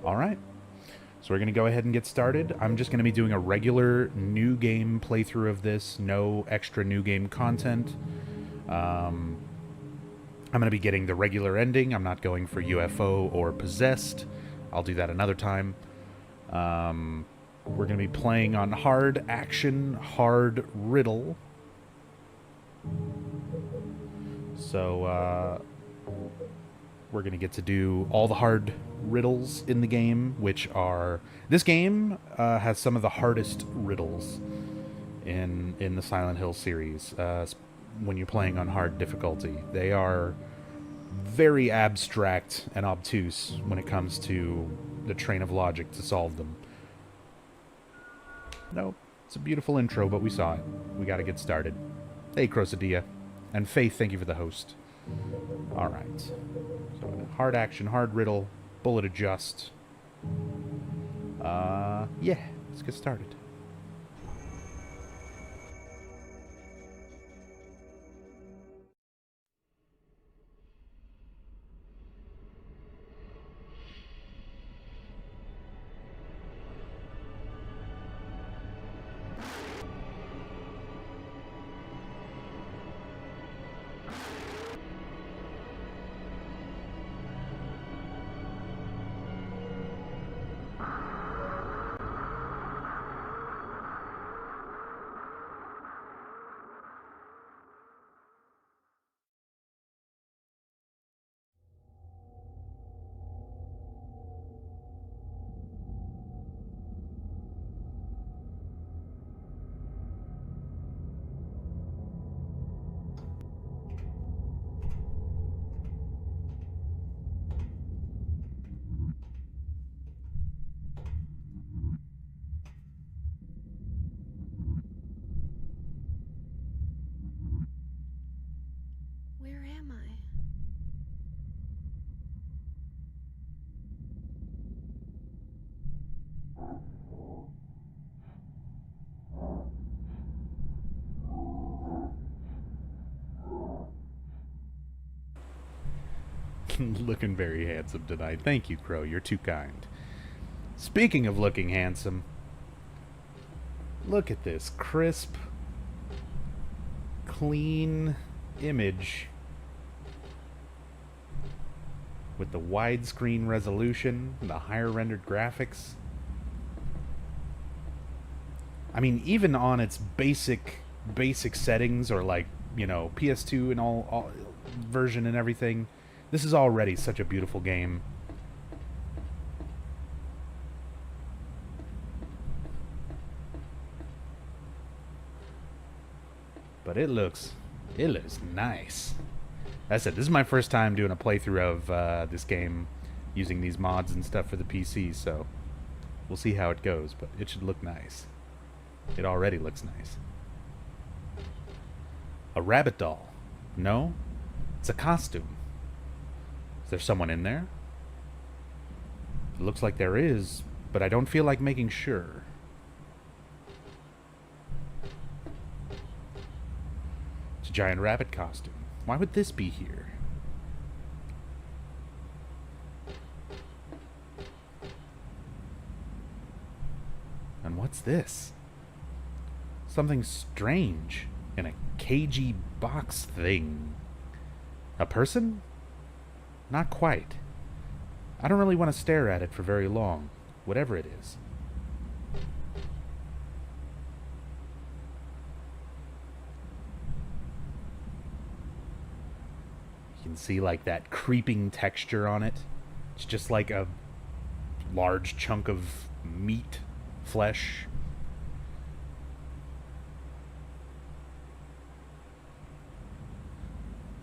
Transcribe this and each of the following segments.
Alright, so we're going to go ahead and get started. I'm just going to be doing a regular new game playthrough of this, no extra new game content. I'm going to be getting the regular ending. I'm not going for UFO or possessed. I'll do that another time. We're going to be playing on hard action, hard riddle. So, we're going to get to do all the hard riddles in the game, which are... This game has some of the hardest riddles in the Silent Hill series when you're playing on hard difficulty. They are very abstract and obtuse when it comes to the train of logic to solve them. Nope, it's a beautiful intro, but we saw it. We got to get started. Hey, Crosadia. And Faith, thank you for the host. Alright. So, hard action, hard riddle, bullet adjust. Yeah, let's get started. Where am I? Looking very handsome tonight. Thank you, Crow. You're too kind. Speaking of looking handsome, look at this crisp, clean image with the widescreen resolution, the higher rendered graphics. I mean, even on its basic settings, or like, you know, PS2 and all version and everything, this is already such a beautiful game. But it looks nice. As I said, this is my first time doing a playthrough of this game using these mods and stuff for the PC, so we'll see how it goes, but it should look nice. It already looks nice. A rabbit doll. No? It's a costume. Is there someone in there? It looks like there is, but I don't feel like making sure. It's a giant rabbit costume. Why would this be here? And what's this? Something strange in a cagey box thing. A person? Not quite. I don't really want to stare at it for very long, whatever it is. You can see like that creeping texture on it. It's just like a large chunk of meat, flesh.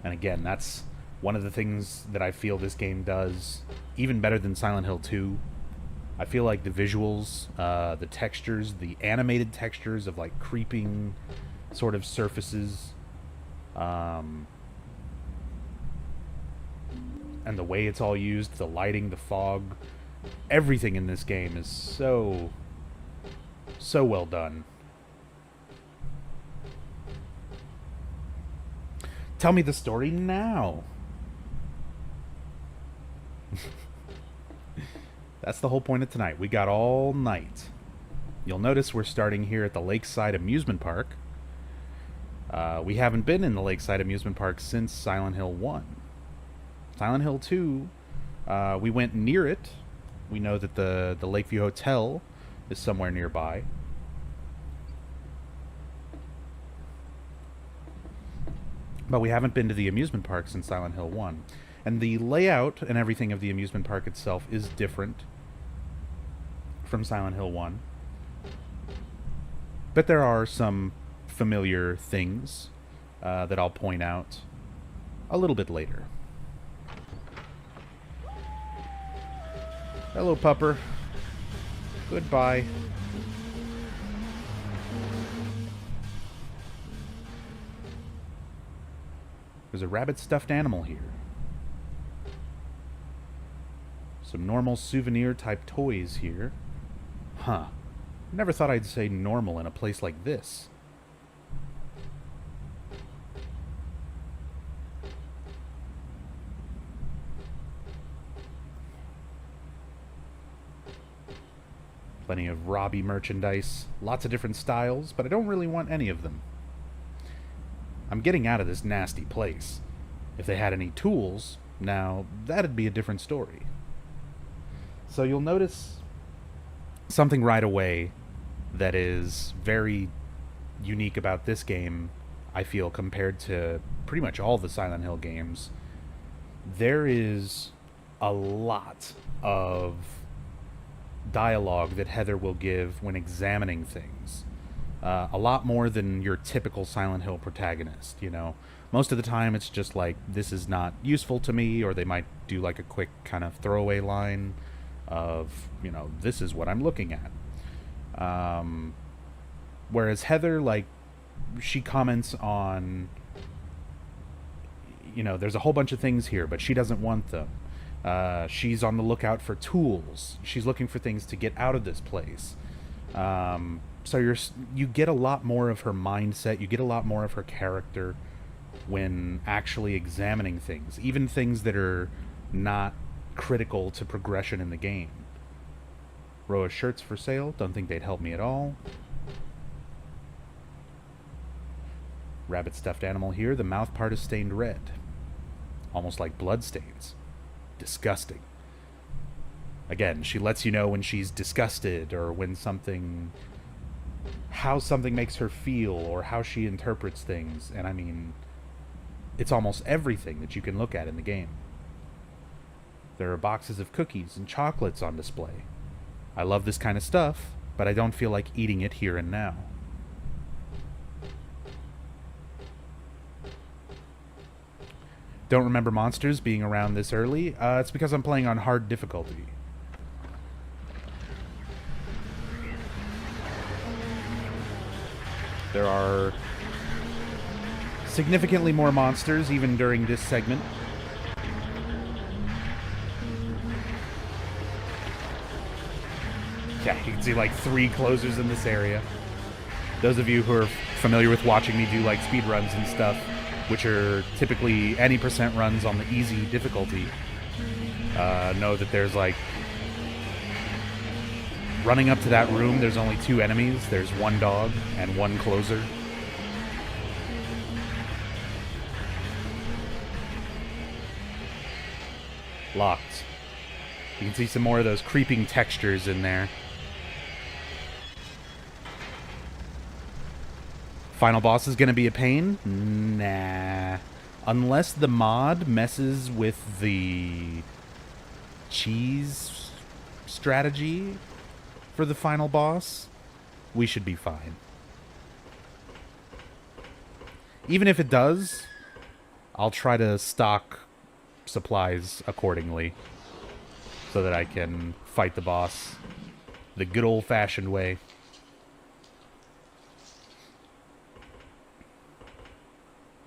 And again, that's one of the things that I feel this game does even better than Silent Hill 2. I feel like the visuals, the textures, the animated textures of like creeping sort of surfaces, and the way it's all used, the lighting, the fog, everything in this game is so well done. Tell me the story now. That's the whole point of tonight. We got all night. You'll notice we're starting here at the Lakeside amusement park. We haven't been in the Lakeside amusement park since Silent Hill 1. Silent Hill 2, we went near it. We know that the Lakeview Hotel is somewhere nearby. But we haven't been to the amusement park since Silent Hill 1. And the layout and everything of the amusement park itself is different from Silent Hill 1. But there are some familiar things that I'll point out a little bit later. Hello, pupper. Goodbye. There's a rabbit stuffed animal here. Some normal souvenir type toys here. Huh. Never thought I'd say normal in a place like this. Plenty of Robbie merchandise. Lots of different styles, but I don't really want any of them. I'm getting out of this nasty place. If they had any tools, now that'd be a different story. So you'll notice something right away that is very unique about this game, I feel, compared to pretty much all the Silent Hill games. There is a lot of dialogue that Heather will give when examining things. A lot more than your typical Silent Hill protagonist, you know. Most of the time it's just like, this is not useful to me, or they might do like a quick kind of throwaway line of, you know, this is what I'm looking at. Whereas Heather, like, she comments on, you know, there's a whole bunch of things here, but she doesn't want them. She's on the lookout for tools. She's looking for things to get out of this place. So you get a lot more of her mindset. You get a lot more of her character when actually examining things, even things that are not critical to progression in the game. Row of shirts for sale. Don't think they'd help me at all. Rabbit stuffed animal here. The mouth part is stained red, almost like blood stains. Disgusting. Again, she lets you know when she's disgusted, or when how something makes her feel, or how she interprets things. And I mean, it's almost everything that you can look at in the game. There are boxes of cookies and chocolates on display. I love this kind of stuff, but I don't feel like eating it here and now. Don't remember monsters being around this early. It's because I'm playing on hard difficulty. There are significantly more monsters even during this segment. Yeah, you can see like 3 closers in this area. Those of you who are familiar with watching me do like speed runs and stuff, which are typically any percent runs on the easy difficulty, know that there's like, running up to that room, there's only 2 enemies. There's 1 dog and 1 closer. Locked. You can see some more of those creeping textures in there. Final boss is going to be a pain? Nah. Unless the mod messes with the cheese strategy for the final boss, we should be fine. Even if it does, I'll try to stock supplies accordingly so that I can fight the boss the good old-fashioned way.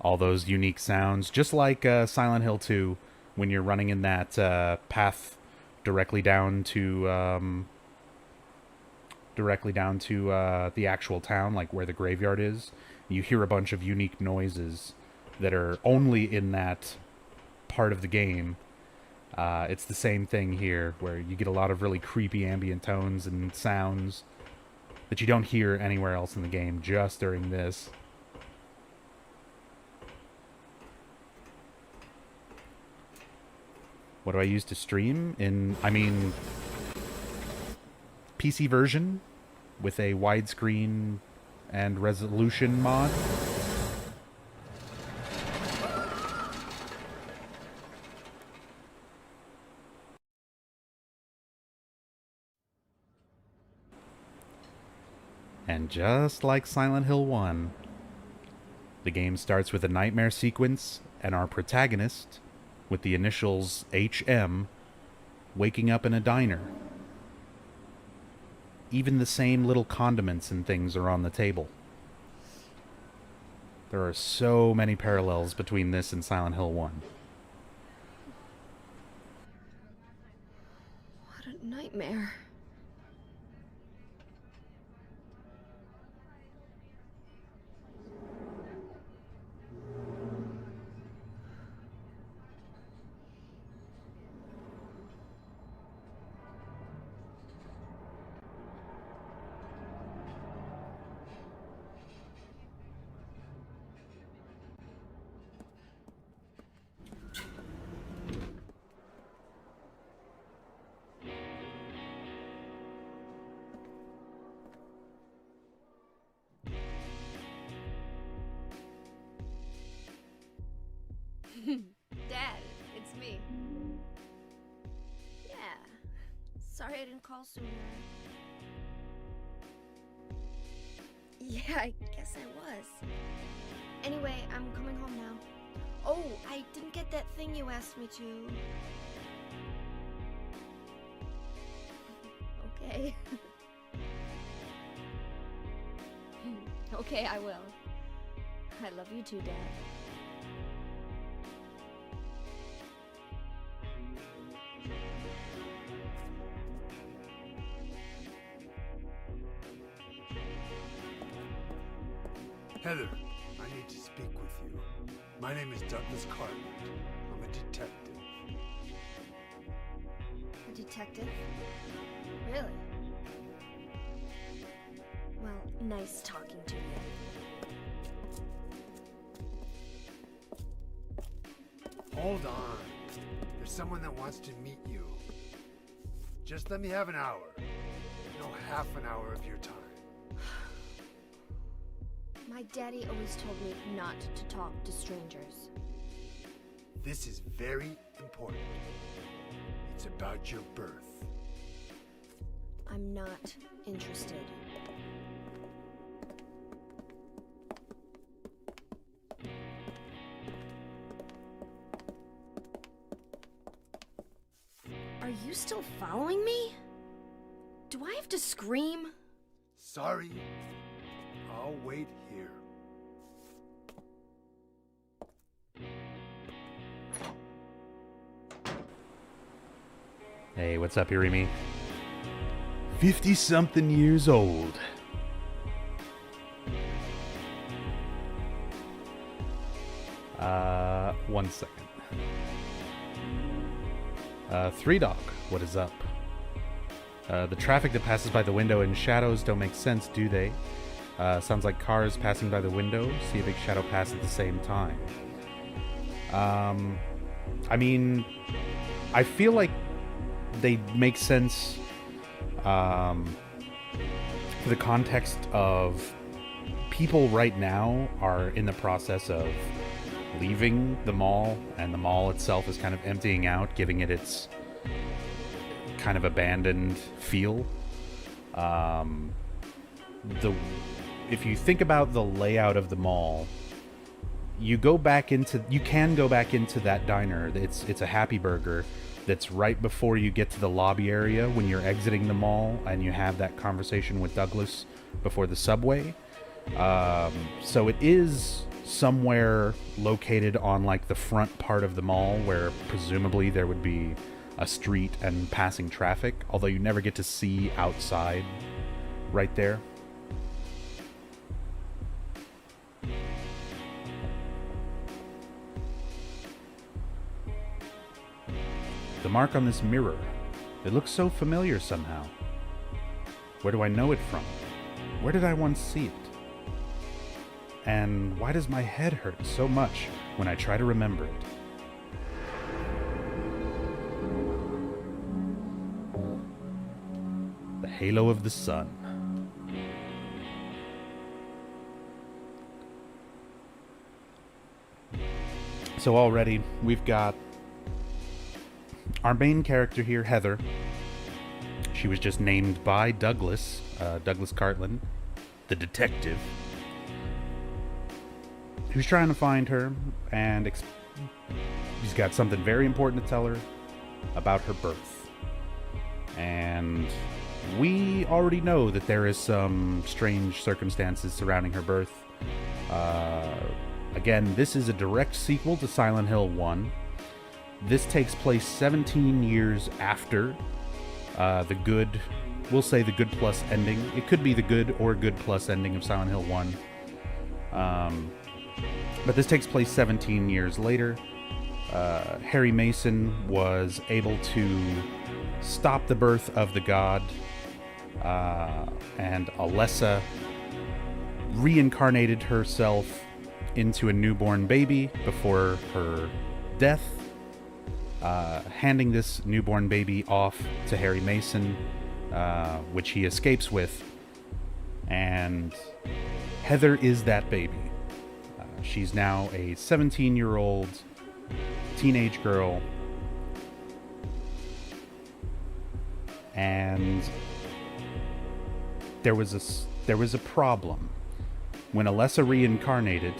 All those unique sounds, just like Silent Hill 2, when you're running in that path directly down to the actual town, like where the graveyard is. You hear a bunch of unique noises that are only in that part of the game. It's the same thing here, where you get a lot of really creepy ambient tones and sounds that you don't hear anywhere else in the game, just during this. What do I use to stream? PC version with a widescreen and resolution mod. And just like Silent Hill 1, the game starts with a nightmare sequence and our protagonist, with the initials HM, waking up in a diner. Even the same little condiments and things are on the table. There are so many parallels between this and Silent Hill 1. What a nightmare. Dad, it's me. Yeah. Sorry I didn't call sooner. Yeah, I guess I was. Anyway, I'm coming home now. Oh, I didn't get that thing you asked me to. Okay. Okay, I will. I love you too, Dad. Heather, I need to speak with you. My name is Douglas Cartland. I'm a detective. A detective? Really? Well, nice talking to you. Hold on. There's someone that wants to meet you. Just let me have an hour. No, half an hour of your time. My daddy always told me not to talk to strangers. This is very important. It's about your birth. I'm not interested. Are you still following me? Do I have to scream? Sorry. I'll wait here. Hey, what's up, Irimi? 50-something years old. One second. Three Dog, what is up? The traffic that passes by the window in shadows don't make sense, do they? Sounds like cars passing by the window. See a big shadow pass at the same time. I mean, I feel like they make sense for the context of people right now are in the process of leaving the mall, and the mall itself is kind of emptying out, giving it its kind of abandoned feel. If you think about the layout of the mall, you can go back into that diner. It's a Happy Burger that's right before you get to the lobby area when you're exiting the mall, and you have that conversation with Douglas before the subway. So it is somewhere located on like the front part of the mall, where presumably there would be a street and passing traffic, although you never get to see outside right there. The the mark on this mirror. It looks so familiar somehow. Where do I know it from? Where did I once see it? And why does my head hurt so much when I try to remember it? The halo of the sun. So already, we've got our main character here, Heather. She was just named by Douglas, Douglas Cartland, the detective, who's trying to find her, and he's got something very important to tell her about her birth. And we already know that there is some strange circumstances surrounding her birth. Again, this is a direct sequel to Silent Hill 1. This takes place 17 years after we'll say the good plus ending. It could be the good or good plus ending of Silent Hill 1. But this takes place 17 years later. Harry Mason was able to stop the birth of the god, and Alessa reincarnated herself into a newborn baby before her death, handing this newborn baby off to Harry Mason, which he escapes with. And Heather is that baby. She's now a 17-year-old teenage girl, and there was a problem when Alessa reincarnated.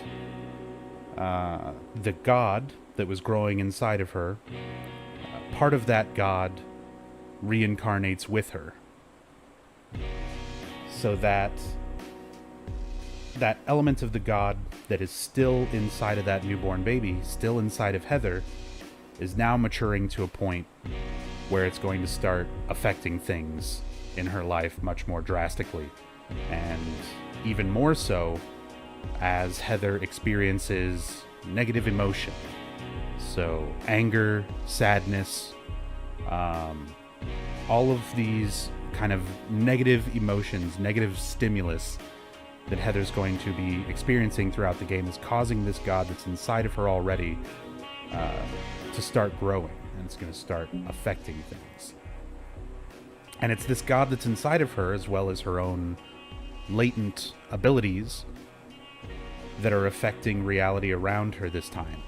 The god that was growing inside of her, part of that god reincarnates with her, so that element of the god that is still inside of that newborn baby, still inside of Heather, is now maturing to a point where it's going to start affecting things in her life much more drastically. And even more so as Heather experiences negative emotion. So anger, sadness, all of these kind of negative emotions, negative stimulus that Heather's going to be experiencing throughout the game is causing this god that's inside of her already to start growing, and it's going to start affecting things. And it's this god that's inside of her, as well as her own latent abilities, that are affecting reality around her this time.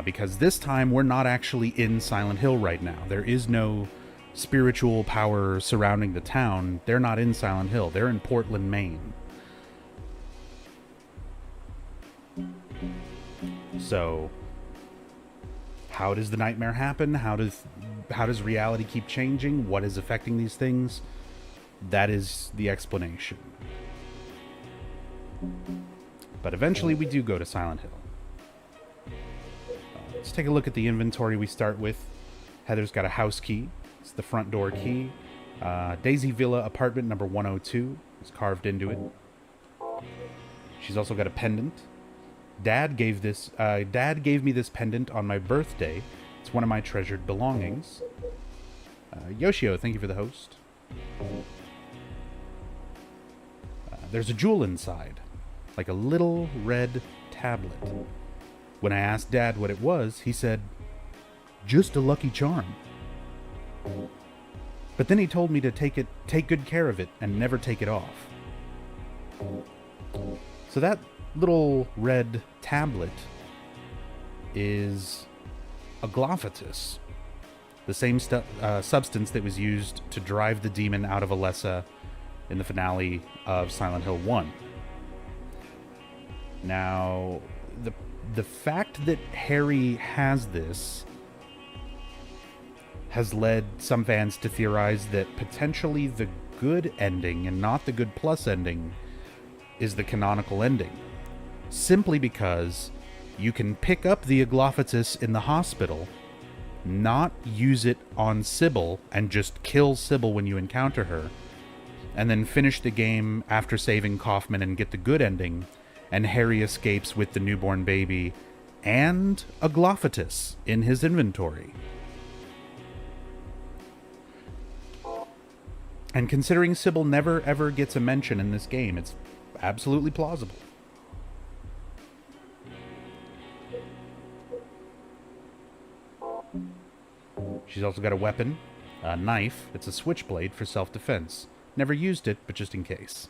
Because this time, we're not actually in Silent Hill right now. There is no spiritual power surrounding the town. They're not in Silent Hill. They're in Portland, Maine. So, how does the nightmare happen? How does reality keep changing? What is affecting these things? That is the explanation. But eventually we do go to Silent Hill. Let's take a look at the inventory we start with. Heather's got a house key. It's the front door key. Daisy Villa apartment number 102 is carved into it. She's also got a pendant. Dad gave me this pendant on my birthday. It's one of my treasured belongings. Yoshio, thank you for the host. There's a jewel inside, like a little red tablet. When I asked Dad what it was, he said, "Just a lucky charm." But then he told me to take good care of it, and never take it off. So that little red tablet is a glophatus, the same substance that was used to drive the demon out of Alessa in the finale of Silent Hill 1. Now, the fact that Harry has this has led some fans to theorize that potentially the good ending and not the good plus ending is the canonical ending. Simply because you can pick up the Aglophatus in the hospital, not use it on Sybil, and just kill Sybil when you encounter her, and then finish the game after saving Kaufman and get the good ending, and Harry escapes with the newborn baby and Aglophatus in his inventory. And considering Sybil never ever gets a mention in this game, it's absolutely plausible. She's also got a weapon, a knife. It's a switchblade for self-defense. Never used it, but just in case.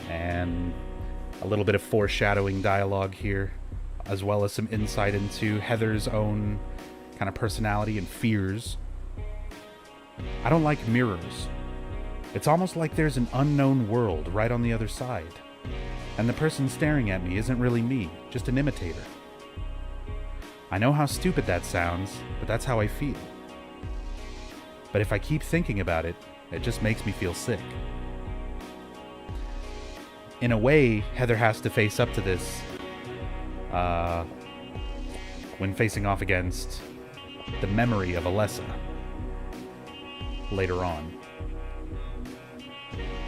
And a little bit of foreshadowing dialogue here, as well as some insight into Heather's own kind of personality and fears. I don't like mirrors. It's almost like there's an unknown world right on the other side. And the person staring at me isn't really me, just an imitator. I know how stupid that sounds, but that's how I feel. But if I keep thinking about it, it just makes me feel sick. In a way, Heather has to face up to this when facing off against the memory of Alessa later on.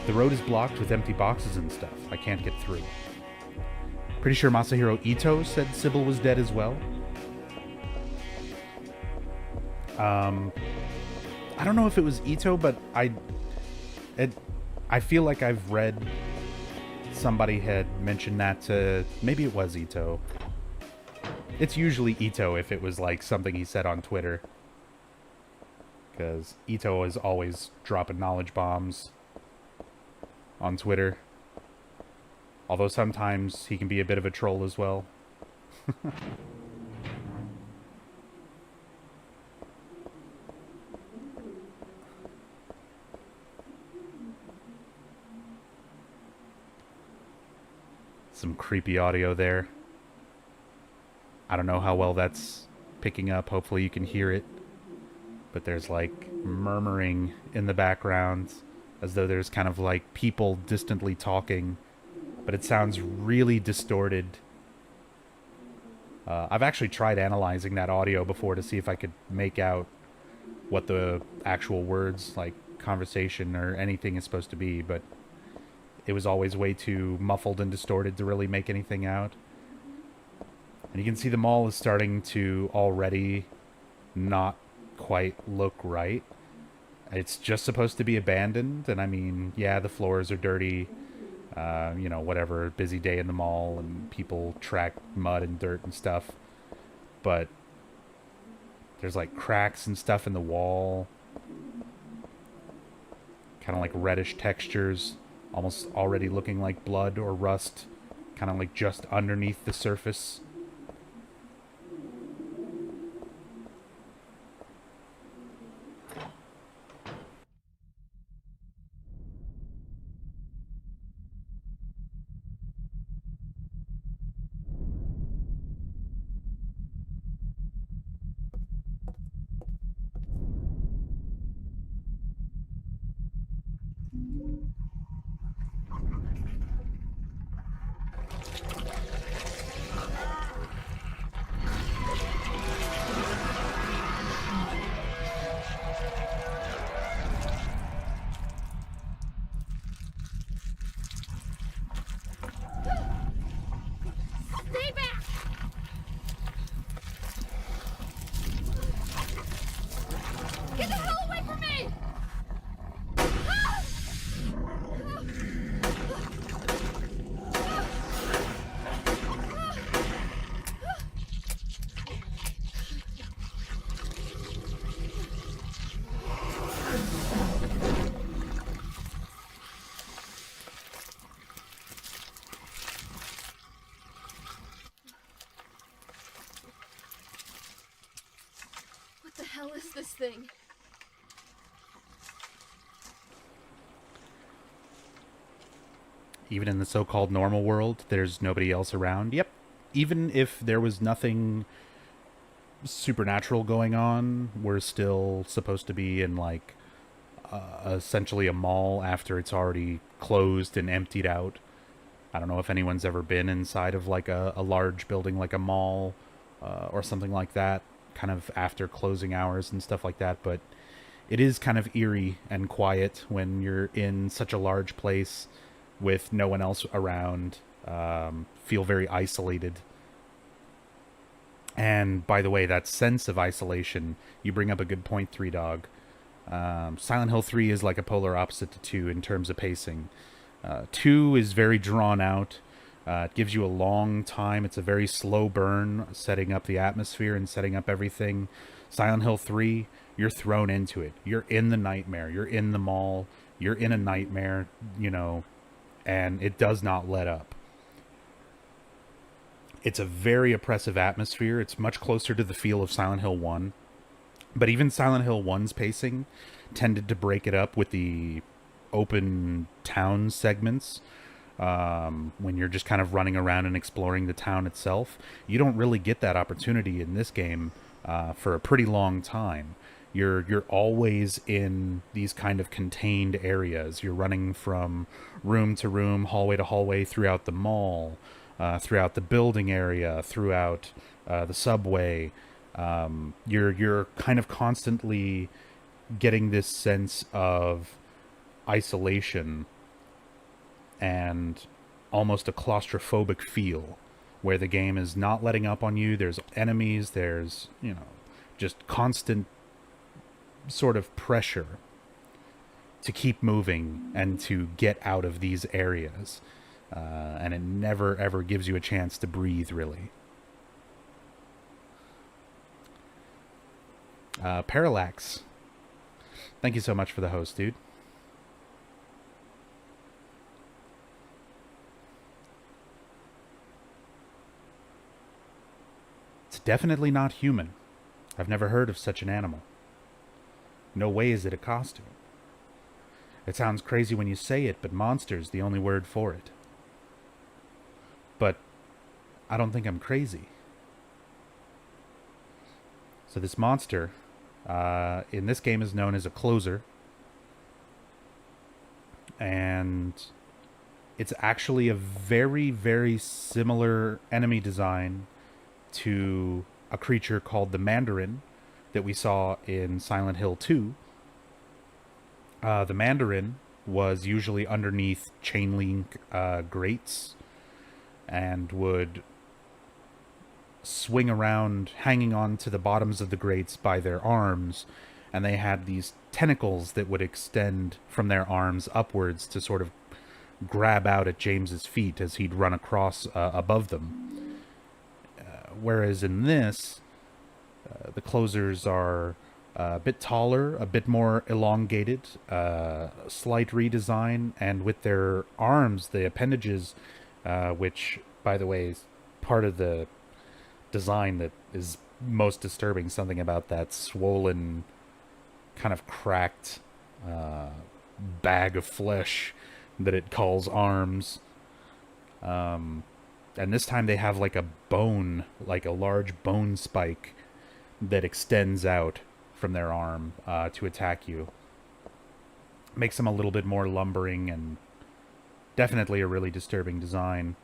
The road is blocked with empty boxes and stuff. I can't get through. Pretty sure Masahiro Ito said Sybil was dead as well. I don't know if it was Ito, but I feel like I've read somebody had mentioned that to... Maybe it was Ito. It's usually Ito if it was like something he said on Twitter. Because Ito is always dropping knowledge bombs on Twitter. Although sometimes he can be a bit of a troll as well. Some creepy audio there. I don't know how well that's picking up. Hopefully you can hear it. But there's like murmuring in the background, as though there's kind of like people distantly talking, but it sounds really distorted. I've actually tried analyzing that audio before to see if I could make out what the actual words, like conversation or anything, is supposed to be, but it was always way too muffled and distorted to really make anything out. And you can see the mall is starting to already not quite look right. It's just supposed to be abandoned, and I mean, yeah, the floors are dirty, you know, whatever, busy day in the mall, and people track mud and dirt and stuff, but there's like cracks and stuff in the wall, kind of like reddish textures, almost already looking like blood or rust, kind of like just underneath the surface. Stay back! Get the hell away from me! What the hell is this thing? Even in the so-called normal world, there's nobody else around. Yep. Even if there was nothing supernatural going on, we're still supposed to be in like essentially a mall after it's already closed and emptied out. I don't know if anyone's ever been inside of like a large building like a mall or something like that, kind of after closing hours and stuff like that, but it is kind of eerie and quiet when you're in such a large place with no one else around. Feel very isolated. And by the way, that sense of isolation, you bring up a good point, Three Dog. Silent Hill 3 is like a polar opposite to 2 in terms of pacing. 2 is very drawn out. It gives you a long time. It's a very slow burn, setting up the atmosphere and setting up everything. Silent Hill 3, you're thrown into it. You're in the nightmare. You're in the mall. You're in a nightmare, you know, and it does not let up. It's a very oppressive atmosphere. It's much closer to the feel of Silent Hill 1. But even Silent Hill 1's pacing tended to break it up with the open town segments. When you're just kind of running around and exploring the town itself. You don't really get that opportunity in this game for a pretty long time. You're always in these kind of contained areas. You're running from room to room, hallway to hallway throughout the mall, throughout the building area, throughout the subway. You're kind of constantly getting this sense of isolation and almost a claustrophobic feel where the game is not letting up on you. There's enemies, there's, you know, just constant sort of pressure to keep moving and to get out of these areas. And it never ever gives you a chance to breathe, really. Parallax, thank you so much for the host, dude. It's definitely not human. I've never heard of such an animal. No way is it a costume. It sounds crazy when you say it, but monster's the only word for it. But I don't think I'm crazy. So this monster, in this game, is known as a closer. And it's actually a very, very similar enemy design to a creature called the Mandarin that we saw in Silent Hill 2. The Mandarin was usually underneath chain link grates and would swing around hanging on to the bottoms of the grates by their arms, and they had these tentacles that would extend from their arms upwards to sort of grab out at James's feet as he'd run across above them. Whereas in this, the closers are a bit taller, a bit more elongated, slight redesign, and with their arms, the appendages, which, by the way, is part of the design that is most disturbing, something about that swollen, kind of cracked bag of flesh that it calls arms. And this time they have like a bone, like a large bone spike that extends out from their arm to attack you. Makes them a little bit more lumbering and definitely a really disturbing design.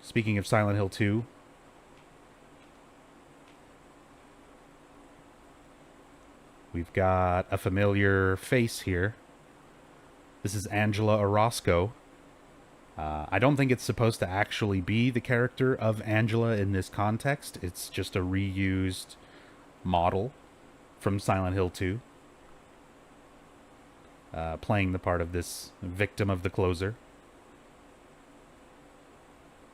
Speaking of Silent Hill 2, we've got a familiar face here. This is Angela Orozco. I don't think it's supposed to actually be the character of Angela in this context. It's just a reused model from Silent Hill 2. Playing the part of this victim of the closer.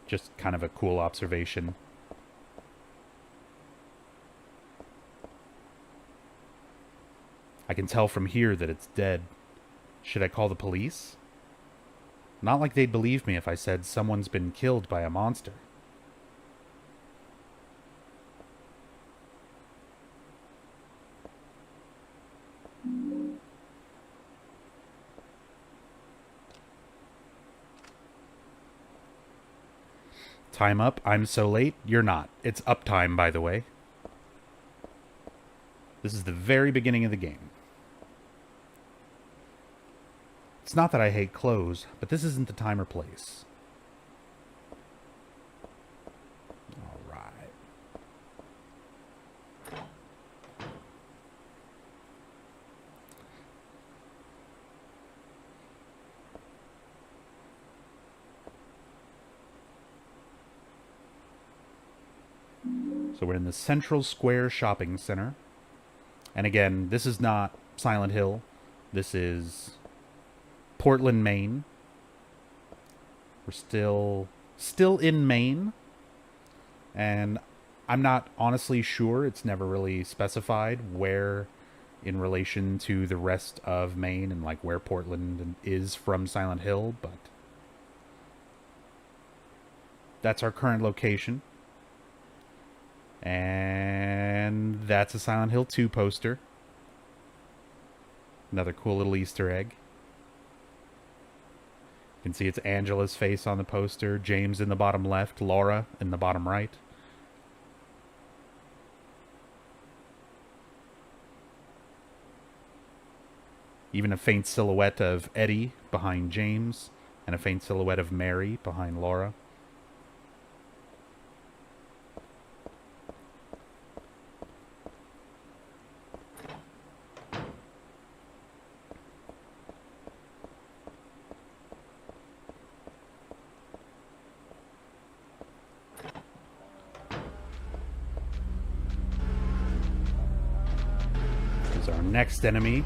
Just kind of a cool observation. I can tell from here that it's dead. Should I call the police? Not like they'd believe me if I said someone's been killed by a monster. Time up. I'm so late. You're not. It's uptime, by the way. This is the very beginning of the game. It's not that I hate clothes, but this isn't the time or place. All right. So we're in the Central Square Shopping Center. And again, this is not Silent Hill. This is Portland, Maine. We're still in Maine. And I'm not honestly sure. It's never really specified where in relation to the rest of Maine and like where Portland is from Silent Hill, but that's our current location. And that's a Silent Hill 2 poster. Another cool little Easter egg. You can see it's Angela's face on the poster, James in the bottom left, Laura in the bottom right. Even a faint silhouette of Eddie behind James, and a faint silhouette of Mary behind Laura. This is our next enemy.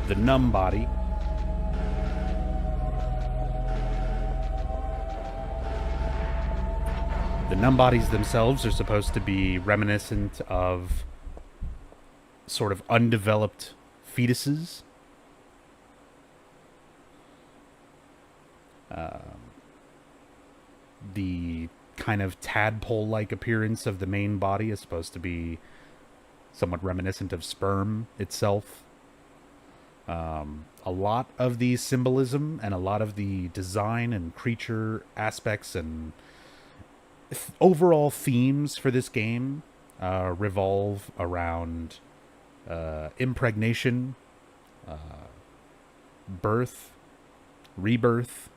The Nubzombie. The Nubzombies themselves are supposed to be reminiscent of sort of undeveloped fetuses. The kind of tadpole-like appearance of the main body is supposed to be somewhat reminiscent of sperm itself. A lot of the symbolism and a lot of the design and creature aspects and overall themes for this game revolve around impregnation, birth, rebirth.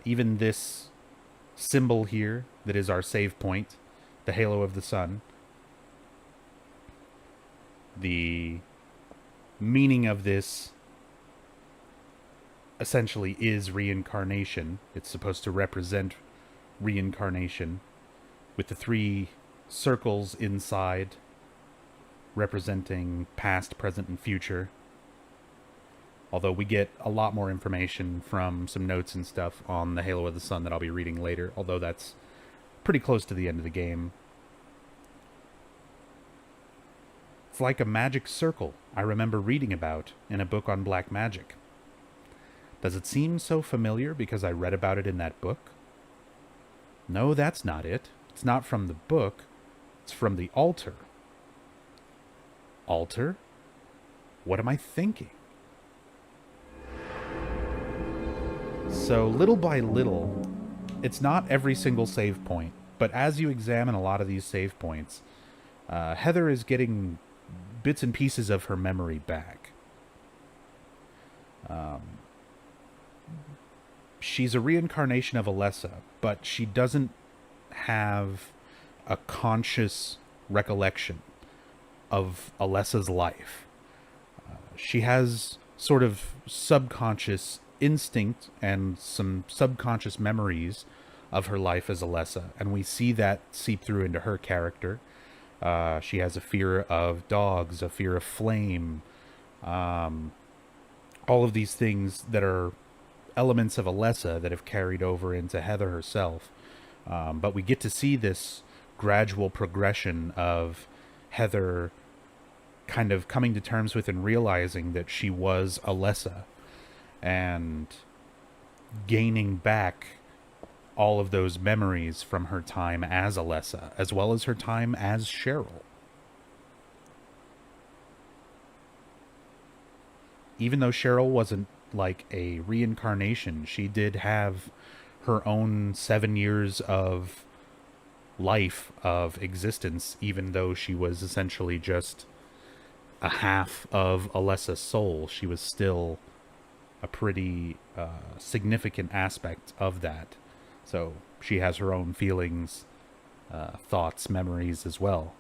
Even this symbol here that is our save point, the halo of the sun. The meaning of this essentially is reincarnation. It's supposed to represent reincarnation, with the 3 circles inside representing past, present, and future. Although we get a lot more information from some notes and stuff on the Halo of the Sun that I'll be reading later, although that's pretty close to the end of the game. It's like a magic circle I remember reading about in a book on black magic. Does it seem so familiar because I read about it in that book? No, that's not it. It's not from the book. It's from the altar. Altar? What am I thinking? So, little by little, it's not every single save point, but as you examine a lot of these save points, Heather is getting bits and pieces of her memory back. She's a reincarnation of Alessa, but she doesn't have a conscious recollection of Alessa's life. She has sort of subconscious instinct and some subconscious memories of her life as Alessa, and we see that seep through into her character. She has a fear of dogs, a fear of flame, all of these things that are elements of Alessa that have carried over into Heather herself. But we get to see this gradual progression of Heather kind of coming to terms with and realizing that she was Alessa, and gaining back all of those memories from her time as Alessa, as well as her time as Cheryl. Even though Cheryl wasn't like a reincarnation, she did have her own 7 years of life, of existence, even though she was essentially just a half of Alessa's soul. She was still a pretty significant aspect of that. So she has her own feelings, thoughts, memories as well.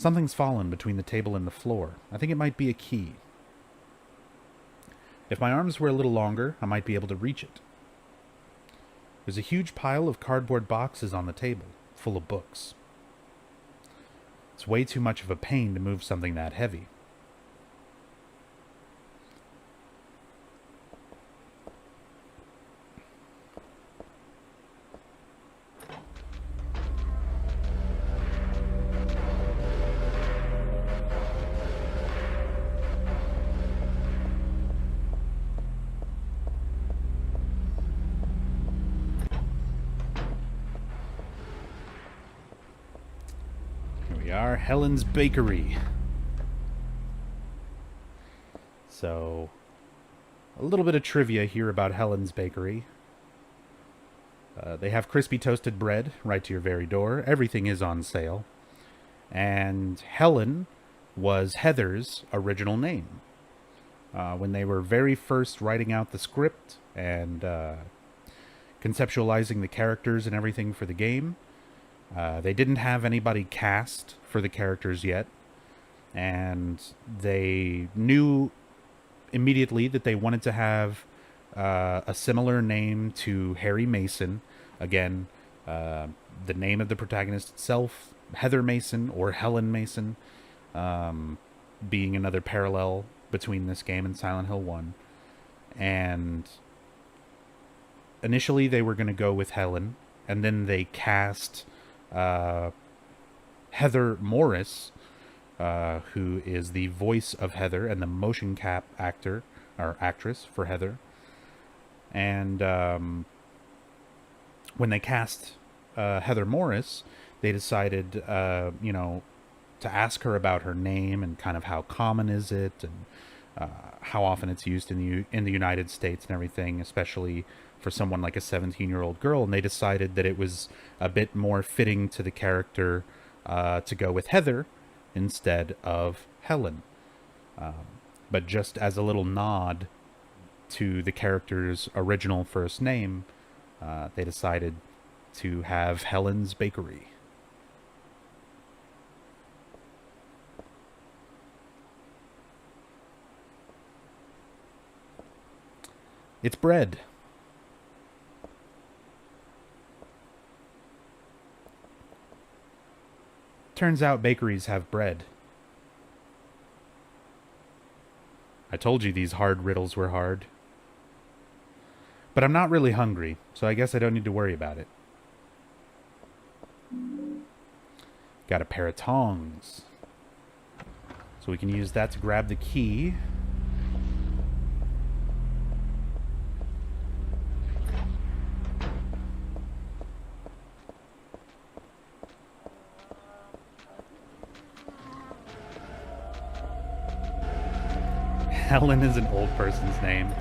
Something's fallen between the table and the floor. I think it might be a key. If my arms were a little longer, I might be able to reach it. There's a huge pile of cardboard boxes on the table, full of books. It's way too much of a pain to move something that heavy. Helen's Bakery. So, a little bit of trivia here about Helen's Bakery. They have crispy toasted bread right to your very door. Everything is on sale. And Helen was Heather's original name. When they were very first writing out the script and conceptualizing the characters and everything for the game, they didn't have anybody cast for the characters yet, and they knew immediately that they wanted to have a similar name to Harry Mason. Again, the name of the protagonist itself, Heather Mason or Helen Mason, being another parallel between this game and Silent Hill 1. And initially they were going to go with Helen, and then they cast Heather Morris, who is the voice of Heather and the motion cap actor or actress for Heather. And when they cast Heather Morris, they decided, to ask her about her name and kind of how common is it, and how often it's used in the United States and everything, especially for someone like a 17-year-old girl. And they decided that it was a bit more fitting to the character to go with Heather instead of Helen. But just as a little nod to the character's original first name, they decided to have Helen's Bakery. It's bread. Turns out bakeries have bread. I told you these hard riddles were hard. But I'm not really hungry, so I guess I don't need to worry about it. Got a pair of tongs. So we can use that to grab the key. Helen is an old person's name.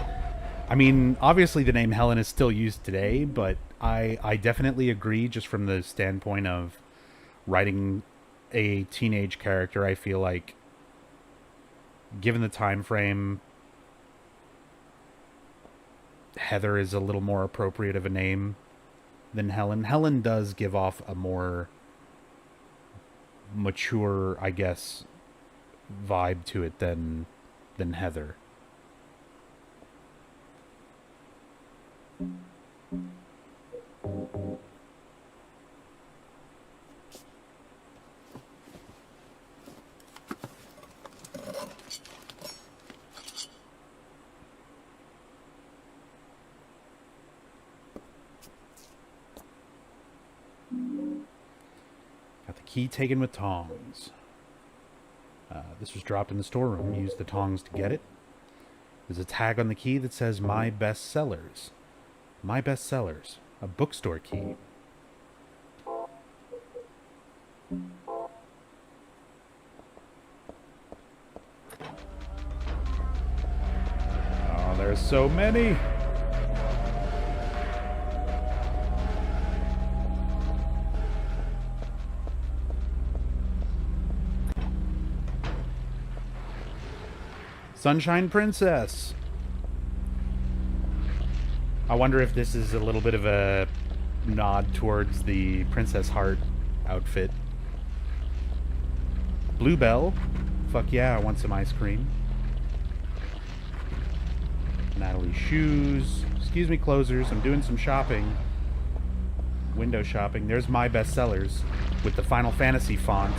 I mean, obviously the name Helen is still used today, but I definitely agree just from the standpoint of writing a teenage character. I feel like, given the time frame, Heather is a little more appropriate of a name than Helen. Helen does give off a more mature, I guess, vibe to it than Heather. Got the key taken with tongs. This was dropped in the storeroom. Use the tongs to get it. There's a tag on the key that says My Best Sellers. My Best Sellers. A bookstore key. Oh, there's so many. Sunshine Princess. I wonder if this is a little bit of a nod towards the Princess Heart outfit. Bluebell. Fuck yeah, I want some ice cream. Natalie's shoes. Excuse me, closers. I'm doing some shopping. Window shopping. There's my bestsellers with the Final Fantasy font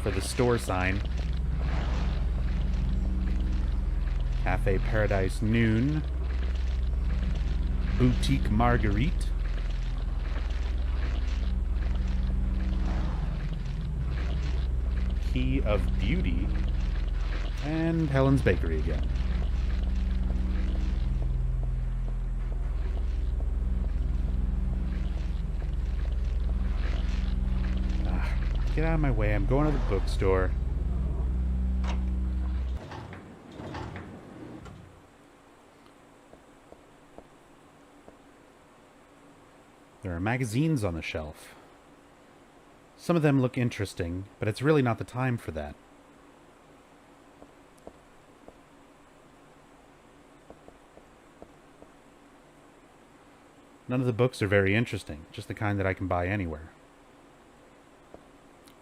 for the store sign. Cafe Paradise Noon. Boutique Marguerite. Key of Beauty. And Helen's Bakery again. Get out of my way. I'm going to the bookstore. There are magazines on the shelf. Some of them look interesting, but it's really not the time for that. None of the books are very interesting, just the kind that I can buy anywhere.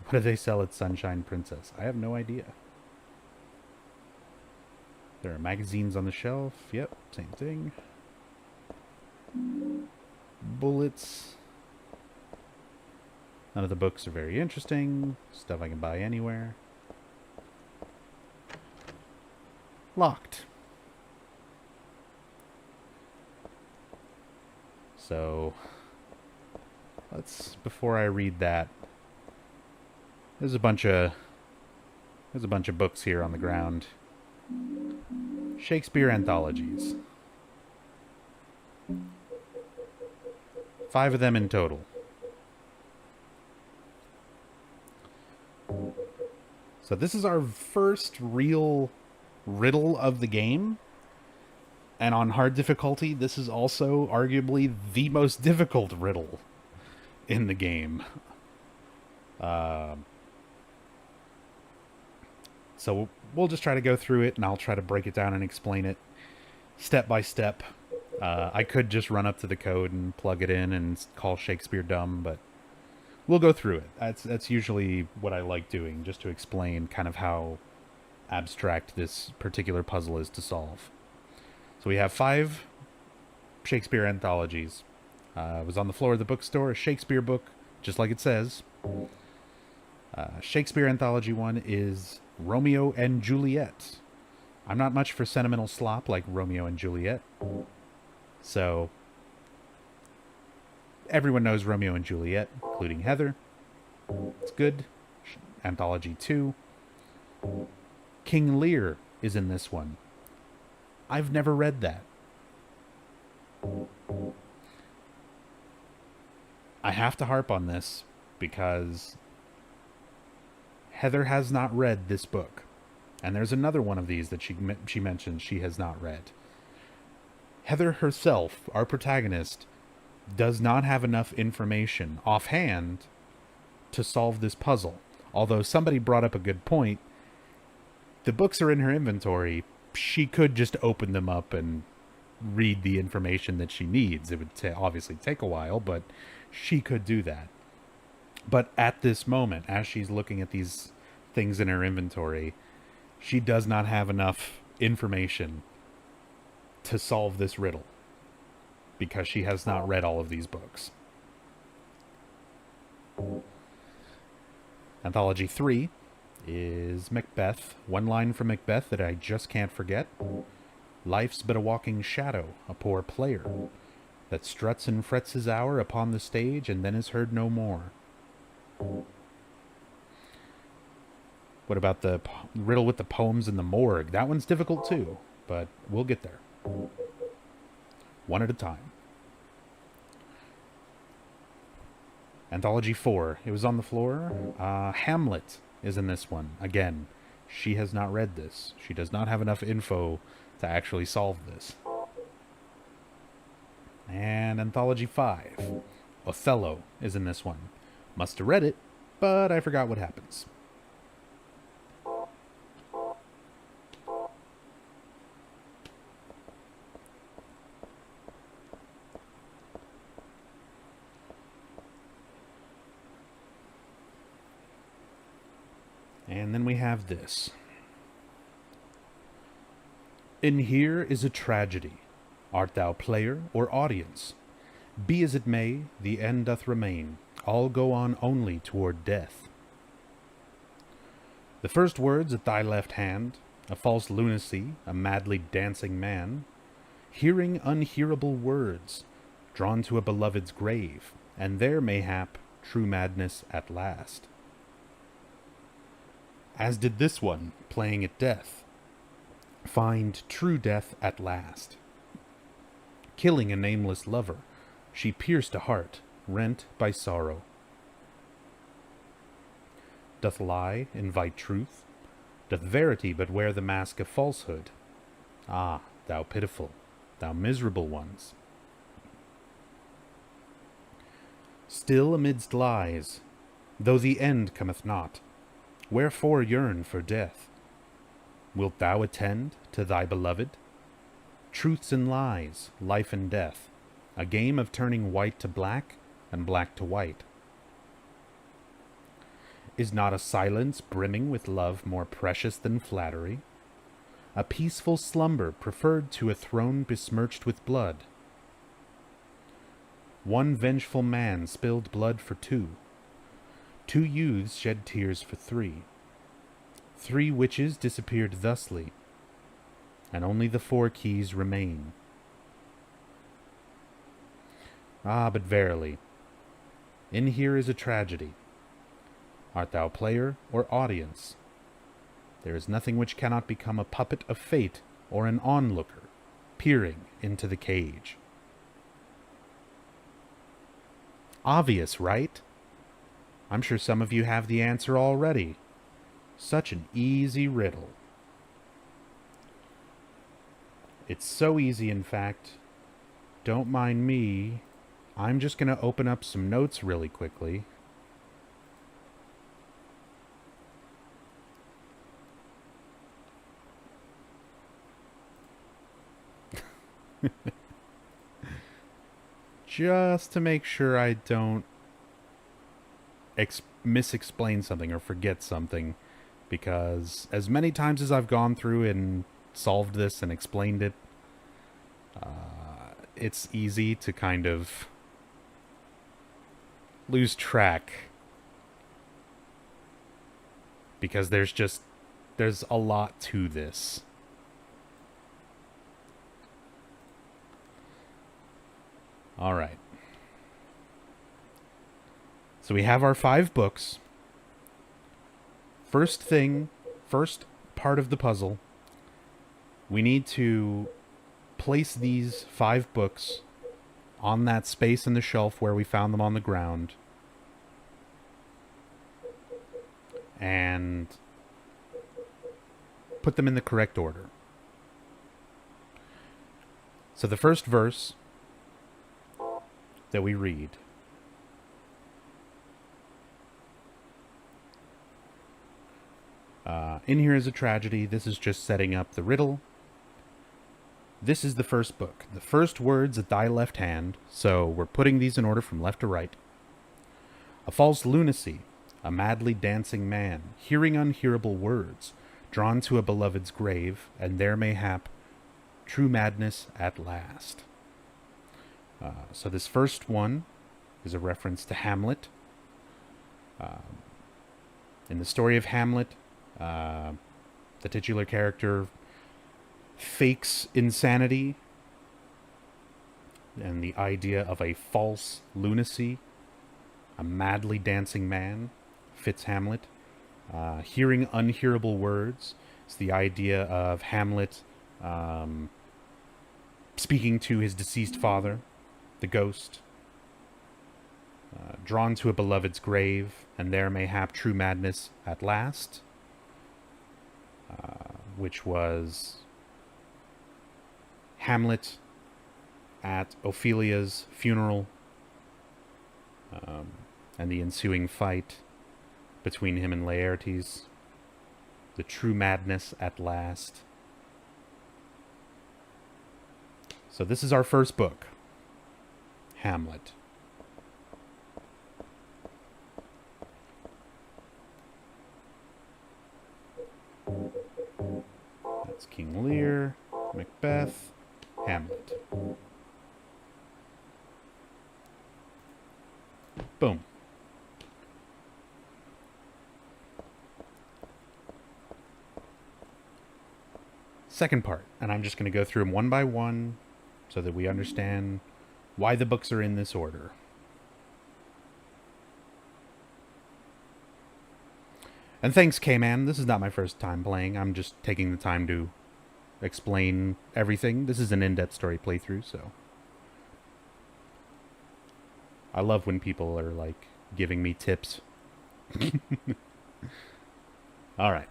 What do they sell at Sunshine Princess? I have no idea. There are magazines on the shelf. Yep, same thing. Bullets. None of the books are very interesting. Stuff I can buy anywhere. Locked. So, before I read that, there's a bunch of books here on the ground. Shakespeare anthologies. 5 of them in total. So this is our first real riddle of the game. And on hard difficulty, this is also arguably the most difficult riddle in the game. So we'll just try to go through it, and I'll try to break it down and explain it step by step. I could just run up to the code and plug it in and call Shakespeare dumb, but we'll go through it. That's usually what I like doing, just to explain kind of how abstract this particular puzzle is to solve. So we have 5 Shakespeare anthologies. It was on the floor of the bookstore, a Shakespeare book, just like it says. Shakespeare Anthology 1 is Romeo and Juliet. I'm not much for sentimental slop like Romeo and Juliet. So, everyone knows Romeo and Juliet, including Heather. It's good. Anthology 2. King Lear is in this one. I've never read that. I have to harp on this because Heather has not read this book. And there's another one of these that she mentions she has not read. Heather herself, our protagonist, does not have enough information offhand to solve this puzzle. Although somebody brought up a good point. The books are in her inventory. She could just open them up and read the information that she needs. It would obviously take a while, but she could do that. But at this moment, as she's looking at these things in her inventory, she does not have enough information to solve this riddle because she has not read all of these books. Anthology 3 is Macbeth. One line from Macbeth that I just can't forget. Life's but a walking shadow, a poor player, that struts and frets his hour upon the stage and then is heard no more. What about the riddle with the poems in the morgue? That one's difficult too, but we'll get there. One at a time. Anthology 4. It was on the floor. Hamlet is in this one. Again, she has not read this. She does not have enough info to actually solve this. And Anthology 5. Othello is in this one. Must have read it, but I forgot what happens. And then we have this. In here is a tragedy. Art thou player or audience? Be as it may, the end doth remain. All go on only toward death. The first words at thy left hand, a false lunacy, a madly dancing man, hearing unhearable words, drawn to a beloved's grave, and there mayhap true madness at last. As did this one, playing at death, find true death at last. Killing a nameless lover, she pierced a heart, rent by sorrow. Doth lie invite truth? Doth verity but wear the mask of falsehood? Ah, thou pitiful, thou miserable ones! Still amidst lies, though the end cometh not, wherefore yearn for death? Wilt thou attend to thy beloved? Truths and lies, life and death, a game of turning white to black and black to white. Is not a silence brimming with love more precious than flattery? A peaceful slumber preferred to a throne besmirched with blood? One vengeful man spilled blood for two. Two youths shed tears for three. Three witches disappeared thusly, and only the 4 keys remain. Ah, but verily, in here is a tragedy. Art thou player or audience? There is nothing which cannot become a puppet of fate or an onlooker, peering into the cage. Obvious, right? I'm sure some of you have the answer already. Such an easy riddle. It's so easy, in fact. Don't mind me. I'm just going to open up some notes really quickly. Just to make sure I don't misexplain something or forget something, because as many times as I've gone through and solved this and explained it, it's easy to kind of lose track, because there's a lot to this. All right. So we have our 5 books. First part of the puzzle, we need to place these 5 books on that space in the shelf where we found them on the ground. And put them in the correct order. So the first verse that we read. In here is a tragedy. This is just setting up the riddle. This is the first book. The first words at thy left hand. So we're putting these in order from left to right. A false lunacy, a madly dancing man, hearing unhearable words, drawn to a beloved's grave, and there mayhap true madness at last. So this first one is a reference to Hamlet. In the story of Hamlet, the titular character fakes insanity, and the idea of a false lunacy, a madly dancing man, fits Hamlet. Hearing unhearable words is the idea of Hamlet speaking to his deceased father, the ghost. Drawn to a beloved's grave, and there mayhap true madness at last, which was Hamlet at Ophelia's funeral, and the ensuing fight between him and Laertes. The true madness at last. So this is our first book, Hamlet. That's King Lear, Macbeth, Hamlet. Boom. Second part, and I'm just going to go through them one by one so that we understand why the books are in this order. And thanks, K-Man. This is not my first time playing. I'm just taking the time to explain everything. This is an in-depth story playthrough, so I love when people are, like, giving me tips. Alright.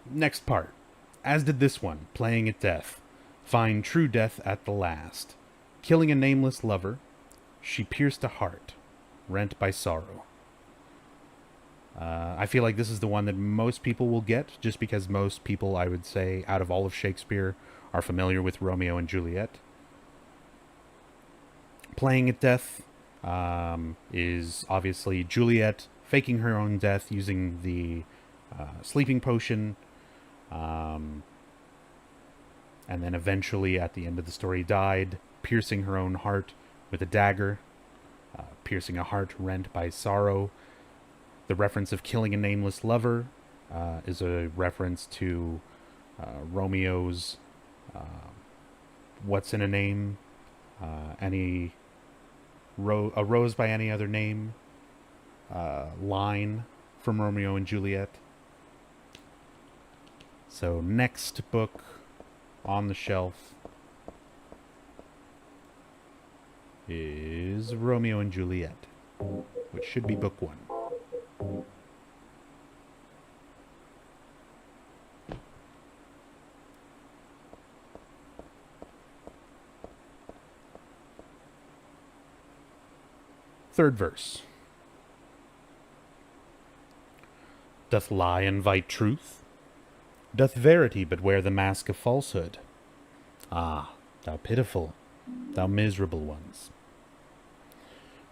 Next part. As did this one, playing at death. Find true death at the last. Killing a nameless lover. She pierced a heart. Rent by sorrow. I feel like this is the one that most people will get, just because most people, I would say, out of all of Shakespeare, are familiar with Romeo and Juliet. Playing at death is obviously Juliet faking her own death using the sleeping potion, and then eventually at the end of the story died, piercing her own heart with a dagger, piercing a heart rent by sorrow. The reference of killing a nameless lover is a reference to Romeo's what's in a name, a rose by any other name line from Romeo and Juliet. So next book on the shelf is Romeo and Juliet, which should be book 1. Third verse. Doth lie invite truth? Doth verity but wear the mask of falsehood? Ah, thou pitiful, thou miserable ones.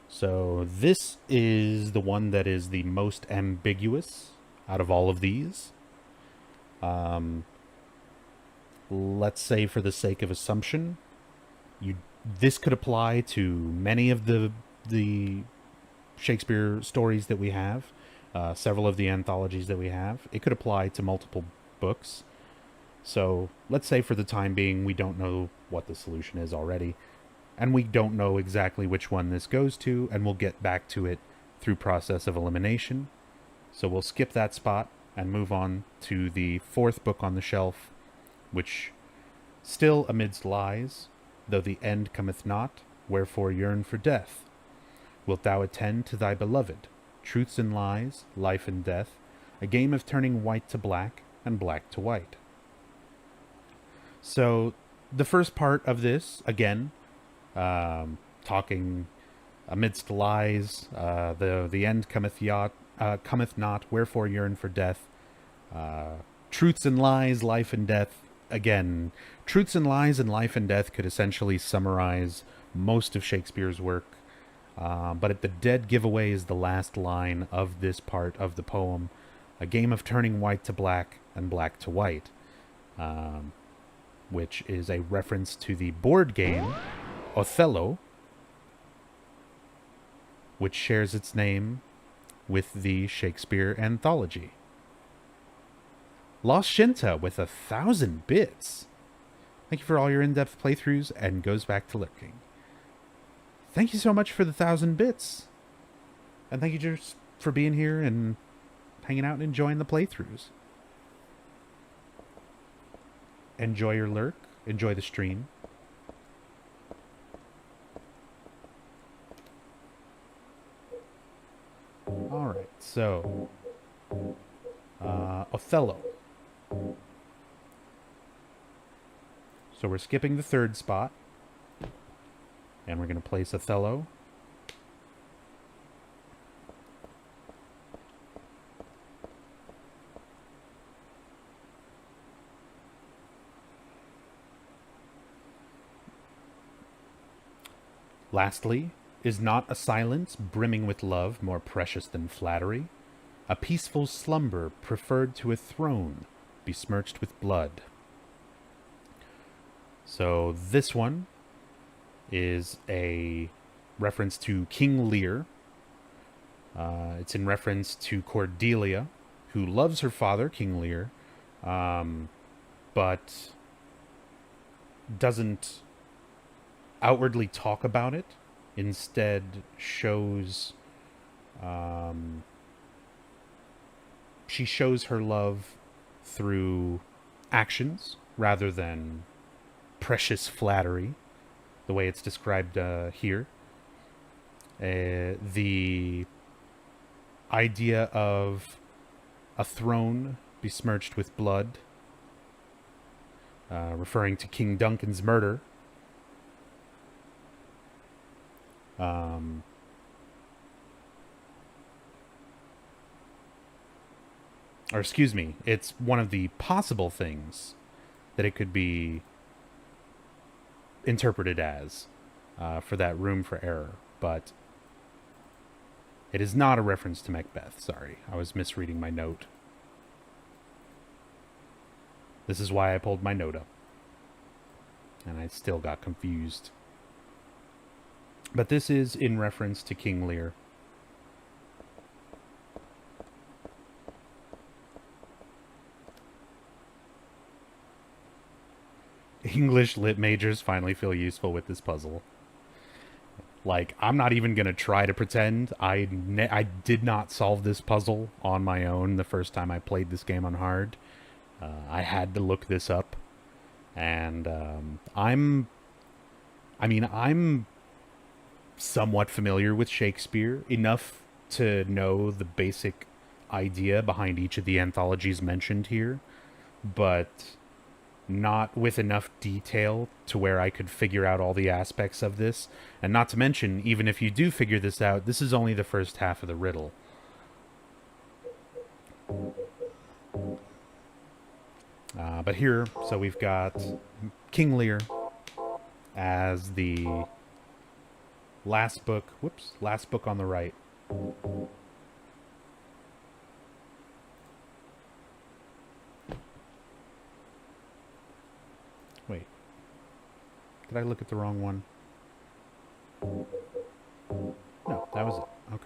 So this is the one that is the most ambiguous out of all of these. Let's say, for the sake of assumption, this could apply to many of the Shakespeare stories that we have, several of the anthologies that we have. It could apply to multiple books. So let's say for the time being we don't know what the solution is already, and we don't know exactly which one this goes to, and we'll get back to it through process of elimination. So we'll skip that spot and move on to the fourth book on the shelf, which still amidst lies, though the end cometh not, wherefore yearn for death. Wilt thou attend to thy beloved? Truths and lies, life and death, a game of turning white to black and black to white. So the first part of this, again, talking amidst lies, the end cometh not, wherefore yearn for death. Truths and lies, life and death. Again, truths and lies and life and death could essentially summarize most of Shakespeare's work. But at the dead giveaway is the last line of this part of the poem, a game of turning white to black and black to white, which is a reference to the board game Othello, which shares its name with the Shakespeare anthology. Lost Shinta with 1,000 bits. Thank you for all your in-depth playthroughs, and goes back to lurking. Thank you so much for the 1,000 bits. And thank you just for being here and hanging out and enjoying the playthroughs. Enjoy your lurk. Enjoy the stream. Alright, so Othello. So we're skipping the third spot. And we're going to place Othello. Lastly, is not a silence brimming with love more precious than flattery? A peaceful slumber preferred to a throne besmirched with blood. So this one is a reference to King Lear. It's in reference to Cordelia, who loves her father, King Lear, but doesn't outwardly talk about it. Instead, shows she shows her love through actions rather than precious flattery, the way it's described here. The idea of a throne besmirched with blood, referring to King Duncan's murder. Or excuse me, it's one of the possible things that it could be interpreted as for that room for error, but it is not a reference to Macbeth. Sorry, I was misreading my note. This is why I pulled my note up, and I still got confused. But this is in reference to King Lear. English lit majors finally feel useful with this puzzle. Like, I'm not even going to try to pretend. I did not solve this puzzle on my own the first time I played this game on hard. I had to look this up. And I'm somewhat familiar with Shakespeare, enough to know the basic idea behind each of the anthologies mentioned here, but not with enough detail to where I could figure out all the aspects of this. And not to mention, even if you do figure this out, this is only the first half of the riddle. But here, so we've got King Lear as the last book. Whoops, last book on the right. Wait. Did I look at the wrong one? No, that was it. Okay.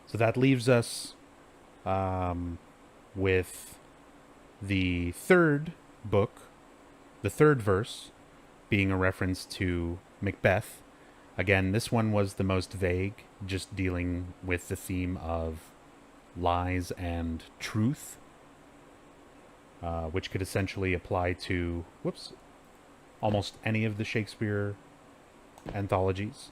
So that leaves us with the third book, the third verse, being a reference to Macbeth. Again, this one was the most vague, just dealing with the theme of lies and truth, which could essentially apply to, almost any of the Shakespeare anthologies.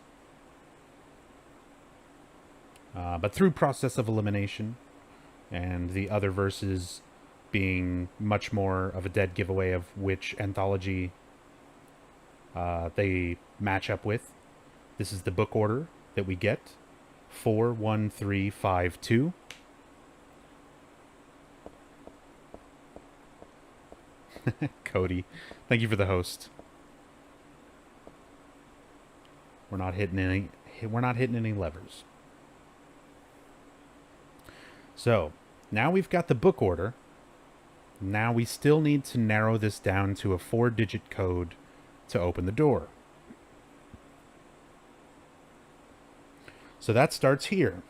But through process of elimination, and the other verses being much more of a dead giveaway of which anthology they match up with. This is the book order that we get. 4, 1, 3, 5, 2. Cody, thank you for the host. We're not hitting any levers. So, now we've got the book order. Now we still need to narrow this down to a 4-digit code to open the door. So that starts here.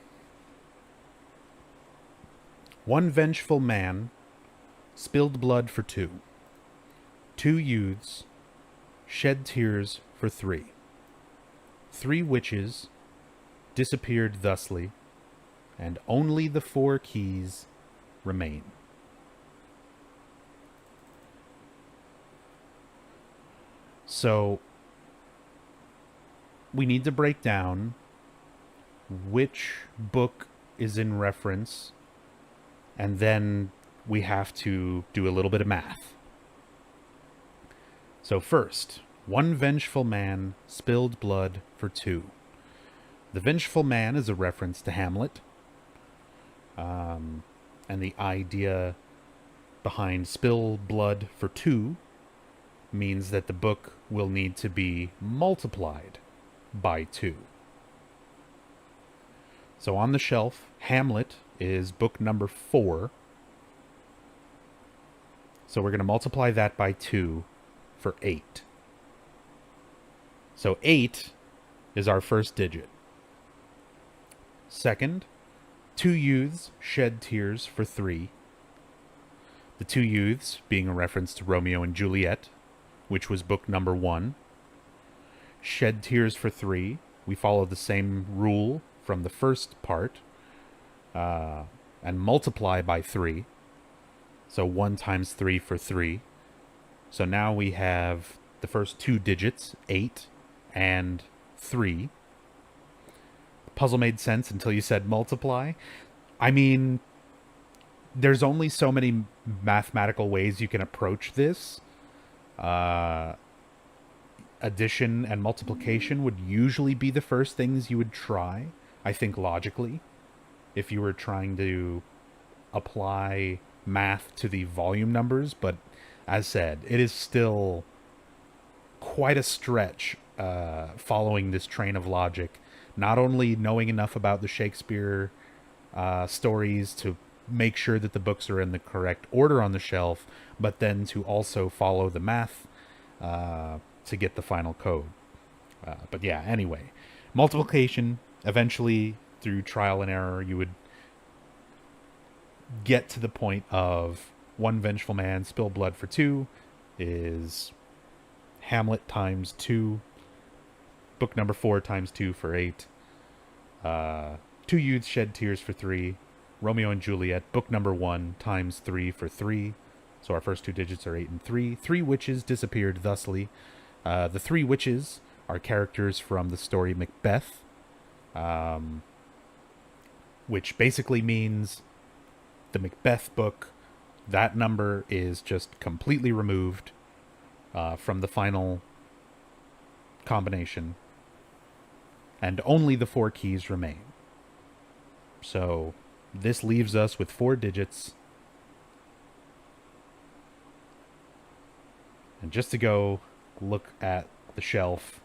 One vengeful man spilled blood for 2. 2 youths shed tears for 3. 3 witches disappeared thusly, and only the 4 keys remain. So, we need to break down which book is in reference, and then we have to do a little bit of math. So first, one vengeful man spilled blood for 2. The vengeful man is a reference to Hamlet. And the idea behind spill blood for 2 means that the book will need to be multiplied by 2. So on the shelf, Hamlet is book number 4. So we're going to multiply that by 2 for 8. So 8 is our first digit. Second, 2 youths shed tears for 3. The 2 youths being a reference to Romeo and Juliet, which was book number 1. Shed tears for 3. We follow the same rule from the first part, and multiply by 3. So 1 times 3 for 3. So now we have the first 2 digits, 8 and 3. Puzzle made sense until you said multiply. I mean, there's only so many mathematical ways you can approach this. Addition and multiplication would usually be the first things you would try, I think, logically, if you were trying to apply math to the volume numbers. But as said, it is still quite a stretch following this train of logic, not only knowing enough about the Shakespeare stories to make sure that the books are in the correct order on the shelf, but then to also follow the math to get the final code. But yeah, anyway, multiplication, eventually through trial and error, you would get to the point of 1 vengeful man spill blood for 2 is Hamlet times 2. Book number 4 times 2 for 8. 2 youths shed tears for 3. Romeo and Juliet, book number 1 times 3 for 3. So our first 2 digits are 8 and 3. 3 witches disappeared thusly. The 3 witches are characters from the story Macbeth, which basically means the Macbeth book, that number is just completely removed from the final combination, and only the 4 keys remain. So this leaves us with 4 digits. And just to go look at the shelf,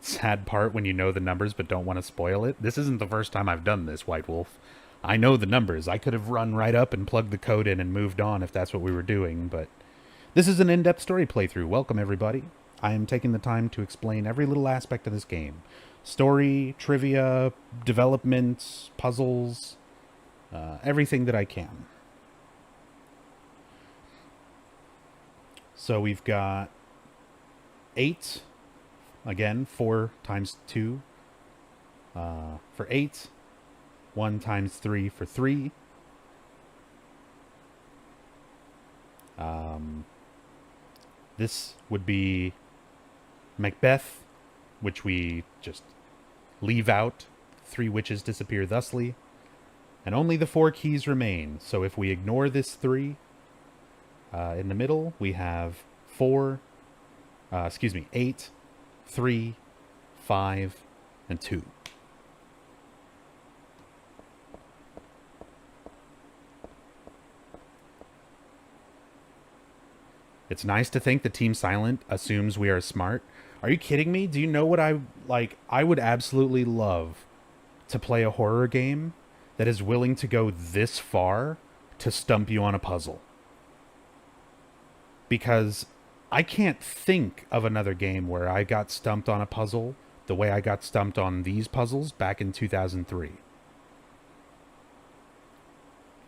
sad part when you know the numbers but don't want to spoil it. This isn't the first time I've done this, White Wolf. I know the numbers. I could have run right up and plugged the code in and moved on if that's what we were doing, but this is an in-depth story playthrough. Welcome, everybody. I am taking the time to explain every little aspect of this game. Story, trivia, development, puzzles, everything that I can. So we've got 8. Again, 4 times 2 for 8. 1 times 3 for 3. This would be Macbeth, which we just leave out. 3 witches disappear thusly. And only the 4 keys remain. So if we ignore this 3, in the middle, we have 8, 3, 5, and 2. It's nice to think that Team Silent assumes we are smart. Are you kidding me? Do you know what I like? I would absolutely love to play a horror game that is willing to go this far to stump you on a puzzle. Because I can't think of another game where I got stumped on a puzzle the way I got stumped on these puzzles back in 2003.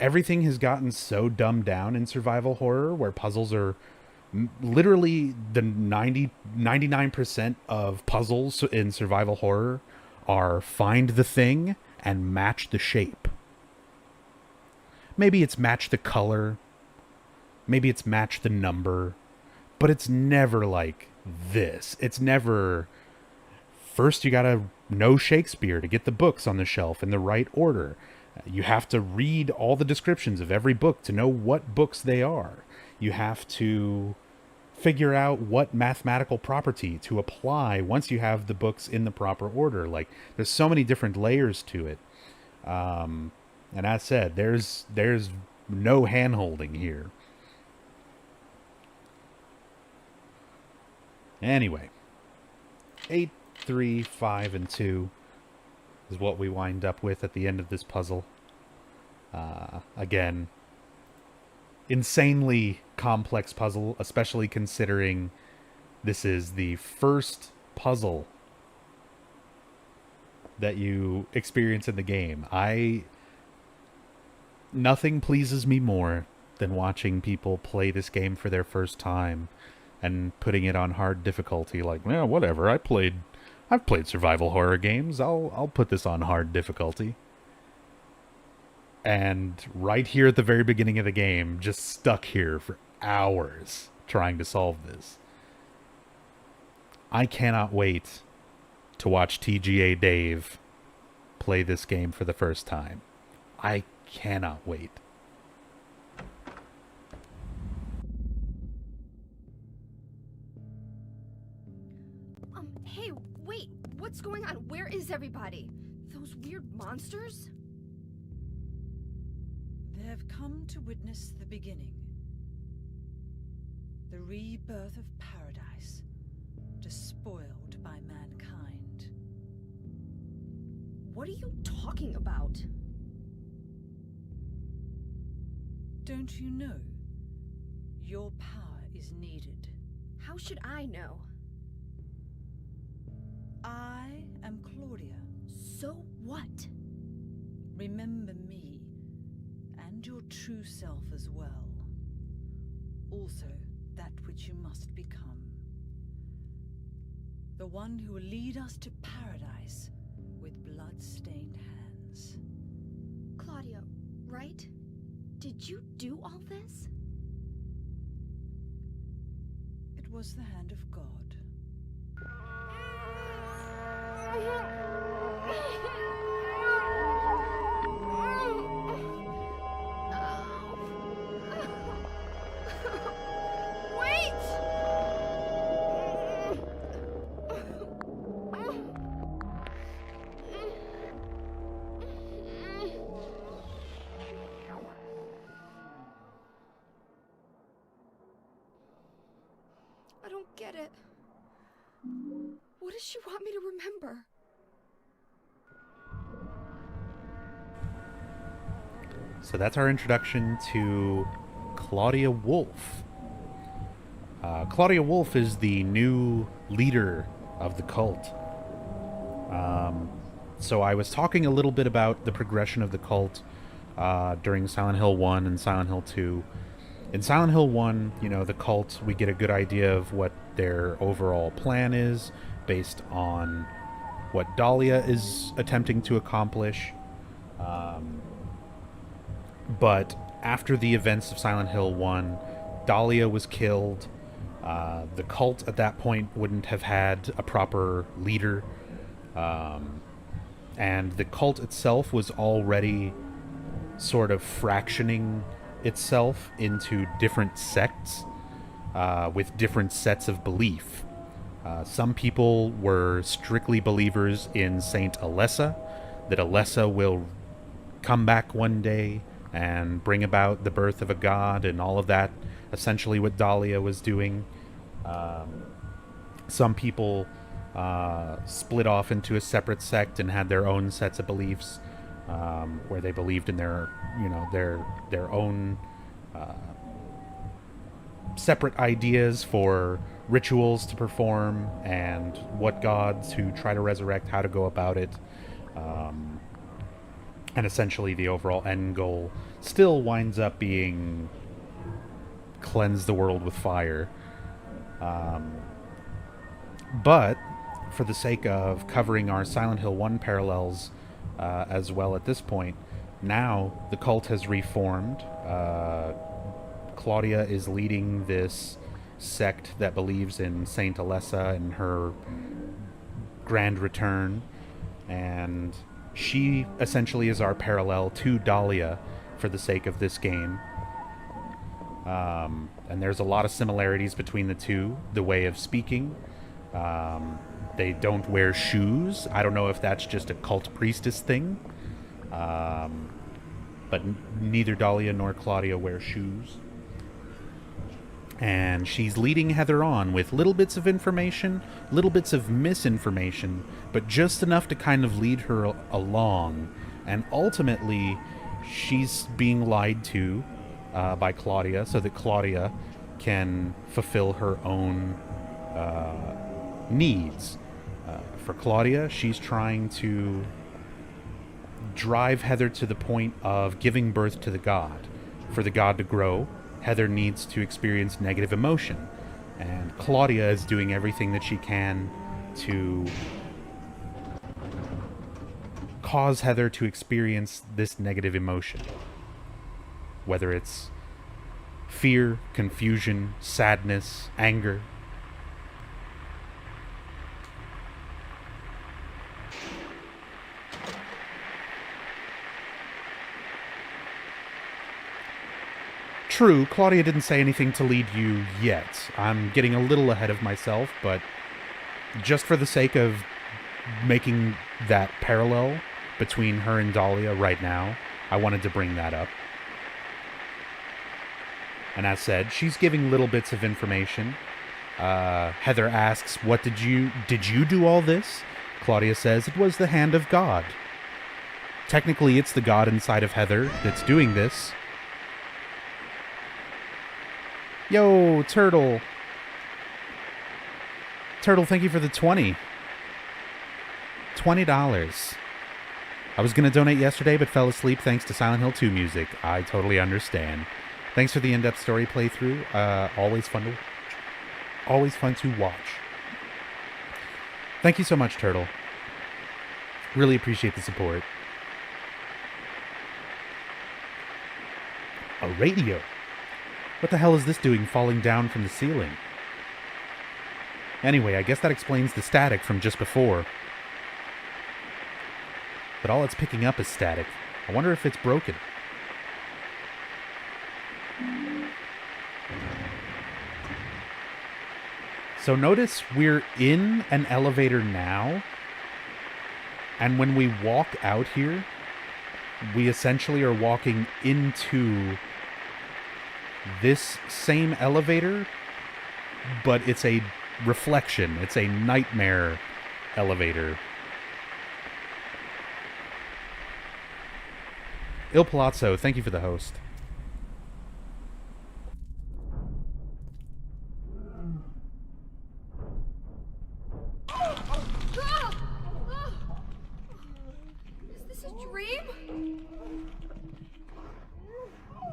Everything has gotten so dumbed down in survival horror where puzzles are literally the 99% of puzzles in survival horror are find the thing and match the shape. Maybe it's match the color. Maybe it's match the number. But it's never like this. It's never, first you gotta know Shakespeare to get the books on the shelf in the right order. You have to read all the descriptions of every book to know what books they are. You have to figure out what mathematical property to apply once you have the books in the proper order. Like, there's so many different layers to it. And as said, there's no hand-holding here. Anyway, 8, 3, 5, and 2 is what we wind up with at the end of this puzzle. Again, insanely complex puzzle, especially considering this is the first puzzle that you experience in the game. Nothing pleases me more than watching people play this game for their first time and putting it on hard difficulty. Like, yeah, whatever. I've played survival horror games. I'll put this on hard difficulty. And right here at the very beginning of the game, just stuck here for hours trying to solve this. I cannot wait to watch TGA Dave play this game for the first time. I cannot wait. Hey, wait, what's going on? Where is everybody? Those weird monsters? They have come to witness the beginning. The rebirth of paradise, despoiled by mankind. What are you talking about? Don't you know? Your power is needed. How should I know? I am Claudia. So what? Remember me, and your true self as well. Also, that which you must become. The one who will lead us to paradise with blood-stained hands. Claudia, right? Did you do all this? It was the hand of God. I don't get it. What does she want me to remember? So that's our introduction to Claudia Wolf. Claudia Wolf is the new leader of the cult. So I was talking a little bit about the progression of the cult during Silent Hill 1 and Silent Hill 2. In Silent Hill 1, you know, the cult, we get a good idea of what their overall plan is based on what Dahlia is attempting to accomplish. But after the events of Silent Hill 1, Dahlia was killed. The cult at that point wouldn't have had a proper leader. And the cult itself was already sort of fractioning itself into different sects with different sets of belief. Some people were strictly believers in Saint Alessa, that Alessa will come back one day and bring about the birth of a god and all of that, essentially what Dahlia was doing. Some people split off into a separate sect and had their own sets of beliefs, where they believed in their own separate ideas for rituals to perform and what gods to try to resurrect, how to go about it. And essentially the overall end goal still winds up being cleanse the world with fire. But for the sake of covering our Silent Hill 1 parallels as well at this point, now the cult has reformed. Claudia is leading this sect that believes in Saint Alessa and her grand return, and she essentially is our parallel to Dahlia for the sake of this game. And there's a lot of similarities between the two. The way of speaking. They don't wear shoes. I don't know if that's just a cult priestess thing. but neither Dahlia nor Claudia wear shoes. And she's leading Heather on with little bits of information, little bits of misinformation, but just enough to kind of lead her along. And ultimately, she's being lied to by Claudia so that Claudia can fulfill her own needs. For Claudia, she's trying to drive Heather to the point of giving birth to the god. For the god to grow, Heather needs to experience negative emotion, and Claudia is doing everything that she can to cause Heather to experience this negative emotion. Whether it's fear, confusion, sadness, anger. True, Claudia didn't say anything to lead you yet. I'm getting a little ahead of myself, but just for the sake of making that parallel between her and Dahlia right now, I wanted to bring that up. And as said, she's giving little bits of information. Heather asks, did you do all this? Claudia says, it was the hand of God. Technically, it's the God inside of Heather that's doing this. Yo, Turtle. Turtle, thank you for the 20. $20. I was going to donate yesterday, but fell asleep thanks to Silent Hill 2 music. I totally understand. Thanks for the in-depth story playthrough. Always fun to watch. Thank you so much, Turtle. Really appreciate the support. A radio. What the hell is this doing falling down from the ceiling? Anyway, I guess that explains the static from just before. But all it's picking up is static. I wonder if it's broken. So notice we're in an elevator now. And when we walk out here, we essentially are walking into this same elevator, but it's a reflection. It's a nightmare elevator. Il Palazzo, thank you for the host. Is this a dream?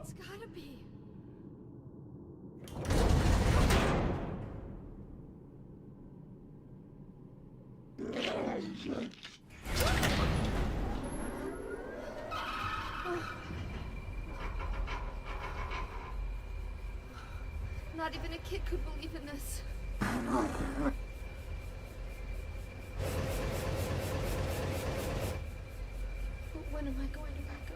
It's gotta be. Not even a kid could believe in this. But when am I going to let go?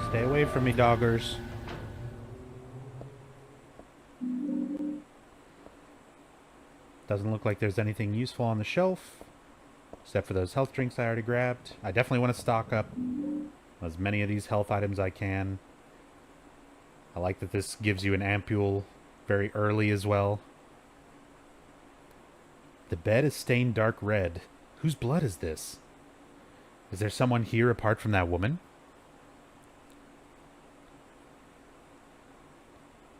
Stay away from me, doggers. Doesn't look like there's anything useful on the shelf, except for those health drinks I already grabbed. I definitely want to stock up as many of these health items I can. I like that this gives you an ampule very early as well. The bed is stained dark red. Whose blood is this? Is there someone here apart from that woman?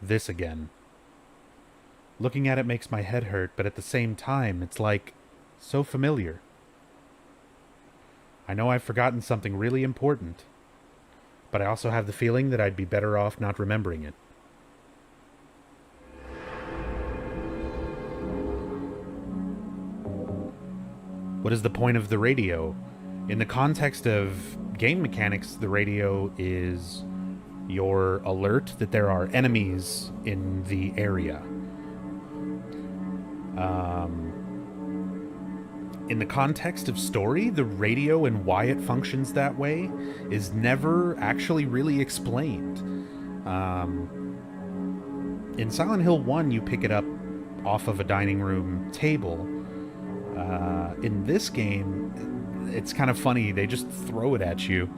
This again. Looking at it makes my head hurt, but at the same time, it's like so familiar. I know I've forgotten something really important, but I also have the feeling that I'd be better off not remembering it. What is the point of the radio? In the context of game mechanics, the radio is your alert that there are enemies in the area. in the context of story, the radio and why it functions that way is never actually really explained. In Silent Hill 1, you pick it up off of a dining room table. In this game, it's kind of funny. They just throw it at you.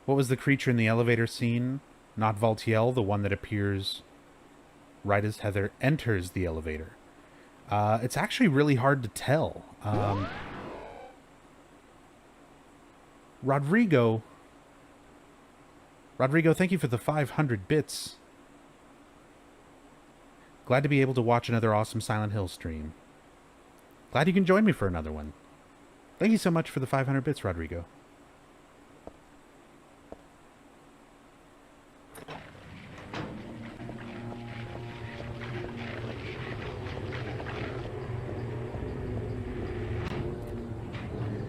What was the creature in the elevator scene? Not Valtiel, the one that appears right as Heather enters the elevator. It's actually really hard to tell. Rodrigo, thank you for the 500 bits. Glad to be able to watch another awesome Silent Hill stream. Glad you can join me for another one. Thank you so much for the 500 bits, Rodrigo.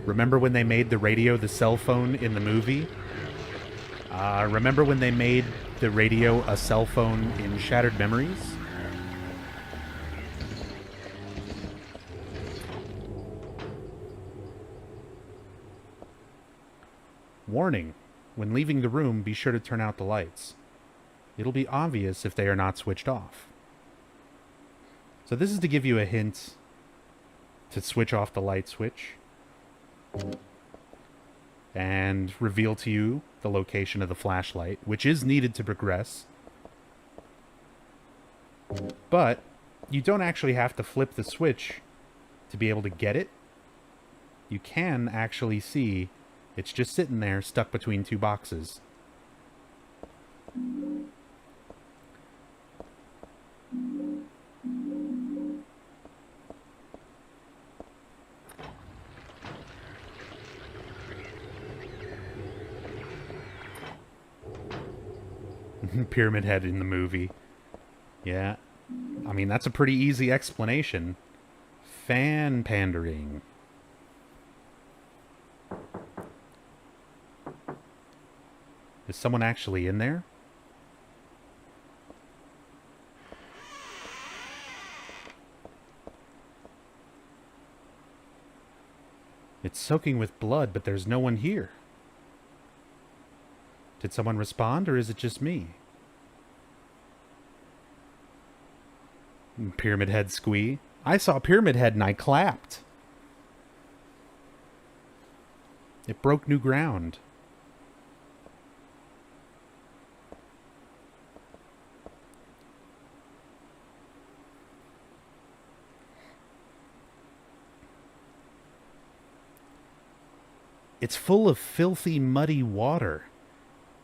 Remember when they made the radio the cell phone in the movie? Remember when they made the radio a cell phone in Shattered Memories? Warning. When leaving the room, be sure to turn out the lights. It'll be obvious if they are not switched off. So this is to give you a hint to switch off the light switch and reveal to you the location of the flashlight, which is needed to progress. But you don't actually have to flip the switch to be able to get it. You can actually see it's just sitting there stuck between two boxes. Pyramid Head in the movie. Yeah. I mean, that's a pretty easy explanation. Fan pandering. Is someone actually in there? It's soaking with blood, but there's no one here. Did someone respond, or is it just me? Pyramid Head squee. I saw Pyramid Head and I clapped. It broke new ground. It's full of filthy, muddy water.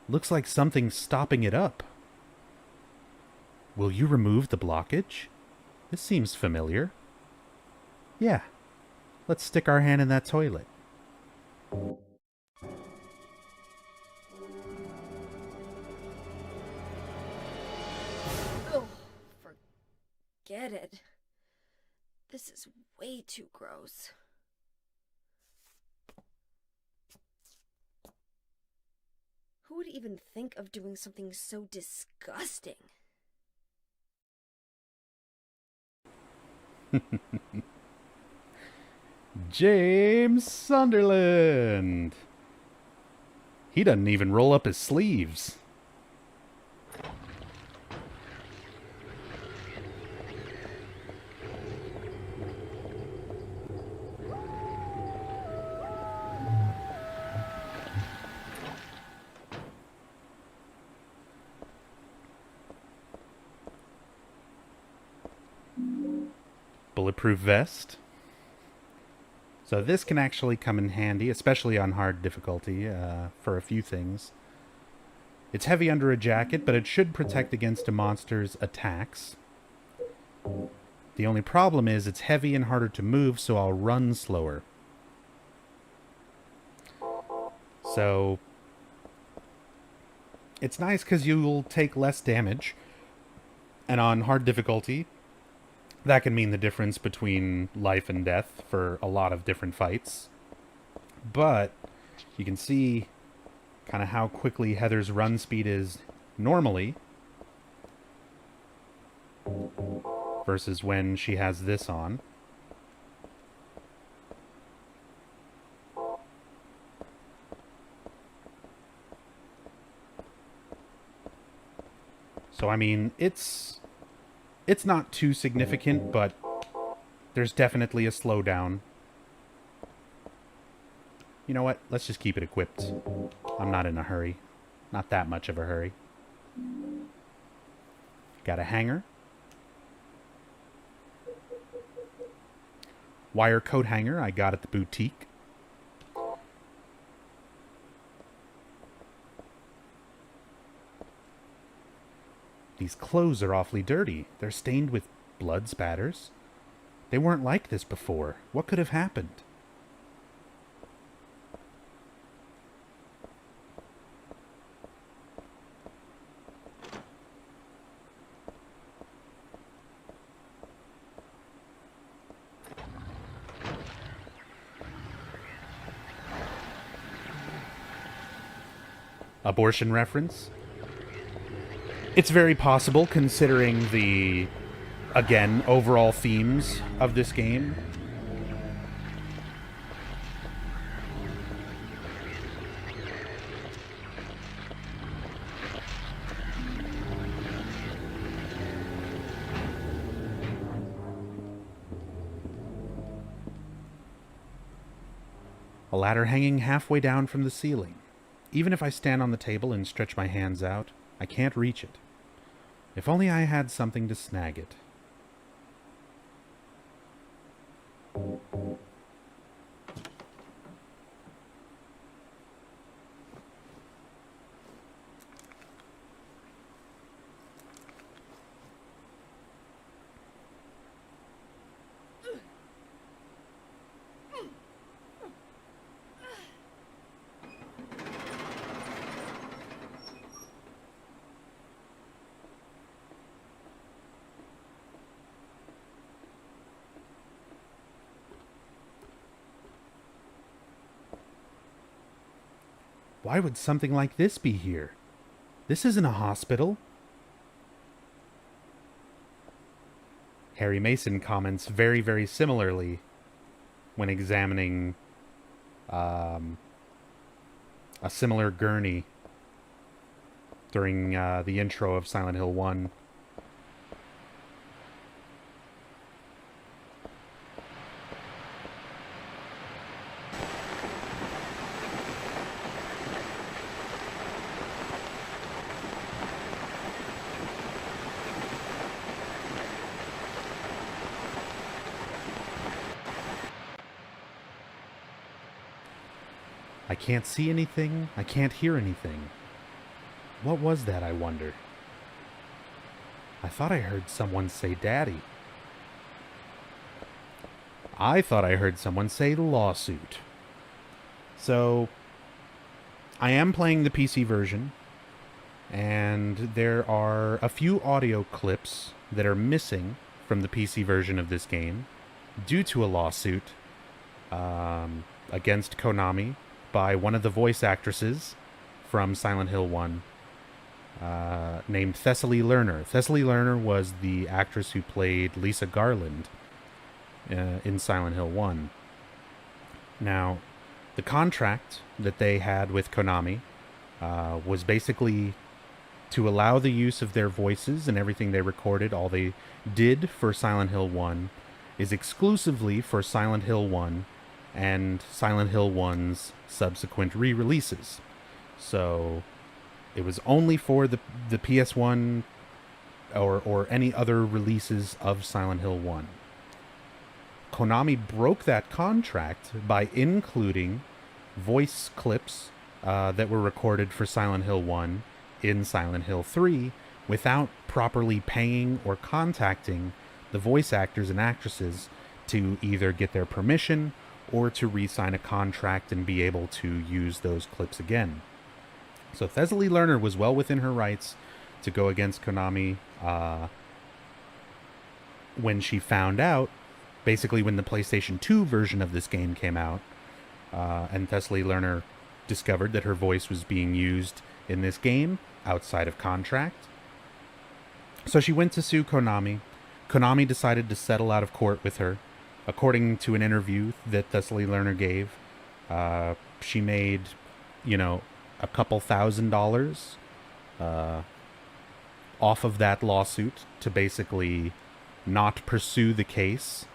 Looks like something's stopping it up. Will you remove the blockage? This seems familiar. Yeah. Let's stick our hand in that toilet. Oh, forget it. This is way too gross. Who would even think of doing something so disgusting? James Sunderland. He doesn't even roll up his sleeves. Bulletproof vest. So this can actually come in handy, especially on hard difficulty, for a few things. It's heavy under a jacket, but it should protect against a monster's attacks. The only problem is it's heavy and harder to move, so I'll run slower. So it's nice because you'll take less damage, And on hard difficulty, that can mean the difference between life and death for a lot of different fights. But you can see kind of how quickly Heather's run speed is normally versus when she has this on. So, I mean, it's not too significant, but there's definitely a slowdown. You know what? Let's just keep it equipped. I'm not in a hurry. Not that much of a hurry. Got a hanger. Wire coat hanger I got at the boutique. These clothes are awfully dirty. They're stained with blood spatters. They weren't like this before. What could have happened? Abortion reference? It's very possible, considering the, again, overall themes of this game. A ladder hanging halfway down from the ceiling. Even if I stand on the table and stretch my hands out, I can't reach it. If only I had something to snag it. Why would something like this be here? This isn't a hospital. Harry Mason comments very, very similarly when examining a similar gurney during the intro of Silent Hill 1. I can't see anything. I can't hear anything. What was that, I wonder? I thought I heard someone say daddy. I thought I heard someone say lawsuit. So, I am playing the PC version, and there are a few audio clips that are missing from the PC version of this game due to a lawsuit against Konami by one of the voice actresses from Silent Hill 1, named Thessaly Lerner. Thessaly Lerner was the actress who played Lisa Garland in Silent Hill 1. Now, the contract that they had with Konami was basically to allow the use of their voices and everything they recorded. All they did for Silent Hill 1 is exclusively for Silent Hill 1 and Silent Hill 1's subsequent re-releases. So it was only for the PS1 or any other releases of Silent Hill 1. Konami broke that contract by including voice clips that were recorded for Silent Hill 1 in Silent Hill 3 without properly paying or contacting the voice actors and actresses to either get their permission or to re-sign a contract and be able to use those clips again. So Thessaly Lerner was well within her rights to go against Konami when she found out, basically when the PlayStation 2 version of this game came out, and Thessaly Lerner discovered that her voice was being used in this game outside of contract. So she went to sue Konami. Konami decided to settle out of court with her. According to an interview that Thessaly Lerner gave, she made, a couple $1,000 off of that lawsuit to basically not pursue the case.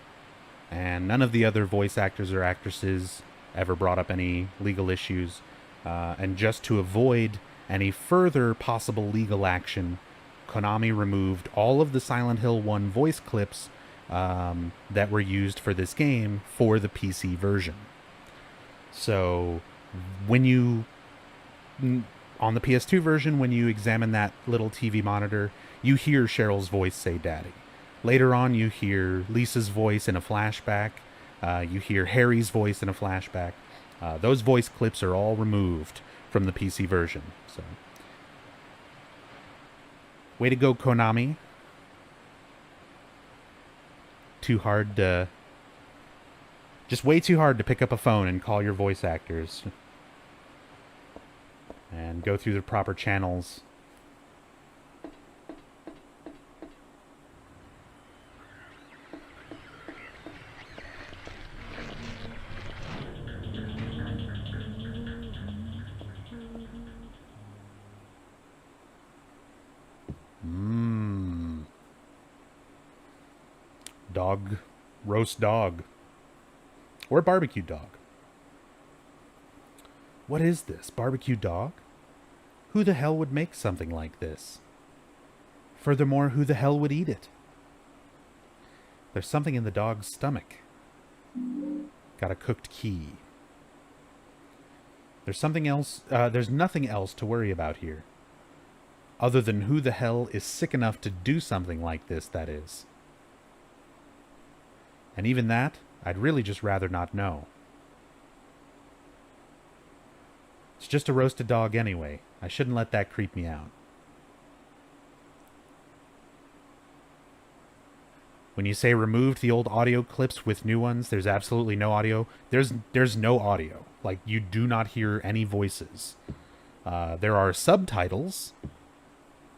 And none of the other voice actors or actresses ever brought up any legal issues. And just to avoid any further possible legal action, Konami removed all of the Silent Hill 1 voice clips that were used for this game for the PC version. So when you, on the PS2 version, when you examine that little TV monitor, you hear Cheryl's voice say daddy. Later on, you hear Lisa's voice in a flashback. You hear Harry's voice in a flashback. Those voice clips are all removed from the PC version. So, way to go, Konami. Just way too hard to pick up a phone and call your voice actors. And go through the proper channels. Roast dog. Or barbecue dog. What is this? Barbecue dog? Who the hell would make something like this? Furthermore, who the hell would eat it? There's something in the dog's stomach. Got a cooked key. There's something else. There's nothing else to worry about here. Other than who the hell is sick enough to do something like this, that is. And even that, I'd really just rather not know. It's just a roasted dog anyway. I shouldn't let that creep me out. When you say removed the old audio clips with new ones, there's absolutely no audio. There's no audio. Like, you do not hear any voices. There are subtitles,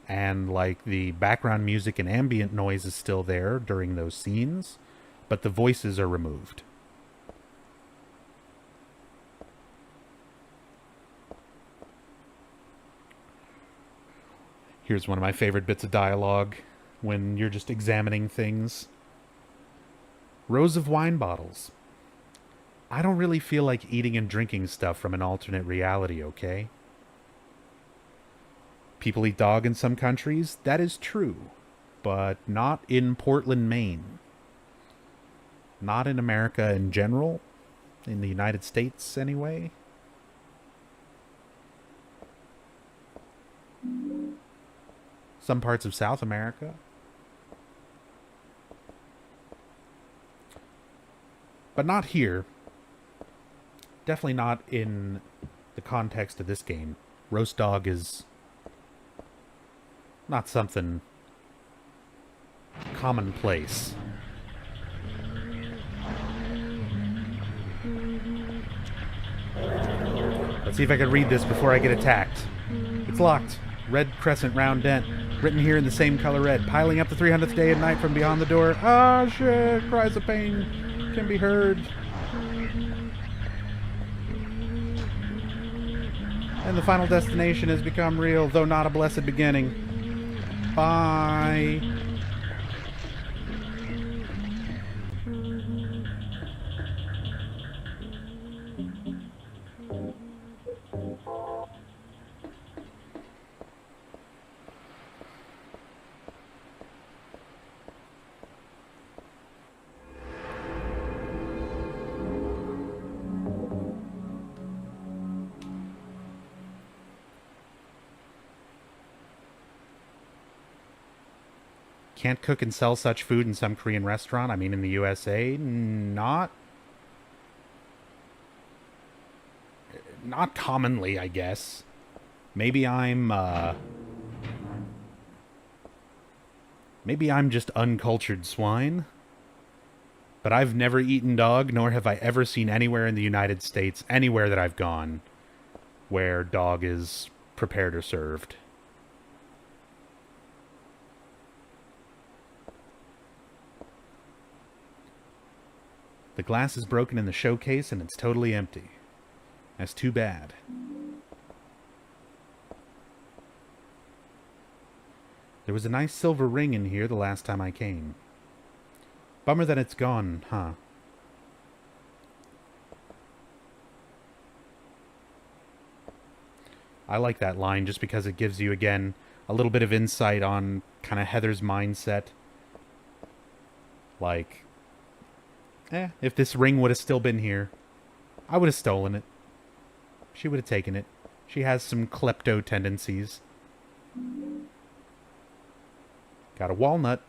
and like the background music and ambient noise is still there during those scenes, but the voices are removed. Here's one of my favorite bits of dialogue when you're just examining things. Rows of wine bottles. I don't really feel like eating and drinking stuff from an alternate reality, okay? People eat dog in some countries, that is true, but not in Portland, Maine. Not in America in general, in the United States anyway. Some parts of South America. But not here. Definitely not in the context of this game. Roast dog is not something commonplace. Let's see if I can read this before I get attacked. It's locked. Red crescent, round dent. Written here in the same color red. Piling up the 300th day and night from beyond the door. Ah, shit. Cries of pain can be heard. And the final destination has become real, though not a blessed beginning. Bye. Can't cook and sell such food in some Korean restaurant. I mean, in the USA, not commonly, I guess. Maybe I'm Maybe I'm just uncultured swine, but I've never eaten dog, nor have I ever seen anywhere in the United States, anywhere that I've gone, where dog is prepared or served. The glass is broken in the showcase and it's totally empty. That's too bad. There was a nice silver ring in here the last time I came. Bummer that it's gone, huh? I like that line just because it gives you, again, a little bit of insight on kind of Heather's mindset. Like, if this ring would have still been here, I would have stolen it. She would have taken it. She has some klepto tendencies. Got a walnut.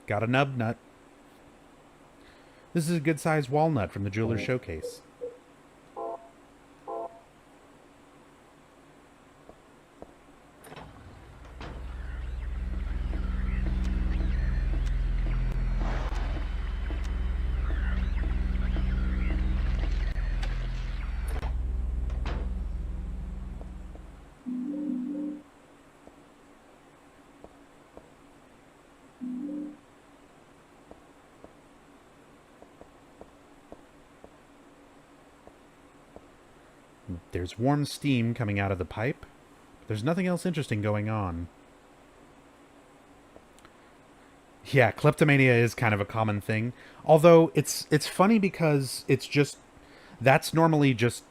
Got a nub nut. This is a good-sized walnut from the jeweler's showcase. There's warm steam coming out of the pipe. There's nothing else interesting going on. Yeah, kleptomania is kind of a common thing. Although, it's funny because it's just... That's normally just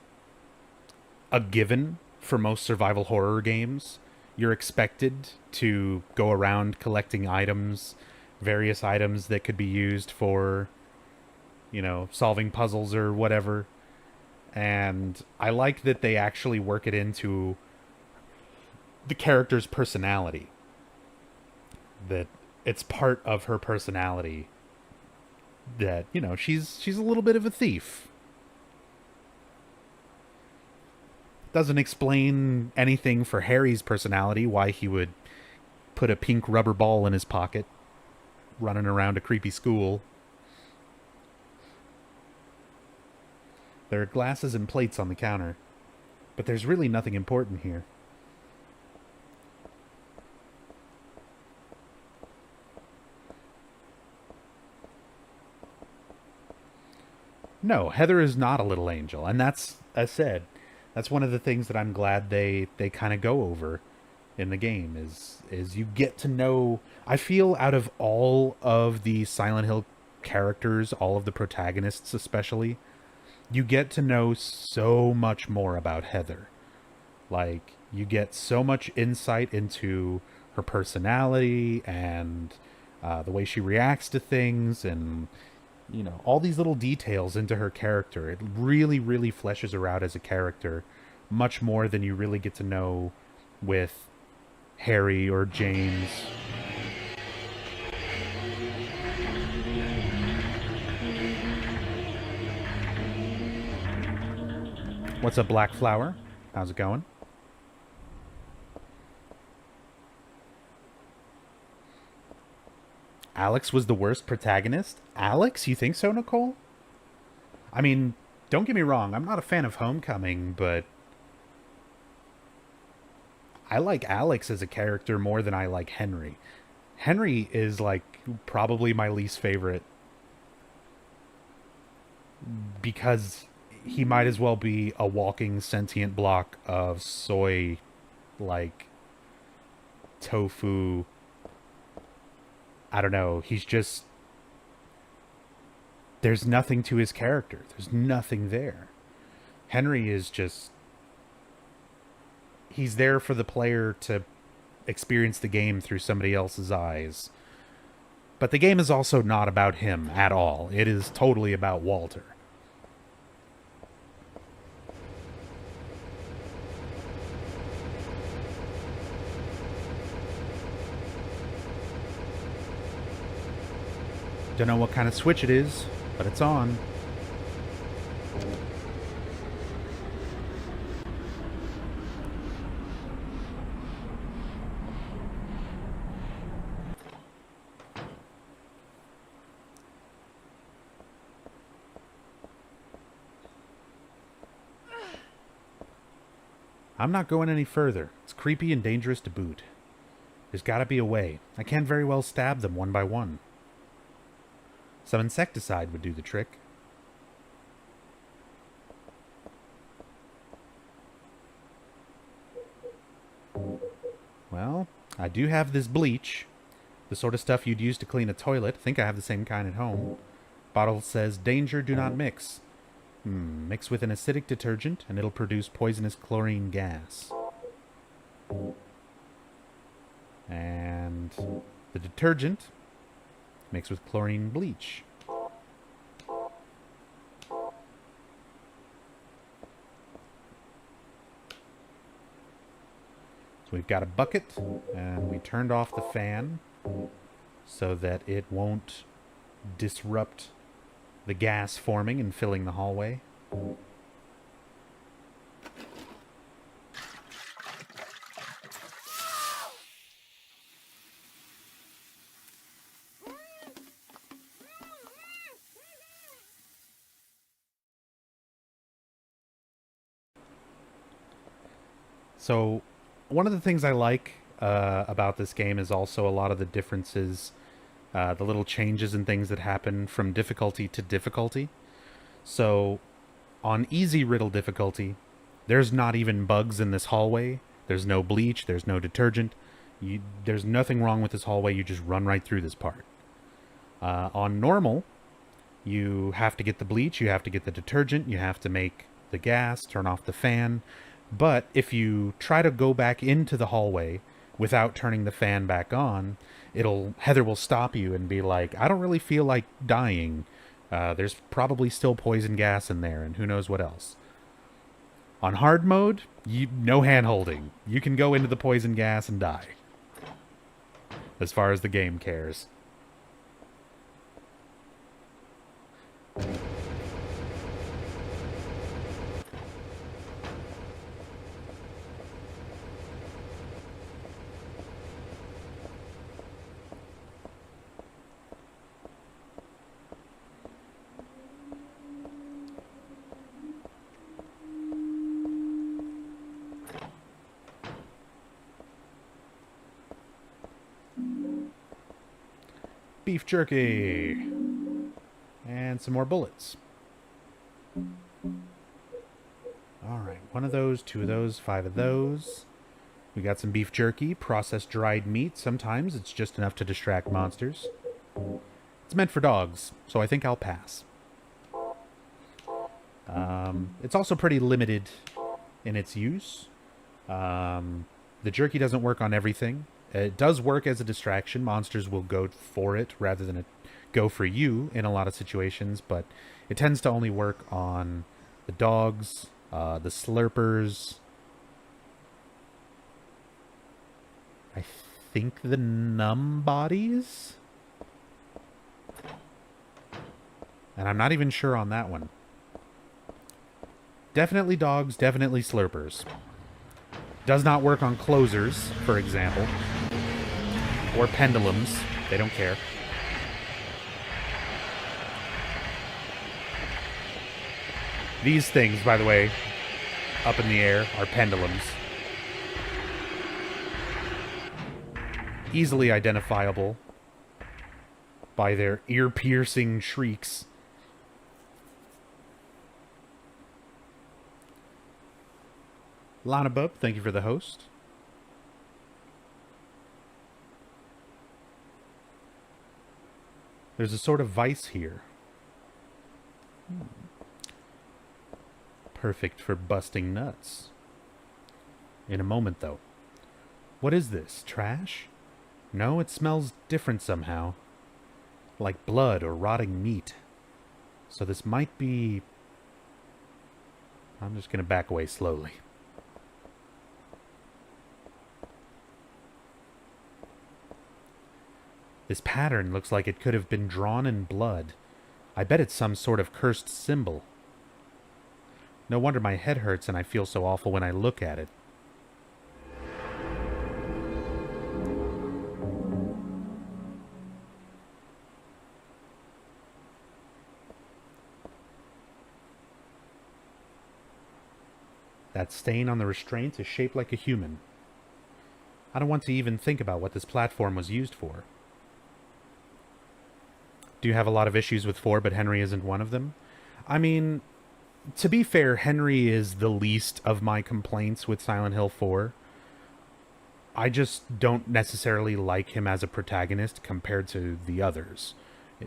a given for most survival horror games. You're expected to go around collecting items, various items that could be used for, you know, solving puzzles or whatever. And I like that they actually work it into the character's personality. That it's part of her personality that, you know, she's a little bit of a thief. Doesn't explain anything for Harry's personality, why he would put a pink rubber ball in his pocket, running around a creepy school. There are glasses and plates on the counter, but there's really nothing important here. No, Heather is not a little angel, and that's, as said, that's one of the things that I'm glad they kind of go over in the game, is you get to know... I feel out of all of the Silent Hill characters, all of the protagonists especially, you get to know so much more about Heather. Like, you get so much insight into her personality and the way she reacts to things and, you know, all these little details into her character. It really, really fleshes her out as a character much more than you really get to know with Harry or James. What's up, Black Flower? How's it going? Alex was the worst protagonist? Alex? You think so, Nicole? I mean, don't get me wrong, I'm not a fan of Homecoming, but I like Alex as a character more than I like Henry. Henry is, like, probably my least favorite because he might as well be a walking sentient block of soy, like, tofu. I don't know. He's just... There's nothing to his character. There's nothing there. Henry is just... He's there for the player to experience the game through somebody else's eyes. But the game is also not about him at all. It is totally about Walter. Don't know what kind of switch it is, but it's on. I'm not going any further. It's creepy and dangerous to boot. There's gotta be a way. I can't very well stab them one by one. Some insecticide would do the trick. Well, I do have this bleach. The sort of stuff you'd use to clean a toilet. I think I have the same kind at home. Bottle says, danger, do not mix. Mix with an acidic detergent and it'll produce poisonous chlorine gas. And the detergent mixed with chlorine bleach. So we've got a bucket, and we turned off the fan so that it won't disrupt the gas forming and filling the hallway. So, one of the things I like about this game is also a lot of the differences, the little changes and things that happen from difficulty to difficulty. So, on easy riddle difficulty, there's not even bugs in this hallway. There's no bleach. There's no detergent. There's nothing wrong with this hallway. You just run right through this part. On normal, you have to get the bleach. You have to get the detergent. You have to make the gas, turn off the fan. But if you try to go back into the hallway without turning the fan back on, Heather will stop you and be like, I don't really feel like dying. There's probably still poison gas in there and who knows what else. On hard mode, no hand-holding. You can go into the poison gas and die. As far as the game cares. Beef jerky. And some more bullets. Alright, one of those, two of those, 5 of those. We got some beef jerky, processed dried meat. Sometimes it's just enough to distract monsters. It's meant for dogs, so I think I'll pass. It's also pretty limited in its use. The jerky doesn't work on everything. It does work as a distraction. Monsters will go for it rather than go for you in a lot of situations, but it tends to only work on the dogs, the slurpers. I think the numb bodies? And I'm not even sure on that one. Definitely dogs, definitely slurpers. Does not work on closers, for example. Or pendulums. They don't care. These things, by the way, up in the air, are pendulums. Easily identifiable by their ear-piercing shrieks. Lana Bub, thank you for the host. There's a sort of vice here. Perfect for busting nuts. In a moment, though. What is this? Trash? No, it smells different somehow. Like blood or rotting meat. So this might be... I'm just going to back away slowly. This pattern looks like it could have been drawn in blood. I bet it's some sort of cursed symbol. No wonder my head hurts and I feel so awful when I look at it. That stain on the restraint is shaped like a human. I don't want to even think about what this platform was used for. Do you have a lot of issues with 4, but Henry isn't one of them? I mean, to be fair, Henry is the least of my complaints with Silent Hill 4. I just don't necessarily like him as a protagonist compared to the others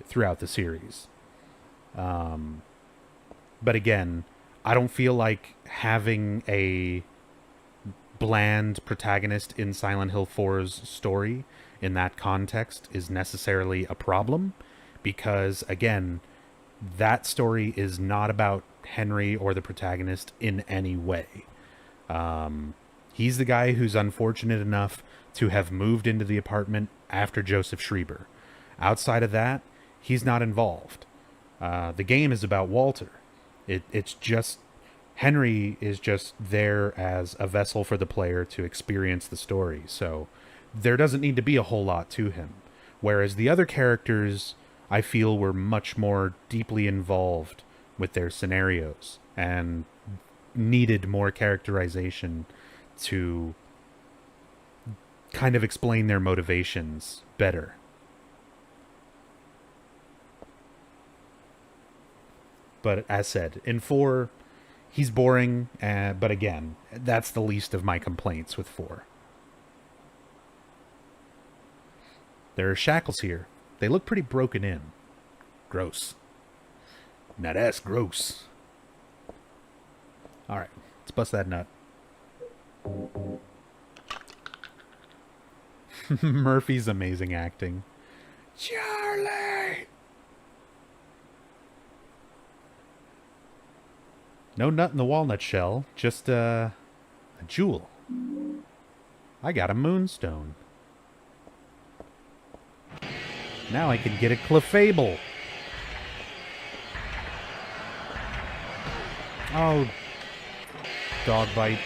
throughout the series. But again, I don't feel like having a bland protagonist in Silent Hill 4's story in that context is necessarily a problem, because again, that story is not about Henry or the protagonist in any way. He's the guy who's unfortunate enough to have moved into the apartment after Joseph Schreiber. Outside of that, he's not involved. The game is about Walter. It's just... Henry is just there as a vessel for the player to experience the story, so there doesn't need to be a whole lot to him. Whereas the other characters, I feel, were much more deeply involved with their scenarios and needed more characterization to kind of explain their motivations better. But as said, in 4, he's boring, but again, that's the least of my complaints with 4. There are shackles here. They look pretty broken in. Gross. Now that's gross. Alright, let's bust that nut. Murphy's amazing acting. Charlie! No nut in the walnut shell, just a jewel. I got a moonstone. Now I can get a clefable. Oh, dog bite.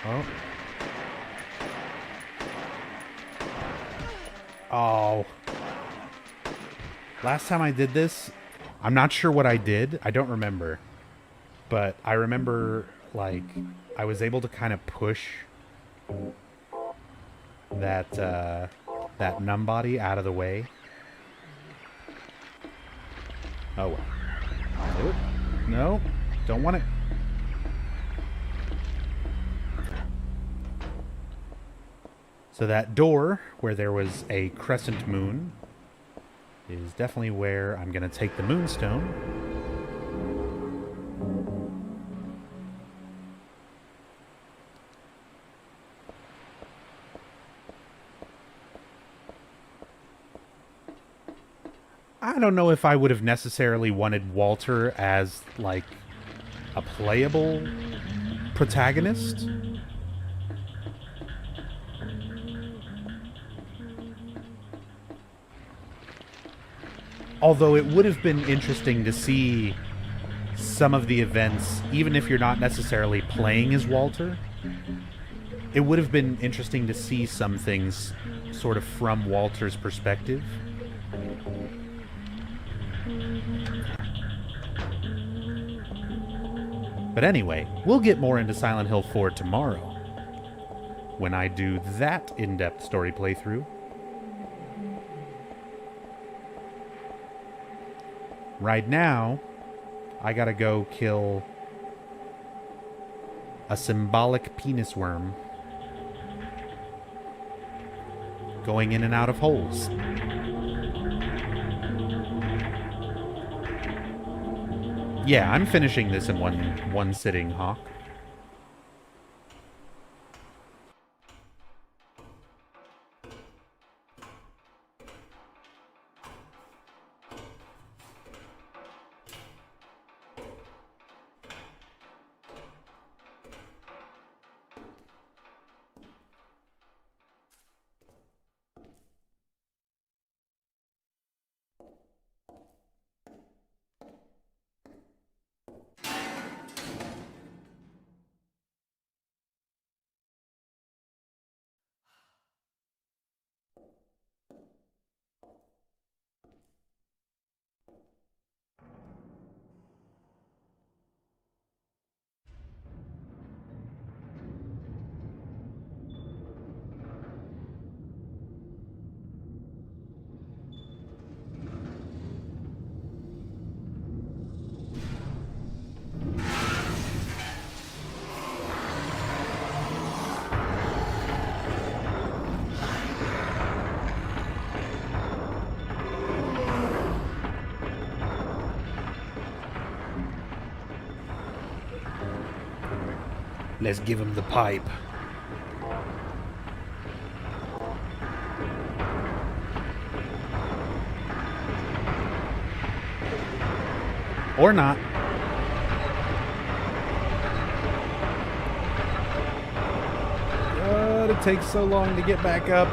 Oh. Oh. Last time I did this, I'm not sure what I did. I don't remember. But I remember, like, I was able to kind of push that, that Numbody out of the way. Oh, well. Do it. No, don't want it. So that door, where there was a crescent moon, is definitely where I'm going to take the moonstone. I don't know if I would have necessarily wanted Walter as, like, a playable protagonist. Although it would have been interesting to see some of the events, even if you're not necessarily playing as Walter, it would have been interesting to see some things sort of from Walter's perspective. But anyway, we'll get more into Silent Hill 4 tomorrow, when I do that in-depth story playthrough. Right now, I gotta go kill a symbolic penis worm going in and out of holes. Yeah, I'm finishing this in one sitting, Hawk. Let's give him the pipe. Or not. But it takes so long to get back up.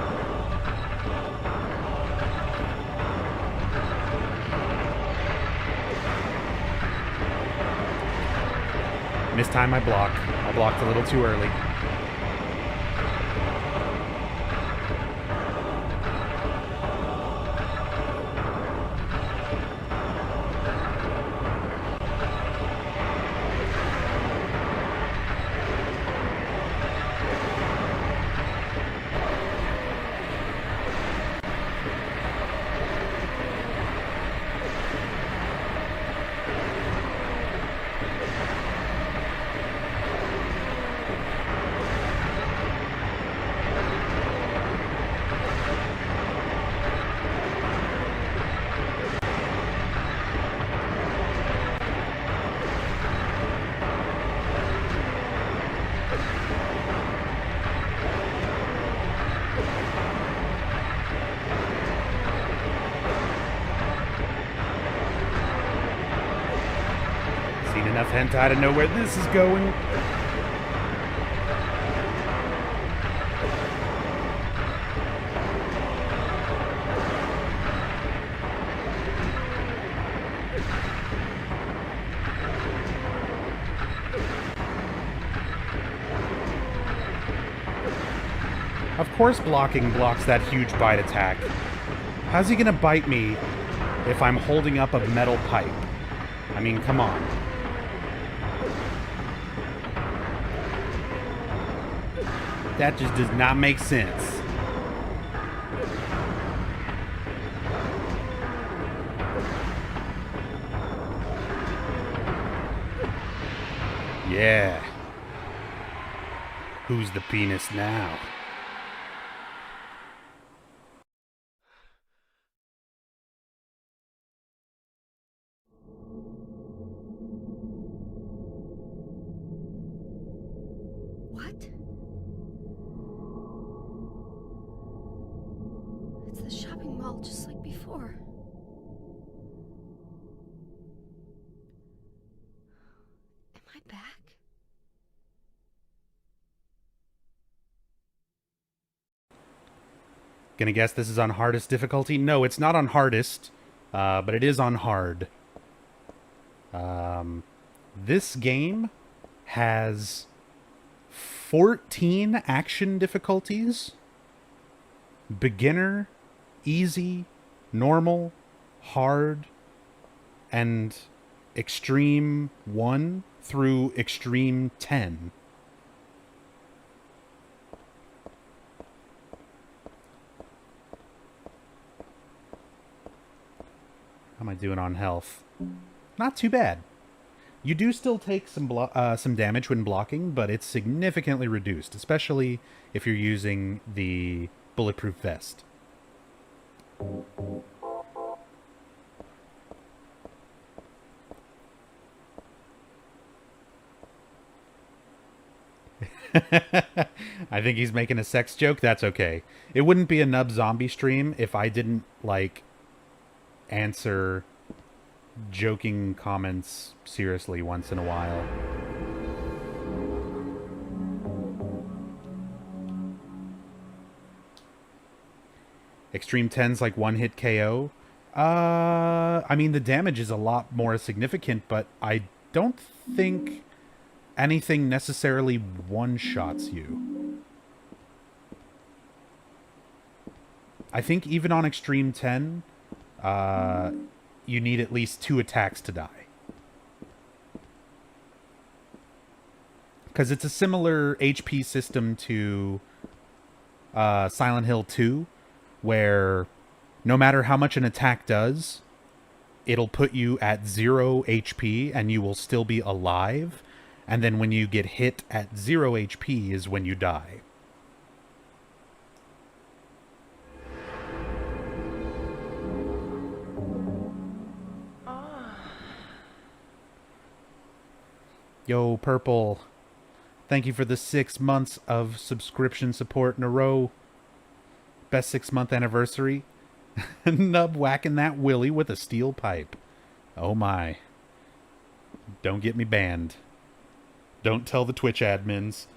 Mistime my block. I blocked a little too early. Seen enough hentai to know where this is going. Of course blocking blocks that huge bite attack. How's he gonna bite me if I'm holding up a metal pipe? I mean, come on. That just does not make sense. Yeah. Who's the penis now? What? It's the shopping mall just like before. Am I back? Gonna guess this is on hardest difficulty? No, it's not on hardest, but it is on hard. This game has 14 action difficulties. Beginner, easy, normal, hard, and extreme 1 through extreme 10. How am I doing on health? Not too bad. You do still take some damage when blocking, but it's significantly reduced, especially if you're using the bulletproof vest. I think he's making a sex joke. That's okay. It wouldn't be a Nubzombie stream if I didn't, like, answer joking comments seriously once in a while. Extreme 10's like one hit KO. I mean, the damage is a lot more significant, but I don't think anything necessarily one-shots you. I think even on Extreme 10, you need at least 2 attacks to die. Because it's a similar HP system to Silent Hill 2, where no matter how much an attack does, it'll put you at 0 HP and you will still be alive. And then when you get hit at 0 HP is when you die. Yo, Purple. Thank you for the 6 months of subscription support in a row. Best 6-month anniversary. Nub whacking that Willy with a steel pipe. Oh my. Don't get me banned. Don't tell the Twitch admins.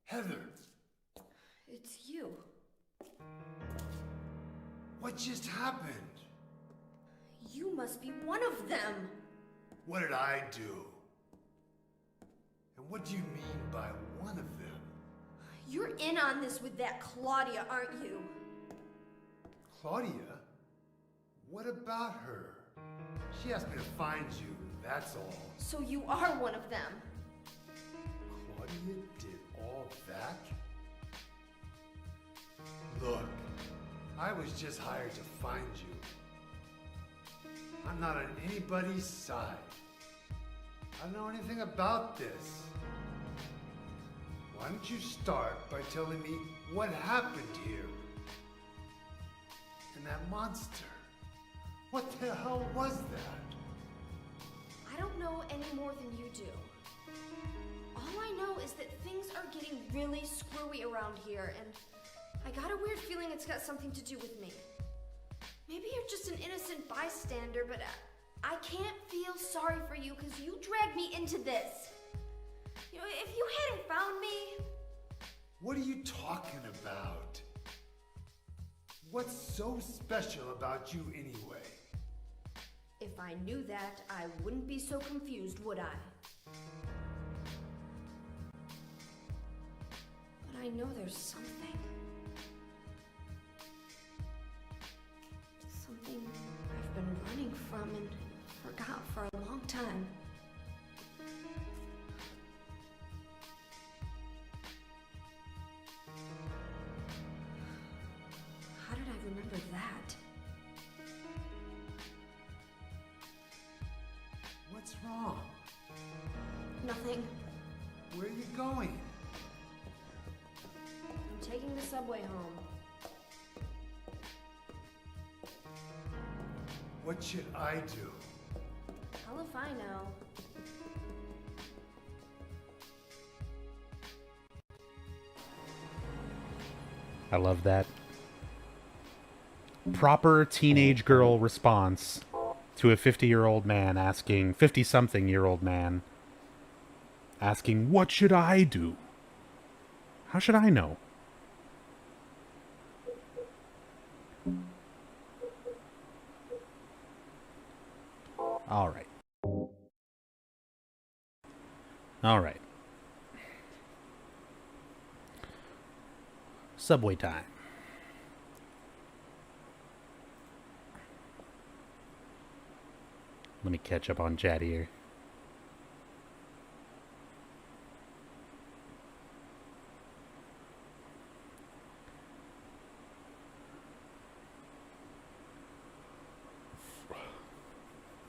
Heather, It's you. what just happened? You must be one of them. What did I do? And what do you mean by one of them? You're in on this with that Claudia, aren't you? Claudia? What about her? She asked me to find you, that's all. So you are one of them. Claudia did all that? Look, I was just hired to find you. I'm not on anybody's side. I don't know anything about this. Why don't you start by telling me what happened here? And that monster. What the hell was that? I don't know any more than you do. All I know is that things are getting really screwy around here, and I got a weird feeling it's got something to do with me. Maybe you're just an innocent bystander, but I can't feel sorry for you because you dragged me into this. You know, if you hadn't found me... What are you talking about? What's so special about you anyway? If I knew that, I wouldn't be so confused, would I? But I know there's something. Something I've been running from and forgot for a long time. How did I remember that? What's wrong? Nothing. Where are you going? I'm taking the subway home. What should I do? Hell if I know. I love that. Proper teenage girl response to a 50-year-old man asking, 50-something-year-old man asking, what should I do? How should I know? All right. All right. Subway time. Let me catch up on chat here.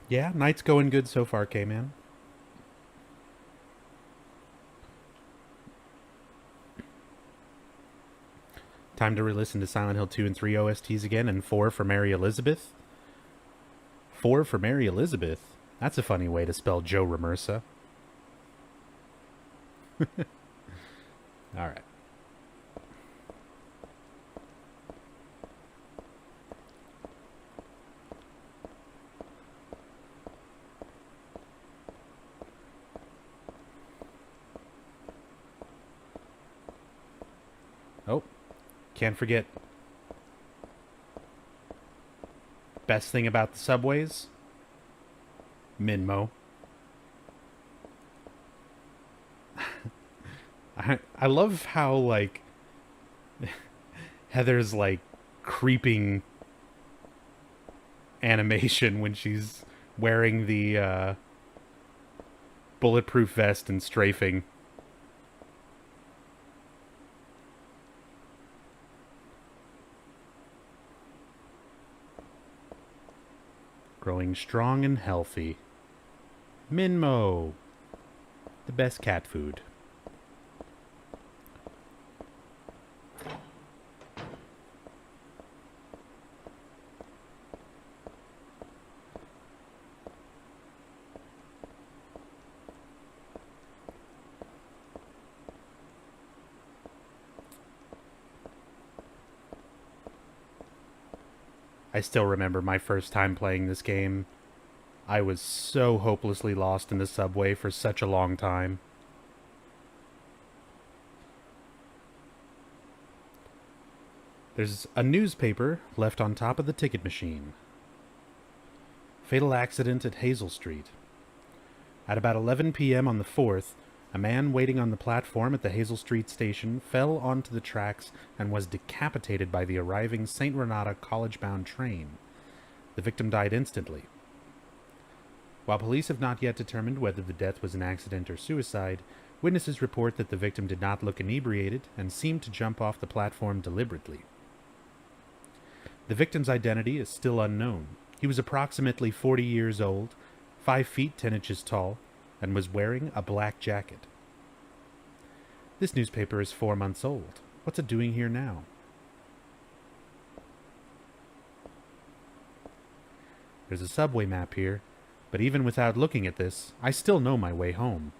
Yeah, night's going good so far, K-Man. Time to re-listen to Silent Hill 2 and 3 OSTs again, and 4 for Mary Elizabeth. 4 for Mary Elizabeth? That's a funny way to spell Joe Ramersa. Alright. Oh, can't forget. Best thing about the subways? Minmo. I love how, like, Heather's, like, creeping animation when she's wearing the bulletproof vest and strafing. Growing strong and healthy. Minmo. The best cat food. I still remember my first time playing this game. I was so hopelessly lost in the subway for such a long time. There's a newspaper left on top of the ticket machine. Fatal accident at Hazel Street. At about 11 p.m. on the 4th, a man waiting on the platform at the Hazel Street station fell onto the tracks and was decapitated by the arriving St. Renata college-bound train. The victim died instantly. While police have not yet determined whether the death was an accident or suicide, witnesses report that the victim did not look inebriated and seemed to jump off the platform deliberately. The victim's identity is still unknown. He was approximately 40 years old, 5 feet 10 inches tall, and was wearing a black jacket. This newspaper is 4 months old. What's it doing here now? There's a subway map here, but even without looking at this, I still know my way home.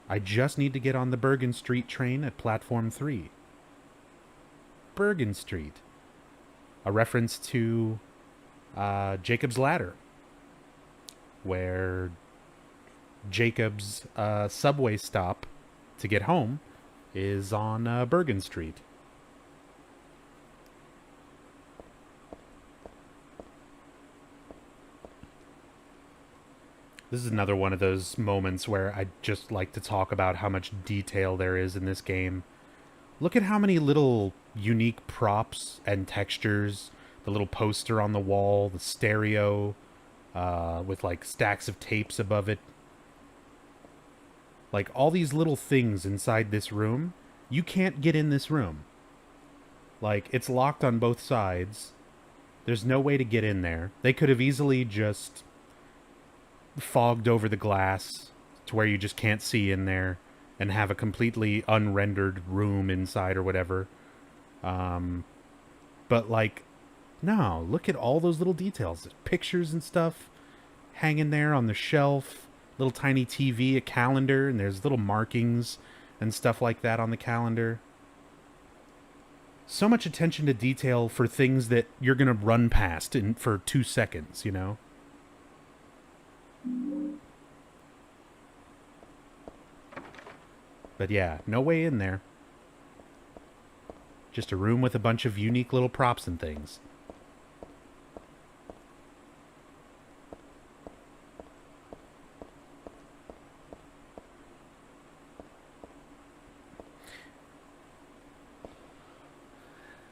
I just need to get on the Bergen Street train at platform 3. Bergen Street. A reference to Jacob's Ladder, where Jacob's subway stop to get home is on Bergen Street. This is another one of those moments where I just like to talk about how much detail there is in this game. Look at how many little unique props and textures. The little poster on the wall, the stereo, with like stacks of tapes above it. Like all these little things inside this room, you can't get in this room. Like, it's locked on both sides. There's no way to get in there. They could have easily just fogged over the glass to where you just can't see in there and have a completely unrendered room inside or whatever. But like, no, look at all those little details. There's pictures and stuff hanging there on the shelf. Little tiny TV, a calendar, and there's little markings and stuff like that on the calendar. So much attention to detail for things that you're going to run past for 2 seconds, you know? But yeah, no way in there. Just a room with a bunch of unique little props and things.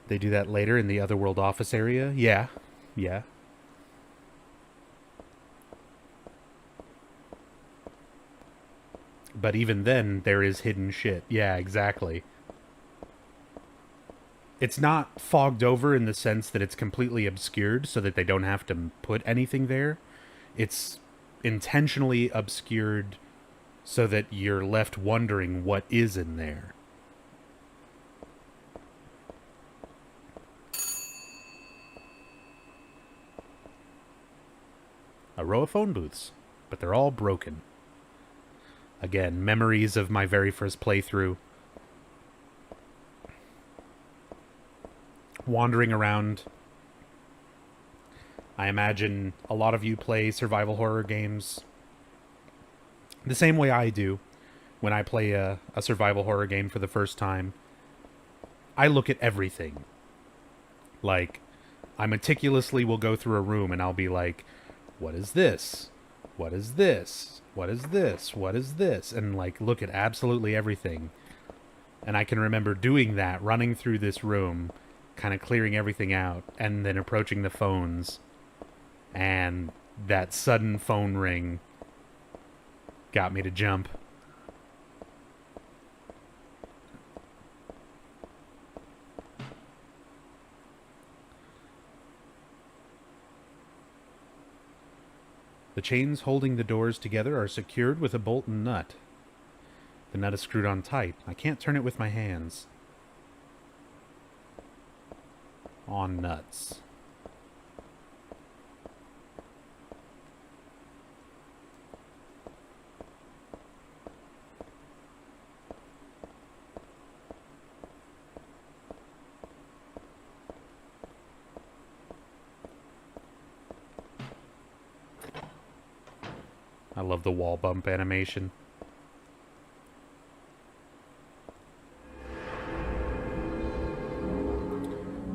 They do that later in the Otherworld office area? Yeah. Yeah. But even then, there is hidden shit. Yeah, exactly. It's not fogged over in the sense that it's completely obscured so that they don't have to put anything there. It's intentionally obscured so that you're left wondering what is in there. A row of phone booths, but they're all broken. Again, memories of my very first playthrough. Wandering around. I imagine a lot of you play survival horror games the same way I do when I play a survival horror game for the first time. I look at everything. Like, I meticulously will go through a room and I'll be like, what is this? What is this? What is this? What is this? And like, look at absolutely everything. And I can remember doing that, running through this room, kind of clearing everything out, and then approaching the phones. And that sudden phone ring got me to jump. The chains holding the doors together are secured with a bolt and nut. The nut is screwed on tight. I can't turn it with my hands. On nuts. I love the wall bump animation.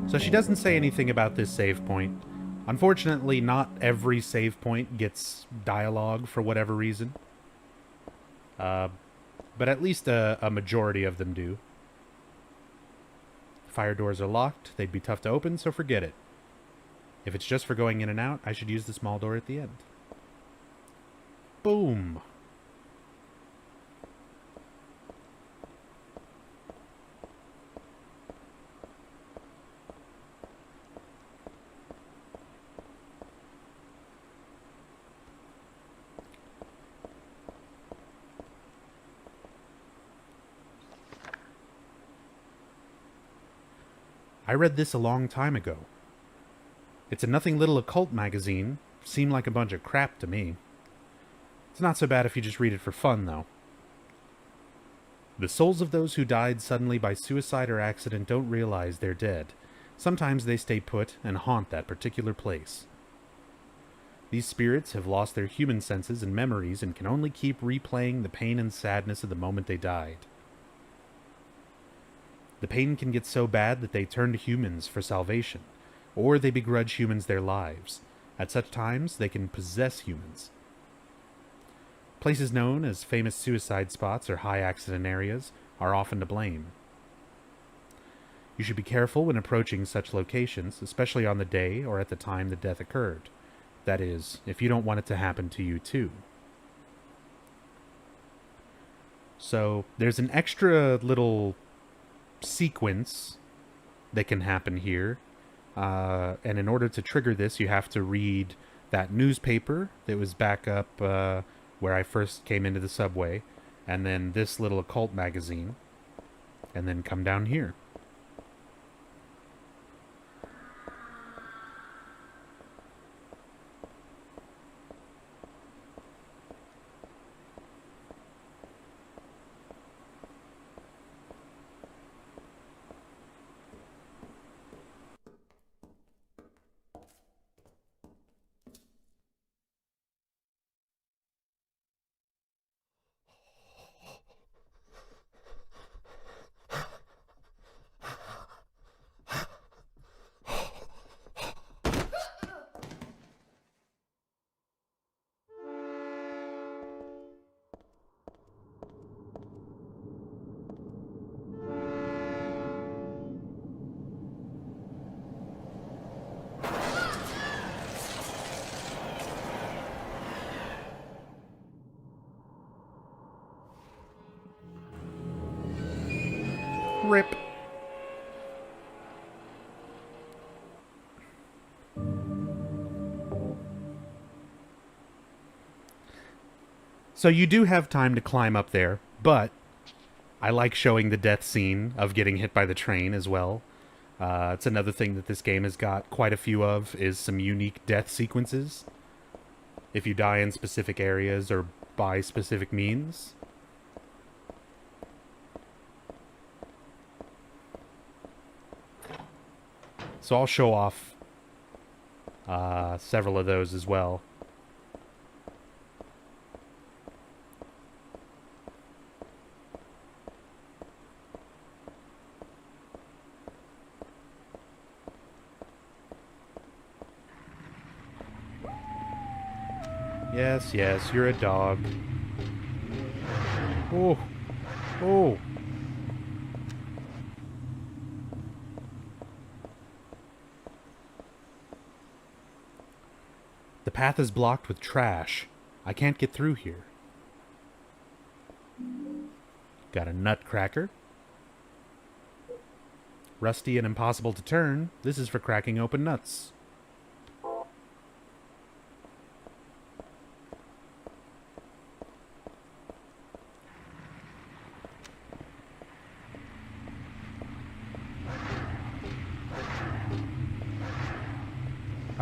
So she doesn't say anything about this save point. Unfortunately, not every save point gets dialogue for whatever reason. But at least a majority of them do. Fire doors are locked. They'd be tough to open, so forget it. If it's just for going in and out, I should use the small door at the end. Boom. I read this a long time ago. It's a nothing little occult magazine. Seemed like a bunch of crap to me. It's not so bad if you just read it for fun, though. The souls of those who died suddenly by suicide or accident don't realize they're dead. Sometimes they stay put and haunt that particular place. These spirits have lost their human senses and memories and can only keep replaying the pain and sadness of the moment they died. The pain can get so bad that they turn to humans for salvation, or they begrudge humans their lives. At such times, they can possess humans. Places known as famous suicide spots or high accident areas are often to blame. You should be careful when approaching such locations, especially on the day or at the time the death occurred. That is, if you don't want it to happen to you too. So, there's an extra little sequence that can happen here. And in order to trigger this, you have to read that newspaper that was back up where I first came into the subway, and then this little occult magazine, and then come down here. Rip. So you do have time to climb up there, but I like showing the death scene of getting hit by the train as well. It's another thing that this game has got quite a few of, is some unique death sequences. If you die in specific areas or by specific means. So I'll show off several of those as well. Yes, yes, you're a dog. Oh, oh. The path is blocked with trash. I can't get through here. Got a nutcracker. Rusty and impossible to turn. This is for cracking open nuts.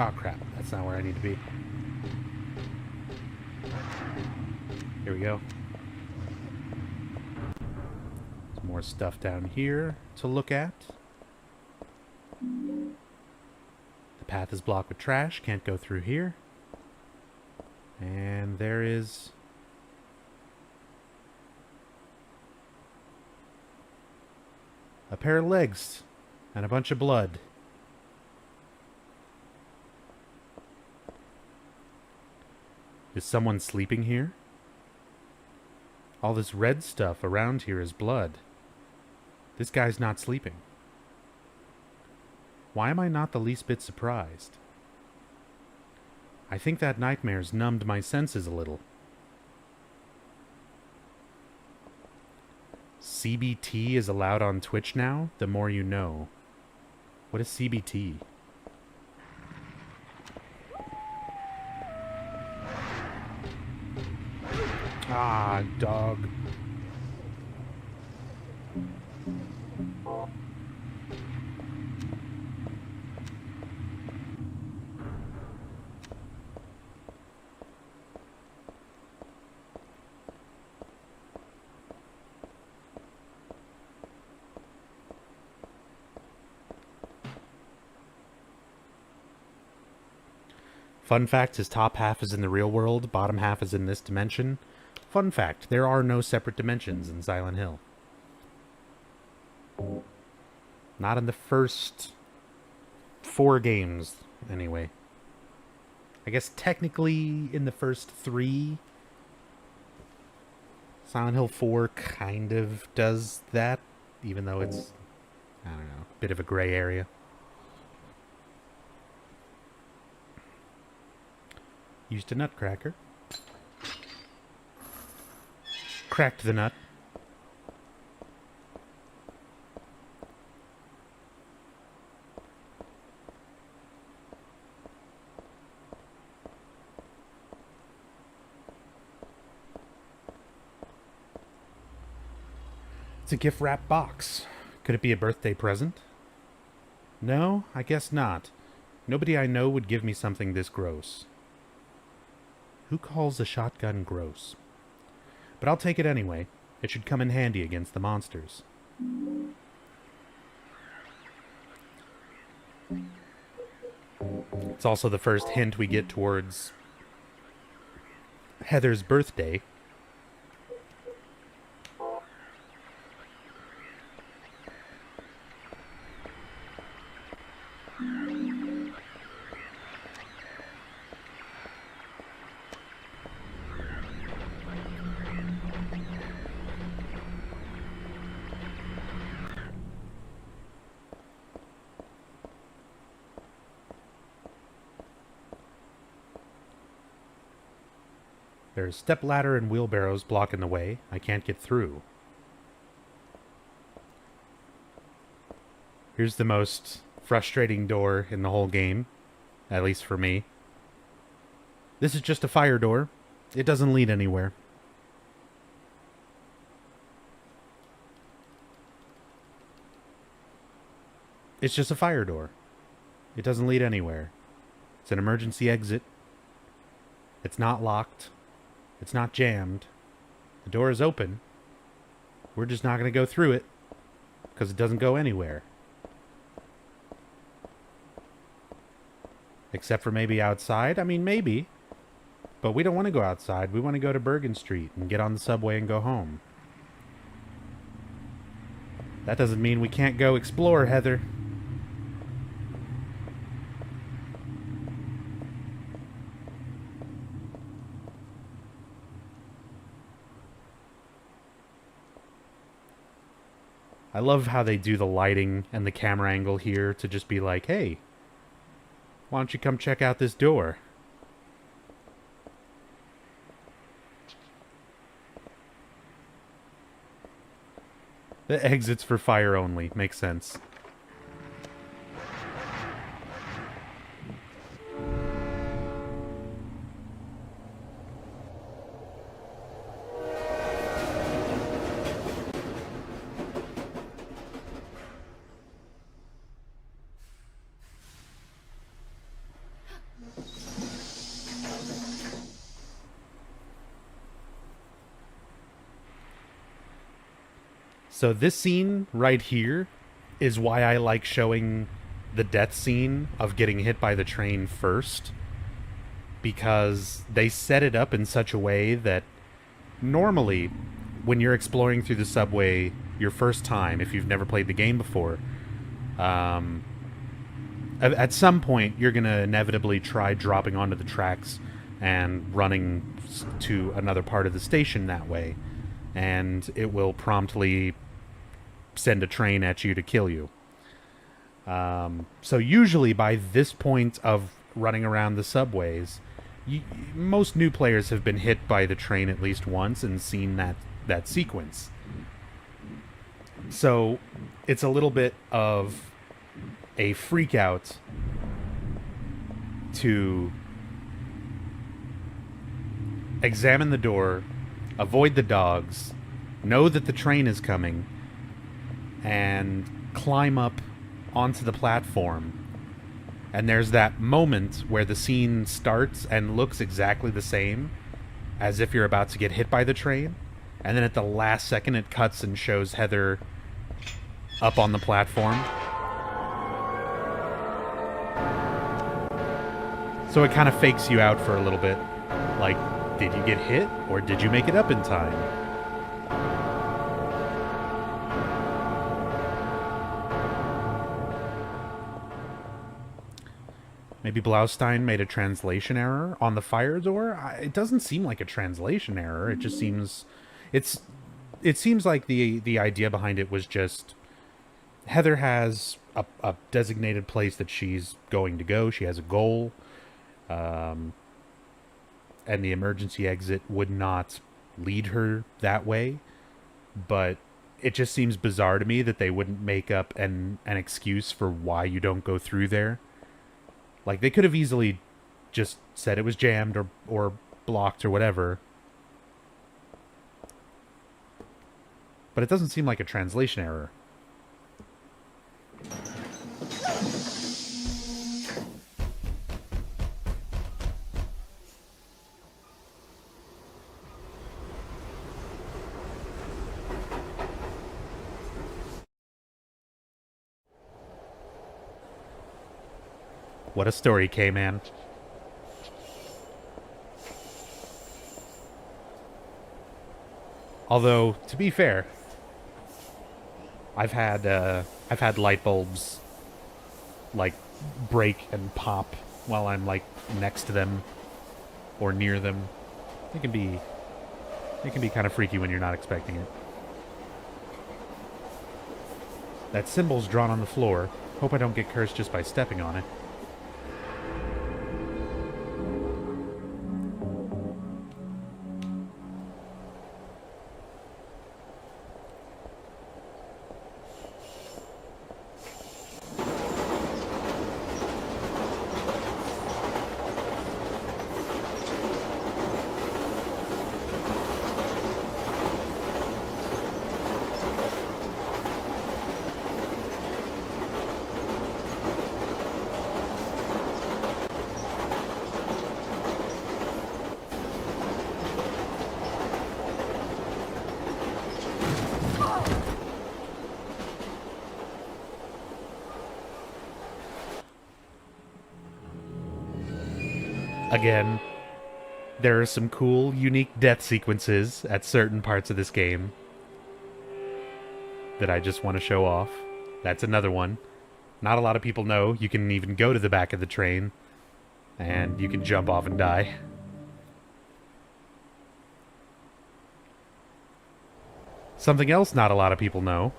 Oh crap, that's not where I need to be. Here we go. Some more stuff down here to look at. The path is blocked with trash, can't go through here. And there is... a pair of legs and a bunch of blood. Is someone sleeping here? All this red stuff around here is blood. This guy's not sleeping. Why am I not the least bit surprised? I think that nightmare's numbed my senses a little. CBT is allowed on Twitch now? The more you know. What is CBT? Ah, dog. Fun fact, his top half is in the real world, bottom half is in this dimension. Fun fact, there are no separate dimensions in Silent Hill. Not in the first 4 games, anyway. I guess technically in the first 3, Silent Hill 4 kind of does that, even though it's, I don't know, a bit of a gray area. Used a nutcracker. Cracked the nut. It's a gift wrap box. Could it be a birthday present? No, I guess not. Nobody I know would give me something this gross. Who calls a shotgun gross? But I'll take it anyway. It should come in handy against the monsters. It's also the first hint we get towards Heather's birthday. There's stepladder and wheelbarrows blocking the way. I can't get through. Here's the most frustrating door in the whole game, at least for me. This is just a fire door. It doesn't lead anywhere. It's just a fire door. It doesn't lead anywhere. It's an emergency exit. It's not locked. It's not jammed. The door is open. We're just not going to go through it because it doesn't go anywhere. Except for maybe outside. I mean, maybe. But we don't want to go outside. We want to go to Bergen Street and get on the subway and go home. That doesn't mean we can't go explore, Heather. I love how they do the lighting and the camera angle here to just be like, hey, why don't you come check out this door? The exits for fire only. Makes sense. So this scene right here is why I like showing the death scene of getting hit by the train first. because they set it up in such a way that normally when you're exploring through the subway your first time, if you've never played the game before, at some point you're going to inevitably try dropping onto the tracks and running to another part of the station that way, and it will promptly send a train at you to kill you. So usually by this point of running around the subways, most new players have been hit by the train at least once and seen that sequence. So it's a little bit of a freak out to examine the door, avoid the dogs, know that the train is coming, and climb up onto the platform. And there's that moment where the scene starts and looks exactly the same as if you're about to get hit by the train. And then at the last second it cuts and shows Heather up on the platform. So it kind of fakes you out for a little bit. Like, did you get hit or did you make it up in time? Maybe Blaustein made a translation error on the fire door? It doesn't seem like a translation error. It just seems... It seems like the idea behind it was just... Heather has a designated place that she's going to go. She has a goal. And the emergency exit would not lead her that way. But it just seems bizarre to me that they wouldn't make up an excuse for why you don't go through there. Like, they could have easily just said it was jammed or blocked or whatever. But it doesn't seem like a translation error. What a story, K-Man. Although, to be fair, I've had light bulbs like break and pop while I'm like next to them or near them. It can be kind of freaky when you're not expecting it. That symbol's drawn on the floor. Hope I don't get cursed just by stepping on it. Again, there are some cool, unique death sequences at certain parts of this game that I just want to show off. That's another one. Not a lot of people know you can even go to the back of the train and you can jump off and die. Something else not a lot of people know.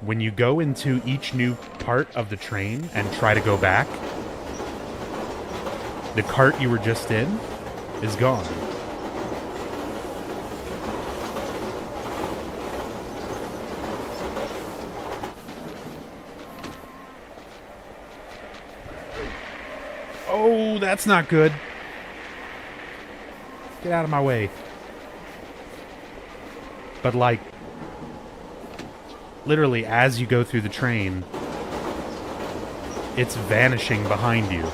When you go into each new part of the train and try to go back, the cart you were just in is gone. Oh, that's not good. Get out of my way. But like, literally as you go through the train, it's vanishing behind you.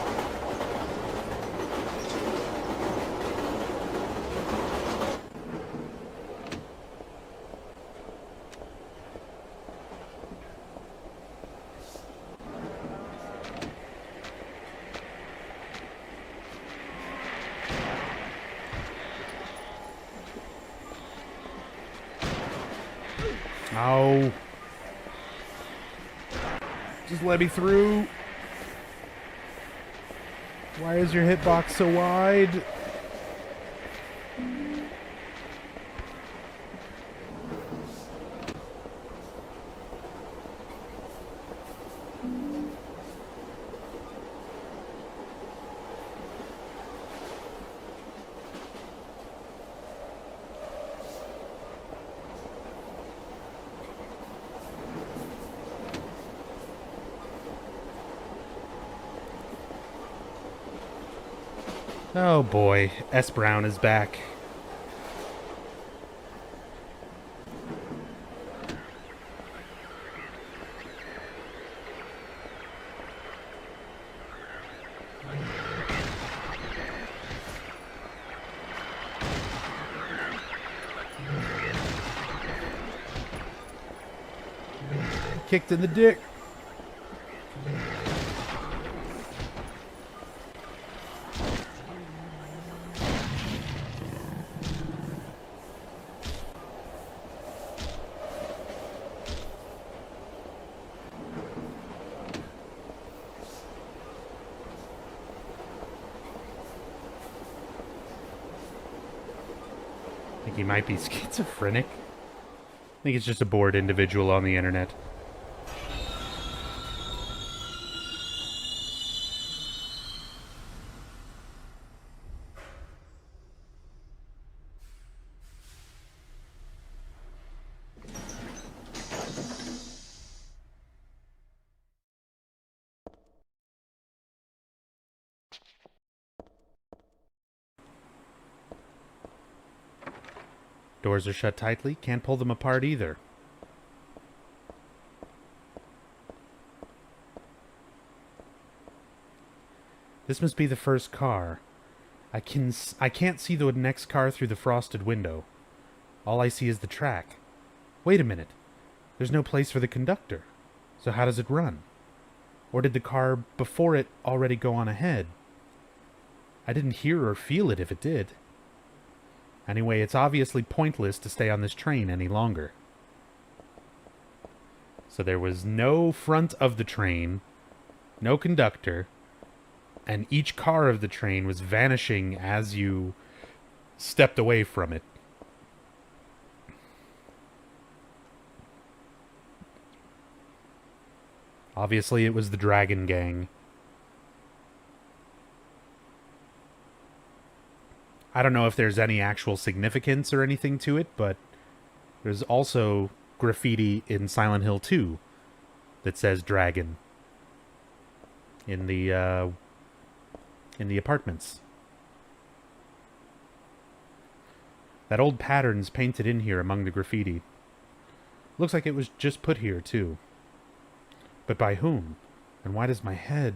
Oh. Just let me through. Why is your hitbox so wide? Oh boy, S. Brown is back. Kicked in the dick. He might be schizophrenic. I think it's just a bored individual on the internet. Doors are shut tightly. Can't pull them apart either. This must be the first car. I can't see the next car through the frosted window. All I see is the track. Wait a minute. There's no place for the conductor. So how does it run? Or did the car before it already go on ahead? I didn't hear or feel it if it did. Anyway, it's obviously pointless to stay on this train any longer. So there was no front of the train, no conductor, and each car of the train was vanishing as you stepped away from it. Obviously, it was the Dragon Gang. I don't know if there's any actual significance or anything to it, but there's also graffiti in Silent Hill 2 that says Dragon in the apartments. That old pattern's painted in here among the graffiti. Looks like it was just put here, too. But by whom? And why does my head...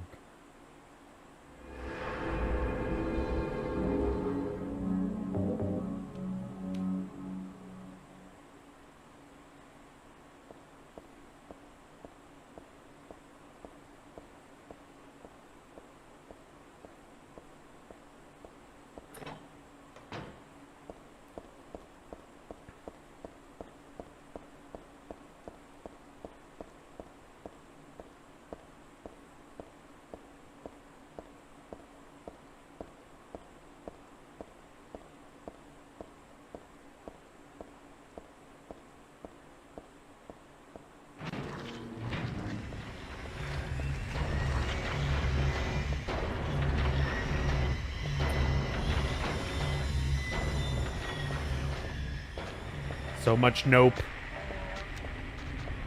So much nope.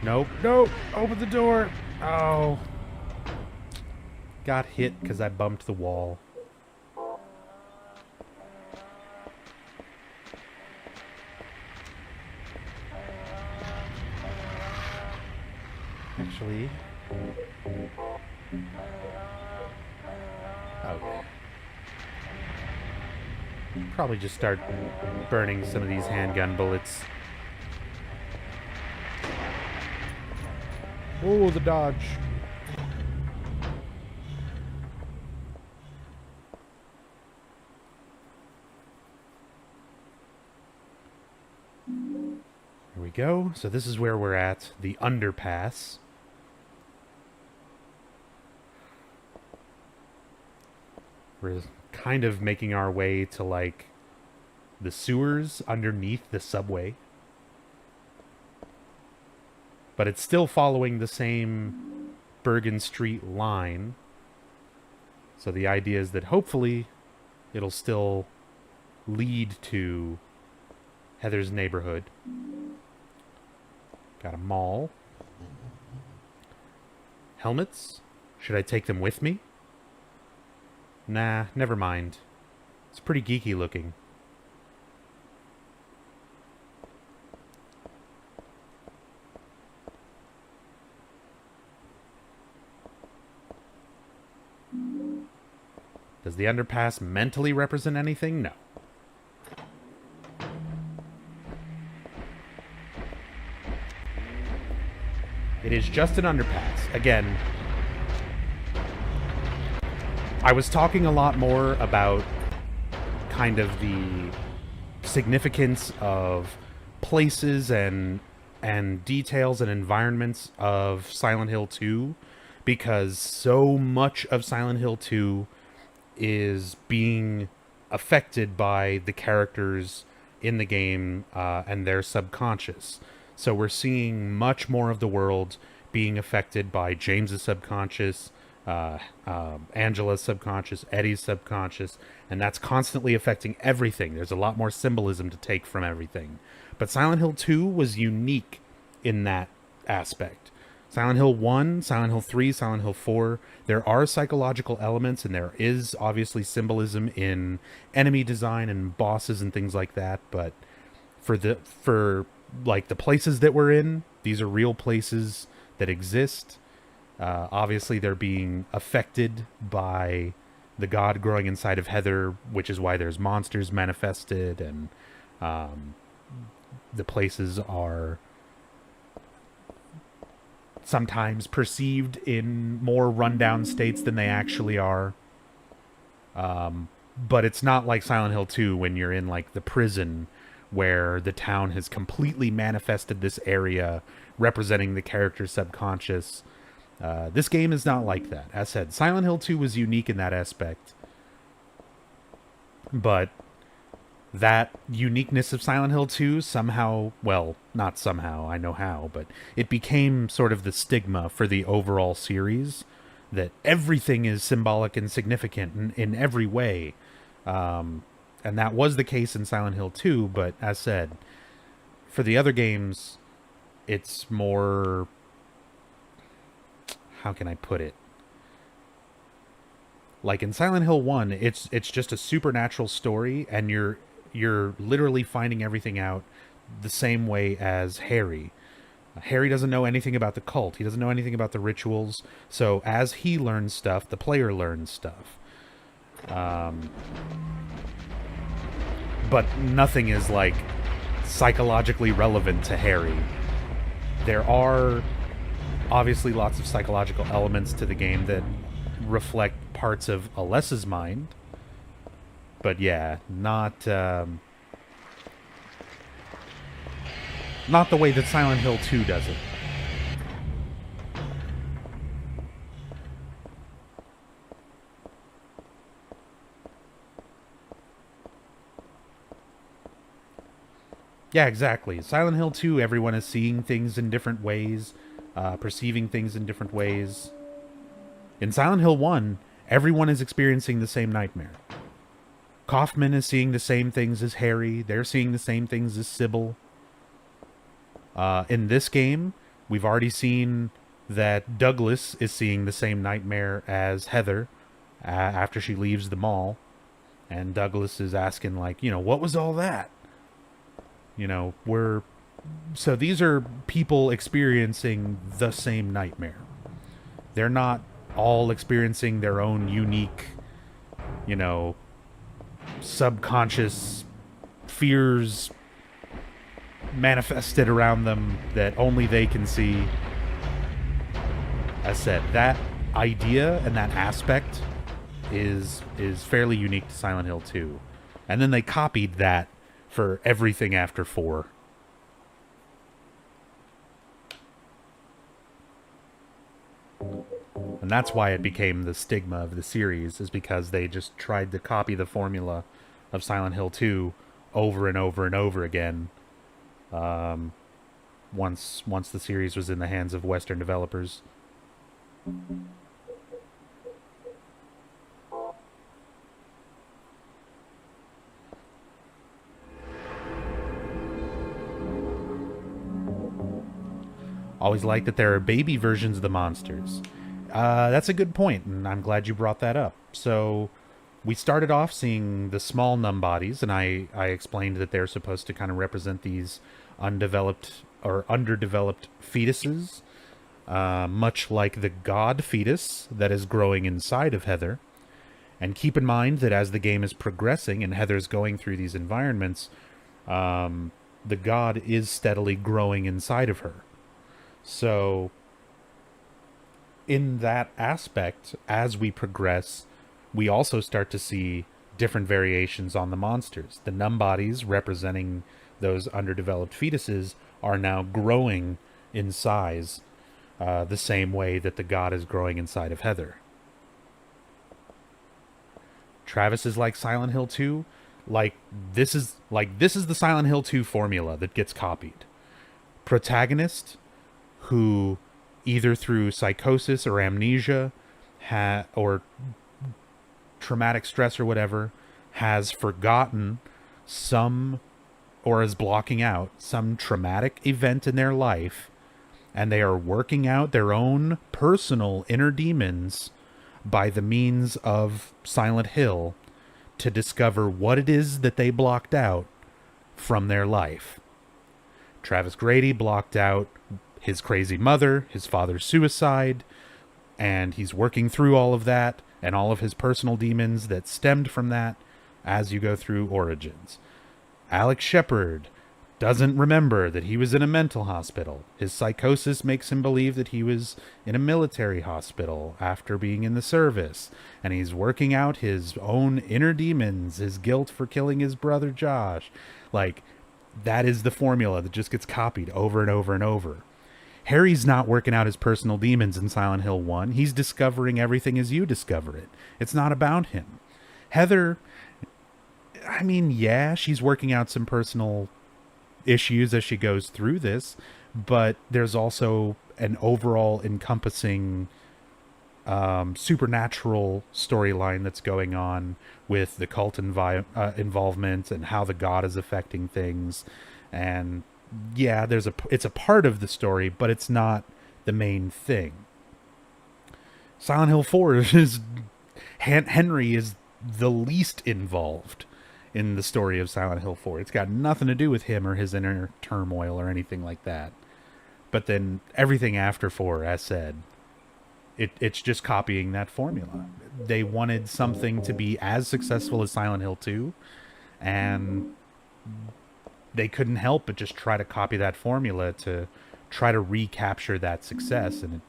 Nope, nope. Open the door. Oh. Got hit because I bumped the wall. Actually. Okay. Probably just start burning some of these handgun bullets. Oh, the dodge. Here we go. So this is where we're at, the Underpass. We're kind of making our way to, like, the sewers underneath the subway. But it's still following the same Bergen Street line. So the idea is that hopefully it'll still lead to Heather's neighborhood. Got a mall. Helmets? Should I take them with me? Nah, never mind. It's pretty geeky looking. Does the underpass mentally represent anything? No. It is just an underpass. Again, I was talking a lot more about kind of the significance of places and details and environments of Silent Hill 2, because so much of Silent Hill 2 is being affected by the characters in the game and their subconscious. So we're seeing much more of the world being affected by James's subconscious, Angela's subconscious, Eddie's subconscious, and that's constantly affecting everything. There's a lot more symbolism to take from everything. But Silent Hill 2 was unique in that aspect. Silent Hill 1, Silent Hill 3, Silent Hill 4, there are psychological elements, and there is obviously symbolism in enemy design and bosses and things like that, but for like the places that we're in, these are real places that exist. Obviously they're being affected by the god growing inside of Heather, which is why there's monsters manifested, and the places are sometimes perceived in more rundown states than they actually are. But it's not like Silent Hill 2 when you're in like the prison where the town has completely manifested this area representing the character's subconscious. This game is not like that. As said, Silent Hill 2 was unique in that aspect. But that uniqueness of Silent Hill 2 somehow, well, not somehow, I know how, but it became sort of the stigma for the overall series, that everything is symbolic and significant in every way. And that was the case in Silent Hill 2, but as said, for the other games, it's more... how can I put it? Like in Silent Hill 1, it's just a supernatural story, and you're literally finding everything out the same way as Harry. Harry doesn't know anything about the cult. He doesn't know anything about the rituals. So as he learns stuff, the player learns stuff. But nothing is, like, psychologically relevant to Harry. There are obviously lots of psychological elements to the game that reflect parts of Alessa's mind. But yeah, not the way that Silent Hill 2 does it. Yeah, exactly. Silent Hill 2, everyone is seeing things in different ways, perceiving things in different ways. In Silent Hill 1, everyone is experiencing the same nightmare. Kaufman is seeing the same things as Harry. They're seeing the same things as Sybil. In this game, we've already seen that Douglas is seeing the same nightmare as Heather after she leaves the mall. And Douglas is asking, like, what was all that? So these are people experiencing the same nightmare. They're not all experiencing their own unique, subconscious fears manifested around them that only they can see. As said, that idea and that aspect is fairly unique to Silent Hill 2. And then they copied that for everything after 4. And that's why it became the stigma of the series, is because they just tried to copy the formula of Silent Hill 2 over and over and over again. Once the series was in the hands of Western developers. Always like that there are baby versions of the monsters. That's a good point, and I'm glad you brought that up. So, we started off seeing the small Nubzombies, and I explained that they're supposed to kind of represent these undeveloped or underdeveloped fetuses, much like the god fetus that is growing inside of Heather. And keep in mind that as the game is progressing and Heather's going through these environments, the god is steadily growing inside of her. So, in that aspect, as we progress, we also start to see different variations on the monsters. The Nubzombies, representing those underdeveloped fetuses, are now growing in size the same way that the god is growing inside of Heather. Travis is like Silent Hill 2. This is the Silent Hill 2 formula that gets copied. Protagonist who, either through psychosis or amnesia, or traumatic stress or whatever, has forgotten some, or is blocking out some traumatic event in their life, and they are working out their own personal inner demons by the means of Silent Hill to discover what it is that they blocked out from their life. Travis Grady blocked out his crazy mother, his father's suicide, and he's working through all of that and all of his personal demons that stemmed from that as you go through Origins. Alex Shepard doesn't remember that he was in a mental hospital. His psychosis makes him believe that he was in a military hospital after being in the service, and he's working out his own inner demons, his guilt for killing his brother Josh. That is the formula that just gets copied over and over and over. Harry's not working out his personal demons in Silent Hill 1. He's discovering everything as you discover it. It's not about him. Heather, she's working out some personal issues as she goes through this, but there's also an overall encompassing supernatural storyline that's going on with the cult involvement and how the god is affecting things. And yeah, it's a part of the story, but it's not the main thing. Silent Hill 4 is Henry is the least involved in the story of Silent Hill 4. It's got nothing to do with him or his inner turmoil or anything like that. But then everything after 4, as said, it's just copying that formula. They wanted something to be as successful as Silent Hill 2, and they couldn't help but just try to copy that formula to try to recapture that success. And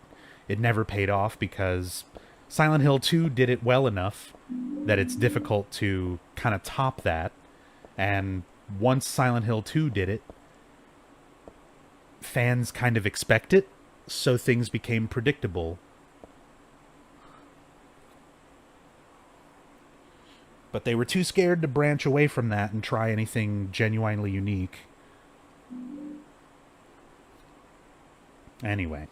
it never paid off because Silent Hill 2 did it well enough that it's difficult to kind of top that. And once Silent Hill 2 did it, fans kind of expect it, so things became predictable. But they were too scared to branch away from that and try anything genuinely unique. Anyway.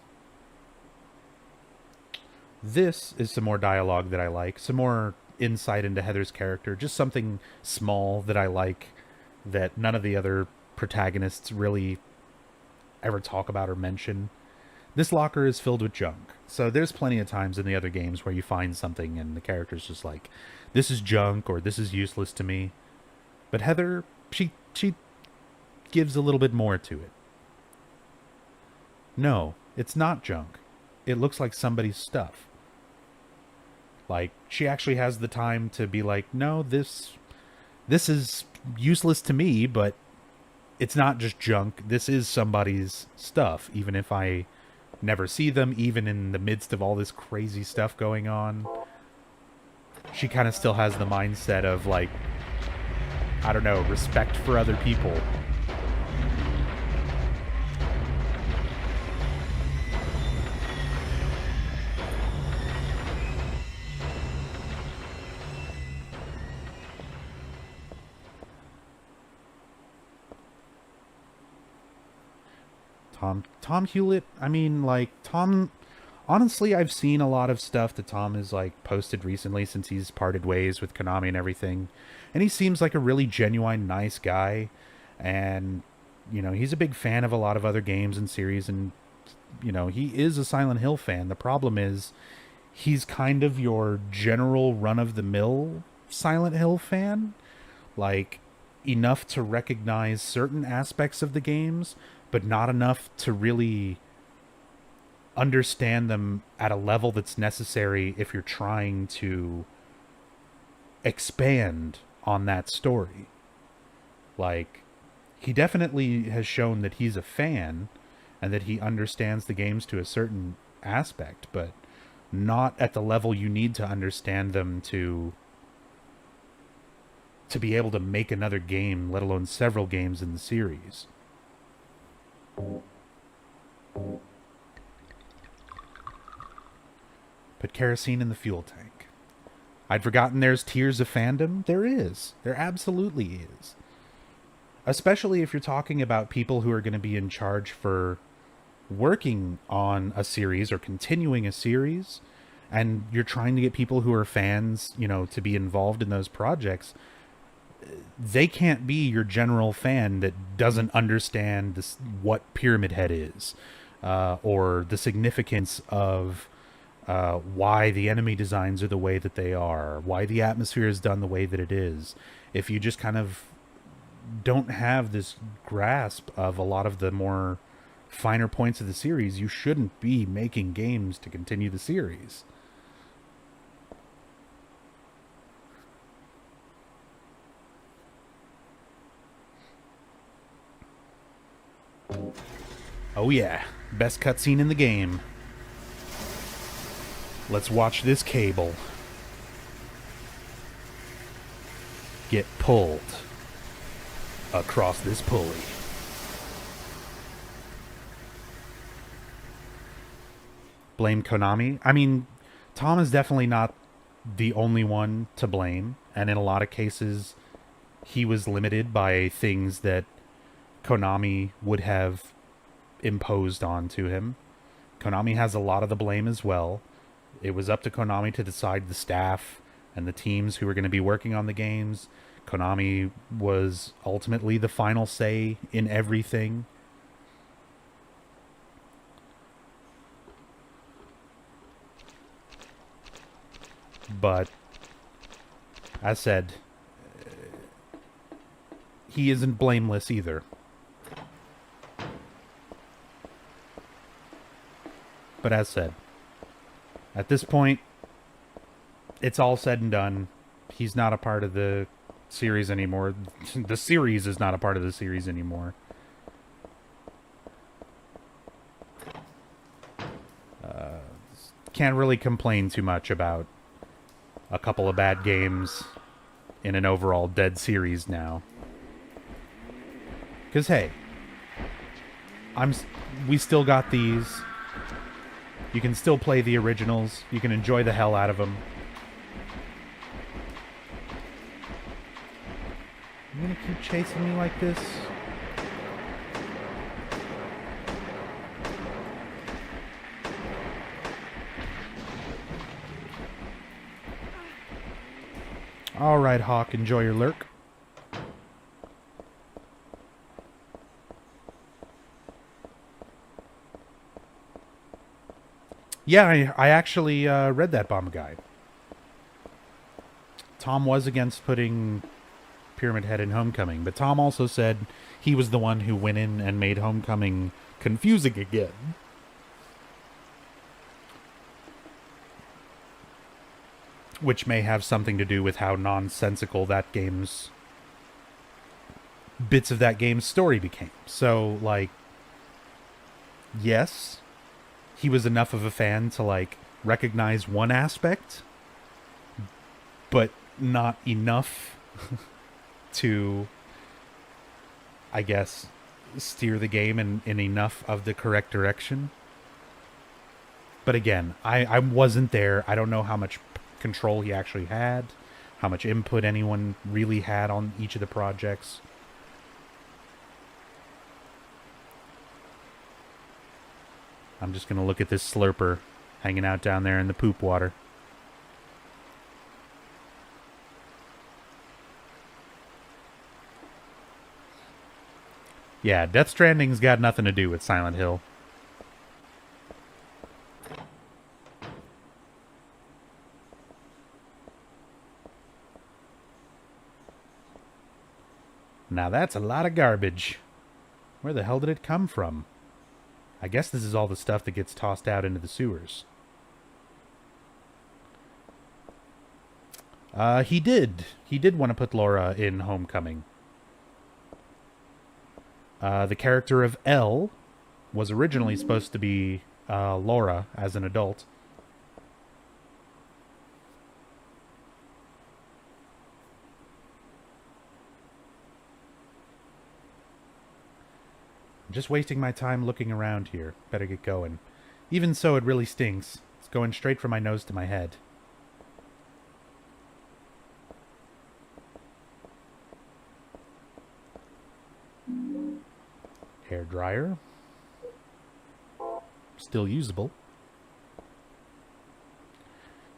This is some more dialogue that I like. Some more insight into Heather's character. Just something small that I like that none of the other protagonists really ever talk about or mention. This locker is filled with junk. So there's plenty of times in the other games where you find something and the character's just like, this is junk, or this is useless to me. But Heather, she gives a little bit more to it. No, it's not junk. It looks like somebody's stuff. She actually has the time to be like, no, this is useless to me, but it's not just junk. This is somebody's stuff, even if I never see them, even in the midst of all this crazy stuff going on. She kind of still has the mindset of, respect for other people. Tom Hewlett, I mean, like, Tom... Honestly, I've seen a lot of stuff that Tom has, like, posted recently since he's parted ways with Konami and everything. And he seems like a really genuine, nice guy. And, you know, he's a big fan of a lot of other games and series. And, you know, he is a Silent Hill fan. The problem is, he's kind of your general run-of-the-mill Silent Hill fan. Like, enough to recognize certain aspects of the games, but not enough to really understand them at a level that's necessary if you're trying to expand on that story. Like, he definitely has shown that he's a fan and that he understands the games to a certain aspect, but not at the level you need to understand them to be able to make another game, let alone several games in the series. Put kerosene in the fuel tank. I'd forgotten there's tiers of fandom. There is. There absolutely is. Especially if you're talking about people who are going to be in charge for working on a series or continuing a series, and you're trying to get people who are fans, you know, to be involved in those projects. They can't be your general fan that doesn't understand this, what Pyramid Head is, or the significance of why the enemy designs are the way that they are, why the atmosphere is done the way that it is. If you just kind of don't have this grasp of a lot of the more finer points of the series, you shouldn't be making games to continue the series. Oh yeah, best cutscene in the game. Let's watch this cable get pulled across this pulley. Blame Konami? I mean, Tom is definitely not the only one to blame, and in a lot of cases, he was limited by things that Konami would have imposed onto him. Konami has a lot of the blame as well. It was up to Konami to decide the staff and the teams who were going to be working on the games. Konami was ultimately the final say in everything. But, as said, he isn't blameless either. But as said, at this point, it's all said and done. He's not a part of the series anymore. The series is not a part of the series anymore. Can't really complain too much about a couple of bad games in an overall dead series now. Because, hey, we still got these. You can still play the originals. You can enjoy the hell out of them. You gonna keep chasing me like this? Alright, Hawk, enjoy your lurk. Yeah, I actually read that bomb guide. Tom was against putting Pyramid Head in Homecoming, but Tom also said he was the one who went in and made Homecoming confusing again. Which may have something to do with how nonsensical that game's... bits of that game's story became. So, like, yes, he was enough of a fan to, like, recognize one aspect, but not enough to, I guess, steer the game in enough of the correct direction. But again, I wasn't there. I don't know how much control he actually had, how much input anyone really had on each of the projects. I'm just going to look at this slurper hanging out down there in the poop water. Yeah, Death Stranding's got nothing to do with Silent Hill. Now that's a lot of garbage. Where the hell did it come from? I guess this is all the stuff that gets tossed out into the sewers. He did. He did want to put Laura in Homecoming. The character of Elle was originally supposed to be Laura as an adult. I'm just wasting my time looking around here. Better get going. Even so, it really stinks. It's going straight from my nose to my head. Hair dryer. Still usable.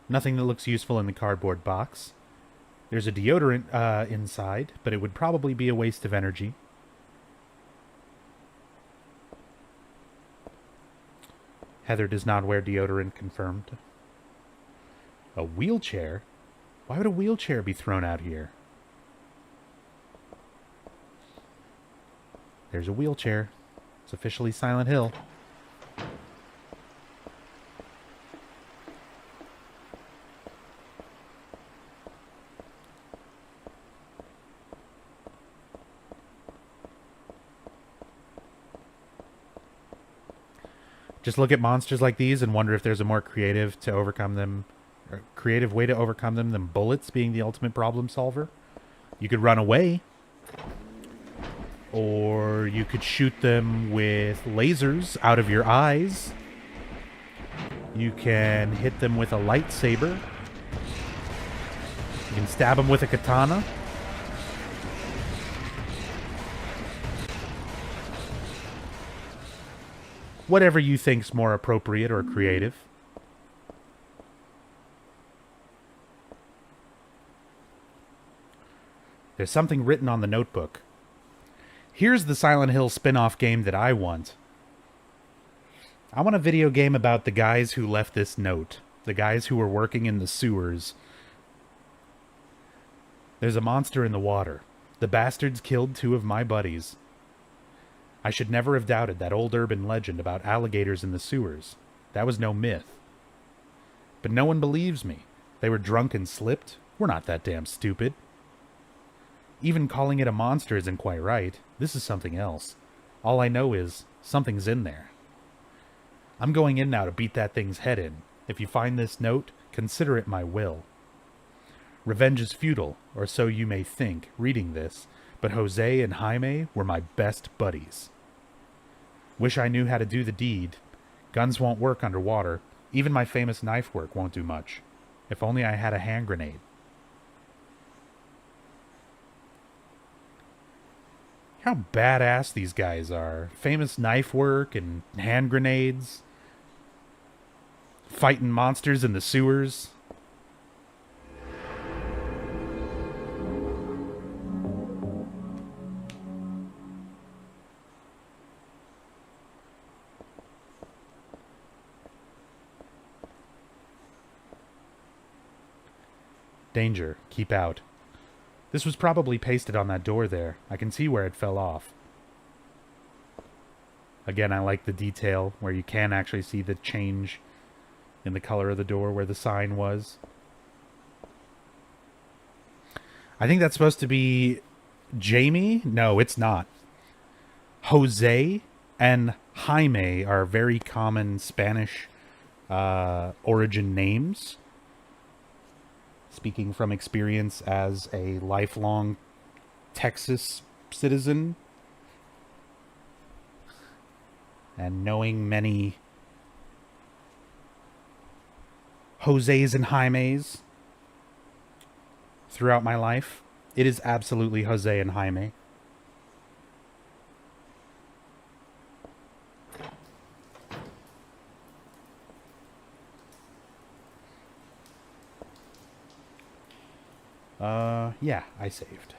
Nothing that looks useful in the cardboard box. There's a deodorant inside, but it would probably be a waste of energy. Heather does not wear deodorant, confirmed. A wheelchair? Why would a wheelchair be thrown out here? There's a wheelchair. It's officially Silent Hill. Just look at monsters like these and wonder if there's a more creative to overcome them, or creative way to overcome them than bullets being the ultimate problem solver. You could run away. Or you could shoot them with lasers out of your eyes. You can hit them with a lightsaber. You can stab them with a katana. Whatever you think's more appropriate or creative. There's something written on the notebook. Here's the Silent Hill spin-off game that I want. I want a video game about the guys who left this note. The guys who were working in the sewers. There's a monster in the water. The bastards killed 2 of my buddies. I should never have doubted that old urban legend about alligators in the sewers. That was no myth. But no one believes me. They were drunk and slipped. We're not that damn stupid. Even calling it a monster isn't quite right. This is something else. All I know is, something's in there. I'm going in now to beat that thing's head in. If you find this note, consider it my will. Revenge is futile, or so you may think, reading this, but Jose and Jaime were my best buddies. Wish I knew how to do the deed. Guns won't work underwater. Even my famous knife work won't do much. If only I had a hand grenade. How badass these guys are. Famous knife work and hand grenades. Fighting monsters in the sewers. Danger. Keep out. This was probably pasted on that door there. I can see where it fell off. Again, I like the detail where you can actually see the change in the color of the door where the sign was. I think that's supposed to be Jamie. No, it's not. Jose and Jaime are very common Spanish origin names. Speaking from experience as a lifelong Texas citizen and knowing many Jose's and Jaime's throughout my life, it is absolutely Jose and Jaime. Yeah, I saved.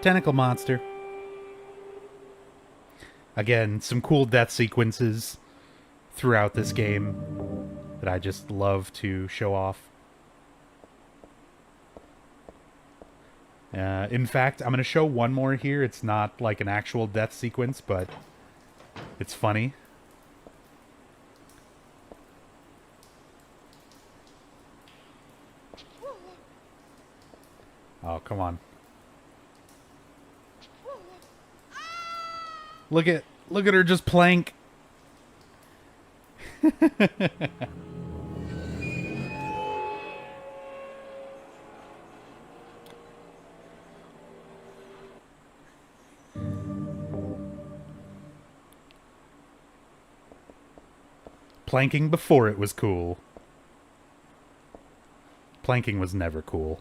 Tentacle monster. Again, some cool death sequences throughout this game that I just love to show off. In fact, I'm going to show one more here. It's not like an actual death sequence, but it's funny. Oh, come on. Look at her just plank. Planking before it was cool. Planking was never cool.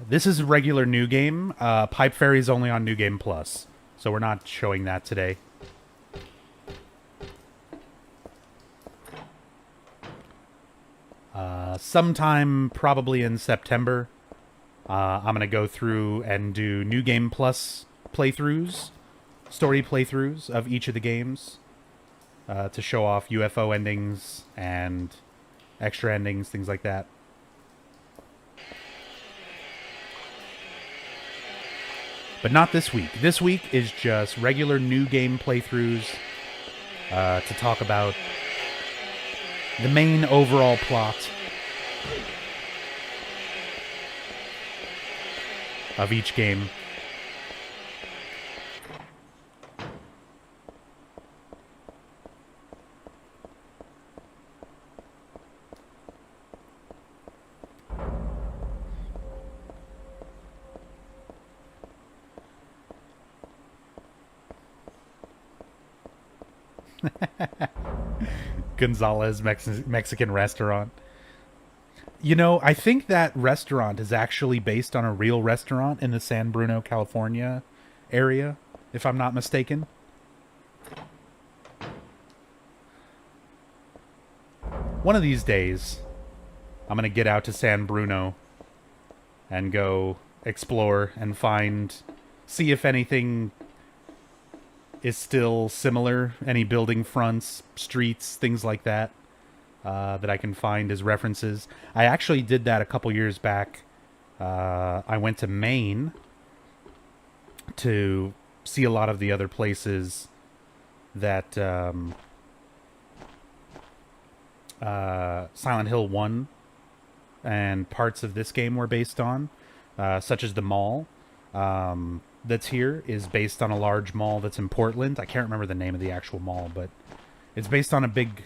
This is a regular New Game. Pipe Fairy's only on New Game Plus, so we're not showing that today. Sometime probably in September, I'm going to go through and do New Game Plus playthroughs, story playthroughs of each of the games to show off UFO endings and extra endings, things like that. But not this week. This week is just regular New Game playthroughs to talk about the main overall plot of each game. Gonzalez Mexican restaurant. You know, I think that restaurant is actually based on a real restaurant in the San Bruno, California area, if I'm not mistaken. One of these days, I'm going to get out to San Bruno and go explore and see if anything is still similar, any building fronts, streets, things like that, that I can find as references. I actually did that a couple years back. I went to Maine to see a lot of the other places that Silent Hill 1 and parts of this game were based on, such as the mall. That's here is based on a large mall that's in Portland. I can't remember the name of the actual mall, but it's based on a big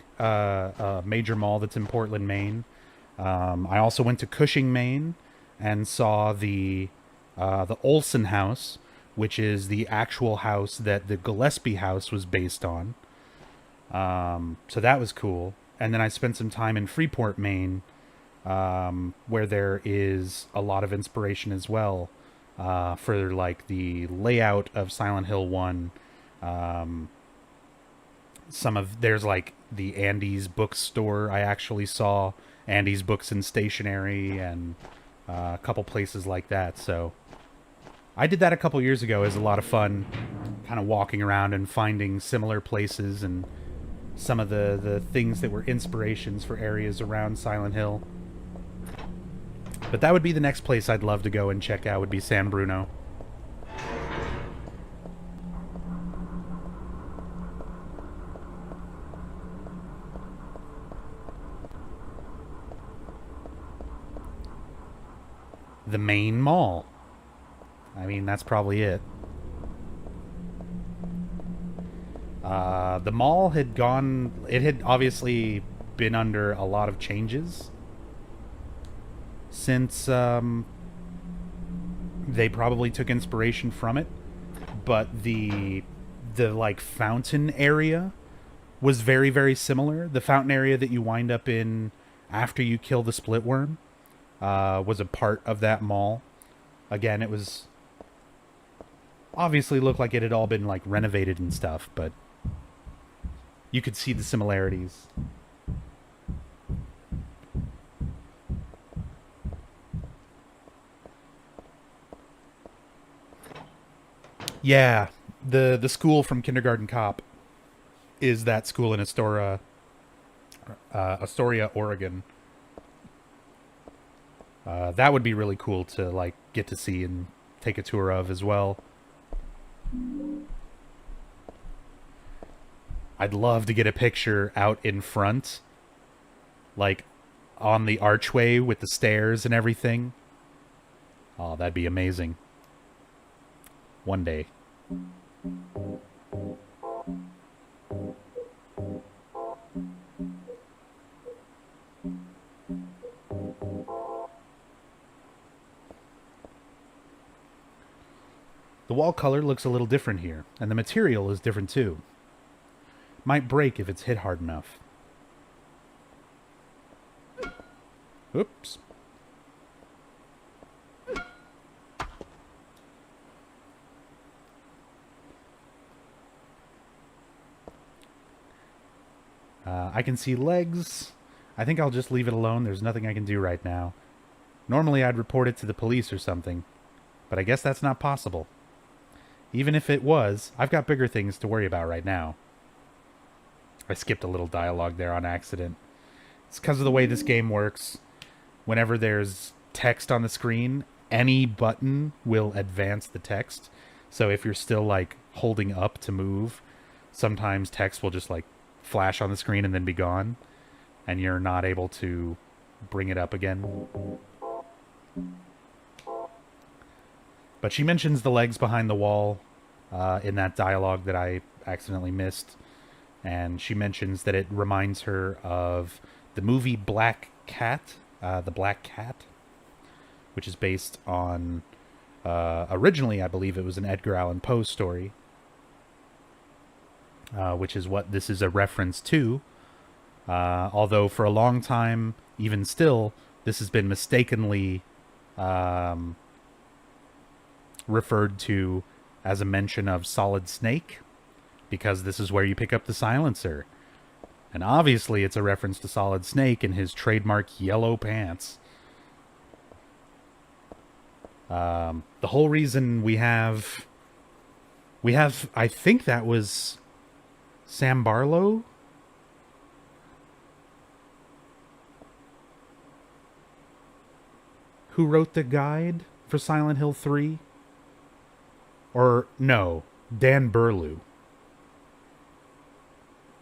major mall that's in Portland, Maine. I also went to Cushing, Maine, and saw the Olson house, which is the actual house that the Gillespie house was based on. So that was cool. And then I spent some time in Freeport, Maine, where there is a lot of inspiration as well. For like the layout of Silent Hill 1. There's like the Andy's Bookstore. I actually saw Andy's Books and Stationery and a couple places like that. So I did that a couple years ago. It was a lot of fun. kind of walking around and finding similar places and some of the things that were inspirations for areas around Silent Hill. But that would be the next place I'd love to go and check out, would be San Bruno. The main mall. I mean, that's probably it. The mall had gone... It had obviously been under a lot of changes since they probably took inspiration from it. But the like fountain area was very, very similar. The fountain area that you wind up in after you kill the split worm was a part of that mall. Again, it was obviously looked like it had all been like renovated and stuff, but you could see the similarities. Yeah, the school from Kindergarten Cop is that school in Astoria, Oregon. That would be really cool to like get to see and take a tour of as well. I'd love to get a picture out in front, like on the archway with the stairs and everything. Oh, that'd be amazing. One day. The wall color looks a little different here, and the material is different too. Might break if it's hit hard enough. Oops. I can see legs. I think I'll just leave it alone. There's nothing I can do right now. Normally I'd report it to the police or something, but I guess that's not possible. Even if it was, I've got bigger things to worry about right now. I skipped a little dialogue there on accident. It's because of the way this game works. Whenever there's text on the screen, any button will advance the text. So if you're still like holding up to move, sometimes text will just like flash on the screen and then be gone, and you're not able to bring it up again. But she mentions the legs behind the wall in that dialogue that I accidentally missed. And she mentions that it reminds her of the movie Black Cat, The Black Cat, which is based on, originally I believe it was an Edgar Allan Poe story, which is what this is a reference to. Although for a long time, even still, this has been mistakenly referred to as a mention of Solid Snake, because this is where you pick up the silencer. And obviously it's a reference to Solid Snake and his trademark yellow pants. The whole reason we have, I think that was Sam Barlow who wrote the guide for Silent Hill 3. Or, no, Dan Burlew.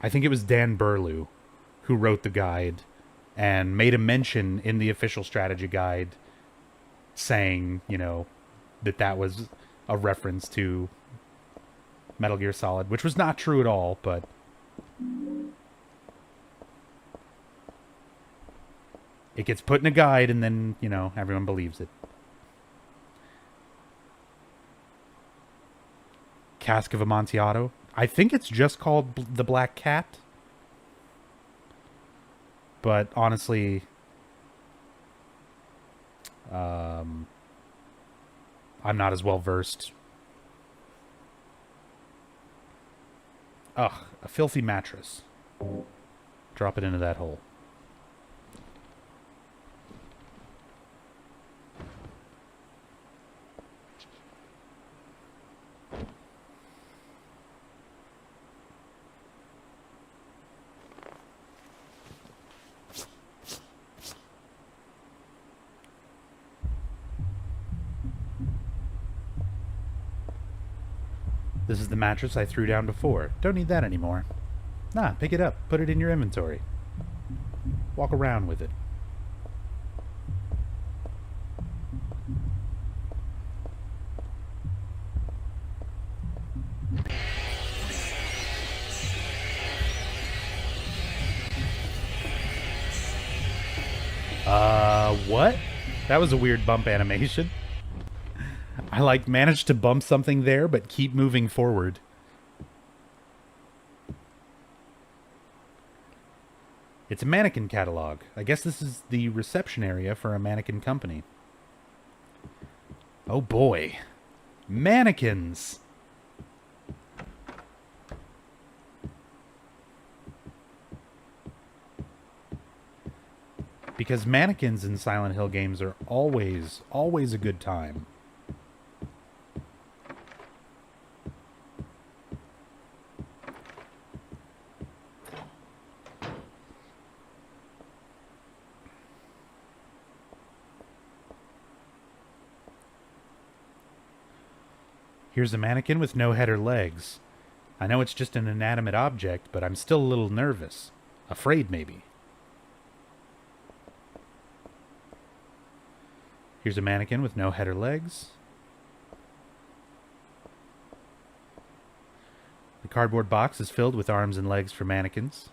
I think it was Dan Burlew who wrote the guide and made a mention in the official strategy guide saying, you know, that was a reference to Metal Gear Solid, which was not true at all, but it gets put in a guide and then, you know, everyone believes it. Cask of Amontillado. I think it's just called the Black Cat. But honestly, I'm not as well versed. Ugh, a filthy mattress. Drop it into that hole. This is the mattress I threw down before. Don't need that anymore. Nah, pick it up. Put it in your inventory. Walk around with it. What? That was a weird bump animation. I, like, managed to bump something there, but keep moving forward. It's a mannequin catalog. I guess this is the reception area for a mannequin company. Oh boy. Mannequins! Because mannequins in Silent Hill games are always a good time. Here's a mannequin with no head or legs. I know it's just an inanimate object, but I'm still a little nervous. Afraid, maybe. Here's a mannequin with no head or legs. The cardboard box is filled with arms and legs for mannequins.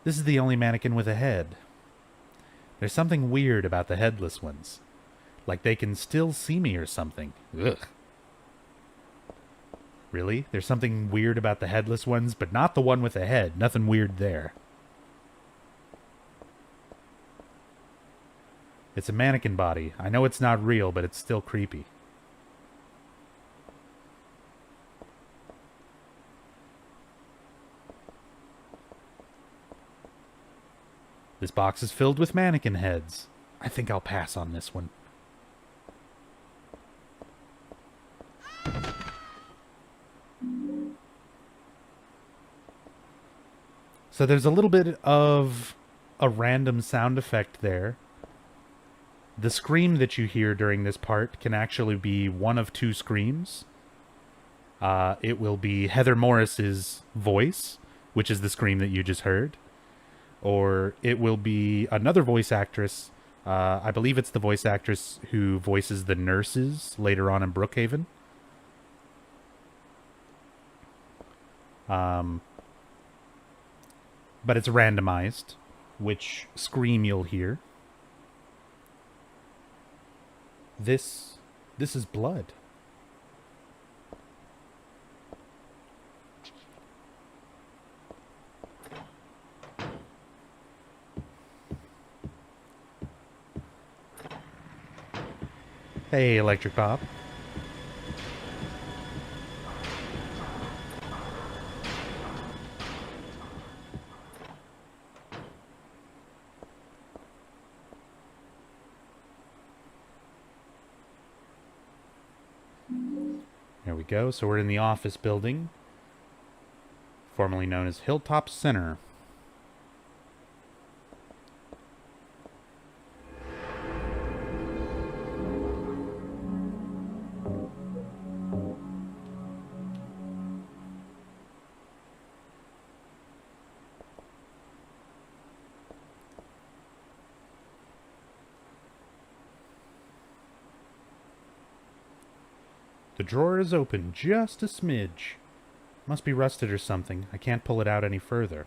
This is the only mannequin with a head. There's something weird about the headless ones. Like they can still see me or something. Ugh. Really? There's something weird about the headless ones, but not the one with a head. Nothing weird there. It's a mannequin body. I know it's not real, but it's still creepy. This box is filled with mannequin heads. I think I'll pass on this one. So there's a little bit of a random sound effect there. The scream that you hear during this part can actually be one of two screams. It will be Heather Morris's voice, which is the scream that you just heard. Or it will be another voice actress. I believe it's the voice actress who voices the nurses later on in Brookhaven. But it's randomized, which scream you'll hear. This is blood. Hey, Electric Bob. There we go. So we're in the office building, formerly known as Hilltop Center. The drawer is open just a smidge. Must be rusted or something. I can't pull it out any further.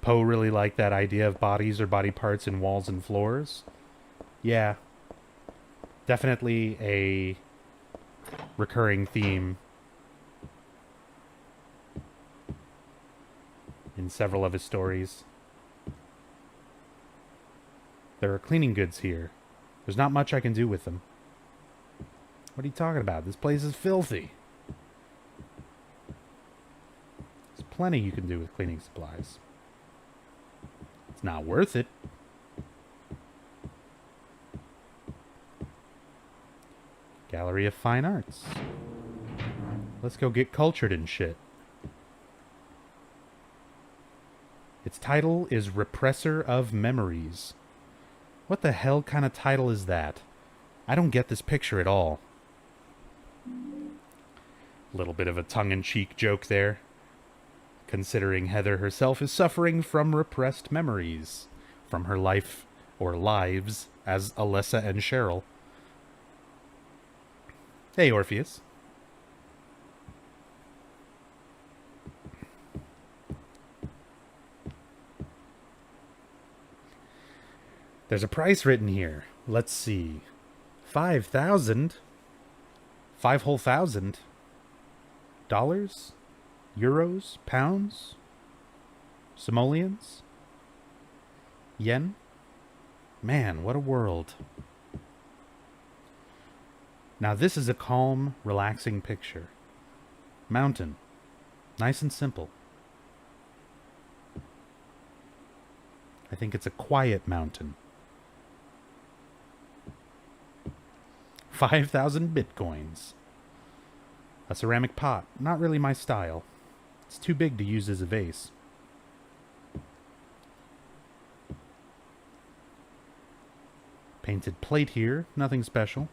Poe really liked that idea of bodies or body parts in walls and floors. Yeah. Definitely a recurring theme in several of his stories. There are cleaning goods here. There's not much I can do with them. What are you talking about? This place is filthy. There's plenty you can do with cleaning supplies. It's not worth it. Gallery of Fine Arts. Let's go get cultured and shit. Its title is Repressor of Memories. What the hell kind of title is that? I don't get this picture at all. Little bit of a tongue-in-cheek joke there, considering Heather herself is suffering from repressed memories from her life, or lives, as Alessa and Cheryl. Hey, Orpheus. There's a price written here. Let's see. 5,000? 5 whole thousand? Dollars? Euros? Pounds? Simoleons? Yen? Man, what a world. Now this is a calm, relaxing picture. Mountain. Nice and simple. I think it's a quiet mountain. 5,000 bitcoins. A ceramic pot. Not really my style. It's too big to use as a vase. Painted plate here. Nothing special.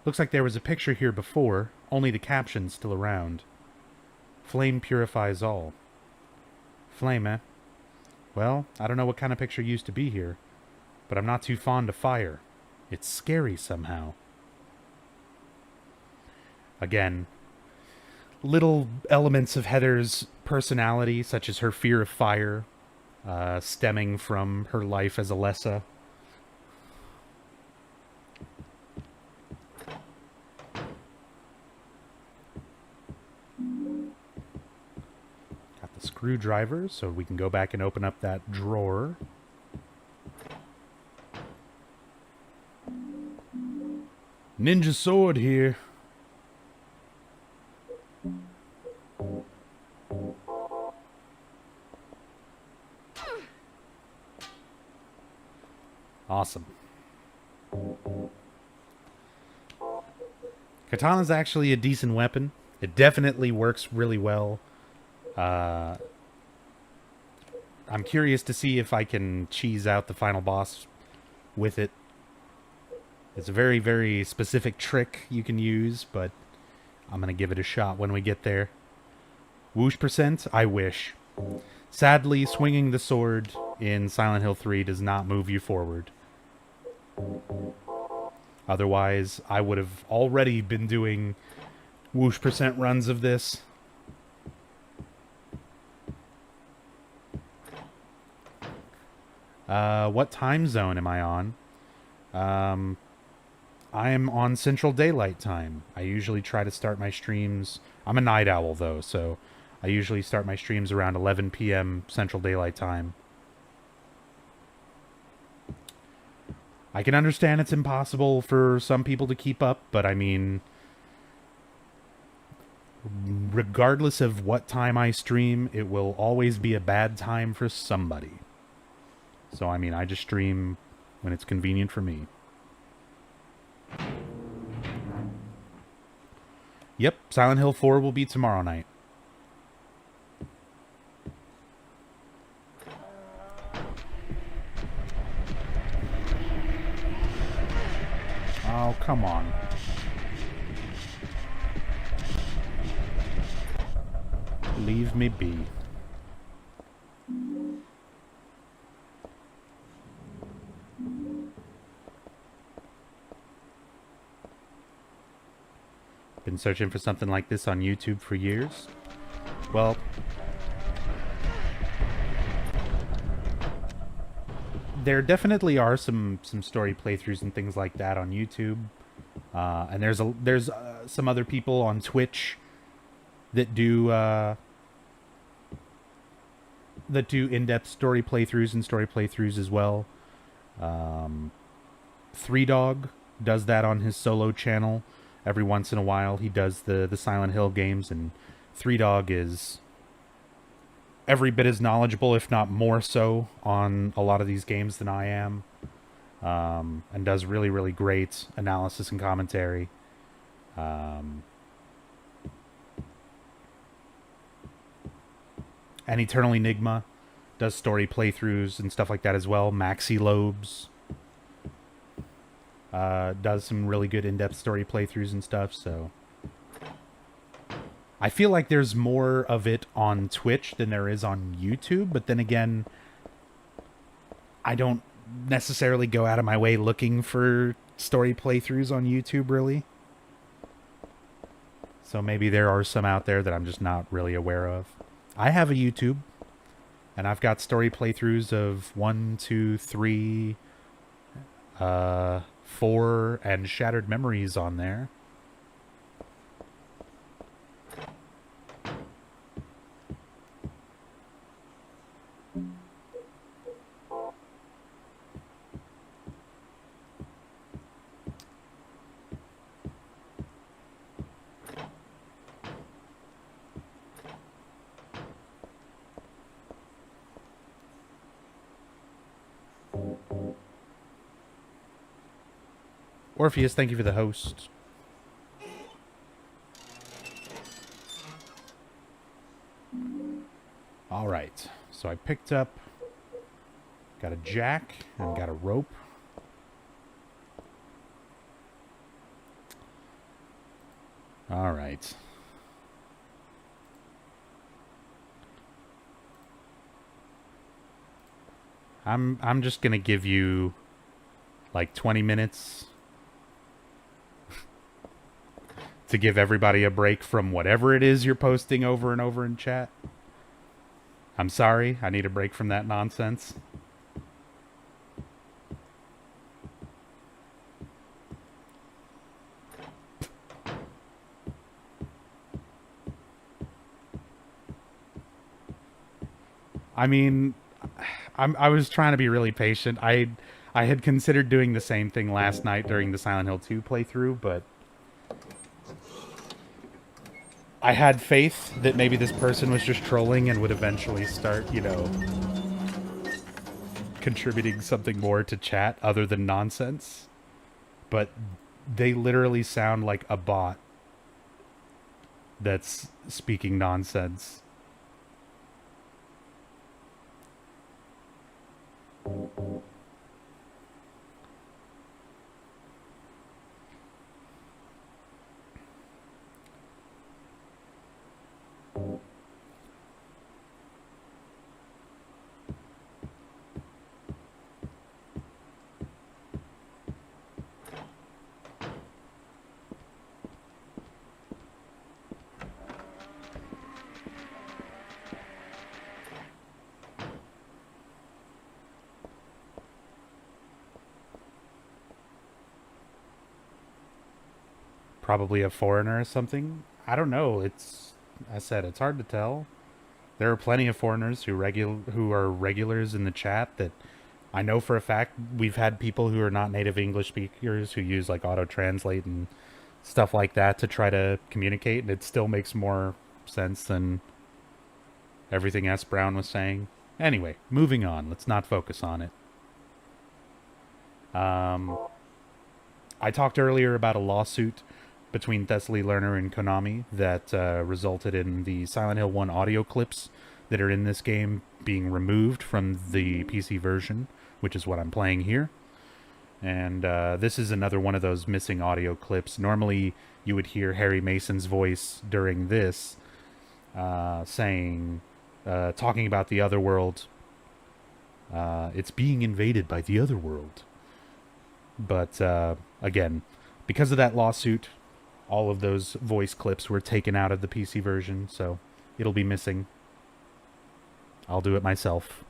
Looks like there was a picture here before, only the caption's still around. Flame purifies all. Flame, eh? Well, I don't know what kind of picture used to be here, but I'm not too fond of fire. It's scary somehow. Again, little elements of Heather's personality, such as her fear of fire, stemming from her life as Alessa. Got the screwdriver, so we can go back and open up that drawer. Ninja sword here. Awesome. Katana's actually a decent weapon. It definitely works really well. I'm curious to see if I can cheese out the final boss with it. It's a very, very specific trick you can use, but I'm going to give it a shot when we get there. Whoosh percent? I wish. Sadly, swinging the sword in Silent Hill 3 does not move you forward. Otherwise, I would have already been doing whoosh percent runs of this. What time zone am I on? I'm on Central Daylight Time. I usually try to start my streams... I'm a night owl, though, so I usually start my streams around 11 p.m. Central Daylight Time. I can understand it's impossible for some people to keep up, but I mean... regardless of what time I stream, it will always be a bad time for somebody. So, I mean, I just stream when it's convenient for me. Yep, Silent Hill 4 will be tomorrow night. Oh, come on. Leave me be. Been searching for something like this on YouTube for years. Well, there definitely are some story playthroughs and things like that on YouTube, and there's some other people on Twitch that do in-depth story playthroughs as well. 3Dog does that on his solo channel. Every once in a while, he does the Silent Hill games, and 3Dog is every bit as knowledgeable, if not more so, on a lot of these games than I am, and does really, really great analysis and commentary. And Eternal Enigma does story playthroughs and stuff like that as well. Maxi Lobes does some really good in-depth story playthroughs and stuff, so I feel like there's more of it on Twitch than there is on YouTube, but then again, I don't necessarily go out of my way looking for story playthroughs on YouTube, really. So maybe there are some out there that I'm just not really aware of. I have a YouTube, and I've got story playthroughs of 1, 2, 3, 4, and Shattered Memories on there. Orpheus, thank you for the host. Alright, so I picked up, got a jack, and got a rope. Alright. I'm just gonna give you like 20 minutes to give everybody a break from whatever it is you're posting over and over in chat. I'm sorry, I need a break from that nonsense. I mean, I was trying to be really patient. I had considered doing the same thing last night during the Silent Hill 2 playthrough, but I had faith that maybe this person was just trolling and would eventually start, you know, contributing something more to chat other than nonsense. But they literally sound like a bot that's speaking nonsense. Probably a foreigner or something. I don't know. I said it's hard to tell. There are plenty of foreigners who are regulars in the chat that I know for a fact. We've had people who are not native English speakers who use like auto translate and stuff like that to try to communicate, and it still makes more sense than everything S. Brown was saying. Anyway, moving on. Let's not focus on it. I talked earlier about a lawsuit between Thessaly Learner and Konami that resulted in the Silent Hill 1 audio clips that are in this game being removed from the PC version, which is what I'm playing here. And this is another one of those missing audio clips. Normally, you would hear Harry Mason's voice during this talking about the other world. It's being invaded by the other world. But again, because of that lawsuit, all of those voice clips were taken out of the PC version, so it'll be missing. I'll do it myself.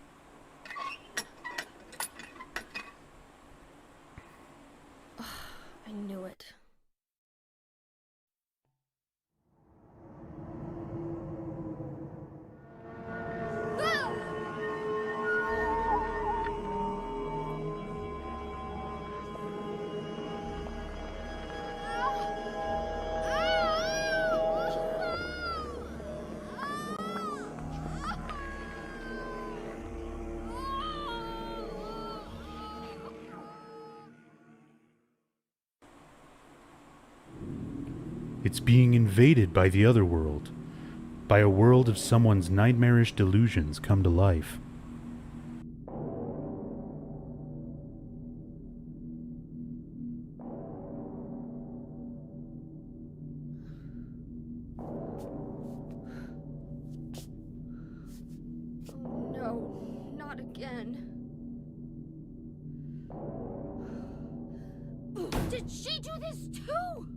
I knew it. It's being invaded by the other world. By a world of someone's nightmarish delusions come to life. Oh no, not again. Did she do this too?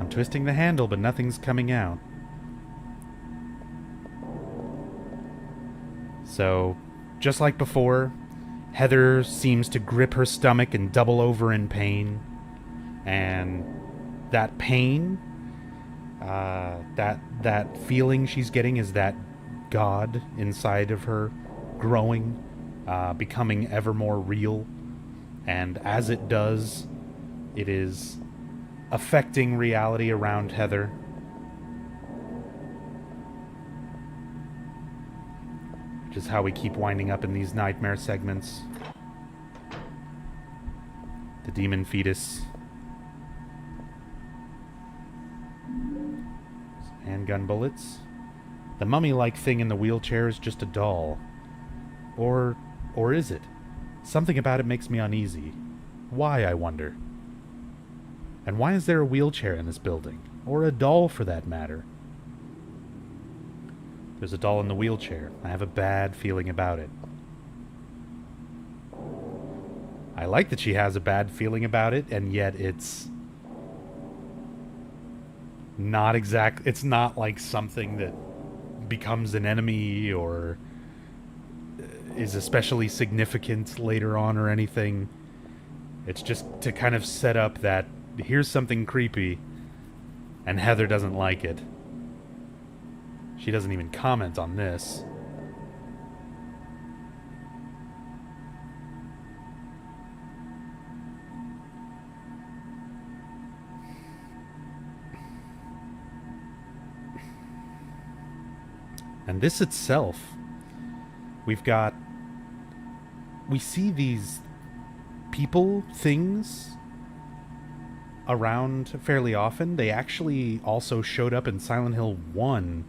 I'm twisting the handle, but nothing's coming out. So, just like before, Heather seems to grip her stomach and double over in pain. And that pain, that feeling she's getting is that God inside of her growing, becoming ever more real. And as it does, it is affecting reality around Heather. Which is how we keep winding up in these nightmare segments. The demon fetus. Some handgun bullets. The mummy-like thing in the wheelchair is just a doll. Or is it? Something about it makes me uneasy. Why, I wonder? And why is there a wheelchair in this building? Or a doll, for that matter? There's a doll in the wheelchair. I have a bad feeling about it. I like that she has a bad feeling about it, and yet it's not it's not like something that becomes an enemy or is especially significant later on or anything. It's just to kind of set up that here's something creepy, and Heather doesn't like it. She doesn't even comment on this. And this itself, we see these people, things around fairly often. They actually also showed up in Silent Hill 1,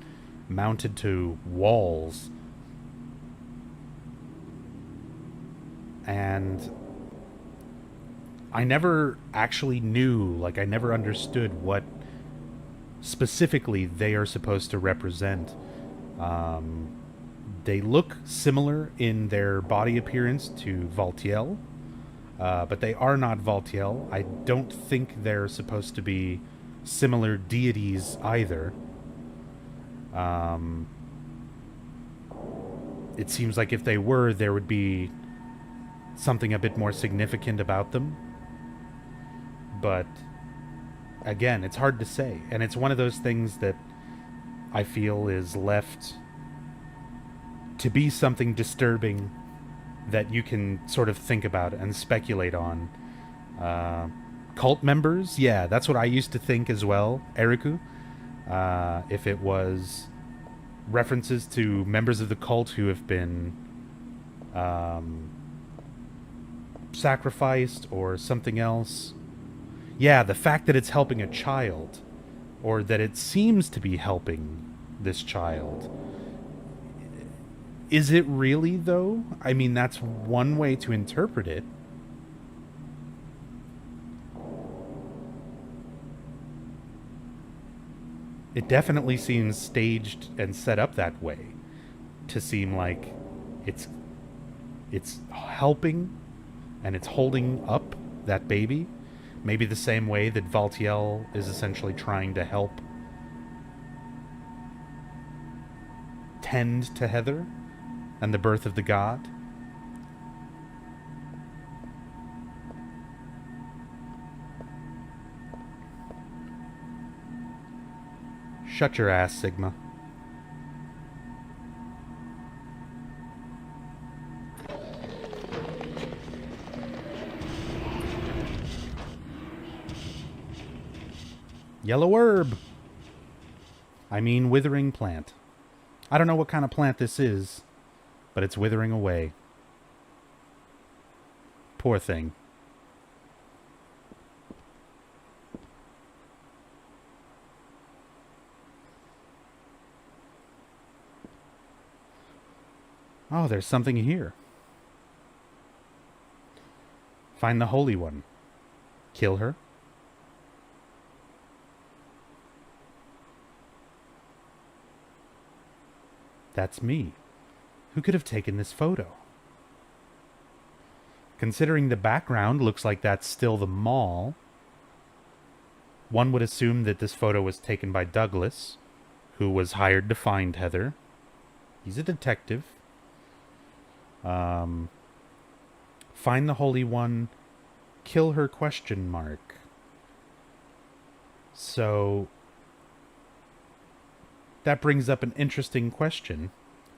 mounted to walls. And I never actually knew, I never understood what specifically they are supposed to represent. They look similar in their body appearance to Valtiel, but they are not Valtiel. I don't think they're supposed to be similar deities either. It seems like if they were, there would be something a bit more significant about them. But again, it's hard to say. And it's one of those things that I feel is left to be something disturbing that you can sort of think about and speculate on. Cult members? Yeah, that's what I used to think as well, Eriku. If it was references to members of the cult who have been sacrificed or something else. Yeah, the fact that it's helping a child, or that it seems to be helping this child. Is it really, though? I mean, that's one way to interpret it. It definitely seems staged and set up that way to seem like it's helping and it's holding up that baby. Maybe the same way that Valtiel is essentially trying to help tend to Heather and the birth of the god. Shut your ass, Sigma. Yellow herb. I mean withering plant. I don't know what kind of plant this is, but it's withering away. Poor thing. Oh, there's something here. Find the Holy One. Kill her. That's me. Who could have taken this photo? Considering the background looks like that's still the mall, one would assume that this photo was taken by Douglas, who was hired to find Heather. He's a detective. Find the Holy One, kill her, question mark. So that brings up an interesting question.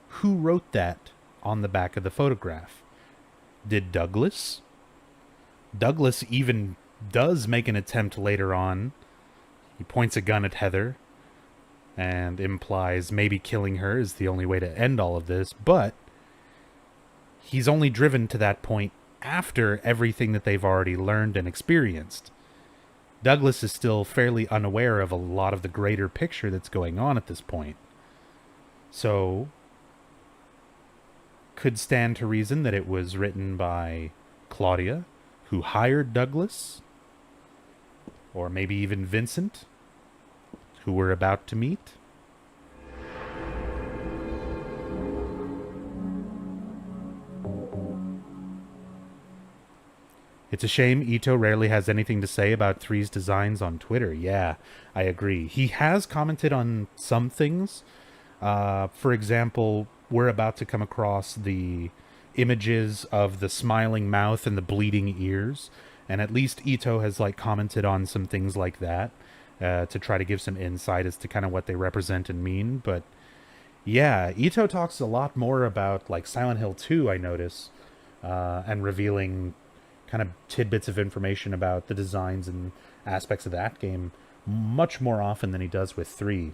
Who wrote that on the back of the photograph? Did Douglas? Douglas even does make an attempt later on. He points a gun at Heather and implies maybe killing her is the only way to end all of this, but he's only driven to that point after everything that they've already learned and experienced. Douglas is still fairly unaware of a lot of the greater picture that's going on at this point. So, could stand to reason that it was written by Claudia, who hired Douglas, or maybe even Vincent, who we're about to meet. It's a shame Ito rarely has anything to say about 3's designs on Twitter. Yeah, I agree. He has commented on some things. For example, we're about to come across the images of the smiling mouth and the bleeding ears. And at least Ito has commented on some things like that to try to give some insight as to kind of what they represent and mean. But yeah, Ito talks a lot more about Silent Hill 2, I notice, and revealing kind of tidbits of information about the designs and aspects of that game much more often than he does with 3.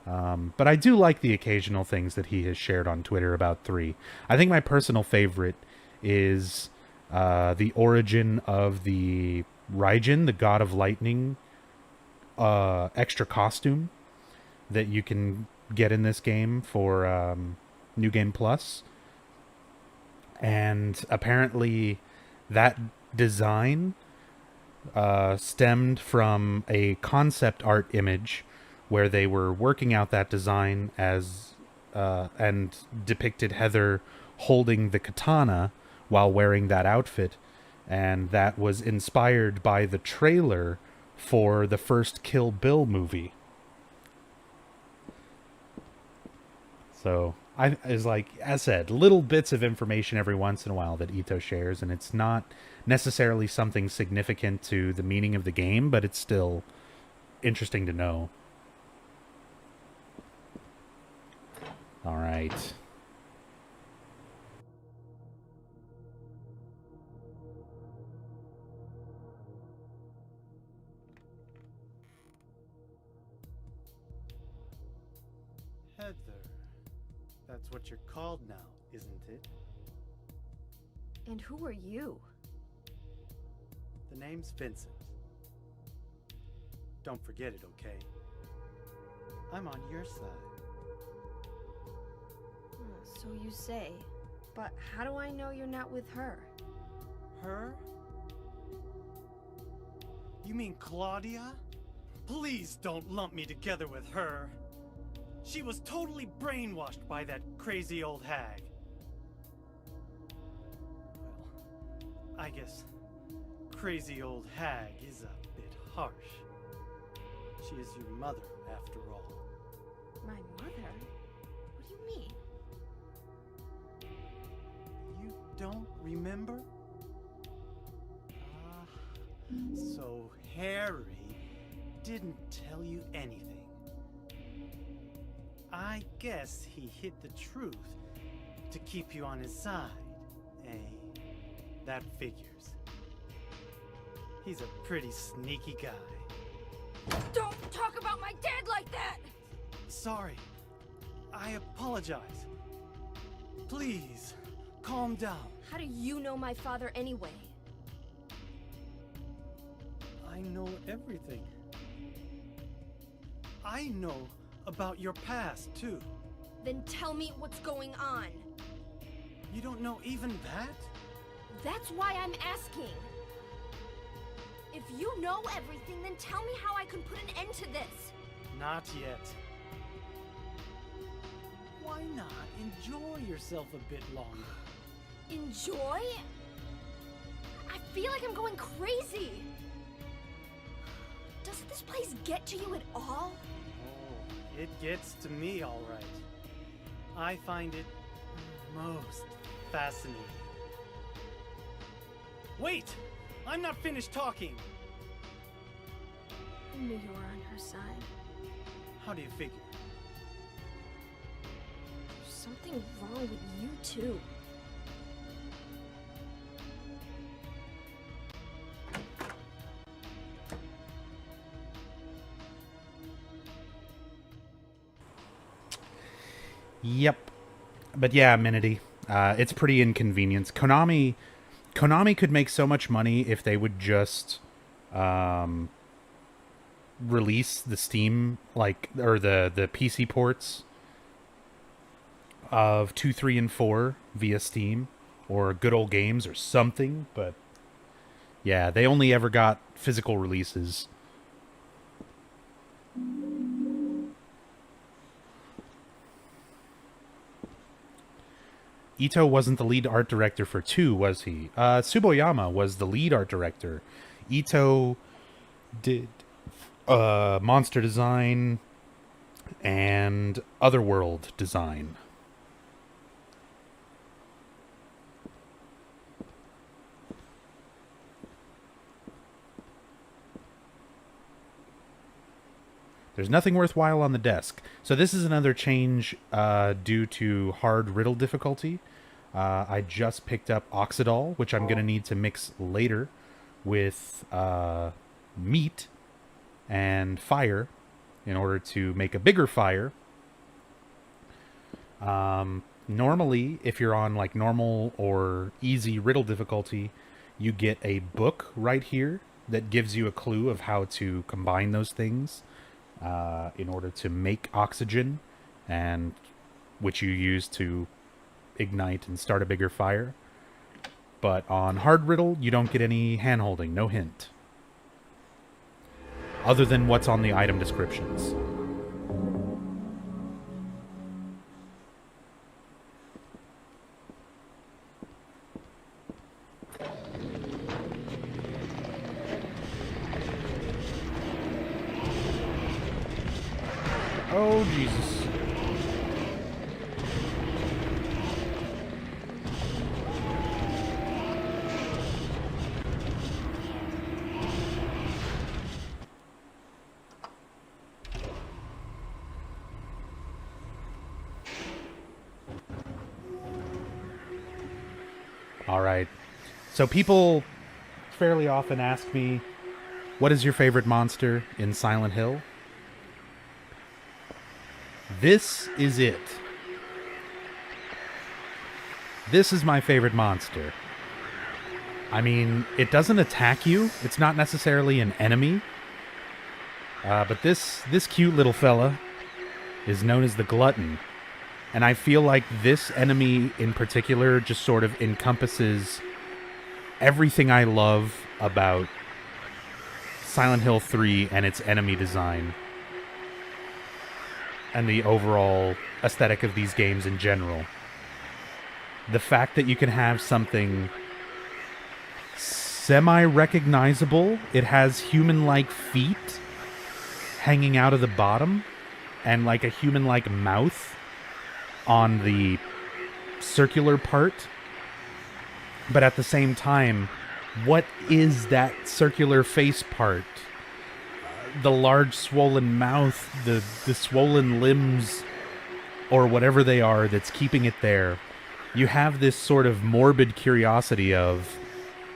But I do like the occasional things that he has shared on Twitter about 3. I think my personal favorite is the origin of the Raijin, the God of Lightning, extra costume that you can get in this game for New Game Plus. And apparently that design stemmed from a concept art image where they were working out that design as and depicted Heather holding the katana while wearing that outfit, and that was inspired by the trailer for the first Kill Bill movie. So as I said, little bits of information every once in a while that Ito shares, and it's not necessarily something significant to the meaning of the game, but it's still interesting to know. All right. Heather. That's what you're called now, isn't it? And who are you? The name's Vincent. Don't forget it, okay? I'm on your side. So you say. But how do I know you're not with her? Her? You mean Claudia? Please don't lump me together with her. She was totally brainwashed by that crazy old hag. Well, I guess crazy old hag is a bit harsh. She is your mother, after all. My mother? What do you mean? You don't remember? So Harry didn't tell you anything. I guess he hid the truth to keep you on his side, eh? That figures. He's a pretty sneaky guy. Don't talk about my dad like that! Sorry. I apologize. Please, calm down. How do you know my father anyway? know everything. I know about your past, too. Then tell me what's going on. You don't know even that? That's why I'm asking. If you know everything, then tell me how I can put an end to this. Not yet. Why not enjoy yourself a bit longer? Enjoy? I feel like I'm going crazy. Doesn't this place get to you at all? Oh, it gets to me all right. I find it most fascinating. Wait! I'm not finished talking! I knew you were on her side. How do you figure? There's something wrong with you too. Yep. But yeah, Minity. It's pretty inconvenient. Konami could make so much money if they would just release the Steam, or the PC ports of 2, 3, and 4 via Steam, or Good Old Games or something, but yeah, they only ever got physical releases. Ito wasn't the lead art director for 2, was he? Tsuboyama was the lead art director. Ito did monster design and Otherworld design. There's nothing worthwhile on the desk. So this is another change due to hard riddle difficulty. I just picked up Oxidol, which I'm going to need to mix later with meat and fire in order to make a bigger fire. Normally, if you're on like normal or easy riddle difficulty, you get a book right here that gives you a clue of how to combine those things in order to make oxygen, and which you use to ignite and start a bigger fire. But on hard riddle, you don't get any hand-holding, no hint. Other than what's on the item descriptions. Oh, Jesus. All right. So people fairly often ask me, what is your favorite monster in Silent Hill? This is it. This is my favorite monster. I mean, it doesn't attack you. It's not necessarily an enemy. But this cute little fella is known as the Glutton. And I feel like this enemy in particular just sort of encompasses everything I love about Silent Hill 3 and its enemy design. And the overall aesthetic of these games in general. The fact that you can have something semi-recognizable, it has human-like feet hanging out of the bottom, and like a human-like mouth on the circular part. But at the same time, what is that circular face part? The large swollen mouth, the swollen limbs, or whatever they are that's keeping it there. You have this sort of morbid curiosity of,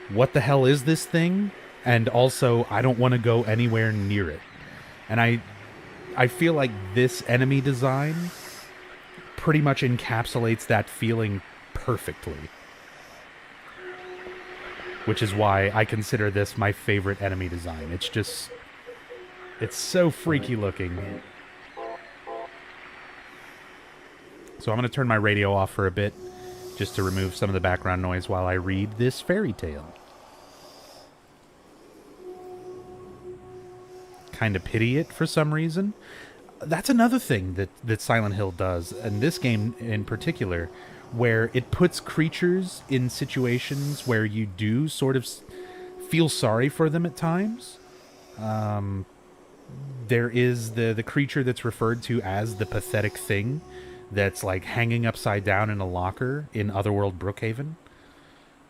what the hell is this thing? And also, I don't want to go anywhere near it. And I feel like this enemy design pretty much encapsulates that feeling perfectly. which is why I consider this my favorite enemy design. It's so freaky looking. So I'm going to turn my radio off for a bit, just to remove some of the background noise while I read this fairy tale. Kind of pity it for some reason. That's another thing that Silent Hill does, and this game in particular, where it puts creatures in situations where you do sort of feel sorry for them at times. There is the creature that's referred to as the pathetic thing that's like hanging upside down in a locker in Otherworld Brookhaven.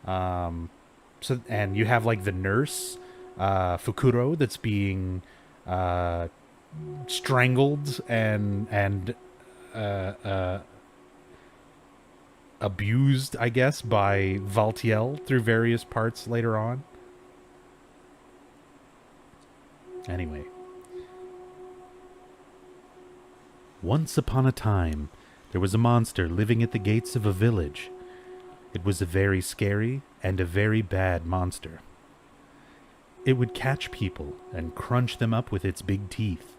And you have like the nurse, Fukuro, that's being strangled and abused, I guess, by Valtiel through various parts later on. Anyway. Once upon a time, there was a monster living at the gates of a village. It was a very scary and a very bad monster. It would catch people and crunch them up with its big teeth.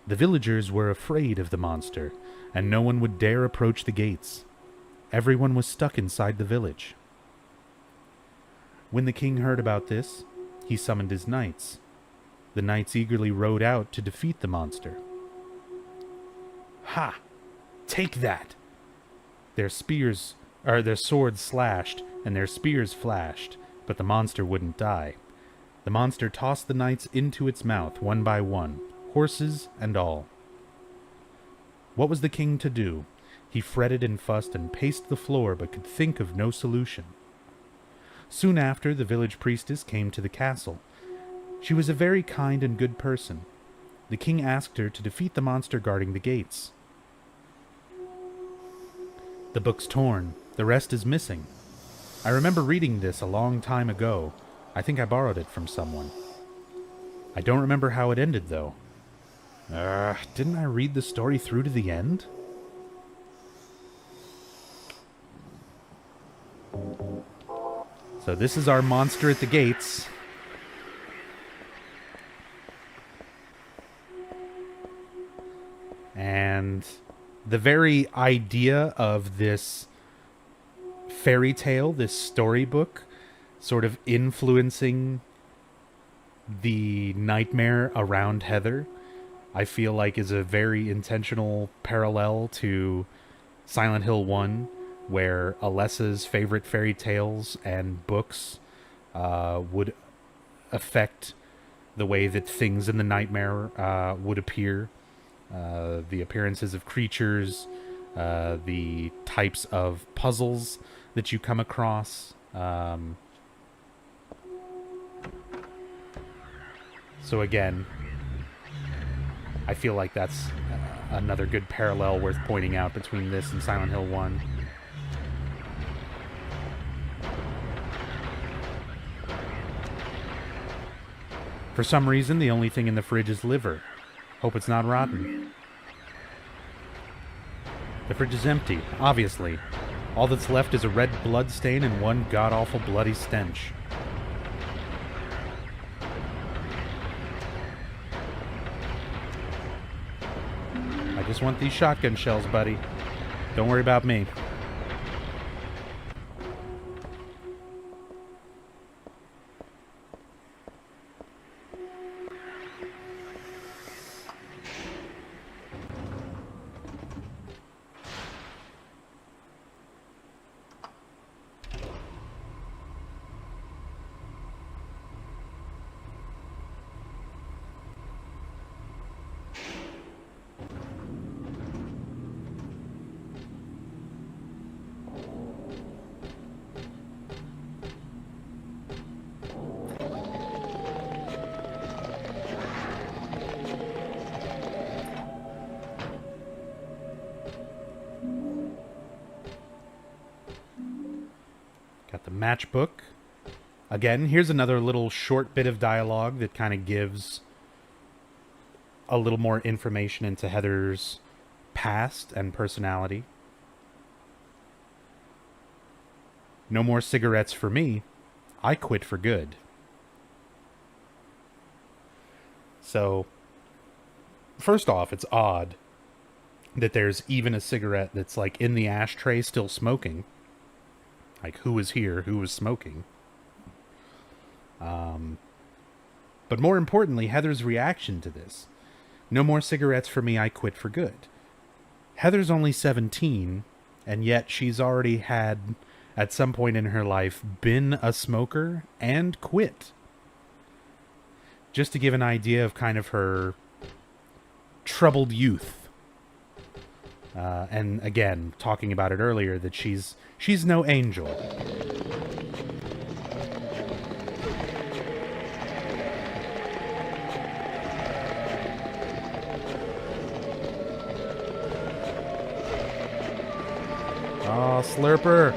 The villagers were afraid of the monster, and no one would dare approach the gates. Everyone was stuck inside the village. When the king heard about this, he summoned his knights. The knights eagerly rode out to defeat the monster. Ha! Take that! Their swords slashed, and their spears flashed, but the monster wouldn't die. The monster tossed the knights into its mouth, one by one, horses and all. What was the king to do? He fretted and fussed and paced the floor, but could think of no solution. Soon after, the village priestess came to the castle. She was a very kind and good person. The king asked her to defeat the monster guarding the gates. The book's torn. The rest is missing. I remember reading this a long time ago. I think I borrowed it from someone. I don't remember how it ended, though. Didn't I read the story through to the end? So this is our monster at the gates. And the very idea of this fairy tale, this storybook, sort of influencing the nightmare around Heather, I feel like is a very intentional parallel to Silent Hill 1, where Alessa's favorite fairy tales and books would affect the way that things in the nightmare would appear. The appearances of creatures, the types of puzzles that you come across. So again, I feel like that's another good parallel worth pointing out between this and Silent Hill 1. For some reason, the only thing in the fridge is liver. Hope it's not rotten. The fridge is empty, obviously. All that's left is a red blood stain and one god-awful bloody stench. I just want these shotgun shells, buddy. Don't worry about me. Got the matchbook. Again, here's another little short bit of dialogue that kind of gives a little more information into Heather's past and personality. No more cigarettes for me. I quit for good. So, first off, it's odd that there's even a cigarette that's like in the ashtray still smoking. Like, who was here? Who was smoking? But more importantly, Heather's reaction to this. No more cigarettes for me, I quit for good. Heather's only 17, and yet she's already had, at some point in her life, been a smoker and quit. Just to give an idea of kind of her troubled youth. And again, talking about it earlier, that she's no angel. Oh, Slurper.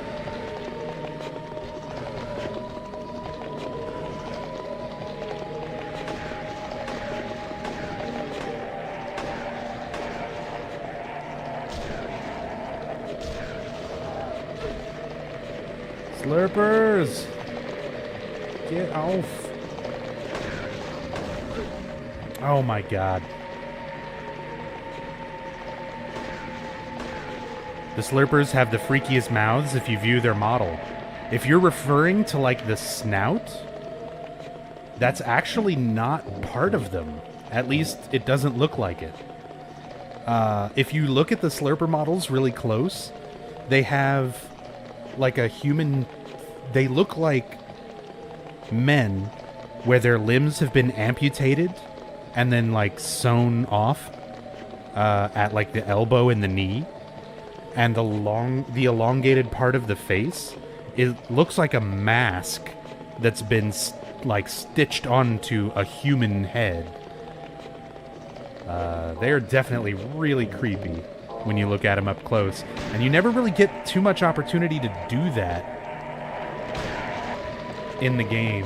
Slurpers! Get off. Oh my god. The Slurpers have the freakiest mouths if you view their model. If you're referring to, like, the snout, that's actually not part of them. At least, it doesn't look like it. If you look at the Slurper models really close, they have, like, a human... They look like men where their limbs have been amputated and then, like, sewn off at, like, the elbow and the knee. And the elongated part of the face, it looks like a mask that's been, like, stitched onto a human head. They're definitely really creepy when you look at them up close. And you never really get too much opportunity to do that in the game.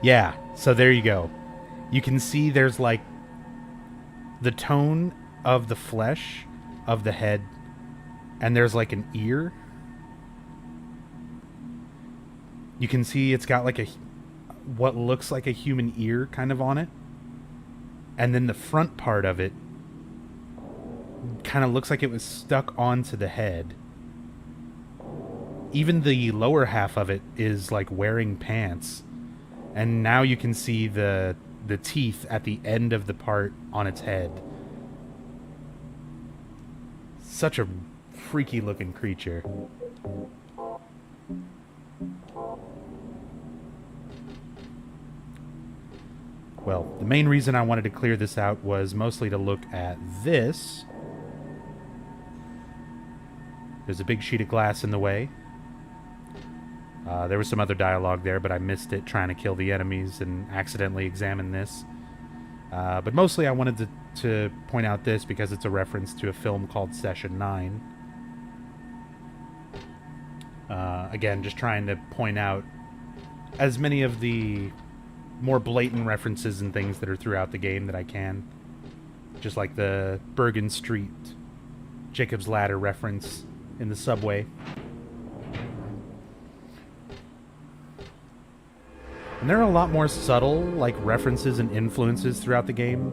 Yeah, so there you go. You can see there's, like, the tone of the flesh of the head, and there's, like, an ear. You can see it's got, like, what looks like a human ear kind of on it. And then the front part of it kind of looks like it was stuck onto the head. Even the lower half of it is, like, wearing pants. And now you can see the teeth at the end of the part on its head. Such a freaky looking creature. Well, the main reason I wanted to clear this out was mostly to look at this. There's a big sheet of glass in the way. There was some other dialogue there, but I missed it trying to kill the enemies and accidentally examine this. But mostly I wanted to point out this because it's a reference to a film called Session 9. Again, just trying to point out as many of the more blatant references and things that are throughout the game that I can. Just like the Bergen Street Jacob's Ladder reference in the subway. And there are a lot more subtle, like, references and influences throughout the game.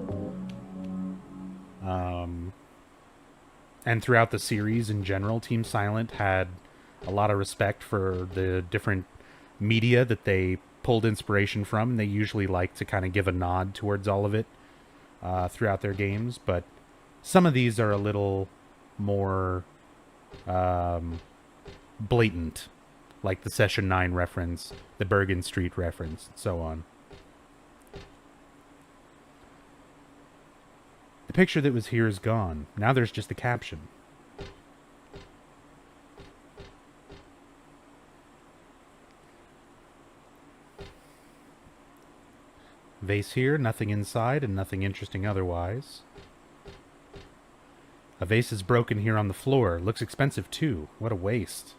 And throughout the series in general, Team Silent had a lot of respect for the different media that they pulled inspiration from. And they usually like to kind of give a nod towards all of it throughout their games. But some of these are a little more blatant. Like the Session 9 reference, the Bergen Street reference, and so on. The picture that was here is gone. Now there's just a caption. Vase here, nothing inside, and nothing interesting otherwise. A vase is broken here on the floor. Looks expensive too. What a waste.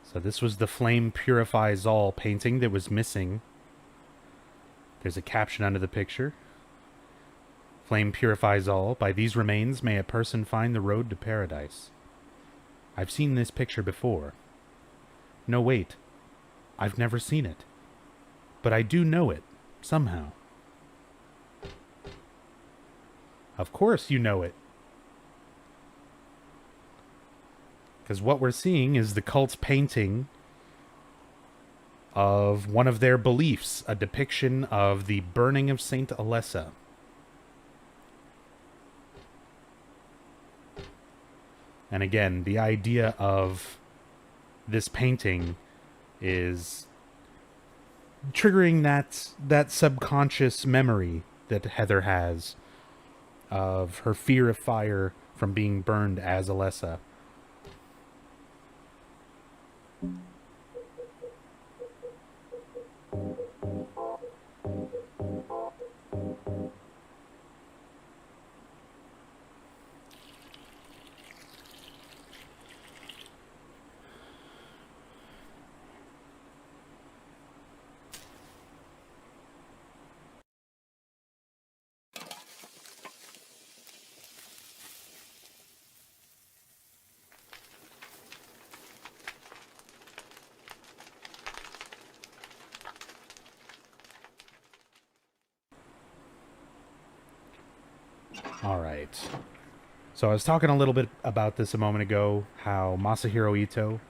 So this was the Flame Purifies All painting that was missing. There's a caption under the picture. Flame purifies all. By these remains may a person find the road to paradise. I've seen this picture before. No, wait. I've never seen it. But I do know it, somehow. Of course you know it. Because what we're seeing is the cult's painting of one of their beliefs, a depiction of the burning of Saint Alessa. And again, the idea of this painting is triggering that subconscious memory that Heather has of her fear of fire from being burned as Alessa. All right. So I was talking a little bit about this a moment ago, how Masahiro Ito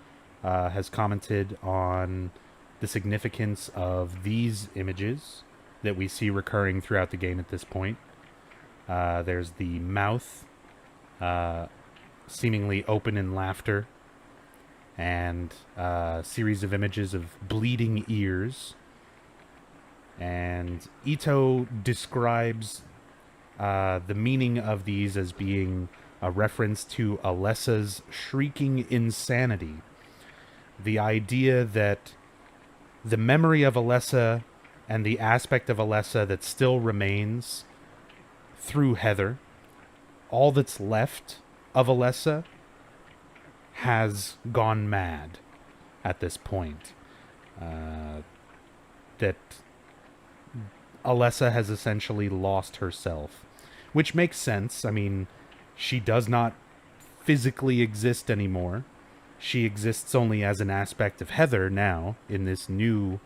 has commented on the significance of these images that we see recurring throughout the game at this point. There's the mouth seemingly open in laughter, and a series of images of bleeding ears. And Ito describes the meaning of these as being a reference to Alessa's shrieking insanity. The idea that the memory of Alessa and the aspect of Alessa that still remains through Heather, all that's left of Alessa, has gone mad at this point. That Alessa has essentially lost herself. Which makes sense. I mean, she does not physically exist anymore. She exists only as an aspect of Heather now, in this new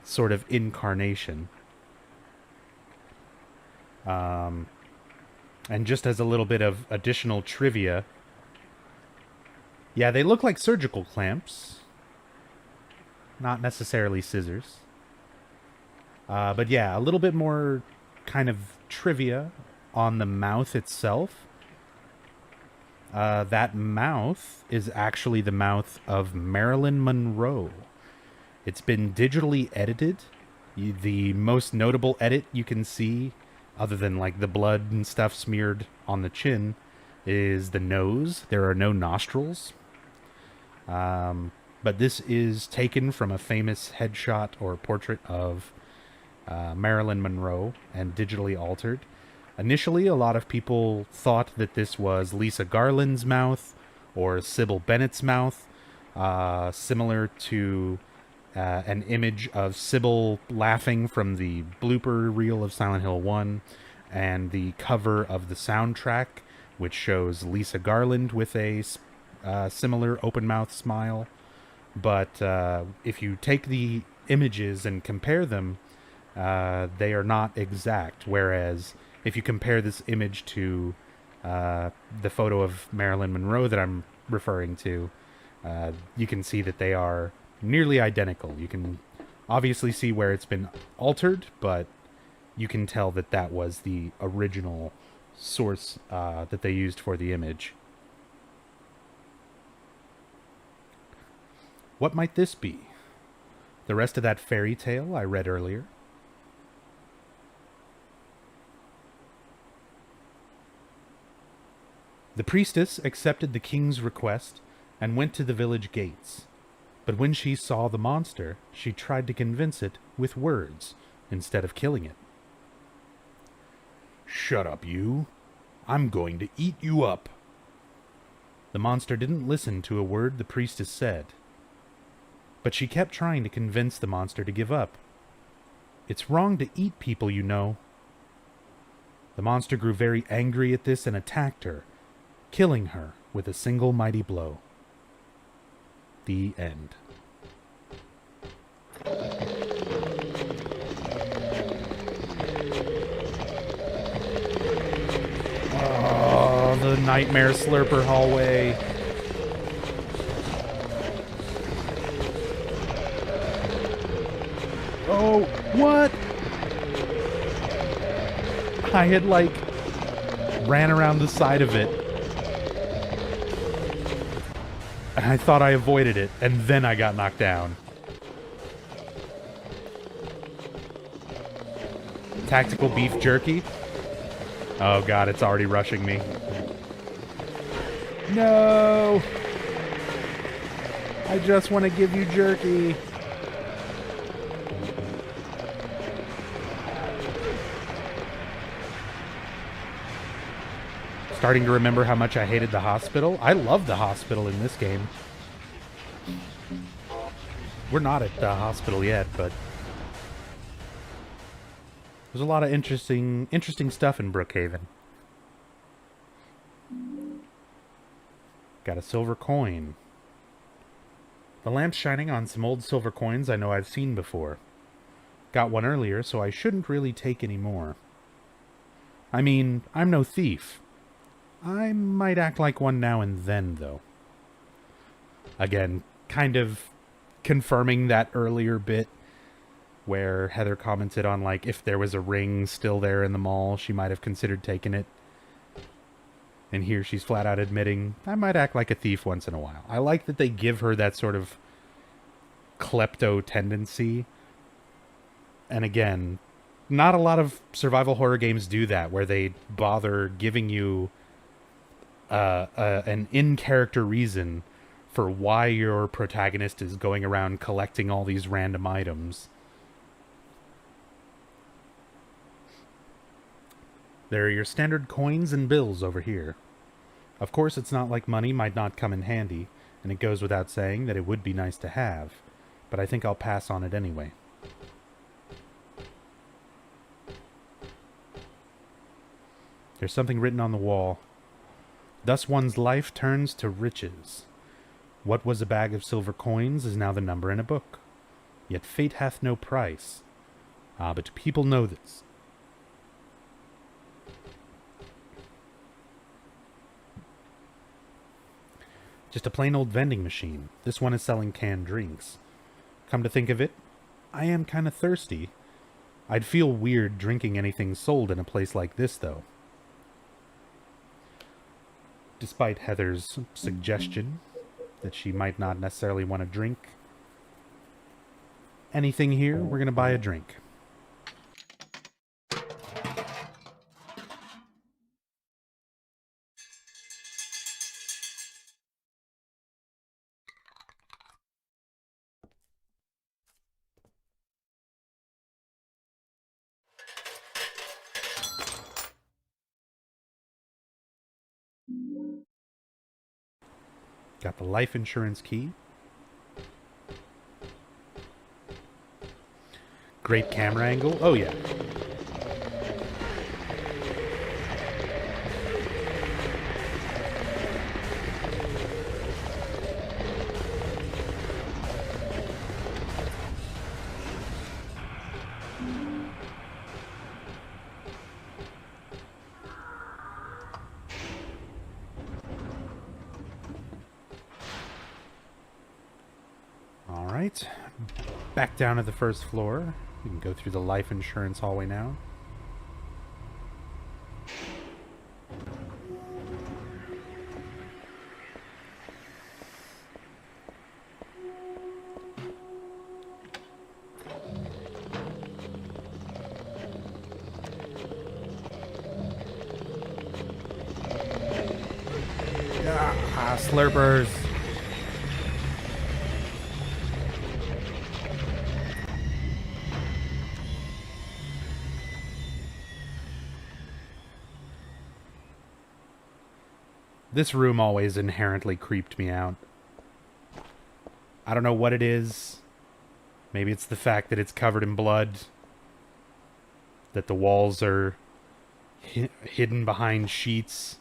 sort of incarnation. And just as a little bit of additional trivia, yeah, they look like surgical clamps. Not necessarily scissors. But yeah, a little bit more kind of trivia on the mouth itself. That mouth is actually the mouth of Marilyn Monroe. It's been digitally edited. The most notable edit you can see, other than like the blood and stuff smeared on the chin, is the nose. There are no nostrils. But this is taken from a famous headshot or portrait of Marilyn Monroe and digitally altered. Initially, a lot of people thought that this was Lisa Garland's mouth or Sybil Bennett's mouth, similar to an image of Sybil laughing from the blooper reel of Silent Hill 1 and the cover of the soundtrack, which shows Lisa Garland with a similar open-mouth smile. But if you take the images and compare them, they are not exact, whereas if you compare this image to the photo of Marilyn Monroe that I'm referring to, you can see that they are nearly identical. You can obviously see where it's been altered, but you can tell that that was the original source that they used for the image. What might this be? The rest of that fairy tale I read earlier? 'Cause The priestess accepted the king's request and went to the village gates. But when she saw the monster, she tried to convince it with words instead of killing it. "Shut up, you. I'm going to eat you up." The monster didn't listen to a word the priestess said. But she kept trying to convince the monster to give up. "It's wrong to eat people, you know." The monster grew very angry at this and attacked her, killing her with a single mighty blow. The end. Oh, the Nightmare Slurper hallway. Oh, what? I had, ran around the side of it. And I thought I avoided it, and then I got knocked down. Tactical beef jerky? Oh god, it's already rushing me. No! I just want to give you jerky. Starting to remember how much I hated the hospital. I love the hospital in this game. We're not at the hospital yet, but there's a lot of interesting stuff in Brookhaven. Got a silver coin. The lamp's shining on some old silver coins I know I've seen before. Got one earlier, so I shouldn't really take any more. I mean, I'm no thief. I might act like one now and then, though. Again, kind of confirming that earlier bit where Heather commented on, if there was a ring still there in the mall, she might have considered taking it. And here she's flat out admitting, I might act like a thief once in a while. I like that they give her that sort of klepto tendency. And again, not a lot of survival horror games do that, where they bother giving you an in-character reason for why your protagonist is going around collecting all these random items. There are your standard coins and bills over here. Of course, it's not like money might not come in handy, and it goes without saying that it would be nice to have, but I think I'll pass on it anyway. There's something written on the wall. Thus one's life turns to riches. What was a bag of silver coins is now the number in a book. Yet fate hath no price. Ah, but people know this. Just a plain old vending machine. This one is selling canned drinks. Come to think of it, I am kind of thirsty. I'd feel weird drinking anything sold in a place like this, though. Despite Heather's suggestion that she might not necessarily want to drink anything here, we're going to buy a drink. Got the life insurance key. Great camera angle. Oh, yeah. Alright, back down to the first floor. We can go through the life insurance hallway now. slurpers. This room always inherently creeped me out. I don't know what it is. Maybe it's the fact that it's covered in blood. That the walls are hidden behind sheets.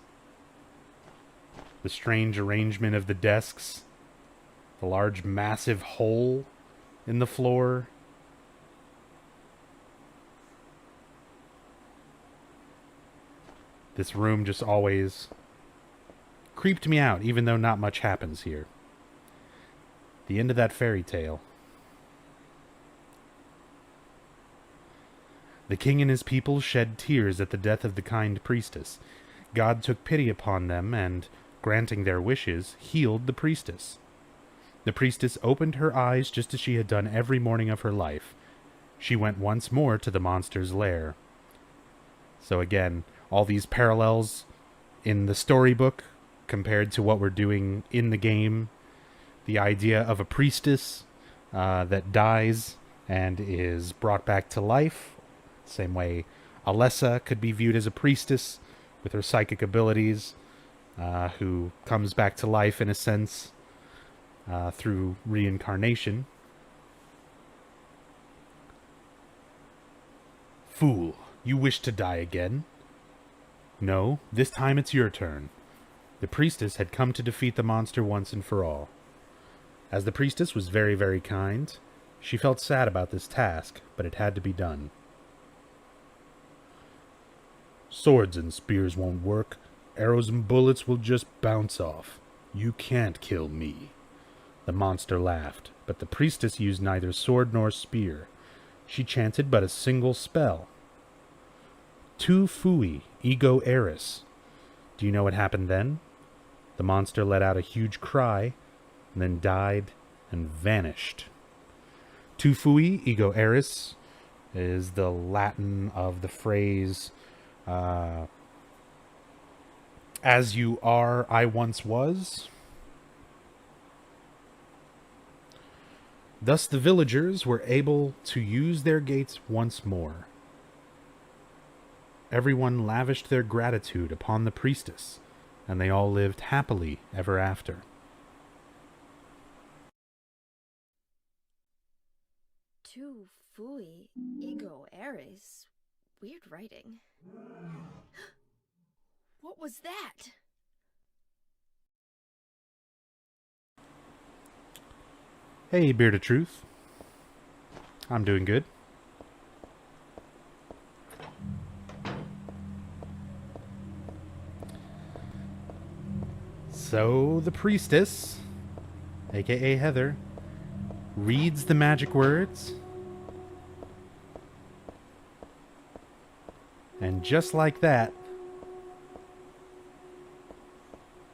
The strange arrangement of the desks. The large, massive hole in the floor. This room just always creeped me out, even though not much happens here. The end of that fairy tale. The king and his people shed tears at the death of the kind priestess. God took pity upon them and, granting their wishes, healed the priestess. The priestess opened her eyes just as she had done every morning of her life. She went once more to the monster's lair. So again, all these parallels in the storybook compared to what we're doing in the game. The idea of a priestess that dies and is brought back to life. Same way Alessa could be viewed as a priestess with her psychic abilities, who comes back to life in a sense through reincarnation. Fool, you wish to die again? No, this time it's your turn. The priestess had come to defeat the monster once and for all. As the priestess was very, very kind, she felt sad about this task, but it had to be done. Swords and spears won't work. Arrows and bullets will just bounce off. You can't kill me. The monster laughed, but the priestess used neither sword nor spear. She chanted but a single spell. Tu fui, ego eris. Do you know what happened then? The monster let out a huge cry, and then died and vanished. Tu fui, ego eris is the Latin of the phrase, as you are, I once was. Thus the villagers were able to use their gates once more. Everyone lavished their gratitude upon the priestess, and they all lived happily ever after. Tu fui, ego eris. Weird writing. What was that? Hey, Beard of Truth. I'm doing good. So, the priestess, aka Heather, reads the magic words, and just like that,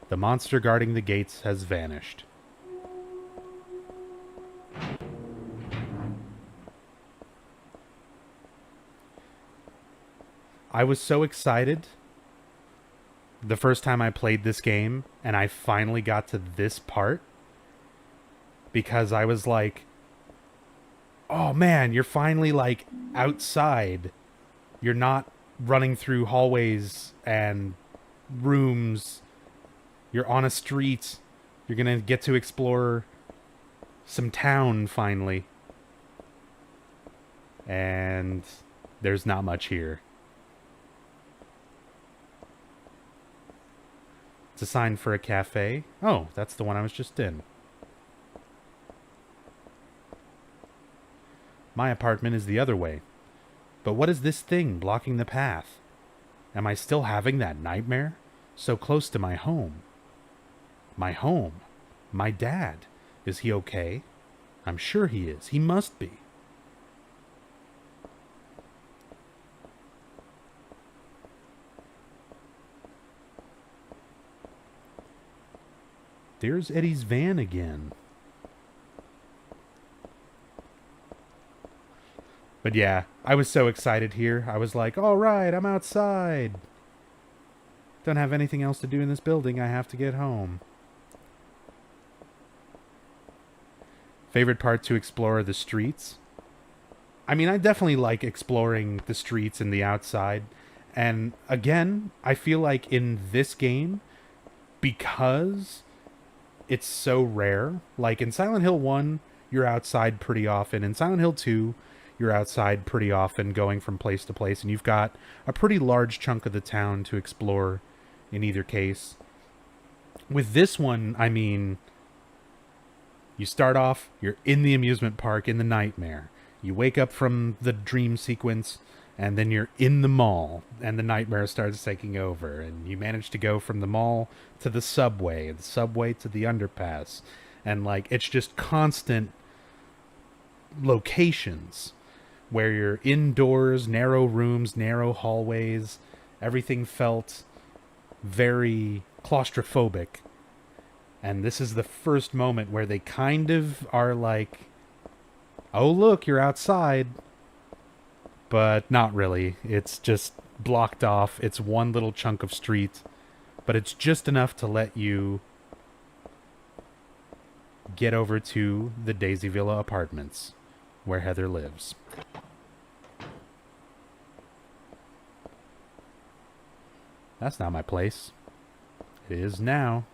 the monster guarding the gates has vanished. I was so excited the first time I played this game, and I finally got to this part, because I was like, oh man, you're finally like outside. You're not running through hallways and rooms. You're on a street. You're gonna get to explore some town finally. And there's not much here. It's a sign for a cafe. Oh, that's the one I was just in. My apartment is the other way. But what is this thing blocking the path? Am I still having that nightmare? So close to my home. My home? My dad. Is he okay? I'm sure he is. He must be. There's Eddie's van again. But yeah, I was so excited here. I was like, all right, I'm outside. Don't have anything else to do in this building. I have to get home. Favorite part to explore the streets? I mean, I definitely like exploring the streets and the outside. And again, I feel like in this game, because it's so rare, like in Silent Hill 1, you're outside pretty often. In Silent Hill 2, you're outside pretty often going from place to place. And you've got a pretty large chunk of the town to explore in either case. With this one, I mean, you start off, you're in the amusement park in the nightmare. You wake up from the dream sequence, and then you're in the mall, and the nightmare starts taking over. And you manage to go from the mall to the subway, and the subway to the underpass. And, like, it's just constant locations where you're indoors, narrow rooms, narrow hallways. Everything felt very claustrophobic. And this is the first moment where they kind of are like, oh, look, you're outside. But not really. It's just blocked off. It's one little chunk of street. But it's just enough to let you get over to the Daisy Villa apartments where Heather lives. That's not my place. It is now.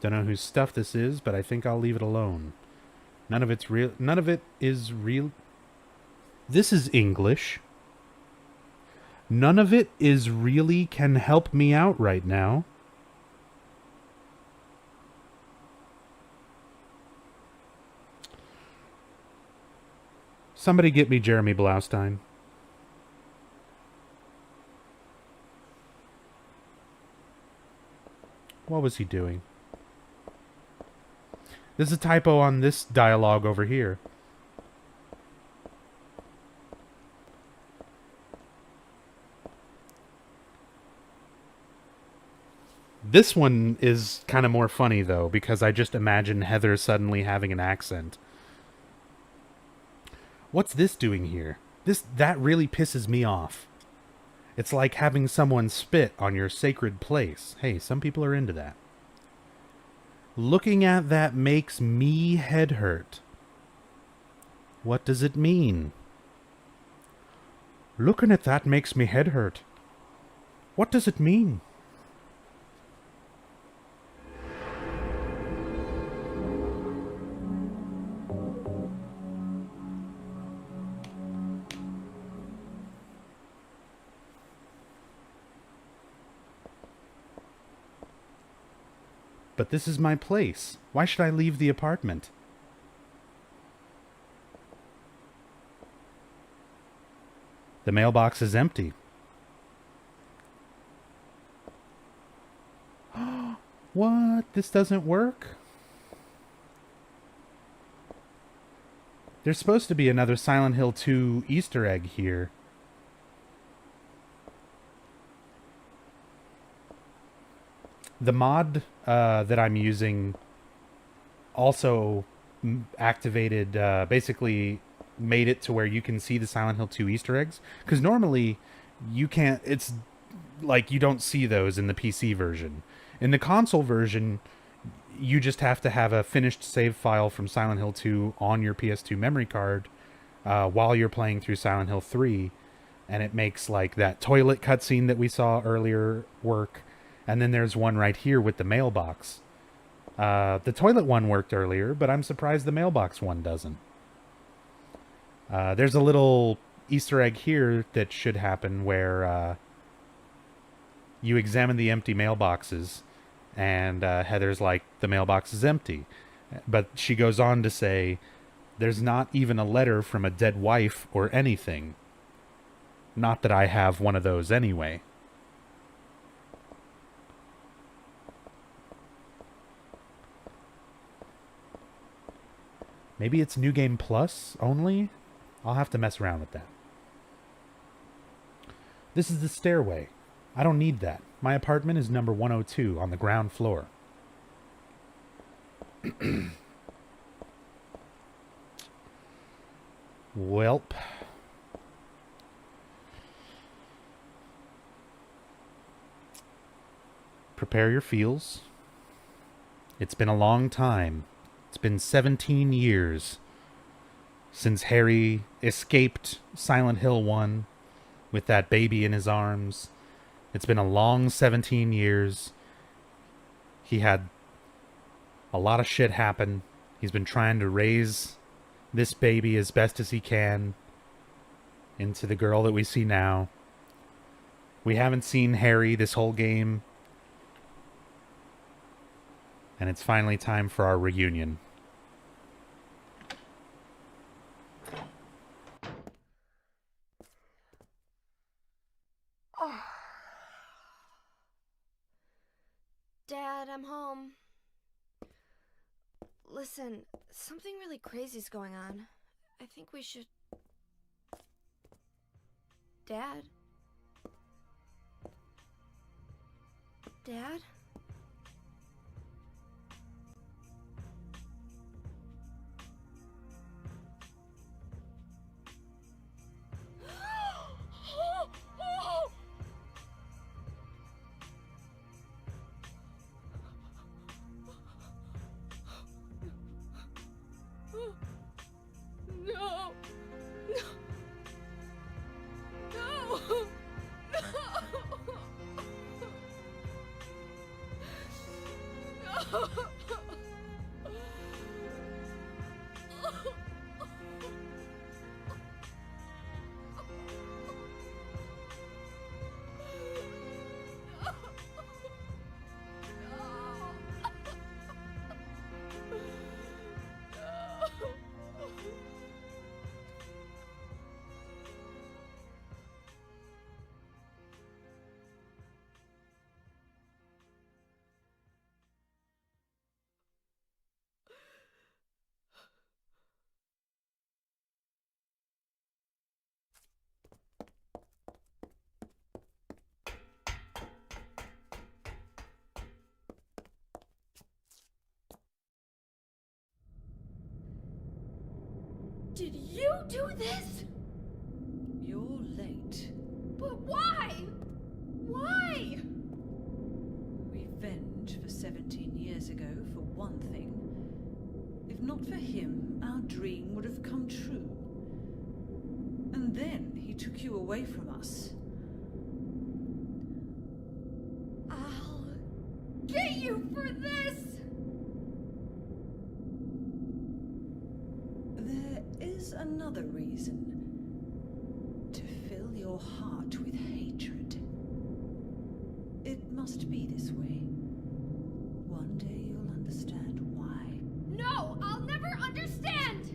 Don't know whose stuff this is, but I think I'll leave it alone. None of it's real. None of it is real. This is English. None of it is really can help me out right now. Somebody get me Jeremy Blaustein. What was he doing? There's a typo on this dialogue over here. This one is kind of more funny, though, because I just imagine Heather suddenly having an accent. What's this doing here? That really pisses me off. It's like having someone spit on your sacred place. Hey, some people are into that. Looking at that makes me head hurt. What does it mean? Looking at that makes me head hurt. What does it mean? But this is my place. Why should I leave the apartment? The mailbox is empty. What? This doesn't work? There's supposed to be another Silent Hill 2 Easter egg here. The mod that I'm using also activated, basically made it to where you can see the Silent Hill 2 Easter eggs. Because normally you can't, it's like you don't see those in the PC version. In the console version, you just have to have a finished save file from Silent Hill 2 on your PS2 memory card while you're playing through Silent Hill 3. And it makes like that toilet cutscene that we saw earlier work. And then there's one right here with the mailbox. The toilet one worked earlier, but I'm surprised the mailbox one doesn't. There's a little Easter egg here that should happen where you examine the empty mailboxes, and Heather's like, the mailbox is empty. But she goes on to say, there's not even a letter from a dead wife or anything. Not that I have one of those anyway. Maybe it's New Game Plus only? I'll have to mess around with that. This is the stairway. I don't need that. My apartment is number 102 on the ground floor. Welp. Prepare your feels. It's been a long time. It's been 17 years since Harry escaped Silent Hill 1 with that baby in his arms. It's been a long 17 years. He had a lot of shit happen. He's been trying to raise this baby as best as he can into the girl that we see now. We haven't seen Harry this whole game. And it's finally time for our reunion. Dad, I'm home. Listen, something really crazy's going on. I think we should... Dad? Dad? No! No! No! Did you do this? You're late. But why? Why? Revenge for 17 years ago, for one thing. If not for him, our dream would have come true. And then he took you away from us. I'll get you for this! There is another reason. To fill your heart with hatred. It must be this way. One day you'll understand why. No, I'll never understand!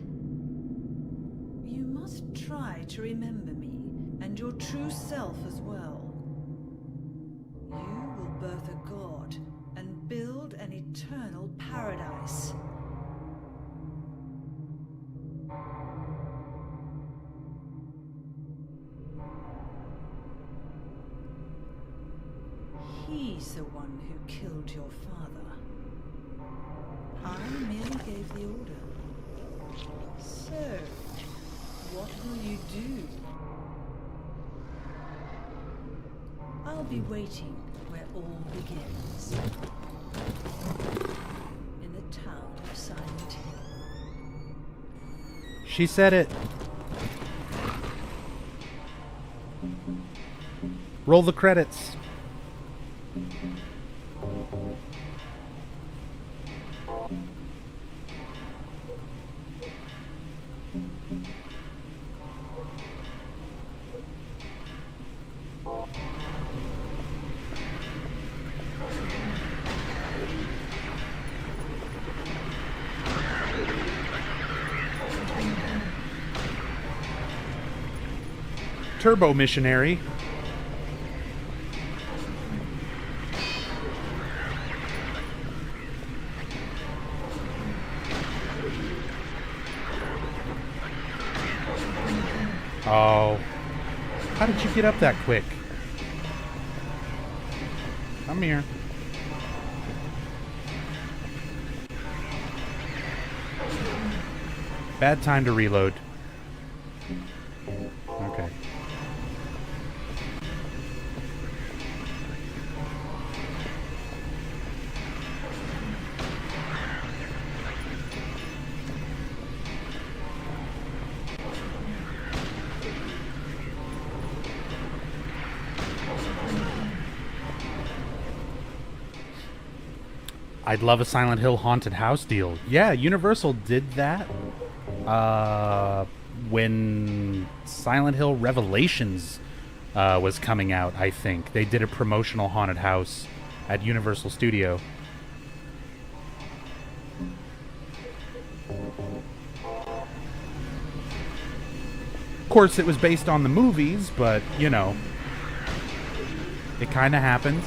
You must try to remember me, and your true self as well. You will birth a god, and build an eternal paradise. He's the one who killed your father. I merely gave the order. So, what will you do? I'll be waiting where all begins. In the town of Silent Hill. She said it. Roll the credits. Turbo Missionary. Oh. How did you get up that quick? Come here. Bad time to reload. Okay. I'd love a Silent Hill haunted house deal. Yeah, Universal did that when Silent Hill Revelations was coming out, I think. They did a promotional haunted house at Universal Studio. Of course, it was based on the movies, but, you know, it kind of happened.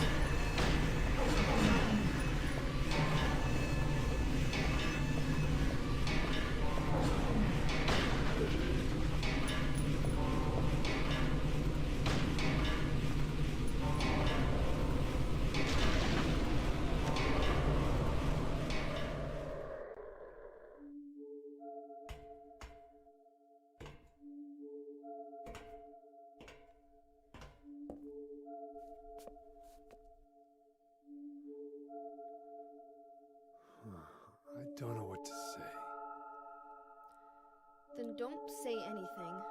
I don't know what to say. Then don't say anything.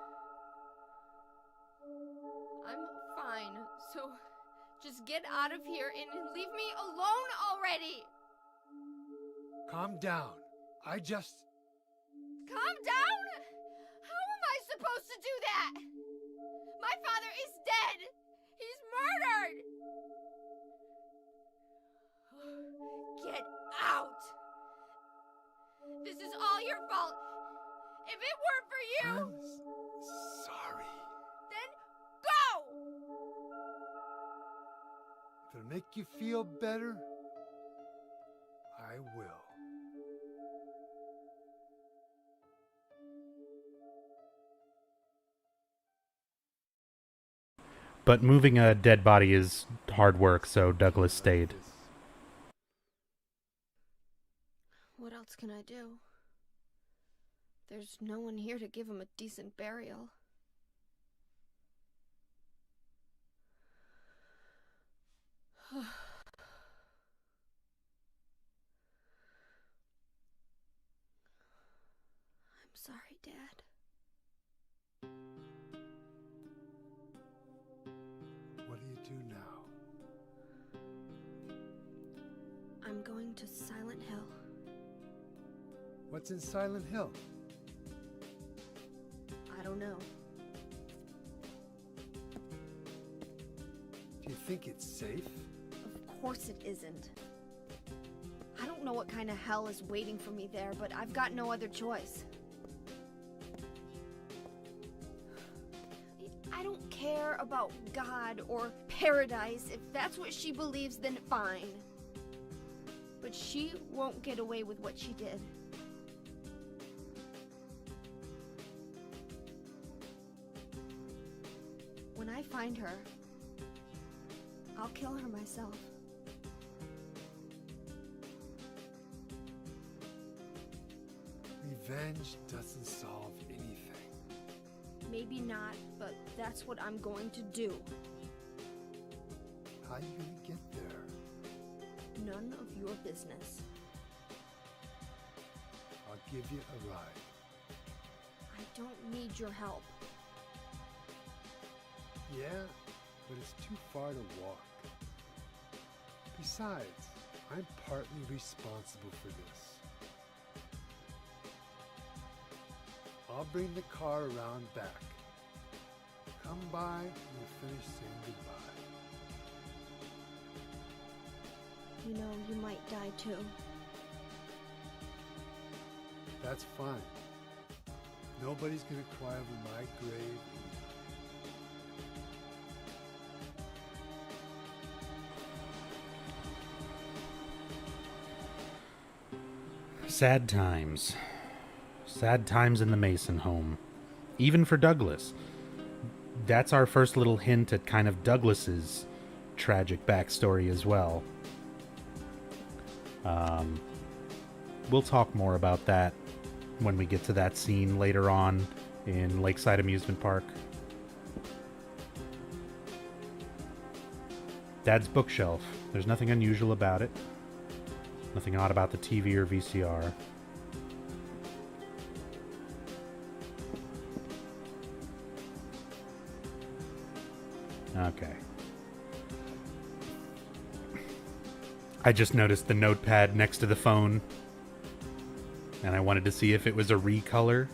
I'm fine, so just get out of here and leave me alone already! Calm down. Calm down? How am I supposed to do that? My father is dead! He's murdered! Get out! This is all your fault! If it weren't for you... I'm sorry. Then go! If it'll make you feel better, I will. But moving a dead body is hard work, so Douglas stayed. What else can I do? There's no one here to give him a decent burial. I'm sorry, Dad. What do you do now? I'm going to Silent Hill. What's in Silent Hill? I don't know. Do you think it's safe? Of course it isn't. I don't know what kind of hell is waiting for me there, but I've got no other choice. I don't care about God or paradise. If that's what she believes, then fine. But she won't get away with what she did. When I find her, I'll kill her myself. Revenge doesn't solve anything. Maybe not, but that's what I'm going to do. How are you gonna get there? None of your business. I'll give you a ride. I don't need your help. Yeah, but it's too far to walk. Besides, I'm partly responsible for this. I'll bring the car around back. Come by and we'll finish saying goodbye. You know, you might die too. That's fine. Nobody's gonna cry over my grave. Sad times. Sad times in the Mason home. Even for Douglas. That's our first little hint at kind of Douglas's tragic backstory as well. We'll talk more about that when we get to that scene later on in Lakeside Amusement Park. Dad's bookshelf. There's nothing unusual about it. Nothing odd about the TV or VCR. Okay. I just noticed the notepad next to the phone, and I wanted to see if it was a recolor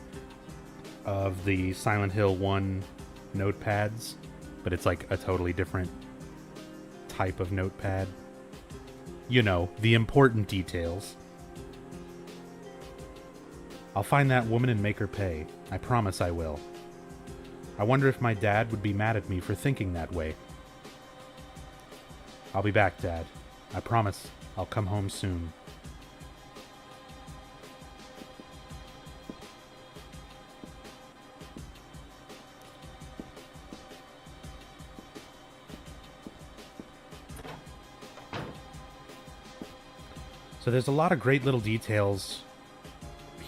of the Silent Hill 1 notepads, but it's like a totally different type of notepad. You know, the important details. I'll find that woman and make her pay. I promise I will. I wonder if my dad would be mad at me for thinking that way. I'll be back, Dad. I promise I'll come home soon. So there's a lot of great little details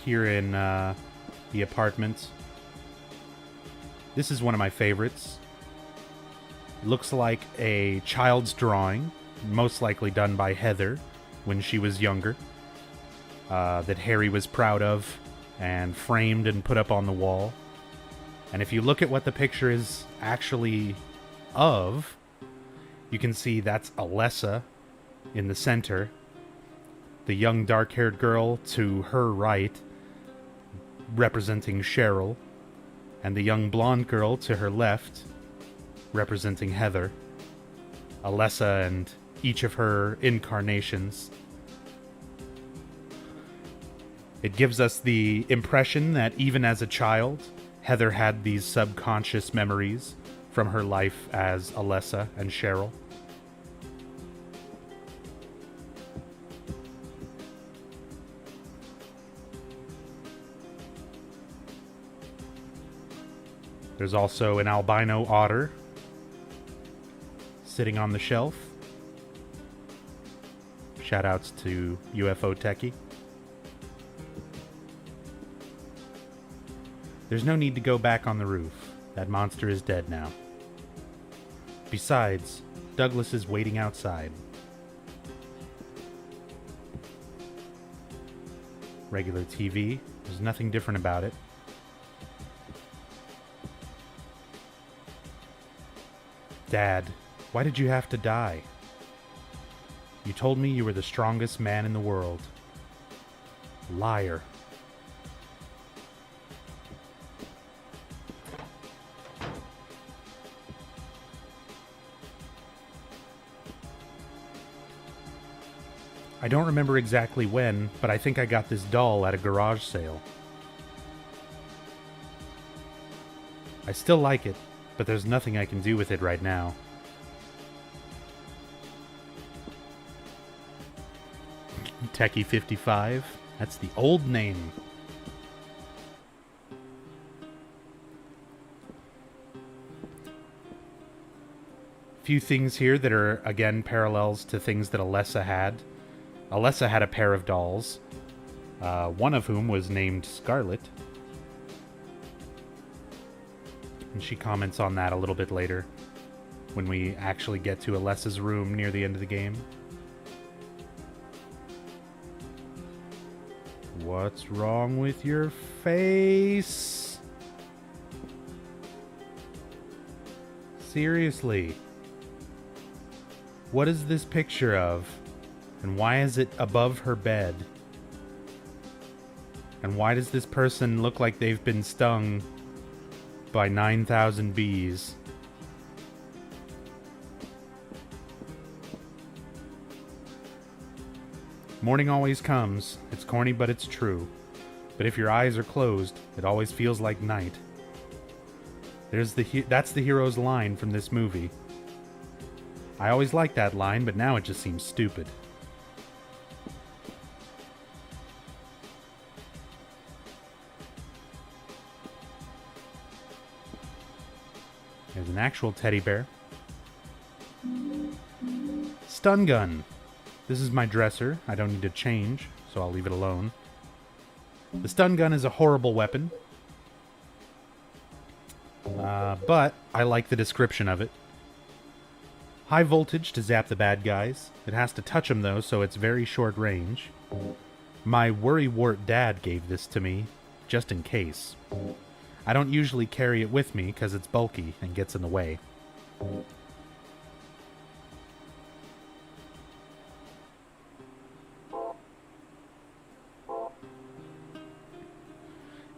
here in the apartment. This is one of my favorites. It looks like a child's drawing, most likely done by Heather when she was younger, that Harry was proud of and framed and put up on the wall. And if you look at what the picture is actually of, you can see that's Alessa in the center, the young dark-haired girl to her right representing Cheryl, and the young blonde girl to her left representing Heather. Alessa and each of her incarnations. It gives us the impression that even as a child, Heather had these subconscious memories from her life as Alessa and Cheryl. There's also an albino otter sitting on the shelf. Shoutouts to UFO Techie. There's no need to go back on the roof. That monster is dead now. Besides, Douglas is waiting outside. Regular TV. There's nothing different about it. Dad, why did you have to die? You told me you were the strongest man in the world. Liar. I don't remember exactly when, but I think I got this doll at a garage sale. I still like it, but there's nothing I can do with it right now. Techie55, that's the old name. Few things here that are, again, parallels to things that Alessa had. Alessa had a pair of dolls, one of whom was named Scarlet. And she comments on that a little bit later, when we actually get to Alessa's room near the end of the game. What's wrong with your face? Seriously. What is this picture of? And why is it above her bed? And why does this person look like they've been stung by 9,000 bees? Morning always comes. It's corny, but it's true. But if your eyes are closed, it always feels like night. That's the hero's line from this movie. I always liked that line, but now it just seems stupid. There's an actual teddy bear. Stun gun. This is my dresser. I don't need to change, so I'll leave it alone. The stun gun is a horrible weapon. But I like the description of it. High voltage to zap the bad guys. It has to touch them, though, so it's very short range. My worrywart dad gave this to me, just in case. I don't usually carry it with me because it's bulky and gets in the way.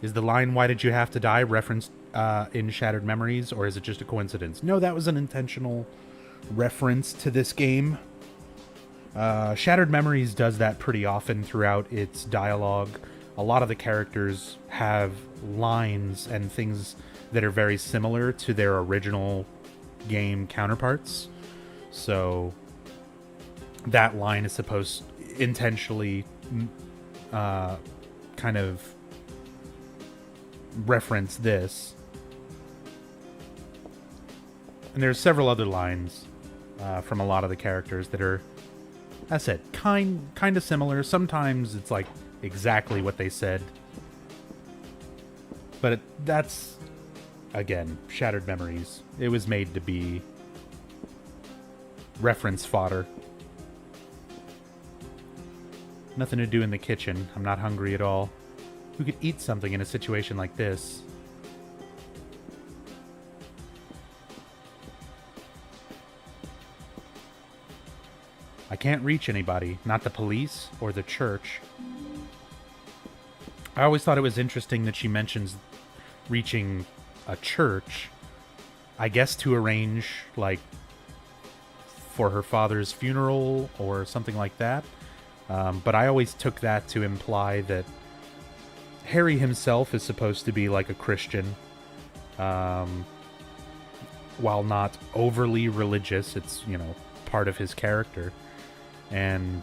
Is the line, "Why did you have to die," referenced in Shattered Memories, or is it just a coincidence? No, that was an intentional reference to this game. Shattered Memories does that pretty often throughout its dialogue. A lot of the characters have lines and things that are very similar to their original game counterparts. So that line is supposed intentionally kind of reference this. And there's several other lines from a lot of the characters that are, as I said, kind of similar. Sometimes it's like exactly what they said. But that's, again, Shattered Memories. It was made to be reference fodder. Nothing to do in the kitchen. I'm not hungry at all. Who could eat something in a situation like this? I can't reach anybody. Not the police or the church. I always thought it was interesting that she mentions reaching a church. I guess to arrange, like, for her father's funeral or something like that. But I always took that to imply that Harry himself is supposed to be like a Christian. While not overly religious, it's, you know, part of his character. And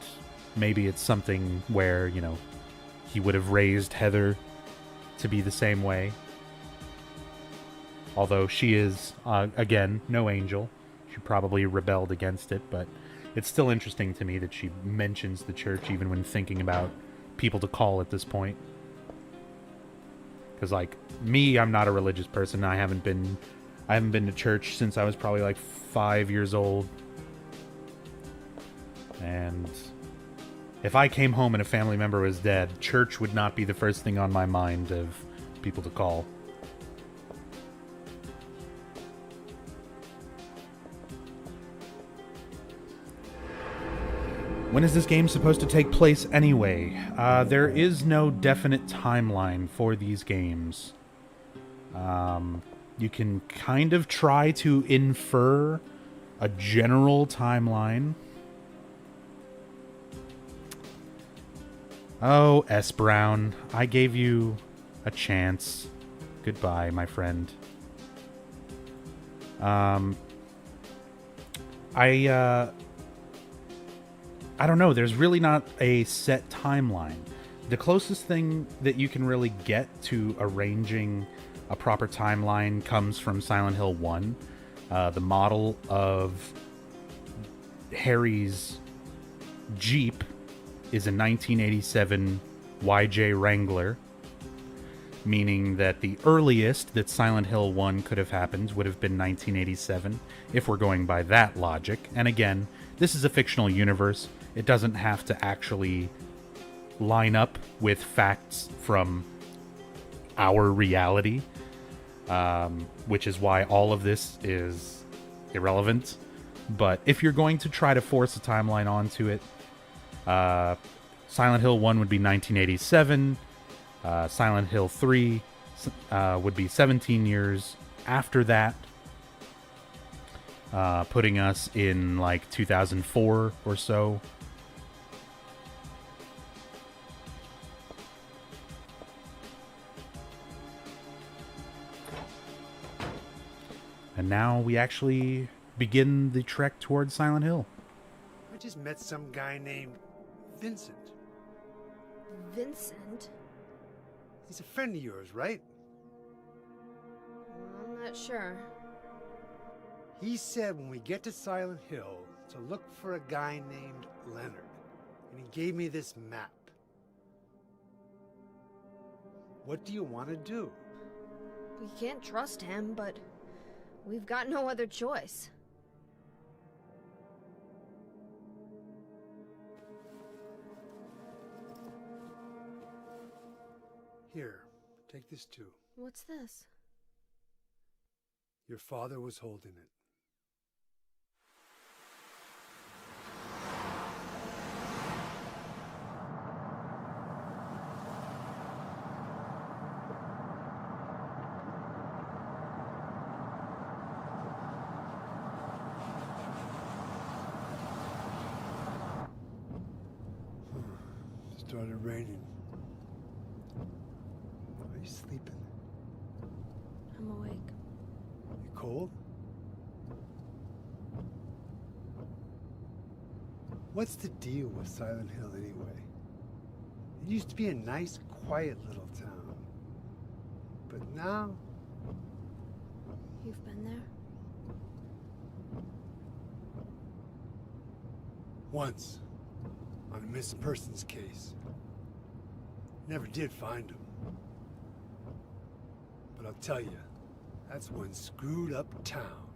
maybe it's something where, you know, he would have raised Heather to be the same way. Although she is, again, no angel. She probably rebelled against it, but it's still interesting to me that she mentions the church even when thinking about people to call at this point. Because, like, me, I'm not a religious person. I haven't been to church since I was probably like 5 years old. And if I came home and a family member was dead, church would not be the first thing on my mind of people to call. When is this game supposed to take place anyway? There is no definite timeline for these games. You can kind of try to infer a general timeline. Oh, S. Brown, I gave you a chance. Goodbye, my friend. I don't know. There's really not a set timeline. The closest thing that you can really get to arranging a proper timeline comes from Silent Hill 1. The model of Harry's Jeep is a 1987 YJ Wrangler, meaning that the earliest that Silent Hill 1 could have happened would have been 1987, if we're going by that logic. And again, this is a fictional universe. It doesn't have to actually line up with facts from our reality, which is why all of this is irrelevant. But if you're going to try to force a timeline onto it, Silent Hill 1 would be 1987, Silent Hill 3 would be 17 years after that, putting us in like 2004 or so. And now we actually begin the trek towards Silent Hill. I just met some guy named Vincent. Vincent? He's a friend of yours, right? I'm not sure. He said when we get to Silent Hill to look for a guy named Leonard. And he gave me this map. What do you want to do? We can't trust him, but we've got no other choice. Here, take this too. What's this? Your father was holding it. started raining. Are you sleeping? I'm awake. You cold? What's the deal with Silent Hill anyway? It used to be a nice, quiet little town. But now... You've been there? Once. On a missing persons case. Never did find him. But I'll tell you, that's one screwed up town.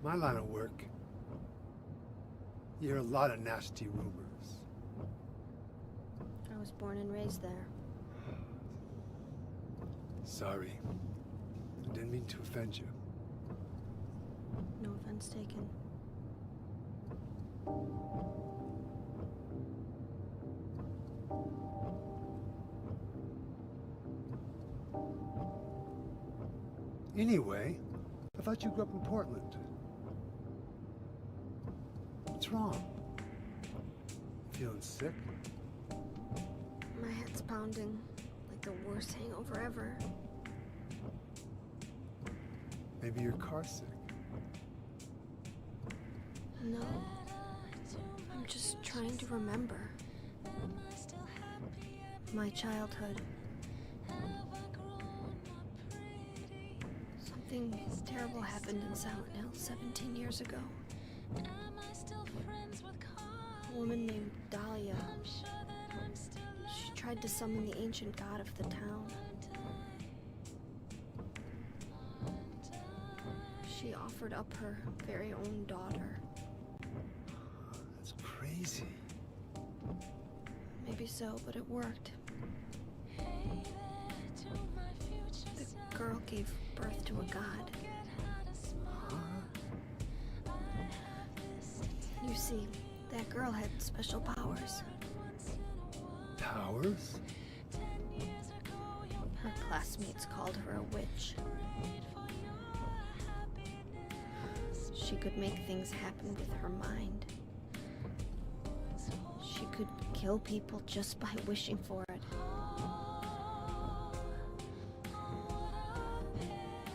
My line of work, you hear a lot of nasty rumors. I was born and raised there. Sorry. I didn't mean to offend you. No offense taken. Anyway, I thought you grew up in Portland. What's wrong? Feeling sick? My head's pounding like the worst hangover ever. Maybe you're car sick. No. I'm just trying to remember. My childhood. Something terrible happened in Silent Hill 17 years ago. A woman named Dahlia. She tried to summon the ancient god of the town. She offered up her very own daughter. That's crazy. Maybe so, but it worked. The girl gave birth to a god. You see, that girl had special powers. Powers? Her classmates called her a witch. She could make things happen with her mind. She could kill people just by wishing for it.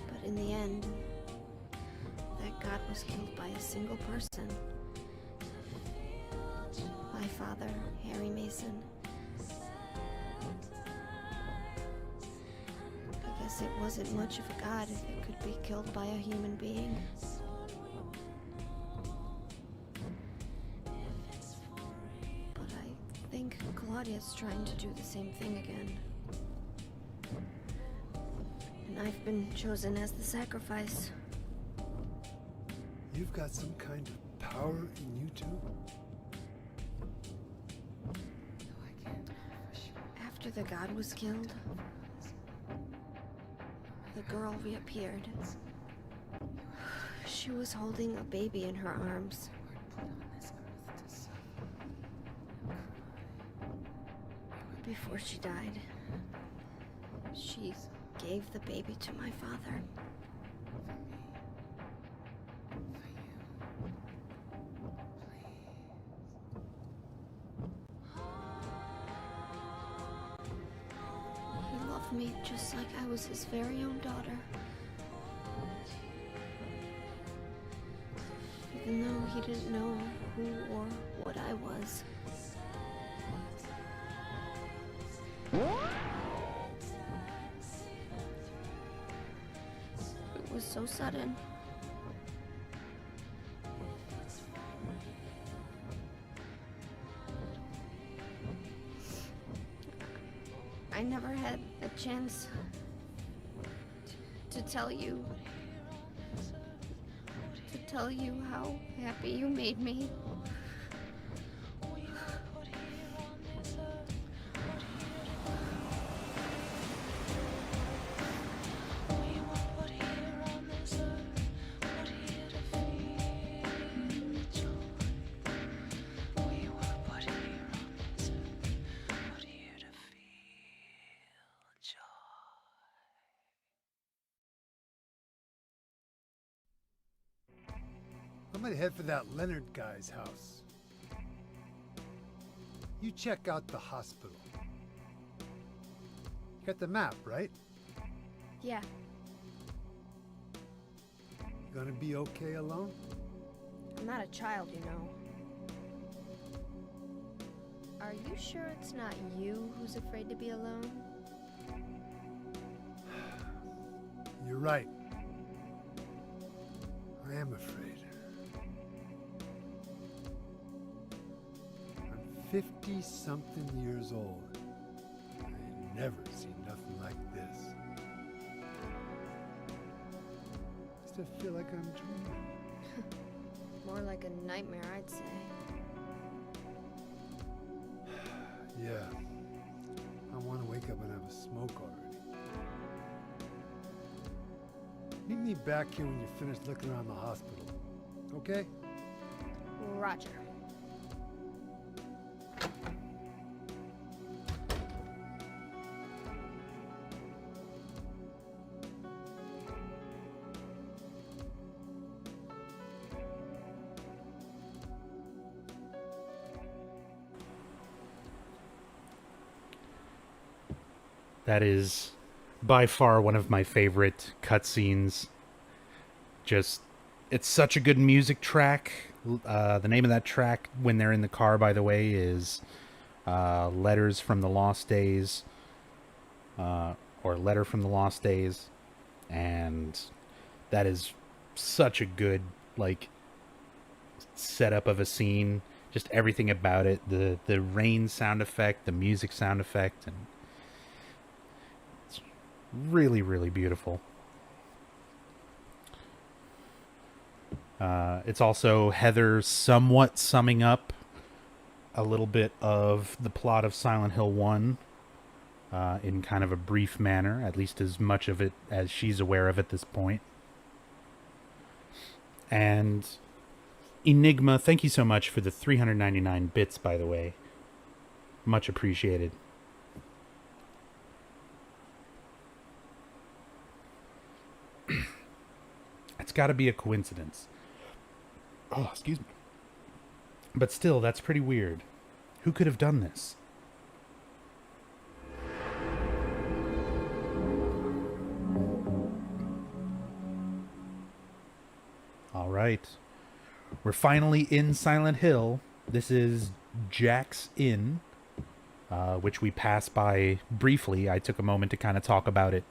But in the end, that god was killed by a single person. My father, Harry Mason. I guess it wasn't much of a god if it could be killed by a human being. But I think Claudia's trying to do the same thing again. And I've been chosen as the sacrifice. You've got some kind of power in you too? After the god was killed, the girl reappeared. She was holding a baby in her arms. Before she died, she gave the baby to my father. He loved me just like I was his very own daughter. Even though he didn't know who or what I was. It was so sudden. I never had a chance to tell you how happy you made me. I'm gonna head for that Leonard guy's house. you check out the hospital. You got the map, right? Yeah. You gonna be okay alone? I'm not a child, you know. Are you sure it's not you who's afraid to be alone? You're right. I am afraid. I'm 50-something years old. I ain't never seen nothing like this. I still feel like I'm dreaming. More like a nightmare, I'd say. Yeah. I want to wake up and have a smoke already. Meet me back here when you're finished looking around the hospital. Okay? Roger. That is by far one of my favorite cutscenes. Just, it's such a good music track. The name of that track, when they're in the car, by the way, is Letters from the Lost Days, or Letter from the Lost Days. And that is such a good, like, setup of a scene. Just everything about it. The rain sound effect, the music sound effect, and really, really beautiful. It's also Heather somewhat summing up a little bit of the plot of Silent Hill 1 in kind of a brief manner, at least as much of it as she's aware of at this point. And Enigma, thank you so much for the 399 bits, by the way. Much appreciated. It's got to be a coincidence. Oh, excuse me. But still, that's pretty weird. Who could have done this? All right. We're finally in Silent Hill. This is Jack's Inn, which we passed by briefly. I took a moment to kind of talk about it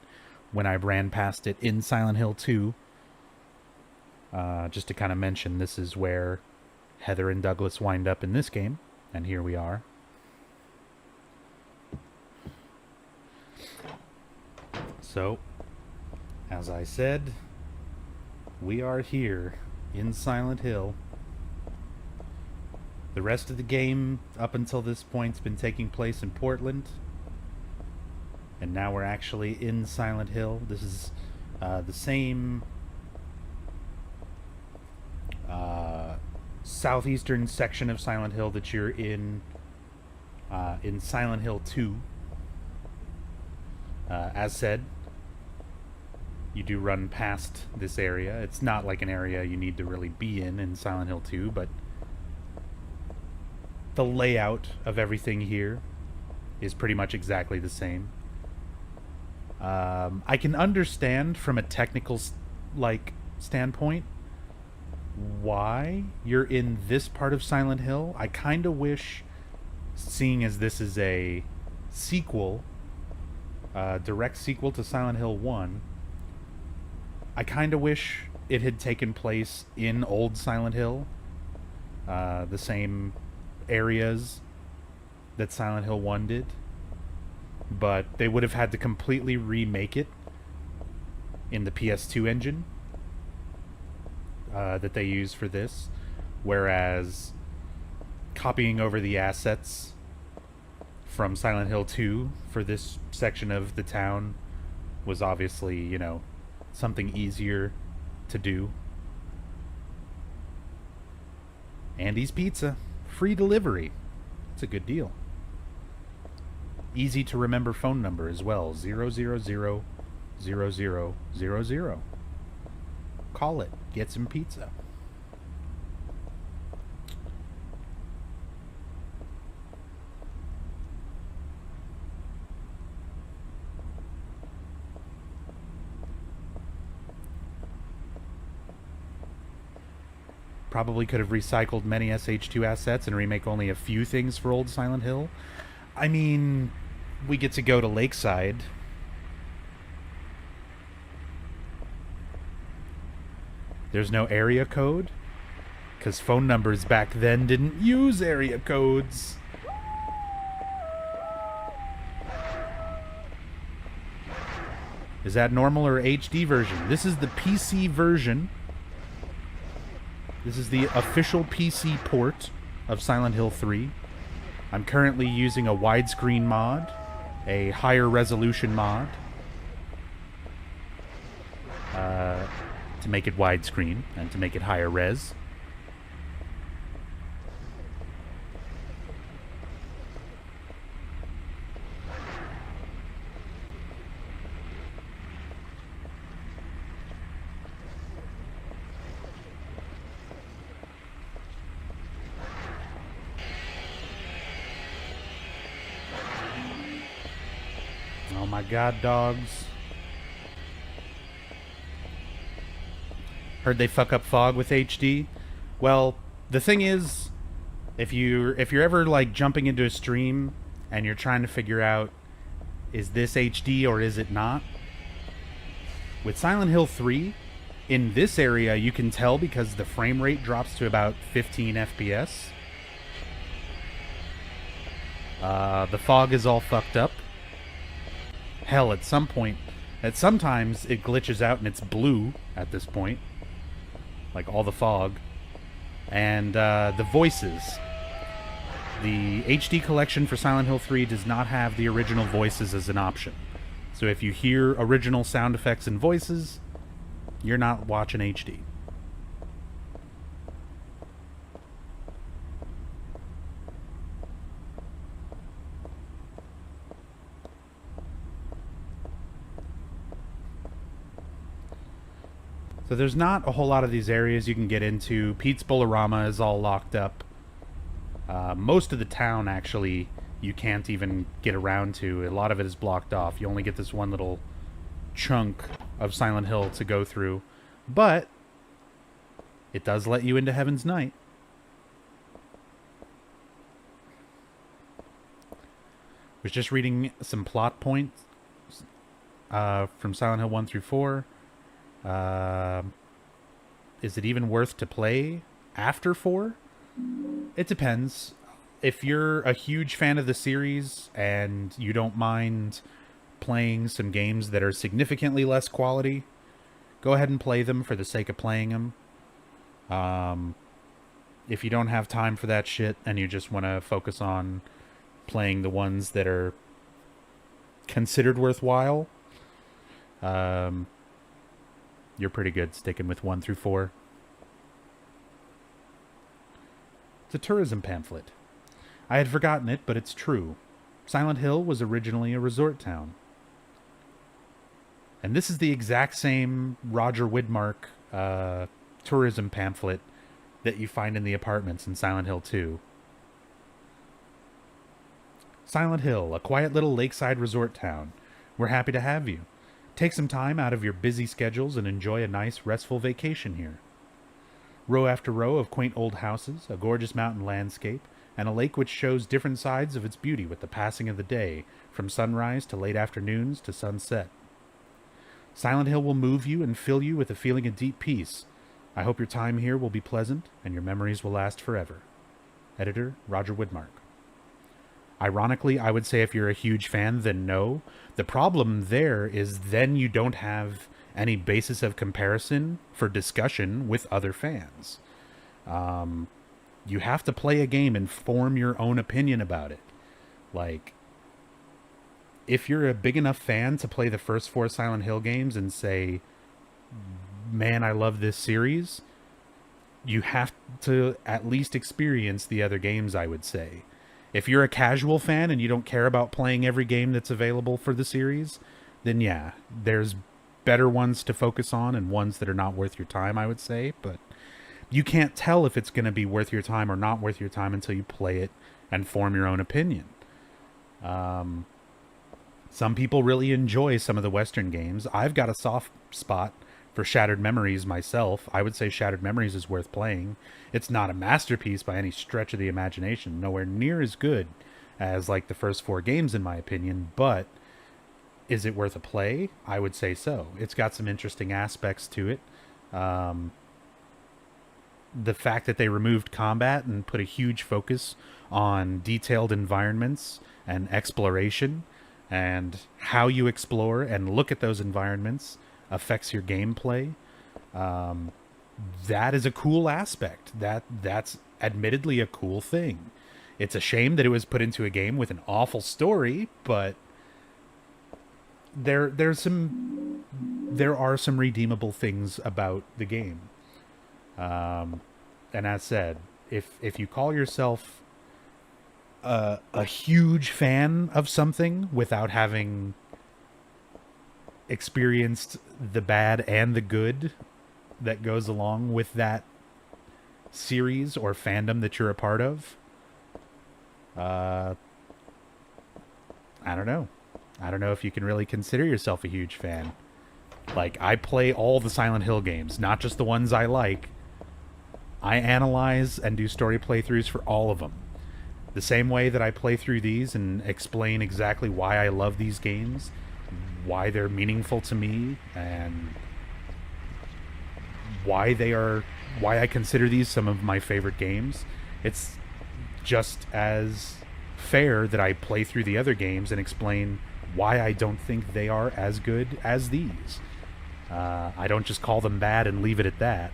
when I ran past it in Silent Hill 2. Just to kind of mention, this is where Heather and Douglas wind up in this game. And here we are. So, as I said, we are here in Silent Hill. The rest of the game, up until this point, has been taking place in Portland. And now we're actually in Silent Hill. This is the same southeastern section of Silent Hill that you're in Silent Hill 2. As said, you do run past this area. It's not like an area you need to really be in Silent Hill 2, but the layout of everything here is pretty much exactly the same. I can understand from a technical standpoint why you're in this part of Silent Hill. I kind of wish, seeing as this is a sequel, direct sequel to Silent Hill 1, I kind of wish it had taken place in old Silent Hill, the same areas that Silent Hill 1 did, but they would have had to completely remake it in the PS2 engine that they use for this, whereas copying over the assets from Silent Hill 2 for this section of the town was obviously, you know, something easier to do. Andy's Pizza, free delivery. It's a good deal. Easy to remember phone number as well, 0000000. Call it, get some pizza. probably could have recycled many SH2 assets and remake only a few things for old Silent Hill. I mean, we get to go to Lakeside. There's no area code, because phone numbers back then didn't use area codes. Is that normal or HD version? This is the PC version. This is the official PC port of Silent Hill 3. I'm currently using a widescreen mod, a higher resolution mod, to make it widescreen and to make it higher res. Oh my god, dogs. Heard they fuck up fog with HD. Well, the thing is, if you're ever like jumping into a stream and you're trying to figure out, is this HD or is it not? With Silent Hill 3, in this area you can tell because the frame rate drops to about 15 FPS. The fog is all fucked up. Hell, sometimes it glitches out and it's blue at this point. Like all the fog. And the voices. The HD collection for Silent Hill 3 does not have the original voices as an option. So if you hear original sound effects and voices, you're not watching HD. So there's not a whole lot of these areas you can get into. Pete's Bolorama is all locked up. Most of the town, actually, you can't even get around to. A lot of it is blocked off. You only get this one little chunk of Silent Hill to go through. But it does let you into Heaven's Night. Was just reading some plot points from Silent Hill 1 through 4. Is it even worth to play after 4? It depends. If you're a huge fan of the series and you don't mind playing some games that are significantly less quality, go ahead and play them for the sake of playing them. If you don't have time for that shit and you just want to focus on playing the ones that are considered worthwhile, you're pretty good sticking with 1 through 4. It's a tourism pamphlet. I had forgotten it, but it's true. Silent Hill was originally a resort town. And this is the exact same Roger Widmark tourism pamphlet that you find in the apartments in Silent Hill 2. Silent Hill, a quiet little lakeside resort town. We're happy to have you. Take some time out of your busy schedules and enjoy a nice, restful vacation here. Row after row of quaint old houses, a gorgeous mountain landscape, and a lake which shows different sides of its beauty with the passing of the day, from sunrise to late afternoons to sunset. Silent Hill will move you and fill you with a feeling of deep peace. I hope your time here will be pleasant and your memories will last forever. Editor, Roger Widmark. Ironically, I would say if you're a huge fan, then no. The problem there is then you don't have any basis of comparison for discussion with other fans. You have to play a game and form your own opinion about it. Like, if you're a big enough fan to play the first 4 Silent Hill games and say, man, I love this series, you have to at least experience the other games, I would say. If you're a casual fan and you don't care about playing every game that's available for the series, then yeah, there's better ones to focus on and ones that are not worth your time, I would say. But you can't tell if it's going to be worth your time or not worth your time until you play it and form your own opinion. Some people really enjoy some of the Western games. I've got a soft spot for Shattered Memories myself, I would say Shattered Memories is worth playing. It's not a masterpiece by any stretch of the imagination, nowhere near as good as like the first 4 games in my opinion, but is it worth a play? I would say so. It's got some interesting aspects to it. The fact that they removed combat and put a huge focus on detailed environments and exploration, and how you explore and look at those environments affects your gameplay. That is a cool aspect. That's admittedly a cool thing. It's a shame that it was put into a game with an awful story, but there are some redeemable things about the game. And as said, if you call yourself a huge fan of something without having experienced the bad and the good that goes along with that series or fandom that you're a part of, I don't know. I don't know if you can really consider yourself a huge fan. Like, I play all the Silent Hill games, not just the ones I like. I analyze and do story playthroughs for all of them. The same way that I play through these and explain exactly why I love these games, why they're meaningful to me, and why I consider these some of my favorite games. It's just as fair that I play through the other games and explain why I don't think they are as good as these. I don't just call them bad and leave it at that.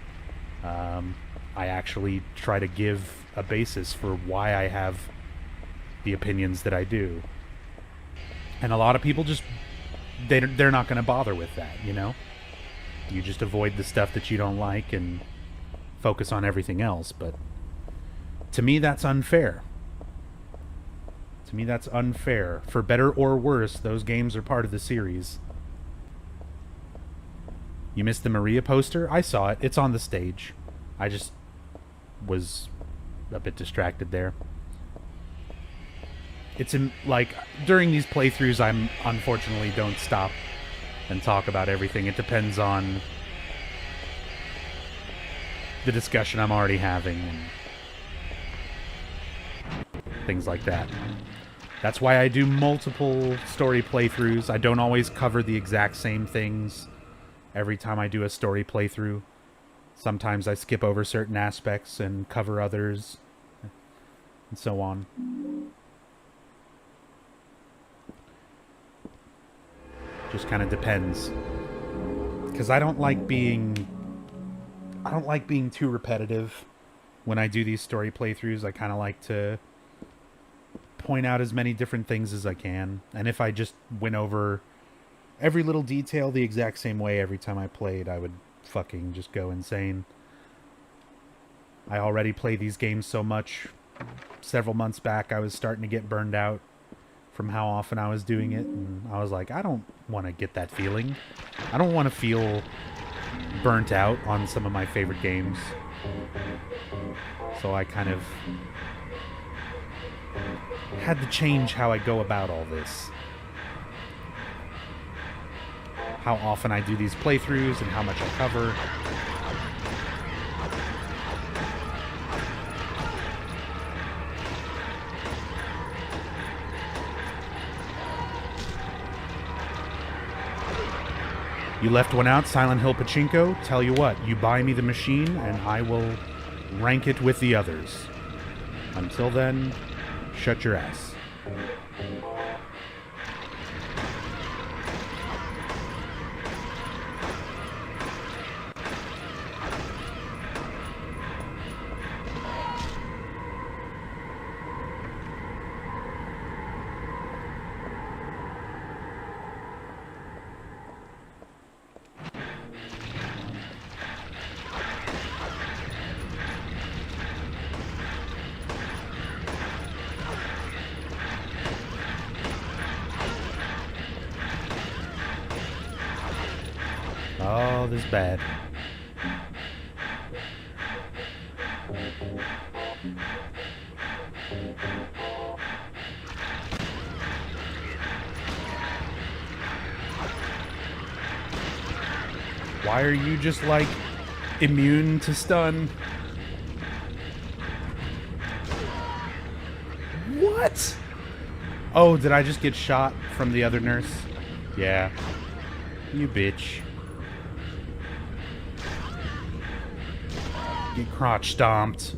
I actually try to give a basis for why I have the opinions that I do. And a lot of people just, they're not going to bother with that, you know? You just avoid the stuff that you don't like and focus on everything else. But to me, that's unfair. To me, that's unfair. For better or worse, those games are part of the series. You missed the Maria poster? I saw it. It's on the stage. I just was a bit distracted there. It's in, like, during these playthroughs, I'm unfortunately don't stop and talk about everything. It depends on the discussion I'm already having and things like that. That's why I do multiple story playthroughs. I don't always cover the exact same things every time I do a story playthrough. Sometimes I skip over certain aspects and cover others, and so on. Just kind of depends. Because I don't like being too repetitive when I do these story playthroughs. I kind of like to point out as many different things as I can. And if I just went over every little detail the exact same way every time I played, I would fucking just go insane. I already play these games so much. Several months back, I was starting to get burned out from how often I was doing it, and I was like, I don't want to get that feeling. I don't want to feel burnt out on some of my favorite games. So I kind of had to change how I go about all this. How often I do these playthroughs and how much I cover. You left one out, Silent Hill Pachinko. Tell you what, you buy me the machine and I will rank it with the others. Until then, shut your ass. Oh, this is bad. Why are you just, like, immune to stun? What? Oh, did I just get shot from the other nurse? Yeah. You bitch. Get crotch stomped.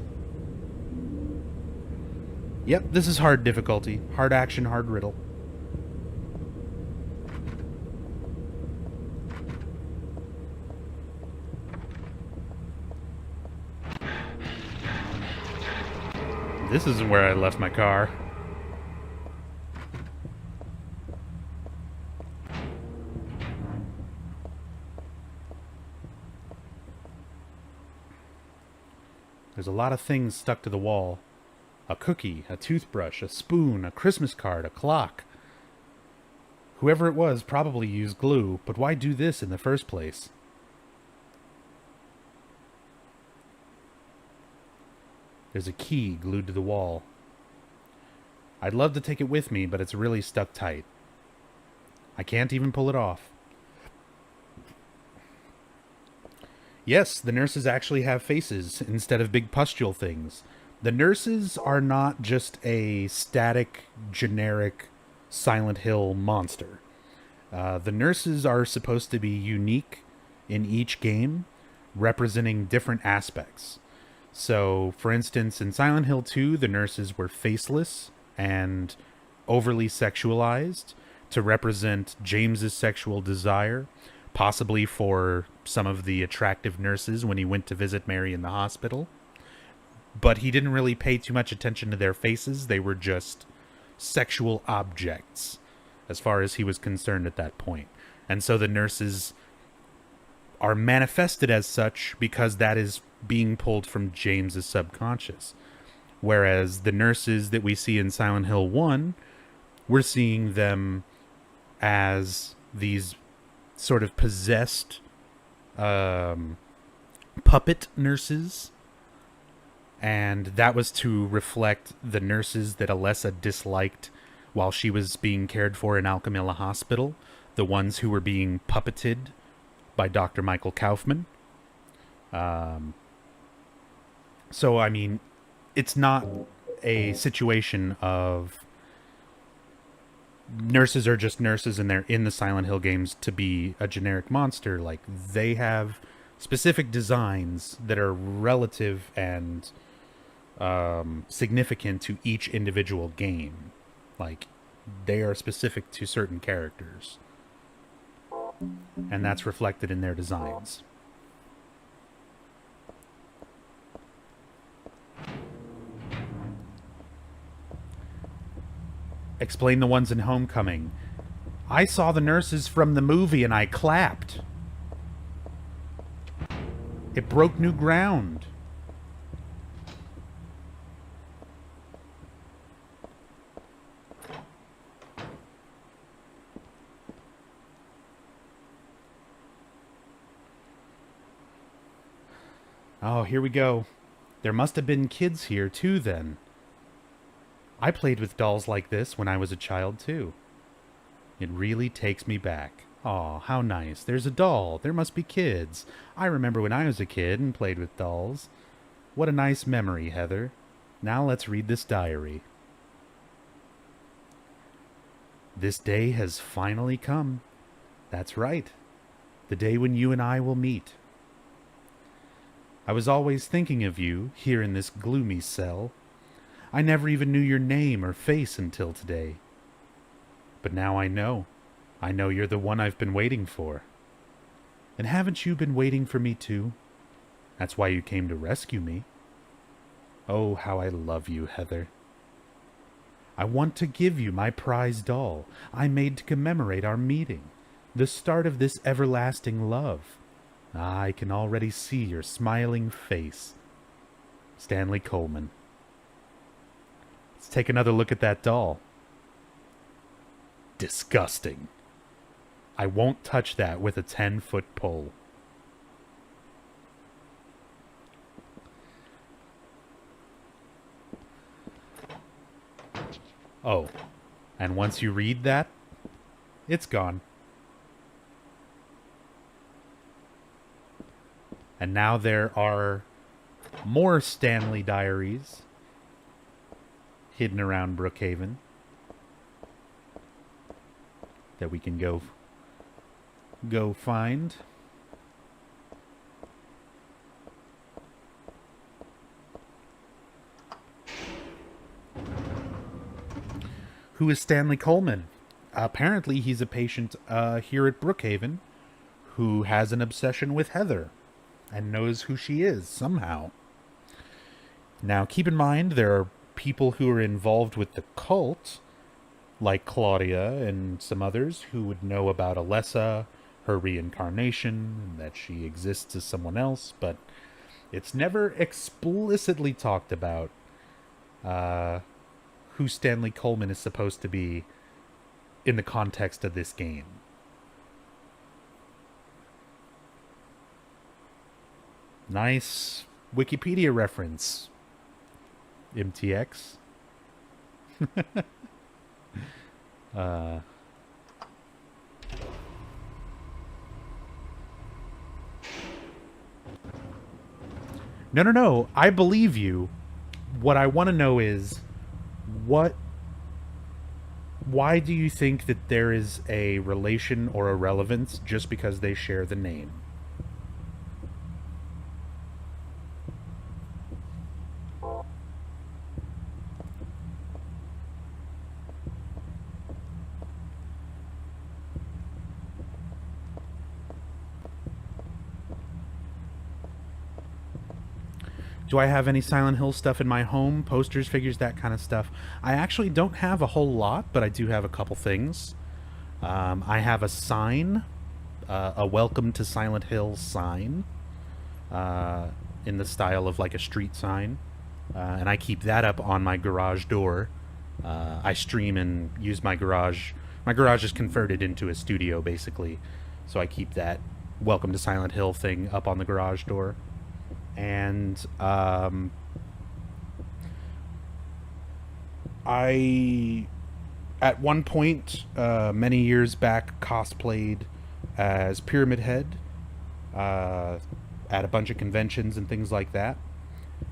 Yep, this is hard difficulty. Hard action, hard riddle. This isn't where I left my car. There's a lot of things stuck to the wall. A cookie, a toothbrush, a spoon, a Christmas card, a clock. Whoever it was probably used glue, but why do this in the first place? There's a key glued to the wall. I'd love to take it with me, but it's really stuck tight. I can't even pull it off. Yes, the nurses actually have faces instead of big pustule things. The nurses are not just a static, generic Silent Hill monster. The nurses are supposed to be unique in each game, representing different aspects. So, for instance, in Silent Hill 2, the nurses were faceless and overly sexualized to represent James's sexual desire, possibly for some of the attractive nurses when he went to visit Mary in the hospital. But he didn't really pay too much attention to their faces. They were just sexual objects, as far as he was concerned at that point. And so the nurses are manifested as such because that is being pulled from James's subconscious. Whereas the nurses that we see in Silent Hill 1, we're seeing them as these sort of possessed puppet nurses. And that was to reflect the nurses that Alessa disliked while she was being cared for in Alchemilla Hospital. The ones who were being puppeted by Dr. Michael Kaufman. So, I mean, it's not a situation of nurses are just nurses and they're in the Silent Hill games to be a generic monster. Like, they have specific designs that are relative and significant to each individual game. Like, they are specific to certain characters. And that's reflected in their designs. Explain the ones in Homecoming. I saw the nurses from the movie and I clapped. It broke new ground. Oh, here we go. There must have been kids here, too, then. I played with dolls like this when I was a child, too. It really takes me back. Aw, how nice. There's a doll. There must be kids. I remember when I was a kid and played with dolls. What a nice memory, Heather. Now let's read this diary. This day has finally come. That's right. The day when you and I will meet. I was always thinking of you here in this gloomy cell. I never even knew your name or face until today. But now I know. I know you're the one I've been waiting for. And haven't you been waiting for me too? That's why you came to rescue me. Oh, how I love you, Heather. I want to give you my prize doll I made to commemorate our meeting, the start of this everlasting love. I can already see your smiling face. Stanley Coleman. Let's take another look at that doll. Disgusting. I won't touch that with a 10-foot pole. Oh, and once you read that, it's gone. And now there are more Stanley diaries hidden around Brookhaven that we can go find. Who is Stanley Coleman? Apparently he's a patient here at Brookhaven who has an obsession with Heather and knows who she is somehow. Now, keep in mind, there are people who are involved with the cult, like Claudia and some others, who would know about Alessa, her reincarnation, that she exists as someone else, but it's never explicitly talked about who Stanley Coleman is supposed to be in the context of this game. Nice Wikipedia reference, MTX. No. I believe you. What I want to know is, why do you think that there is a relation or a relevance just because they share the name? Do I have any Silent Hill stuff in my home? Posters, figures, that kind of stuff. I actually don't have a whole lot, but I do have a couple things. I have a sign, a Welcome to Silent Hill sign, in the style of like a street sign. And I keep that up on my garage door. I stream and use my garage. My garage is converted into a studio, basically. So I keep that Welcome to Silent Hill thing up on the garage door. And I, at one point, many years back, cosplayed as Pyramid Head at a bunch of conventions and things like that.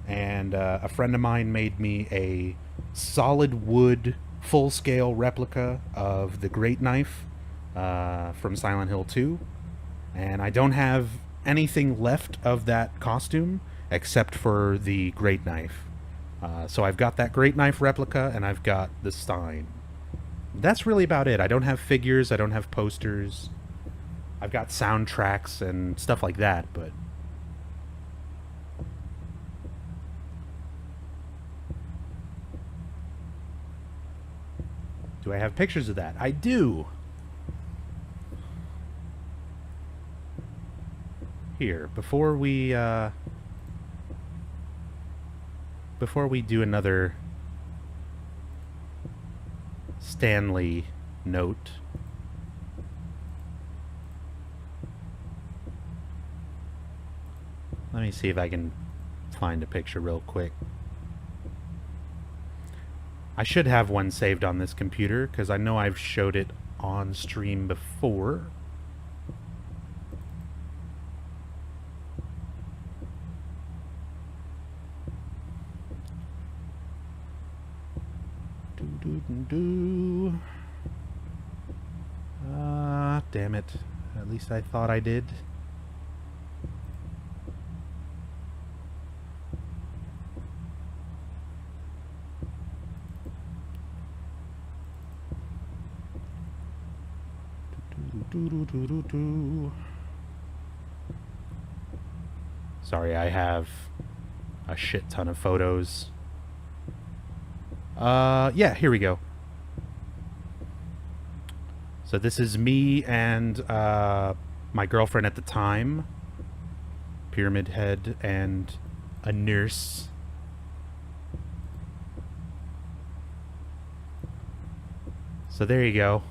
And a friend of mine made me a solid wood, full-scale replica of the Great Knife from Silent Hill 2. And I don't have anything left of that costume except for the Great Knife. So I've got that Great Knife replica and I've got the sign. That's really about it. I don't have figures, I don't have posters. I've got soundtracks and stuff like that, but do I have pictures of that? I do. Here, before we do another Stanley note, let me see if I can find a picture real quick. I should have one saved on this computer because I know I've showed it on stream before. Damn it. At least I thought I did. Sorry, I have a shit ton of photos. Yeah, here we go. So this is me and my girlfriend at the time, Pyramid Head, and a nurse. So there you go.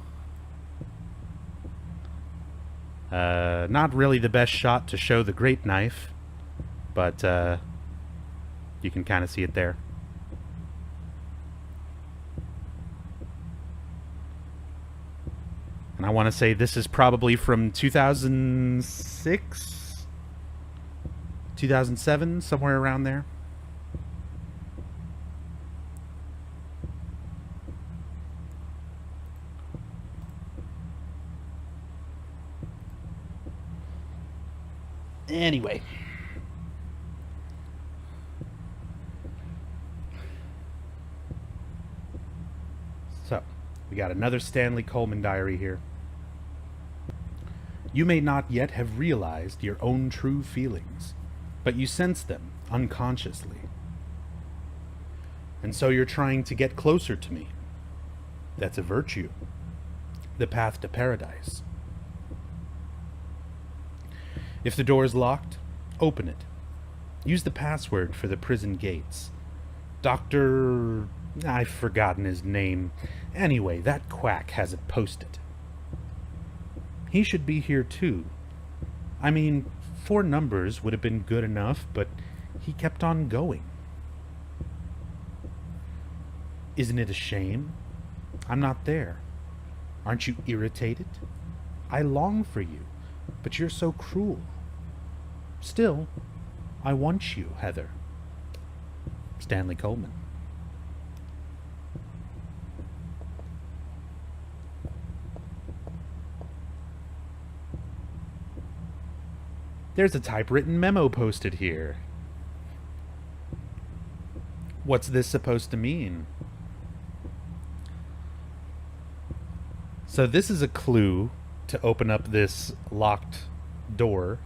Not really the best shot to show the Great Knife, but you can kind of see it there. And I want to say this is probably from 2006? 2007, somewhere around there. Anyway. So, we got another Stanley Coleman diary here. You may not yet have realized your own true feelings, but you sense them unconsciously. And so you're trying to get closer to me. That's a virtue. The path to paradise. If the door is locked, open it. Use the password for the prison gates. Dr. I've forgotten his name. Anyway, that quack has it posted. He should be here too. I mean, 4 numbers would have been good enough, but he kept on going. Isn't it a shame? I'm not there. Aren't you irritated? I long for you, but you're so cruel. Still, I want you, Heather. Stanley Coleman. There's a typewritten memo posted here. What's this supposed to mean? So this is a clue to open up this locked door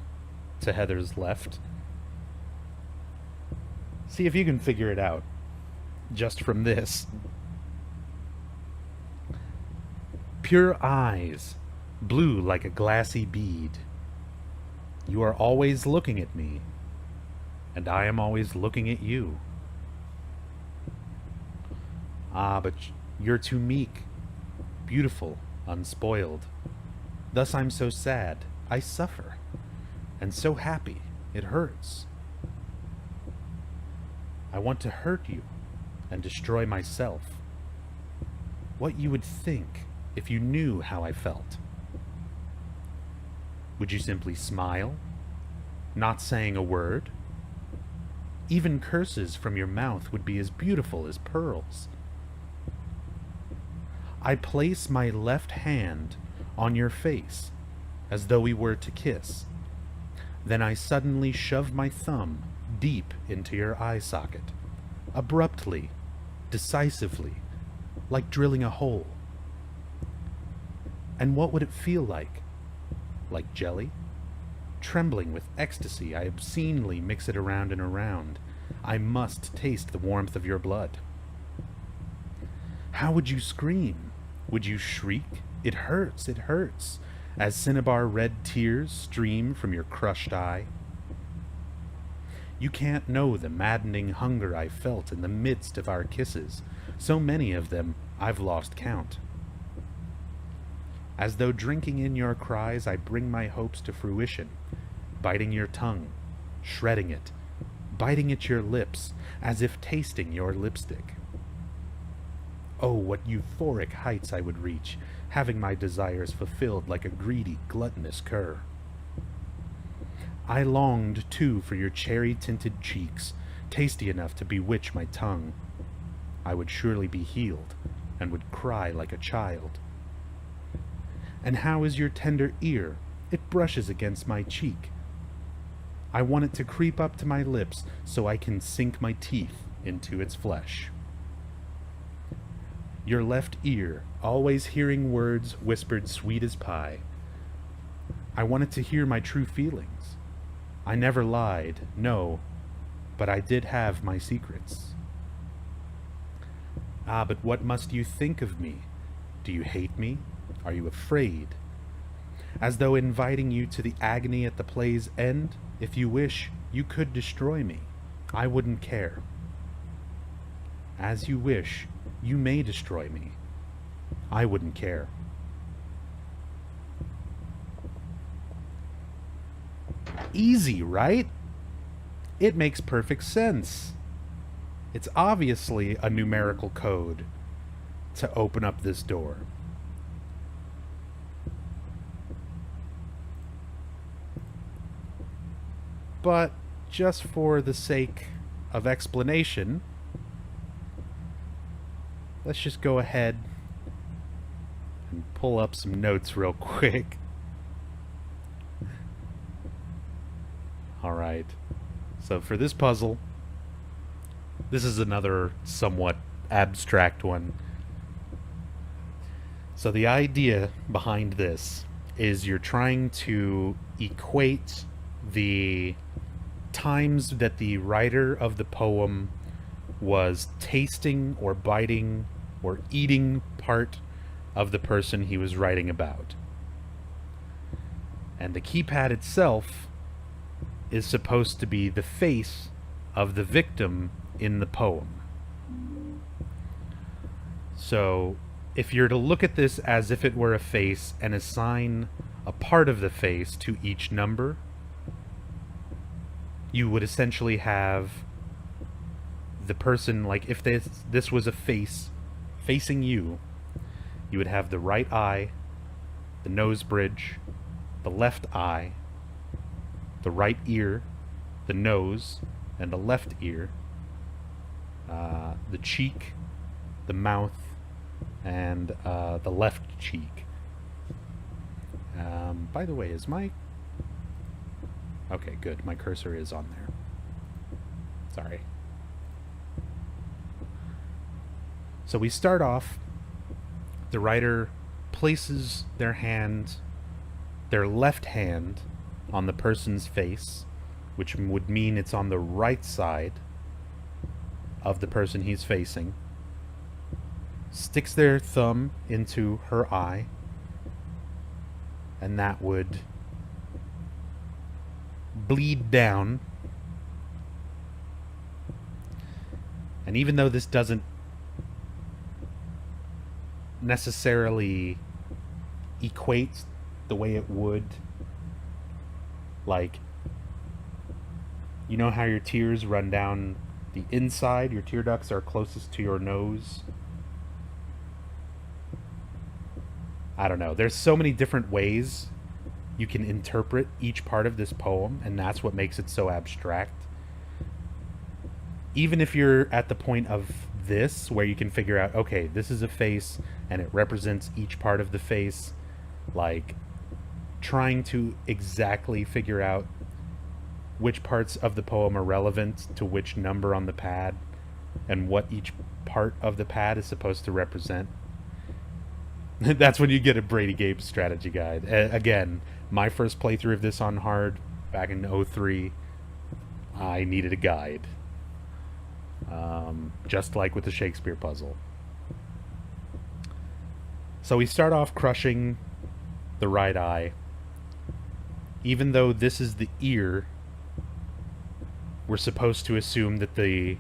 to Heather's left. See if you can figure it out just from this. Pure eyes, blue like a glassy bead. You are always looking at me, and I am always looking at you. Ah, but you're too meek, beautiful, unspoiled. Thus I'm so sad, I suffer, and so happy, it hurts. I want to hurt you and destroy myself. What you would think if you knew how I felt. Would you simply smile, not saying a word? Even curses from your mouth would be as beautiful as pearls. I place my left hand on your face, as though we were to kiss. Then I suddenly shove my thumb deep into your eye socket, abruptly, decisively, like drilling a hole. And what would it feel like? Like jelly? Trembling with ecstasy, I obscenely mix it around and around. I must taste the warmth of your blood. How would you scream? Would you shriek? It hurts, as cinnabar red tears stream from your crushed eye. You can't know the maddening hunger I felt in the midst of our kisses. So many of them, I've lost count. As though drinking in your cries, I bring my hopes to fruition, biting your tongue, shredding it, biting at your lips, as if tasting your lipstick. Oh, what euphoric heights I would reach, having my desires fulfilled like a greedy, gluttonous cur. I longed, too, for your cherry-tinted cheeks, tasty enough to bewitch my tongue. I would surely be healed, and would cry like a child. And how is your tender ear? It brushes against my cheek. I want it to creep up to my lips so I can sink my teeth into its flesh. Your left ear, always hearing words whispered sweet as pie. I wanted to hear my true feelings. I never lied, no, but I did have my secrets. Ah, but what must you think of me? Do you hate me? Are you afraid? As though inviting you to the agony at the play's end, if you wish, you could destroy me. I wouldn't care. As you wish, you may destroy me. I wouldn't care. Easy, right? It makes perfect sense. It's obviously a numerical code to open up this door. But just for the sake of explanation, let's just go ahead and pull up some notes real quick. Alright, so for this puzzle, this is another somewhat abstract one. So the idea behind this is you're trying to equate the times that the writer of the poem was tasting or biting or eating part of the person he was writing about. And the keypad itself is supposed to be the face of the victim in the poem. So if you're to look at this as if it were a face and assign a part of the face to each number, you would essentially have the person, like if this was a face facing you, you would have the right eye, the nose bridge, the left eye, the right ear, the nose, and the left ear, the cheek, the mouth, and the left cheek. By the way, is my... Okay, good. My cursor is on there. Sorry. So we start off, the writer places their hand, their left hand, on the person's face, which would mean it's on the right side of the person he's facing, sticks their thumb into her eye, and that would bleed down. And even though this doesn't necessarily equate the way it would, like, you know how your tears run down the inside, your tear ducts are closest to your nose? I don't know. There's so many different ways you can interpret each part of this poem, and that's what makes it so abstract. Even if you're at the point of this, where you can figure out, okay, this is a face, and it represents each part of the face, like, trying to exactly figure out which parts of the poem are relevant to which number on the pad, and what each part of the pad is supposed to represent. That's when you get a Brady Games strategy guide. Again, my first playthrough of this on hard back in 03, I needed a guide. Just like with the Shakespeare puzzle. So we start off crushing the right eye. Even though this is the ear, we're supposed to assume that the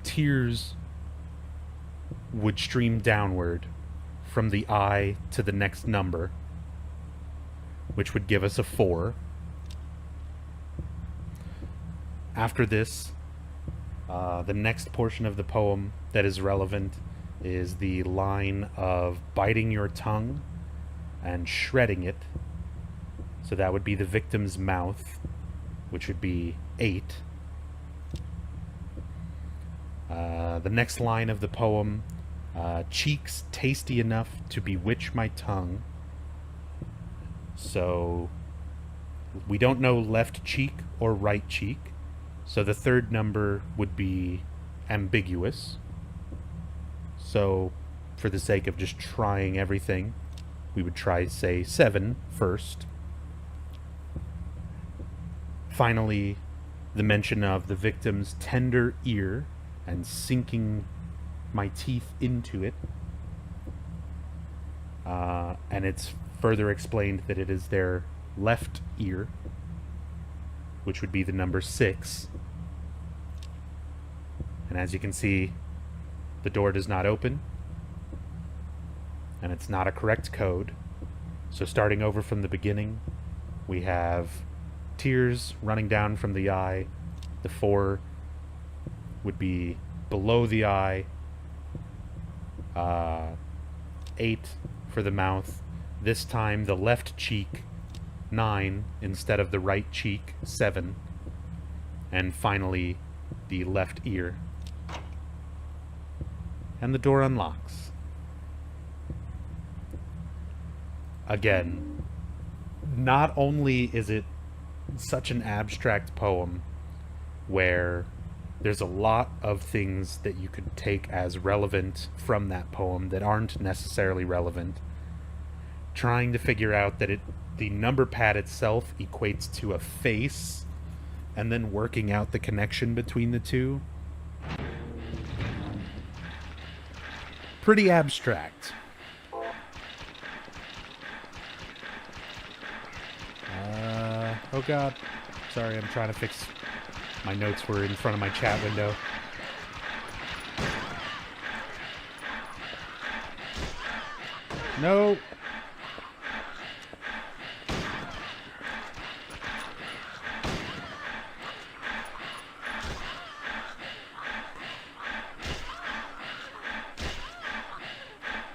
tears would stream downward from the eye to the next number, which would give us a 4. After this, the next portion of the poem that is relevant is the line of biting your tongue and shredding it. So that would be the victim's mouth, which would be 8. The next line of the poem, cheeks tasty enough to bewitch my tongue. So we don't know left cheek or right cheek, so the third number would be ambiguous. So for the sake of just trying everything, we would try, say, 7 first. Finally, the mention of the victim's tender ear and sinking my teeth into it. And it's further explained that it is their left ear, which would be the number 6. And as you can see, the door does not open, and it's not a correct code. So starting over from the beginning, we have tears running down from the eye. The 4 would be below the eye. 8 for the mouth. This time the left cheek, 9, instead of the right cheek, 7. and finally the left ear. And the door unlocks. Again, not only is it such an abstract poem where there's a lot of things that you could take as relevant from that poem that aren't necessarily relevant, trying to figure out that the number pad itself equates to a face, and then working out the connection between the two. Pretty abstract. Oh god. Sorry, I'm trying to fix... My notes were in front of my chat window. No!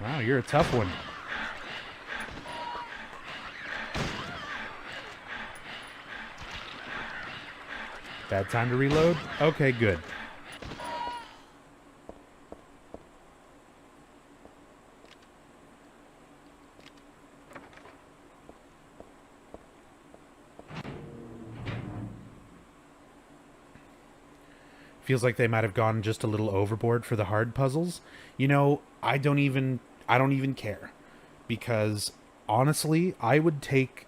Wow, you're a tough one. Bad time to reload? Okay, good. Feels like they might have gone just a little overboard for the hard puzzles. You know, I don't even care. Because, honestly, I would take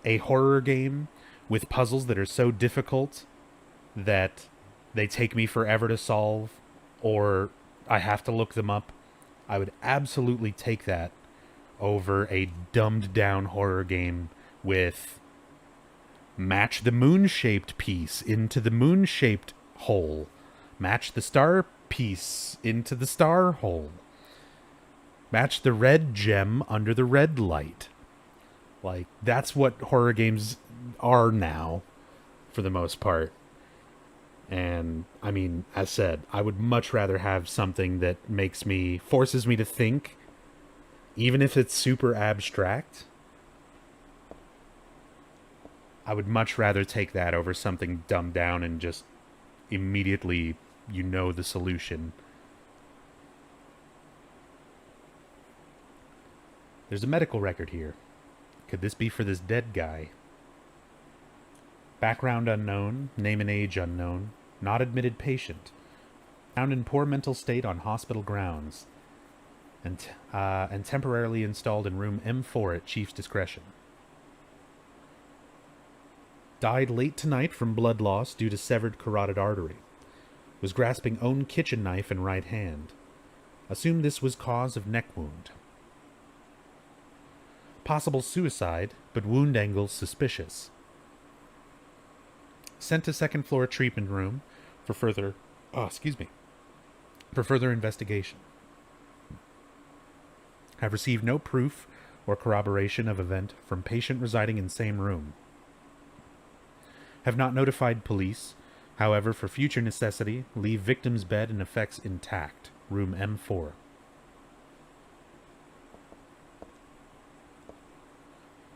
a horror game with puzzles that are so difficult that they take me forever to solve, or I have to look them up. I would absolutely take that over a dumbed-down horror game with match the moon-shaped piece into the moon-shaped hole, match the star piece into the star hole, match the red gem under the red light. Like, that's what horror games are now, for the most part. And, I mean, as said, I would much rather have something that forces me to think, even if it's super abstract. I would much rather take that over something dumbed down and just immediately you know the solution. There's a medical record here. Could this be for this dead guy? Background unknown, name and age unknown, not admitted patient. Found in poor mental state on hospital grounds. And temporarily installed in room M4 at Chief's discretion. Died late tonight from blood loss due to severed carotid artery. Was grasping own kitchen knife in right hand. Assumed this was cause of neck wound. Possible suicide, but wound angle suspicious. Sent to second floor treatment room for further investigation. Have received no proof or corroboration of event from patient residing in same room. Have not notified police. However, for future necessity, leave victim's bed and effects intact. Room M4.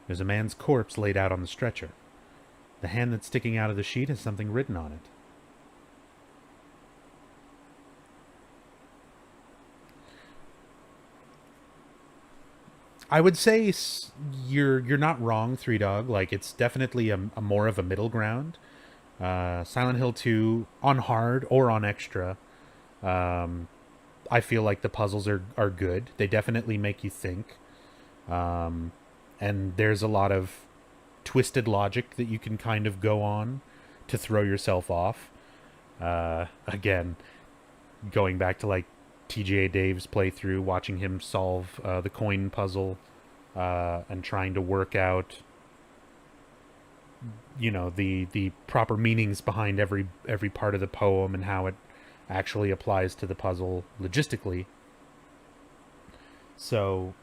There's a man's corpse laid out on the stretcher. The hand that's sticking out of the sheet has something written on it. I would say you're not wrong, Three Dog. Like, it's definitely a more of a middle ground. Silent Hill 2 on hard or on extra. I feel like the puzzles are good. They definitely make you think. And there's a lot of twisted logic that you can kind of go on to throw yourself off. Again, going back to like TGA Dave's playthrough, watching him solve the coin puzzle and trying to work out, you know, the proper meanings behind every part of the poem and how it actually applies to the puzzle logistically. So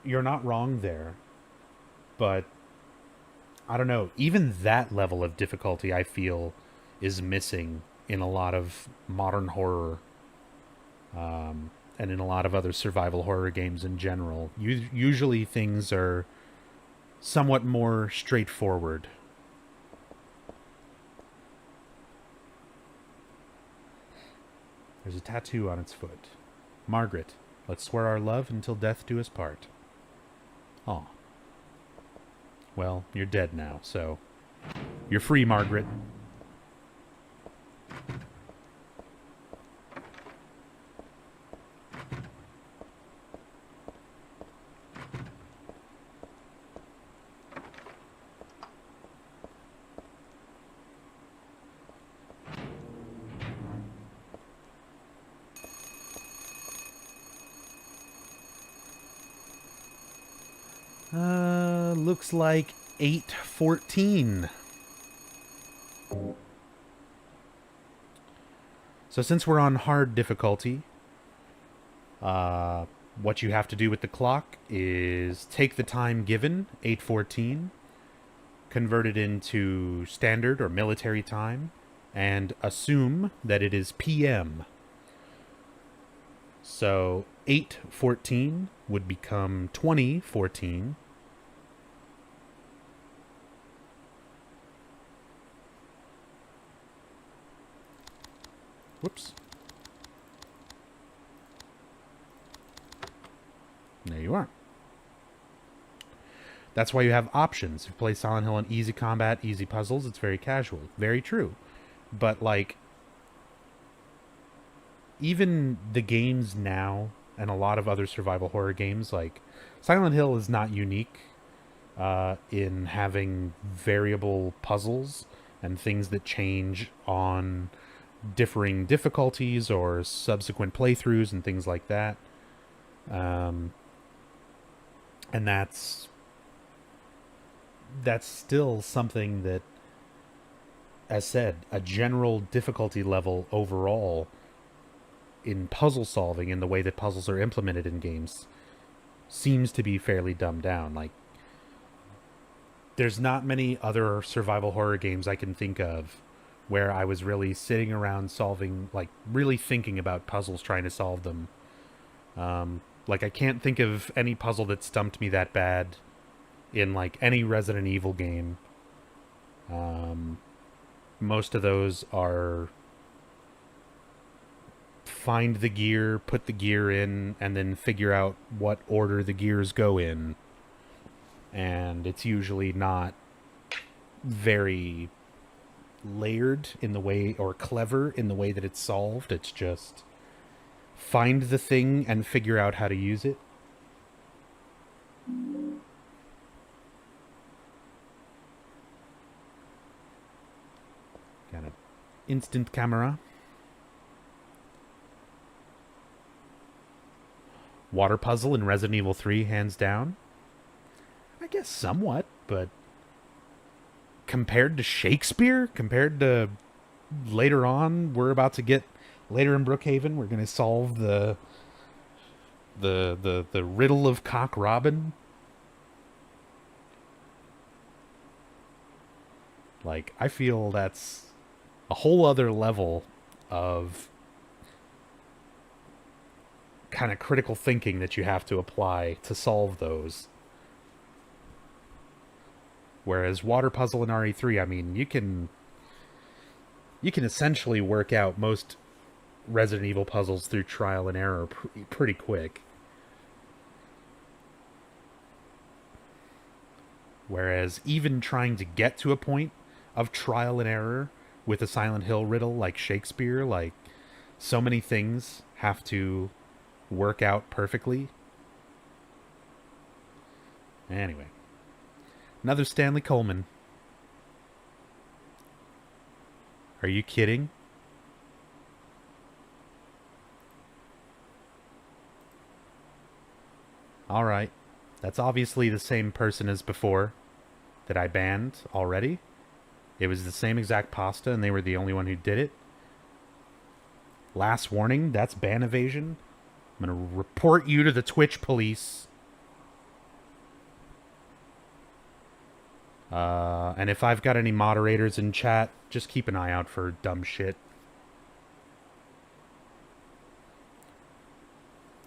you're not wrong there, but I don't know, even that level of difficulty I feel is missing in a lot of modern horror, and in a lot of other survival horror games in general. Usually things are somewhat more straightforward. There's a tattoo on its foot. Margaret, let's swear our love until death do us part. Aw. Well, you're dead now, so... You're free, Margaret. Looks like 8:14. So since we're on hard difficulty, what you have to do with the clock is take the time given, 8:14, convert it into standard or military time, and assume that it is PM. So 8:14 would become 20:14. Whoops. There you are. That's why you have options. If you play Silent Hill on easy combat, easy puzzles, it's very casual. Very true. But, like, even the games now, and a lot of other survival horror games, like, Silent Hill is not unique in having variable puzzles and things that change on differing difficulties or subsequent playthroughs and things like that. And that's still something that, as said, a general difficulty level overall in puzzle solving and the way that puzzles are implemented in games seems to be fairly dumbed down. Like, there's not many other survival horror games I can think of where I was really sitting around solving, like, really thinking about puzzles, trying to solve them. Like, I can't think of any puzzle that stumped me that bad in, like, any Resident Evil game. Most of those are find the gear, put the gear in, and then figure out what order the gears go in. And it's usually not very layered in the way, or clever in the way that it's solved. It's just find the thing and figure out how to use it. Got an instant camera. Water puzzle in Resident Evil 3, hands down. I guess somewhat, but compared to Shakespeare, compared to later on, we're about to get later in Brookhaven, we're going to solve the riddle of Cock Robin. Like, I feel that's a whole other level of kind of critical thinking that you have to apply to solve those. Whereas water puzzle in RE3, I mean, you can essentially work out most Resident Evil puzzles through trial and error pretty quick. Whereas even trying to get to a point of trial and error with a Silent Hill riddle like Shakespeare, like, so many things have to work out perfectly. Anyway. Another Stanley Coleman. Are you kidding? Alright. That's obviously the same person as before that I banned already. It was the same exact pasta and they were the only one who did it. Last warning, that's ban evasion. I'm going to report you to the Twitch police. And if I've got any moderators in chat, just keep an eye out for dumb shit.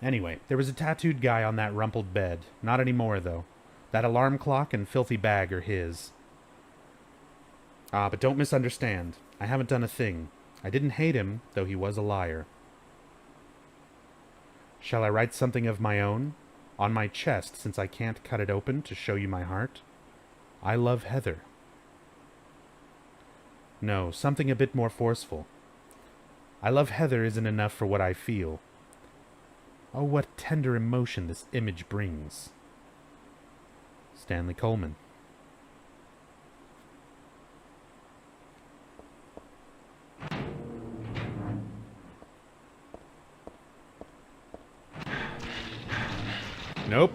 Anyway, there was a tattooed guy on that rumpled bed. Not anymore, though. That alarm clock and filthy bag are his. But don't misunderstand. I haven't done a thing. I didn't hate him, though he was a liar. Shall I write something of my own? On my chest, since I can't cut it open to show you my heart? I love Heather. No, something a bit more forceful. I love Heather isn't enough for what I feel. Oh, what tender emotion this image brings. Stanley Coleman. Nope.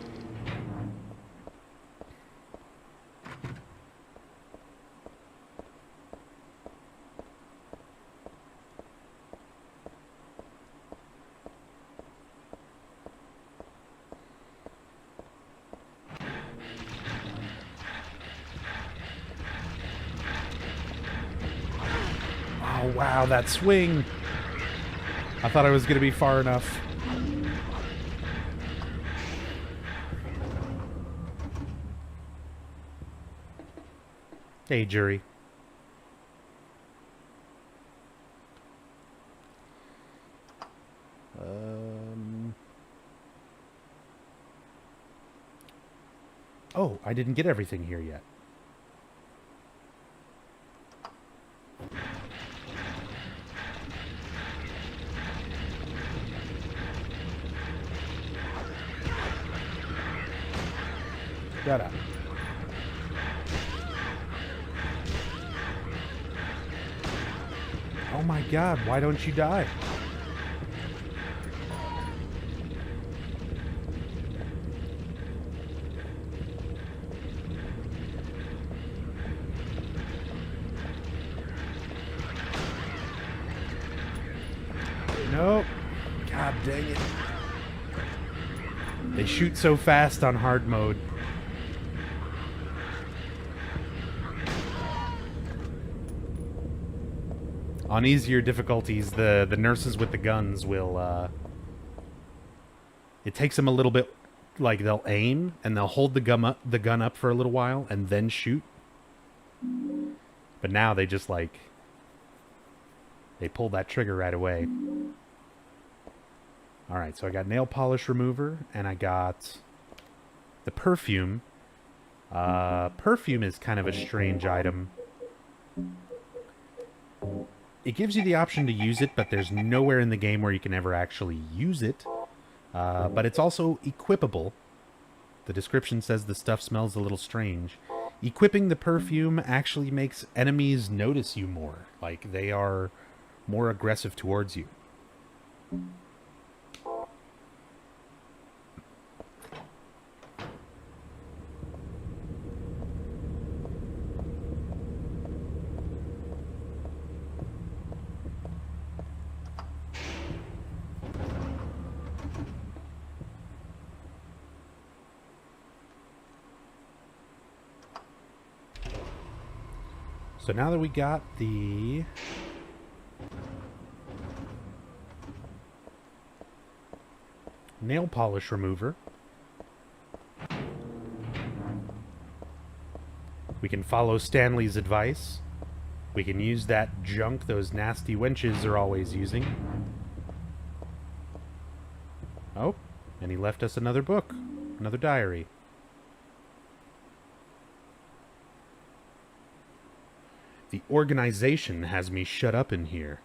Oh, wow, that swing. I thought I was going to be far enough. Hey, jury. Oh, I didn't get everything here yet. Shut up. Oh my god, why don't you die? Nope. God dang it. They shoot so fast on hard mode. On easier difficulties, the nurses with the guns will, it takes them a little bit, like, they'll aim, and they'll hold the gun up for a little while, and then shoot. But now they just, like, they pull that trigger right away. Alright, so I got nail polish remover, and I got the perfume. Perfume is kind of a strange item. It gives you the option to use it, but there's nowhere in the game where you can ever actually use it. But it's also equipable. The description says the stuff smells a little strange. Equipping the perfume actually makes enemies notice you more. Like, they are more aggressive towards you. So now that we got the nail polish remover, we can follow Stanley's advice. We can use that junk those nasty wenches are always using. Oh, and he left us another book, another diary. The organization has me shut up in here.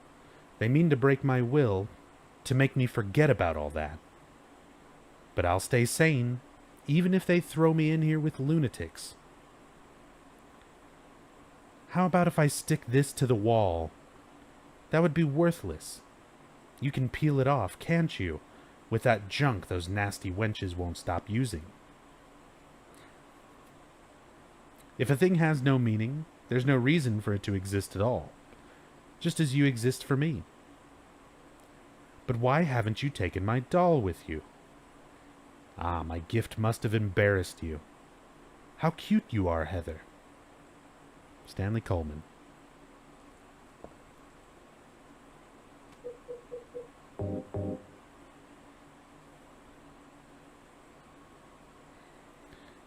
They mean to break my will, to make me forget about all that. But I'll stay sane, even if they throw me in here with lunatics. How about if I stick this to the wall? That would be worthless. You can peel it off, can't you? With that junk those nasty wenches won't stop using. If a thing has no meaning, there's no reason for it to exist at all. Just as you exist for me. But why haven't you taken my doll with you? Ah, my gift must have embarrassed you. How cute you are, Heather. Stanley Coleman.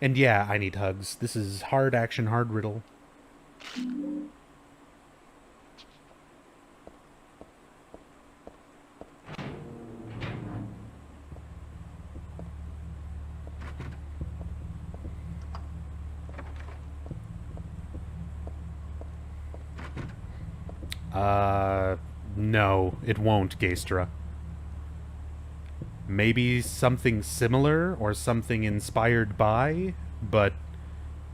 And yeah, I need hugs. This is hard action, hard riddle. No, it won't, Gaestra. Maybe something similar or something inspired by, but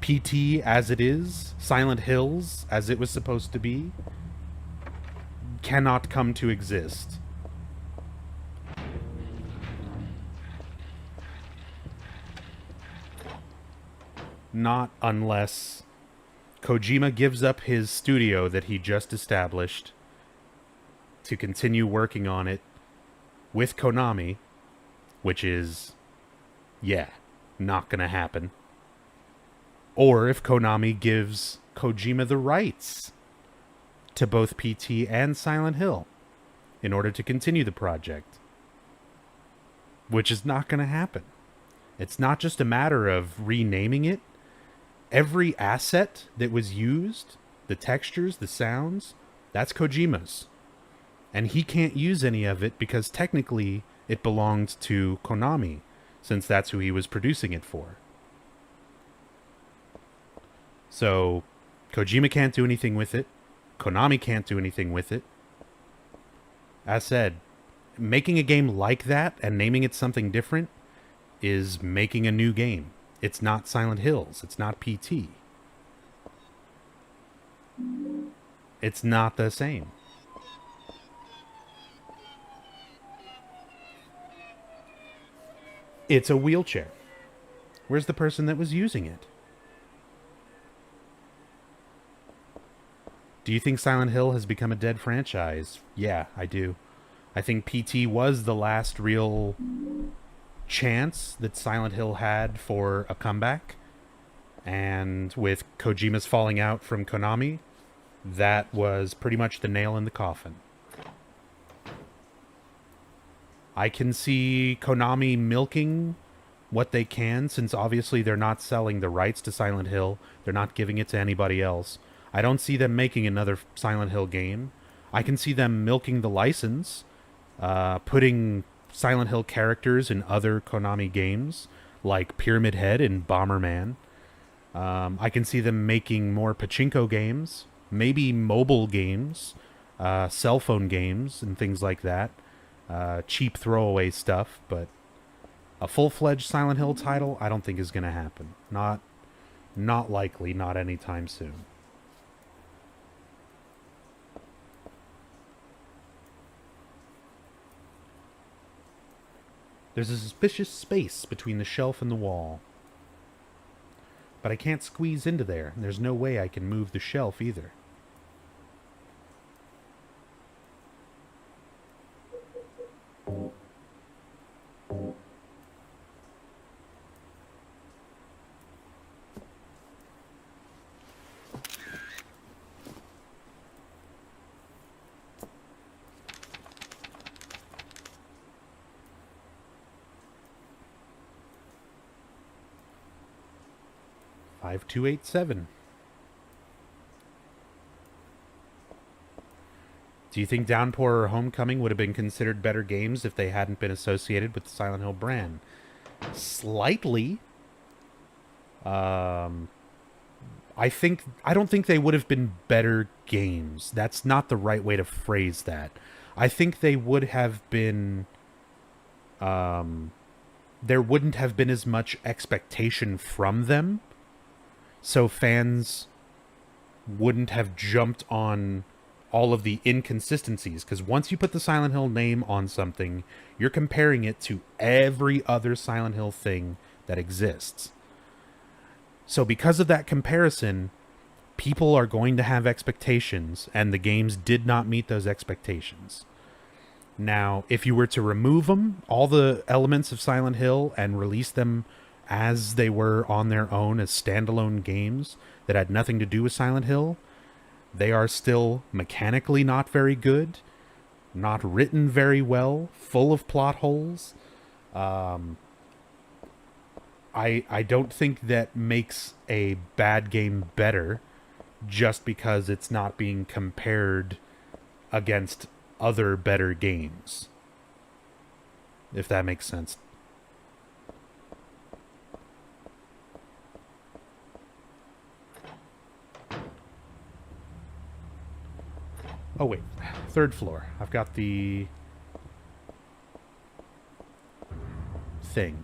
PT as it is, Silent Hills as it was supposed to be, cannot come to exist. Not unless Kojima gives up his studio that he just established to continue working on it with Konami, which is, yeah, not gonna happen. Or if Konami gives Kojima the rights to both PT and Silent Hill in order to continue the project, which is not gonna happen. It's not just a matter of renaming it. Every asset that was used, the textures, the sounds, that's Kojima's. And he can't use any of it because technically it belonged to Konami, since that's who he was producing it for. So, Kojima can't do anything with it. Konami can't do anything with it. As said, making a game like that and naming it something different is making a new game. It's not Silent Hills. It's not PT. It's not the same. It's a wheelchair. Where's the person that was using it? Do you think Silent Hill has become a dead franchise? Yeah, I do. I think PT was the last real chance that Silent Hill had for a comeback. And with Kojima's falling out from Konami, that was pretty much the nail in the coffin. I can see Konami milking what they can, since obviously they're not selling the rights to Silent Hill. They're not giving it to anybody else. I don't see them making another Silent Hill game. I can see them milking the license, putting Silent Hill characters in other Konami games, like Pyramid Head and Bomberman. I can see them making more pachinko games, maybe mobile games, cell phone games, and things like that. Cheap throwaway stuff, but a full-fledged Silent Hill title, I don't think is going to happen. Not likely, not anytime soon. There's a suspicious space between the shelf and the wall. But I can't squeeze into there, and there's no way I can move the shelf either. Five 287. Do you think Downpour or Homecoming would have been considered better games if they hadn't been associated with the Silent Hill brand? Slightly. I don't think they would have been better games. That's not the right way to phrase that. I think they would have been... there wouldn't have been as much expectation from them, so fans wouldn't have jumped on all of the inconsistencies, because once you put the Silent Hill name on something, you're comparing it to every other Silent Hill thing that exists. So because of that comparison, people are going to have expectations, and the games did not meet those expectations. Now, if you were to remove them, all the elements of Silent Hill, and release them as they were on their own as standalone games that had nothing to do with Silent Hill, they are still mechanically not very good, not written very well, full of plot holes. I don't think that makes a bad game better just because it's not being compared against other better games. If that makes sense. Oh, wait. 3rd floor. I've got the thing.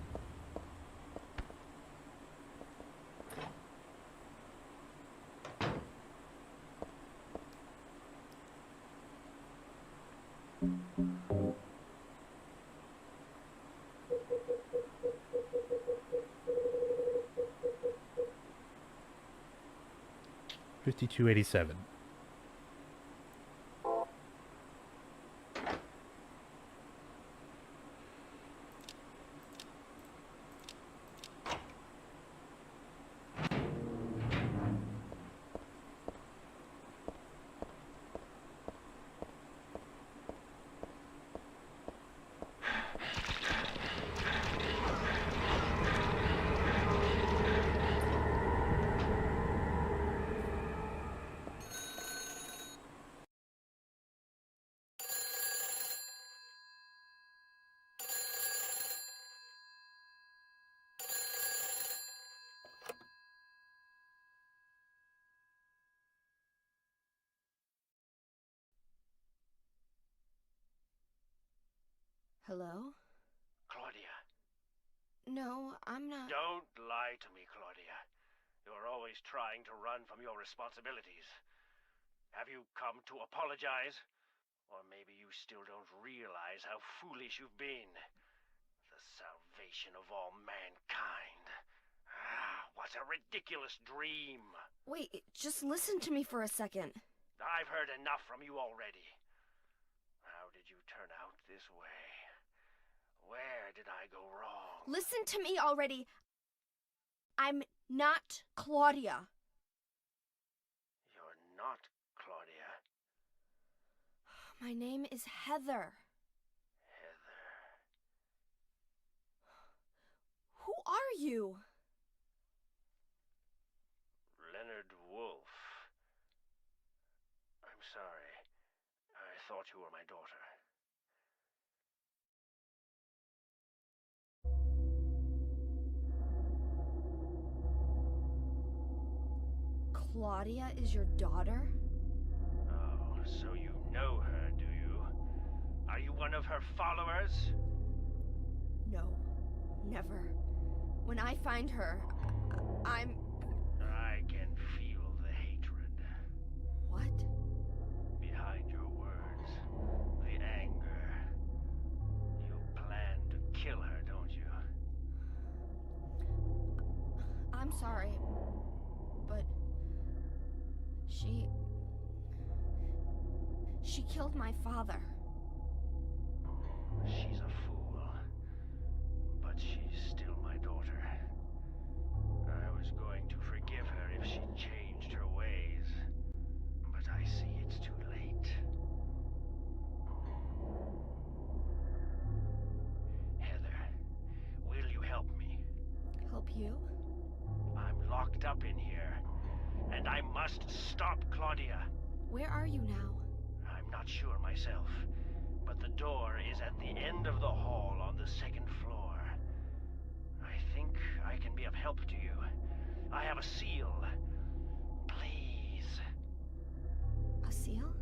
$52.87. Hello? Claudia. No, I'm not. Don't lie to me, Claudia. You're always trying to run from your responsibilities. Have you come to apologize? Or maybe you still don't realize how foolish you've been. The salvation of all mankind. Ah, what a ridiculous dream. Wait, just listen to me for a second. I've heard enough from you already. How did you turn out this way? Where did I go wrong? Listen to me already. I'm not Claudia. You're not Claudia. My name is Heather. Heather. Who are you? Leonard Wolf. I'm sorry. I thought you were my daughter. Claudia is your daughter? Oh, so you know her, do you? Are you one of her followers? No, never. When I find her, I can feel the hatred. What? Behind your words. The anger. You plan to kill her, don't you? I'm sorry, but She killed my father. She's a fool. But she's still my daughter. I was going to forgive her if she changed her ways. But I see it's too late. Heather, will you help me? Help you? I'm locked up in here. And I must stop Claudia. Where are you now? I'm not sure myself, but the door is at the end of the hall on the 2nd floor. I think I can be of help to you. I have a seal. Please. A seal?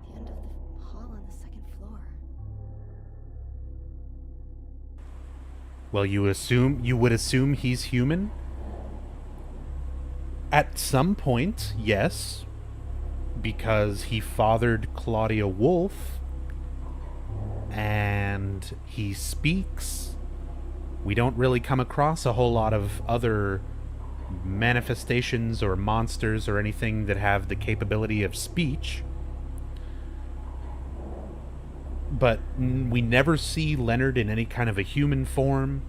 The end of the hall on the 2nd floor. Well, you would assume he's human? At some point, yes. Because he fathered Claudia Wolf. And he speaks. We don't really come across a whole lot of other manifestations or monsters or anything that have the capability of speech. But we never see Leonard in any kind of a human form.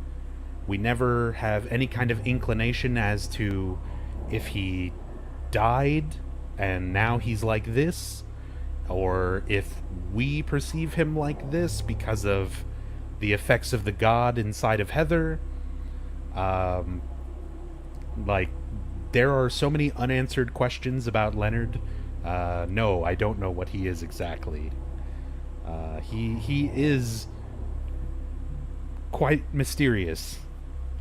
We never have any kind of inclination as to if he died and now he's like this, or if we perceive him like this because of the effects of the god inside of Heather. There are so many unanswered questions about Leonard. No, I don't know what he is exactly. He is quite mysterious.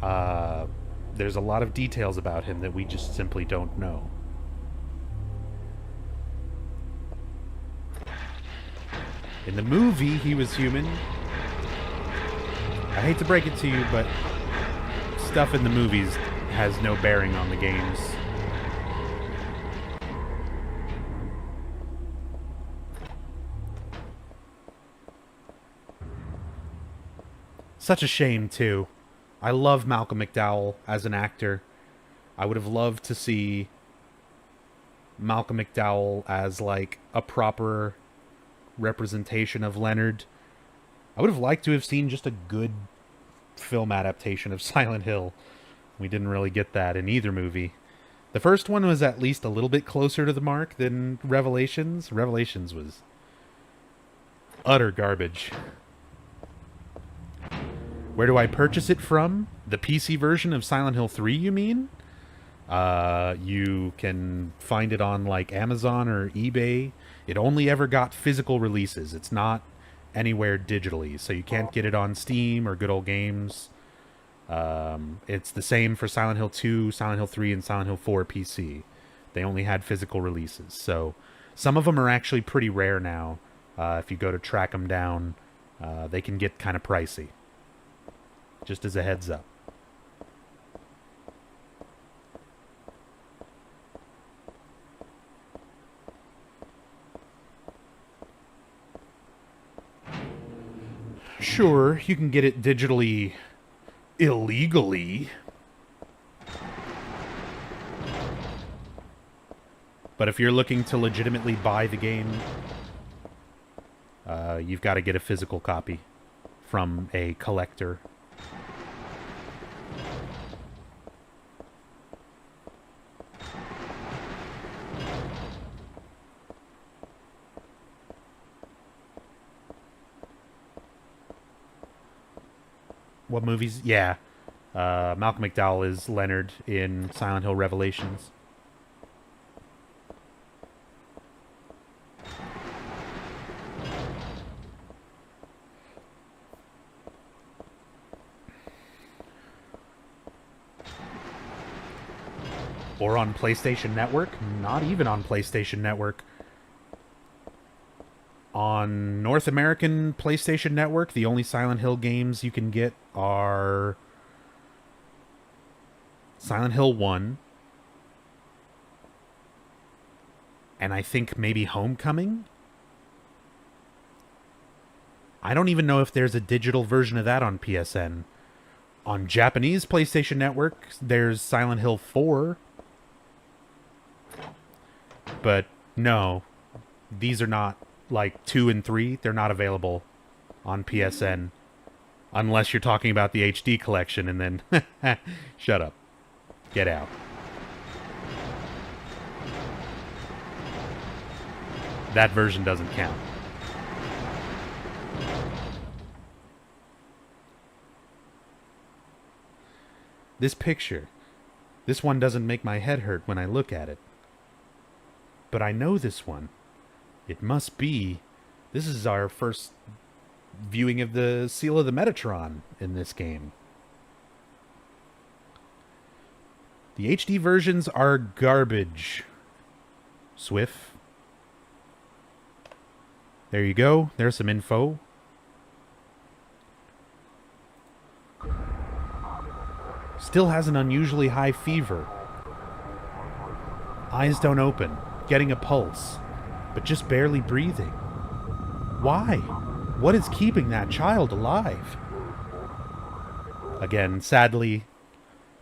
There's a lot of details about him that we just simply don't know. In the movie, he was human. I hate to break it to you, but stuff in the movies has no bearing on the games. Such a shame, too. I love Malcolm McDowell as an actor. I would have loved to see Malcolm McDowell as, like, a proper representation of Leonard. I would have liked to have seen just a good film adaptation of Silent Hill. We didn't really get that in either movie. The first one was at least a little bit closer to the mark than Revelations. Revelations was utter garbage. Where do I purchase it from? The PC version of Silent Hill 3, you mean? You can find it on, like, Amazon or eBay. It only ever got physical releases. It's not anywhere digitally, so you can't get it on Steam or Good Old Games. It's the same for Silent Hill 2, Silent Hill 3, and Silent Hill 4 PC. They only had physical releases, so some of them are actually pretty rare now. If you go to track them down, they can get kind of pricey. Just as a heads up. Sure, you can get it digitally illegally. But if you're looking to legitimately buy the game, you've got to get a physical copy from a collector. What movies? Yeah. Malcolm McDowell is Leonard in Silent Hill Revelations. Or on PlayStation Network? Not even on PlayStation Network. On North American PlayStation Network, the only Silent Hill games you can get are Silent Hill 1, and I think maybe Homecoming? I don't even know if there's a digital version of that on PSN. On Japanese PlayStation Network, there's Silent Hill 4. But no, these are not, like, 2 and 3. They're not available on PSN. Unless you're talking about the HD collection, and then... Shut up. Get out. That version doesn't count. This picture. This one doesn't make my head hurt when I look at it. But I know this one. It must be... This is our first viewing of the Seal of the Metatron in this game. The HD versions are garbage. Swift. There you go. There's some info. Still has an unusually high fever. Eyes don't open. Getting a pulse. But just barely breathing. Why? What is keeping that child alive? Again, sadly,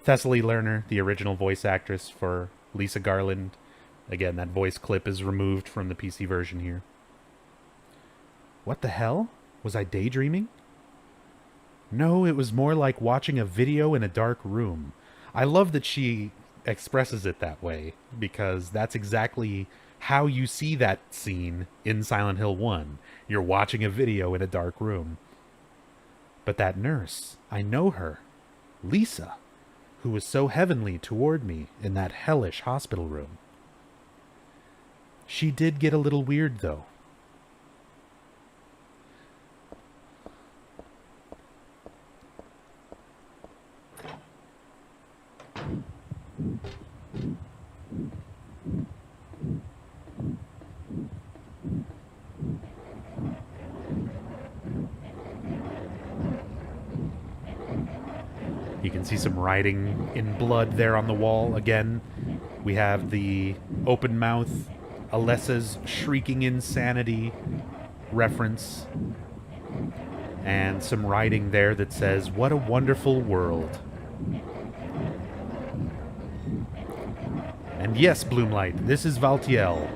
Thessaly Lerner, the original voice actress for Lisa Garland. Again, that voice clip is removed from the PC version here. What the hell? Was I daydreaming? No, it was more like watching a video in a dark room. I love that she expresses it that way, because that's exactly how you see that scene in Silent Hill 1. You're watching a video in a dark room. But that nurse, I know her. Lisa, who was so heavenly toward me in that hellish hospital room. She did get a little weird, though. see some writing in blood there on the wall. Again, we have the open mouth, Alessa's shrieking insanity reference, and some writing there that says, "What a wonderful world." And yes, Bloomlight, this is Valtiel.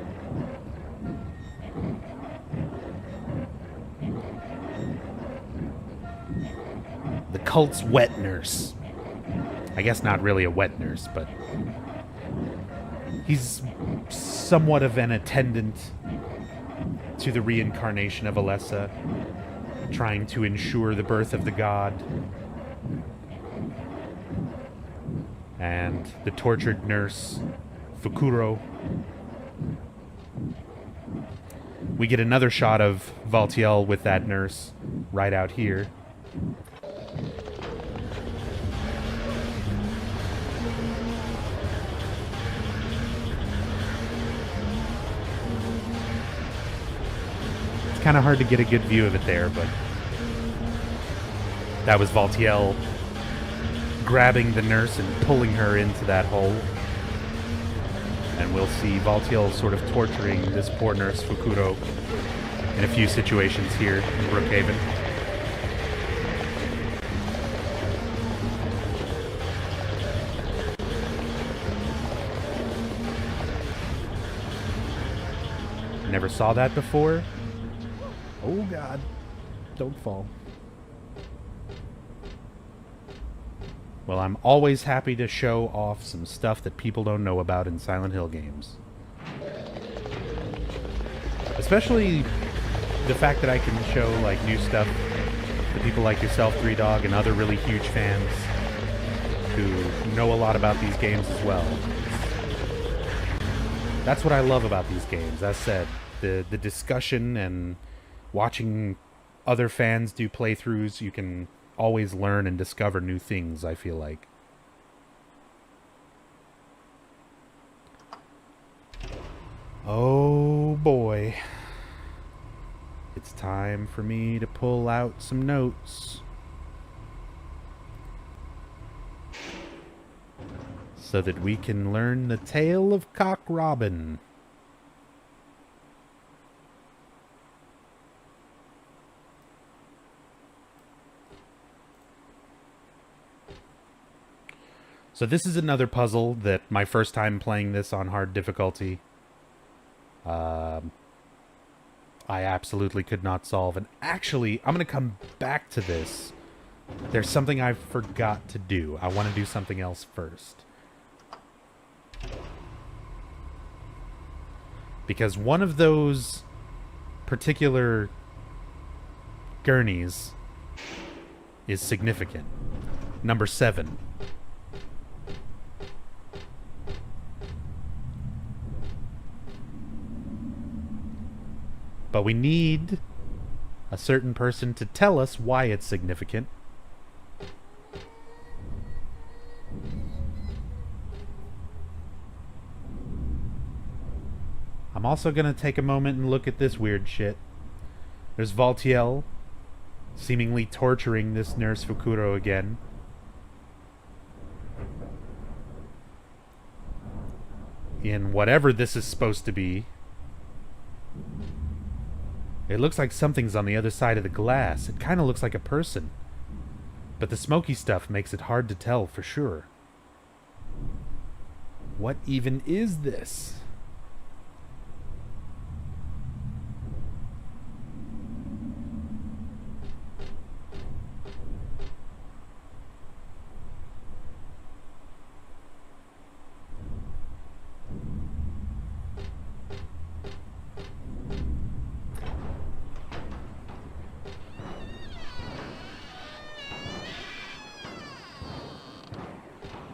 The cult's wet nurse. I guess not really a wet nurse, but he's somewhat of an attendant to the reincarnation of Alessa, trying to ensure the birth of the god. And the tortured nurse, Fukuro. We get another shot of Valtiel with that nurse right out here. It's kind of hard to get a good view of it there, but that was Valtiel grabbing the nurse and pulling her into that hole. And we'll see Valtiel sort of torturing this poor nurse, Fukuro, in a few situations here in Brookhaven. Never saw that before. Oh god, don't fall. Well, I'm always happy to show off some stuff that people don't know about in Silent Hill games. Especially the fact that I can show like new stuff to people like yourself, Three Dog, and other really huge fans who know a lot about these games as well. That's what I love about these games. As said, the discussion and watching other fans do playthroughs, you can always learn and discover new things, I feel like. Oh boy. It's time for me to pull out some notes, so that we can learn the tale of Cock Robin. So this is another puzzle that my first time playing this on hard difficulty, I absolutely could not solve. And actually, I'm going to come back to this. There's something I forgot to do. I want to do something else first. Because one of those particular gurneys is significant. Number 7. But we need a certain person to tell us why it's significant. I'm also going to take a moment and look at this weird shit. There's Valtiel seemingly torturing this nurse Fukuro again. In whatever this is supposed to be. It looks like something's on the other side of the glass. It kind of looks like a person. But the smoky stuff makes it hard to tell for sure. What even is this?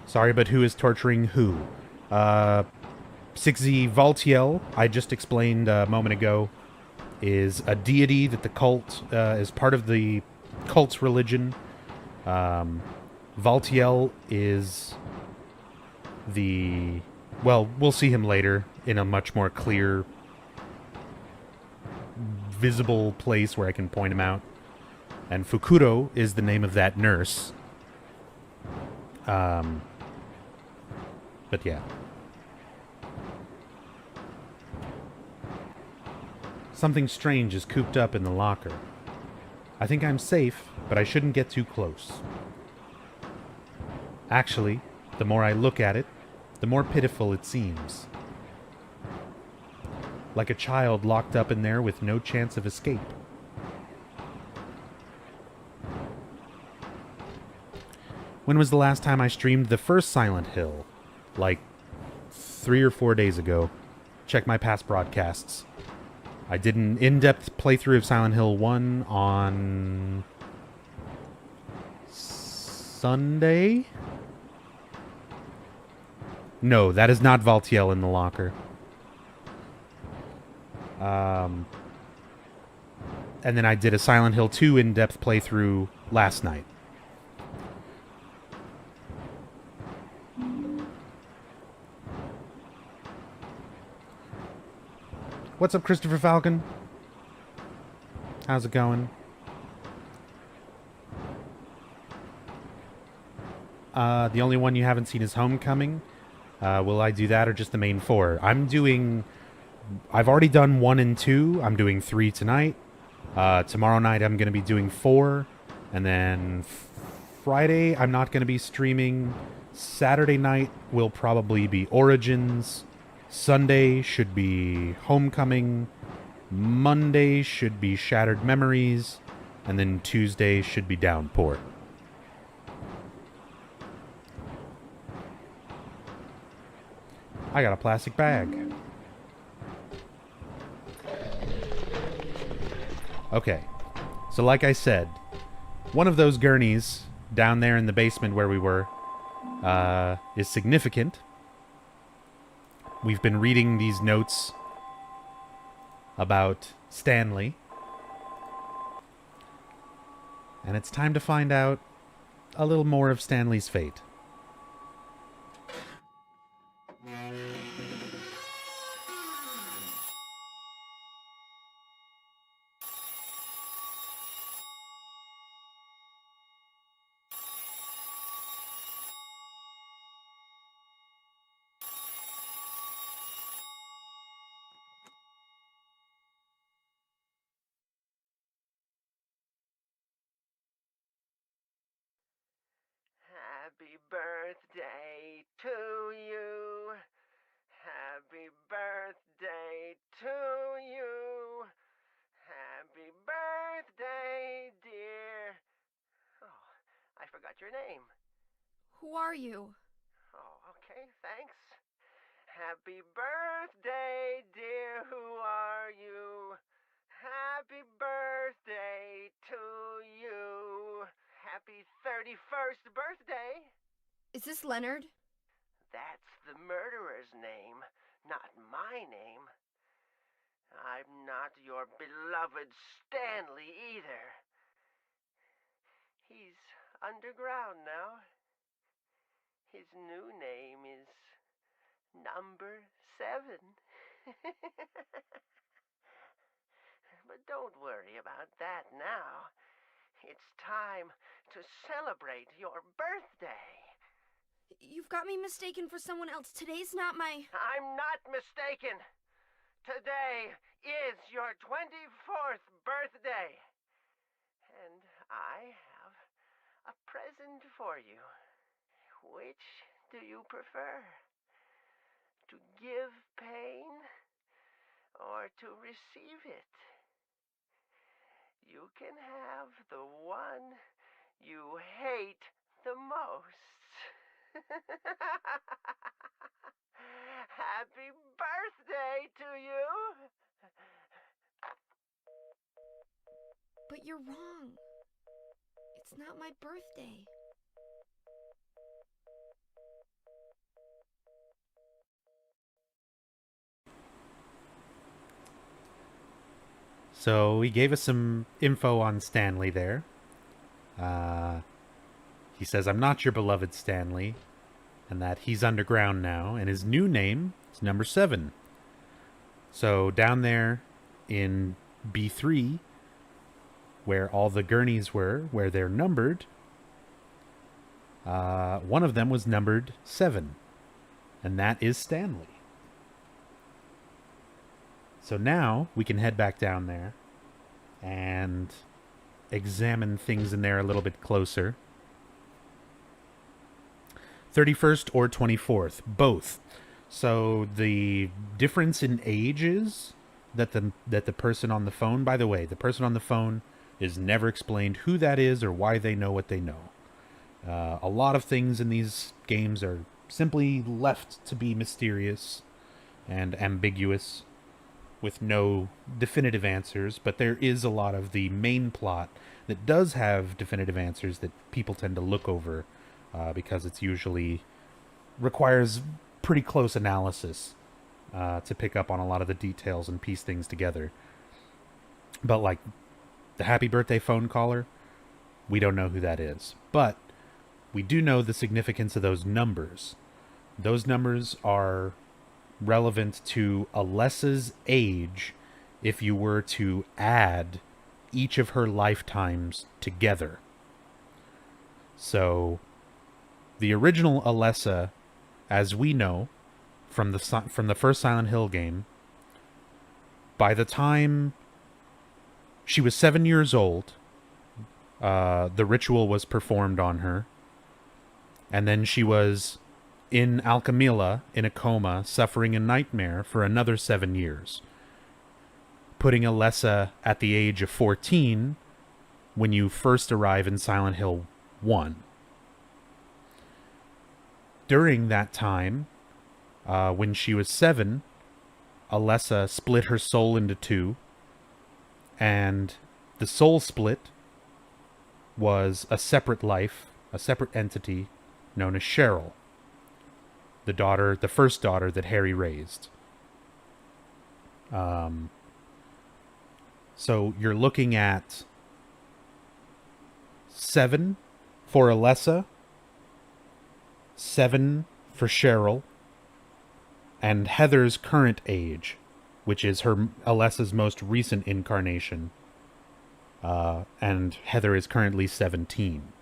Sorry, but who is torturing who? 6Z Valtiel, I just explained a moment ago, is a deity that the cult is part of the cult's religion. Valtiel is the... Well, we'll see him later in a much more clear, visible place where I can point him out. And Fukuro is the name of that nurse. But yeah. Something strange is cooped up in the locker. I think I'm safe, but I shouldn't get too close. Actually, the more I look at it, the more pitiful it seems. Like a child locked up in there with no chance of escape. When was the last time I streamed the first Silent Hill? Like 3 or 4 days ago. Check my past broadcasts. I did an in-depth playthrough of Silent Hill 1 on Sunday? No, that is not Valtiel in the locker. And then I did a Silent Hill 2 in-depth playthrough last night. What's up, Christopher Falcon? How's it going? The only one you haven't seen is Homecoming. Will I do that or just the main 4? I've already done 1 and 2. I'm doing 3 tonight. Tomorrow night I'm going to be doing 4. And then Friday I'm not going to be streaming. Saturday night will probably be Origins. Sunday should be Homecoming. Monday should be Shattered Memories. And then Tuesday should be Downpour. I got a plastic bag. Okay. So like I said, one of those gurneys down there in the basement where we were is significant. We've been reading these notes about Stanley. And it's time to find out a little more of Stanley's fate. Happy birthday to you. Happy birthday to you. Happy birthday, dear. Oh, I forgot your name. Who are you? Oh, okay, thanks. Happy birthday, dear. Who are you? Happy birthday to you. Happy 31st birthday. Is this Leonard? That's the murderer's name, not my name. I'm not your beloved Stanley either. He's underground now. His new name is Number 7. But don't worry about that now. It's time to celebrate your birthday. You've got me mistaken for someone else. Today's not my... I'm not mistaken. Today is your 24th birthday. And I have a present for you. Which do you prefer? To give pain or to receive it? You can have the one you hate the most. Happy birthday to you! But you're wrong. It's not my birthday. So he gave us some info on Stanley there. He says, I'm not your beloved Stanley, and that he's underground now, and his new name is Number 7. So down there in B3, where all the gurneys were, where they're numbered, One of them was numbered 7, and that is Stanley. So now we can head back down there and examine things in there a little bit closer. 31st or 24th, both. So the difference in ages that the person on the phone, by the way, the person on the phone is never explained who that is or why they know what they know. A lot of things in these games are simply left to be mysterious and ambiguous with no definitive answers, but there is a lot of the main plot that does have definitive answers that people tend to look over because it's usually requires pretty close analysis to pick up on a lot of the details and piece things together. But like the happy birthday phone caller, we don't know who that is. But we do know the significance of those numbers. Those numbers are relevant to Alessa's age if you were to add each of her lifetimes together. So the original Alessa, as we know from the first Silent Hill game, by the time she was 7 years old, the ritual was performed on her, and then she was in Alchemilla in a coma, suffering a nightmare for another 7 years, putting Alessa at the age of 14 when you first arrive in Silent Hill 1. During that time, when she was 7, Alessa split her soul into 2, and the soul split was a separate life, a separate entity known as Cheryl, the first daughter that Harry raised. So you're looking at 7 for Alessa, 7 for Cheryl, and Heather's current age, which is Alessa's most recent incarnation. And Heather is currently 17.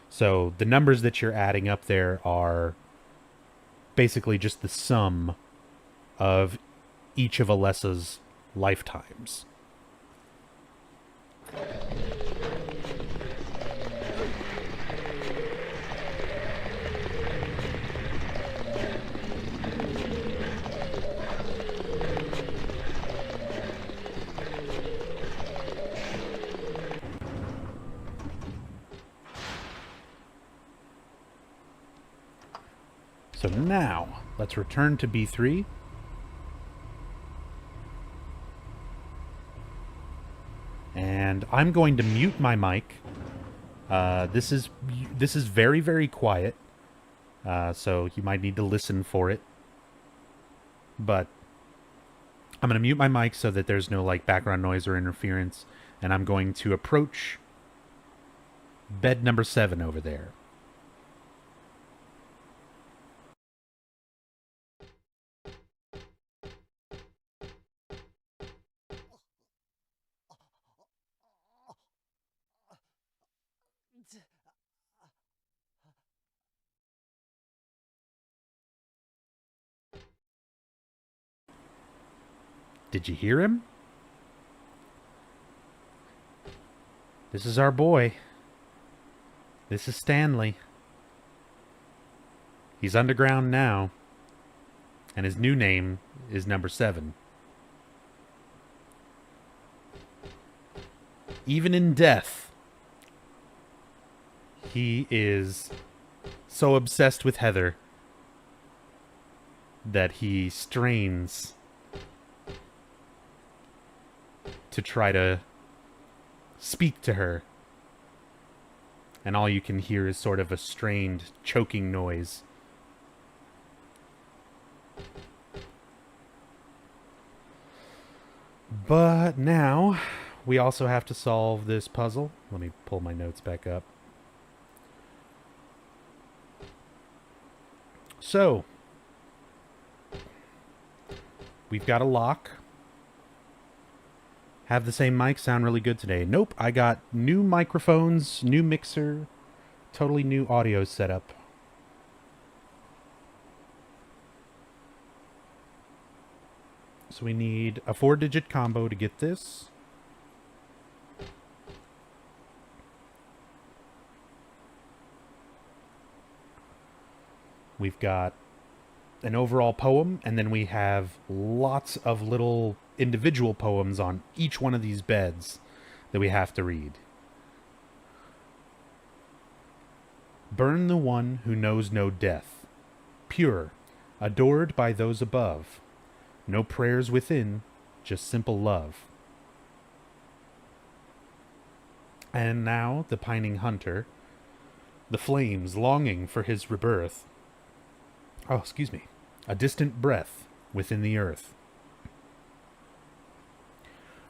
So the numbers that you're adding up there are basically just the sum of each of Alessa's lifetimes. So now, let's return to B3. And I'm going to mute my mic. This is very, very quiet. So you might need to listen for it. But I'm going to mute my mic so that there's no like background noise or interference. And I'm going to approach bed number 7 over there. Did you hear him? This is our boy. This is Stanley. He's underground now. And his new name is number 7. Even in death, he is so obsessed with Heather that he strains to try to speak to her. And all you can hear is sort of a strained, choking noise. But now, we also have to solve this puzzle. Let me pull my notes back up. So, we've got a lock. Have the same mic sound really good today? Nope, I got new microphones, new mixer, Totally new audio setup. So we need a 4-digit combo to get this. We've got an overall poem, and then we have lots of little individual poems on each one of these beds that we have to read. Burn the one who knows no death, pure, adored by those above. No prayers within, just simple love. And now the pining hunter, the flames longing for his rebirth. Oh, excuse me. A distant breath within the earth.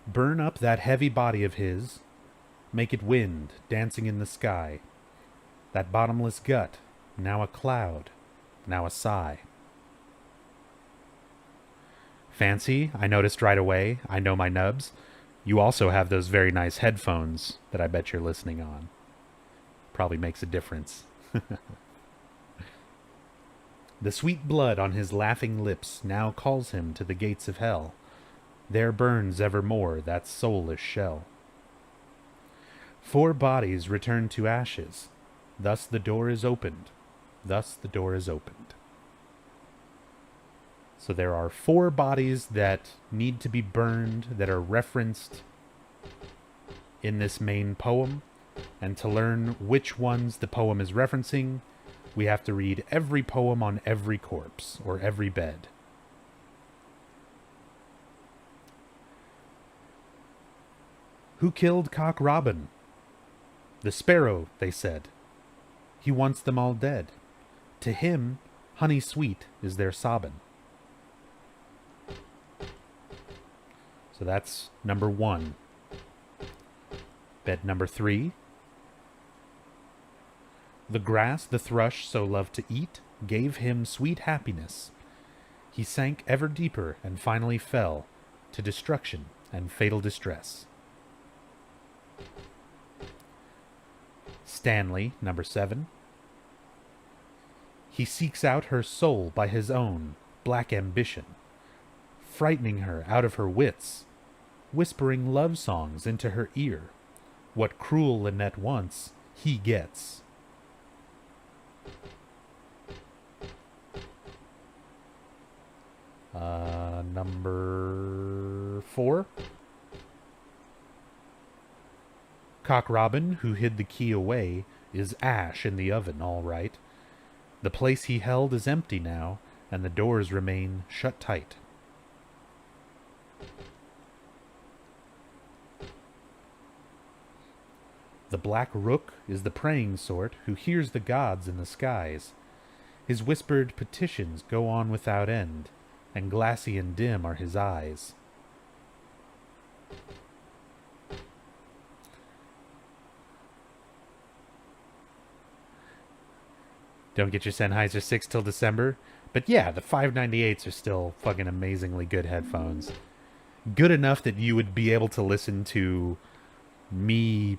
Burn up that heavy body of his, make it wind dancing in the sky. That bottomless gut, now a cloud, now a sigh. Fancy, I noticed right away, I know my nubs. You also have those very nice headphones that I bet you're listening on. Probably makes a difference. The sweet blood on his laughing lips now calls him to the gates of hell. There burns evermore that soulless shell. 4 bodies return to ashes. Thus the door is opened. Thus the door is opened. So there are 4 bodies that need to be burned that are referenced in this main poem. And to learn which ones the poem is referencing, we have to read every poem on every corpse, or every bed. Who killed Cock Robin? The sparrow, they said. He wants them all dead. To him, honey sweet is their sobbin'. So that's number 1. Bed number 3. The grass the thrush so loved to eat gave him sweet happiness. He sank ever deeper and finally fell to destruction and fatal distress. Stanley, number 7. He seeks out her soul by his own black ambition, frightening her out of her wits, whispering love songs into her ear. What cruel Lynette wants, he gets. Number 4. Cock Robin, who hid the key away, is ash in the oven, all right. The place he held is empty now, and the doors remain shut tight. The black rook is the praying sort who hears the gods in the skies. His whispered petitions go on without end, and glassy and dim are his eyes. Don't get your Sennheiser 6 till December. But yeah, the 598s are still fucking amazingly good headphones. Good enough that you would be able to listen to me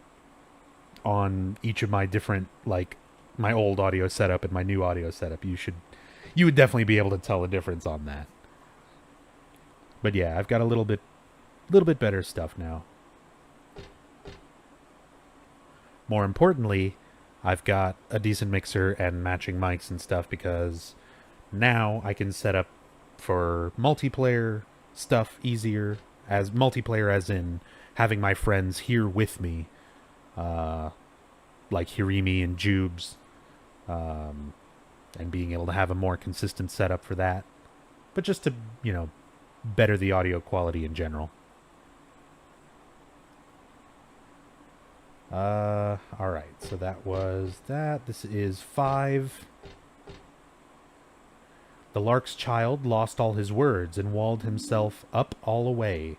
on each of my different, like, my old audio setup and my new audio setup. You would definitely be able to tell the difference on that. But yeah, I've got a little bit better stuff now. More importantly, I've got a decent mixer and matching mics and stuff because now I can set up for multiplayer stuff easier. As multiplayer as in having my friends here with me, like Hirimi and Jubes, and being able to have a more consistent setup for that. But just to, better the audio quality in general. Alright, so that was that. This is 5. The lark's child lost all his words and walled himself up all away.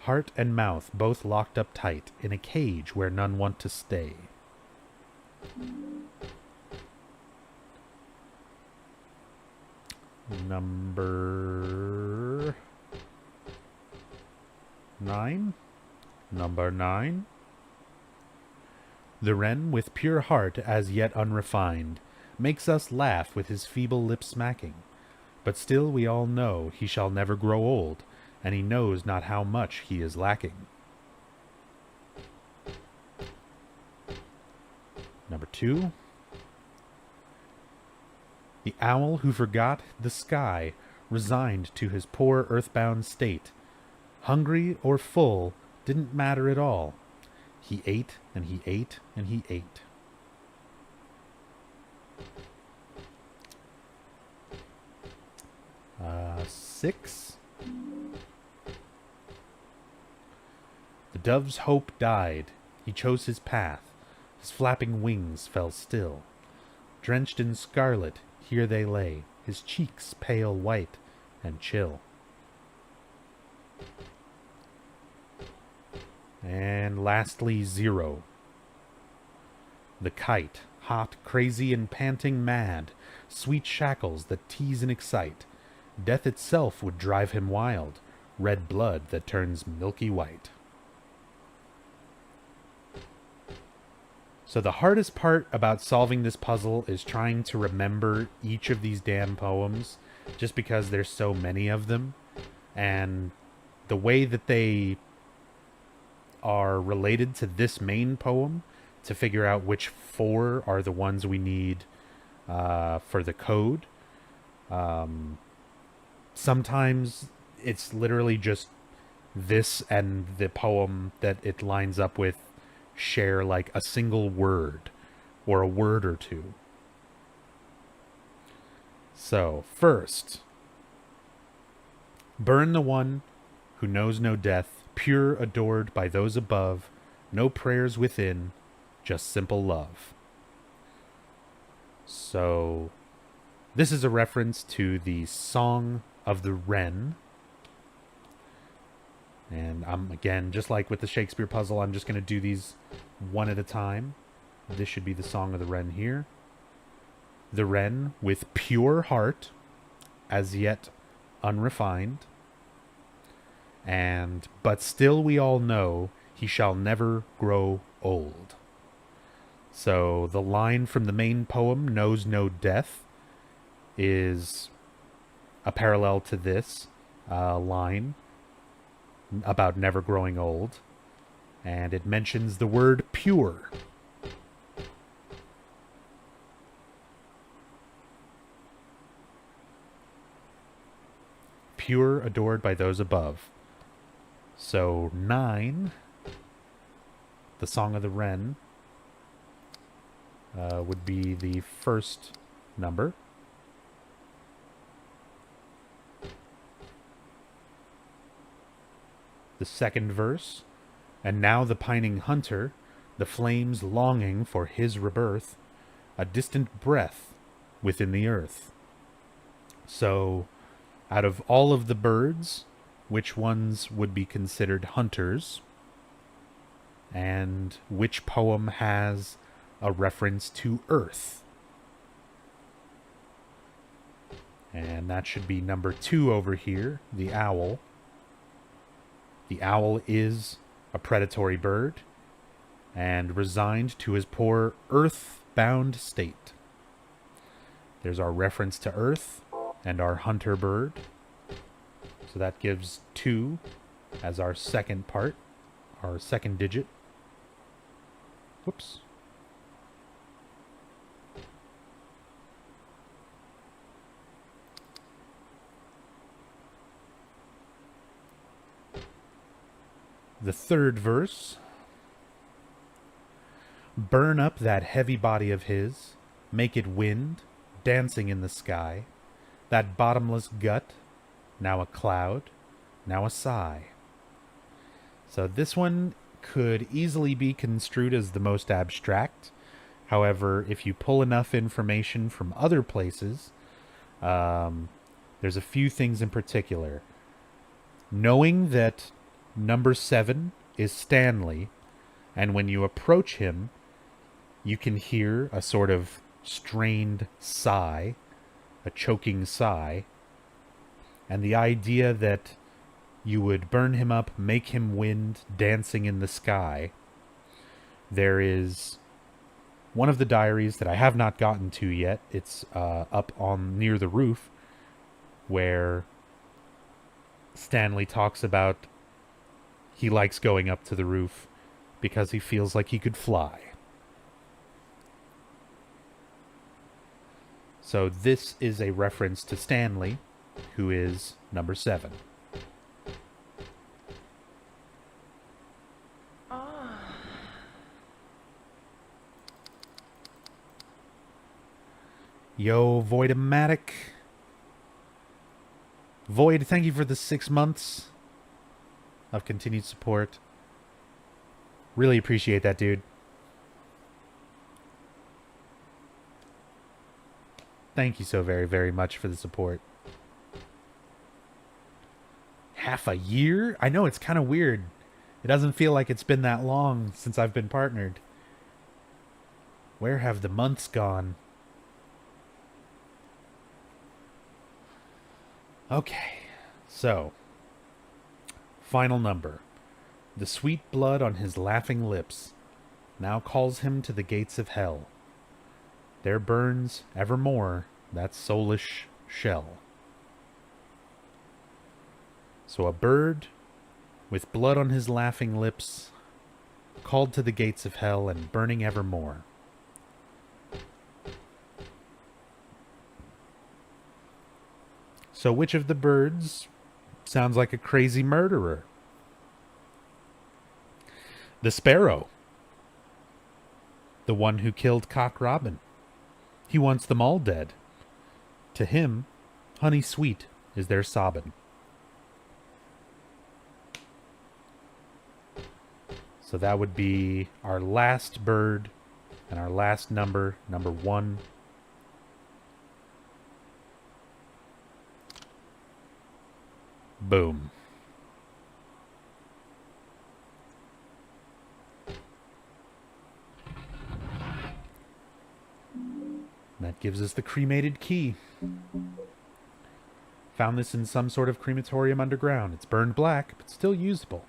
Heart and mouth both locked up tight in a cage where none want to stay. Number 9. Number 9. The wren, with pure heart as yet unrefined, makes us laugh with his feeble lip smacking. But still we all know he shall never grow old, and he knows not how much he is lacking. Number 2. The owl who forgot the sky, resigned to his poor earthbound state. Hungry or full didn't matter at all. He ate and he ate and he ate. Six. The dove's hope died. He chose his path. His flapping wings fell still. Drenched in scarlet, here they lay, his cheeks pale white and chill. And lastly, 0. The kite, hot, crazy, and panting mad, sweet shackles that tease and excite. Death itself would drive him wild, red blood that turns milky white. So the hardest part about solving this puzzle is trying to remember each of these damn poems, just because there's so many of them, and the way that they are related to this main poem to figure out which 4 are the ones we need for the code. Sometimes it's literally just this and the poem that it lines up with share like a single word or a word or two. So, first, burn the one who knows no death, pure adored by those above, no prayers within, just simple love. So, this is a reference to the Song of the Wren. And I'm, again, just like with the Shakespeare puzzle, I'm just going to do these one at a time. This should be the Song of the Wren here. The wren with pure heart, as yet unrefined. But still we all know he shall never grow old. So the line from the main poem, knows no death, is a parallel to this line about never growing old. And it mentions the word pure. Pure, adored by those above. So 9, the Song of the Wren, would be the first number. The second verse, and now the pining hunter, the flames longing for his rebirth, a distant breath within the earth. So, out of all of the birds, which ones would be considered hunters, and which poem has a reference to Earth? And that should be number 2 over here, the owl. The owl is a predatory bird and resigned to his poor earth-bound state. There's our reference to Earth and our hunter bird. So that gives 2 as our second part, our second digit. Whoops. The third verse. Burn up that heavy body of his, make it wind, dancing in the sky, that bottomless gut, now a cloud, now a sigh. So this one could easily be construed as the most abstract. However, if you pull enough information from other places, there's a few things in particular. Knowing that number 7 is Stanley, and when you approach him, you can hear a sort of strained sigh, a choking sigh, and the idea that you would burn him up, make him wind, dancing in the sky. There is one of the diaries that I have not gotten to yet. It's up on near the roof, where Stanley talks about he likes going up to the roof because he feels like he could fly. So this is a reference to Stanley, who is number 7. Yo, Voidomatic. Void, thank you for the 6 months of continued support. Really appreciate that, dude. Thank you so very, very much for the support. Half a year? I know, it's kind of weird. It doesn't feel like it's been that long since I've been partnered. Where have the months gone? Okay, so, final number. The sweet blood on his laughing lips now calls him to the gates of hell. There burns evermore that soulish shell. So a bird with blood on his laughing lips, called to the gates of hell and burning evermore. So which of the birds sounds like a crazy murderer? The sparrow. The one who killed Cock Robin. He wants them all dead. To him, honey sweet is their sobbin'. So that would be our last bird and our last number, number 1. Boom. That gives us the cremated key. Found this in some sort of crematorium underground. It's burned black, but still usable.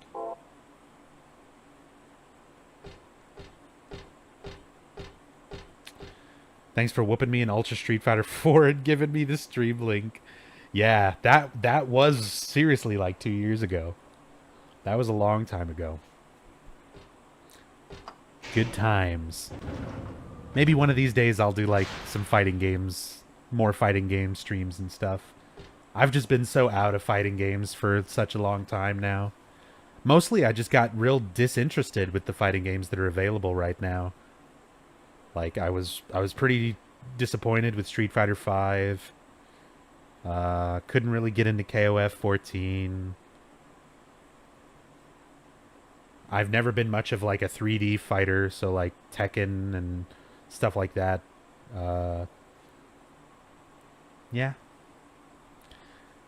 Thanks for whooping me in Ultra Street Fighter 4 and giving me the stream link. Yeah, that was seriously like 2 years ago. That was a long time ago. Good times. Maybe one of these days I'll do like some fighting games, more fighting game streams and stuff. I've just been so out of fighting games for such a long time now. Mostly I just got real disinterested with the fighting games that are available right now. Like I was pretty disappointed with Street Fighter 5. Couldn't really get into KOF 14. I've never been much of like a 3D fighter, so like Tekken and stuff like that. Yeah.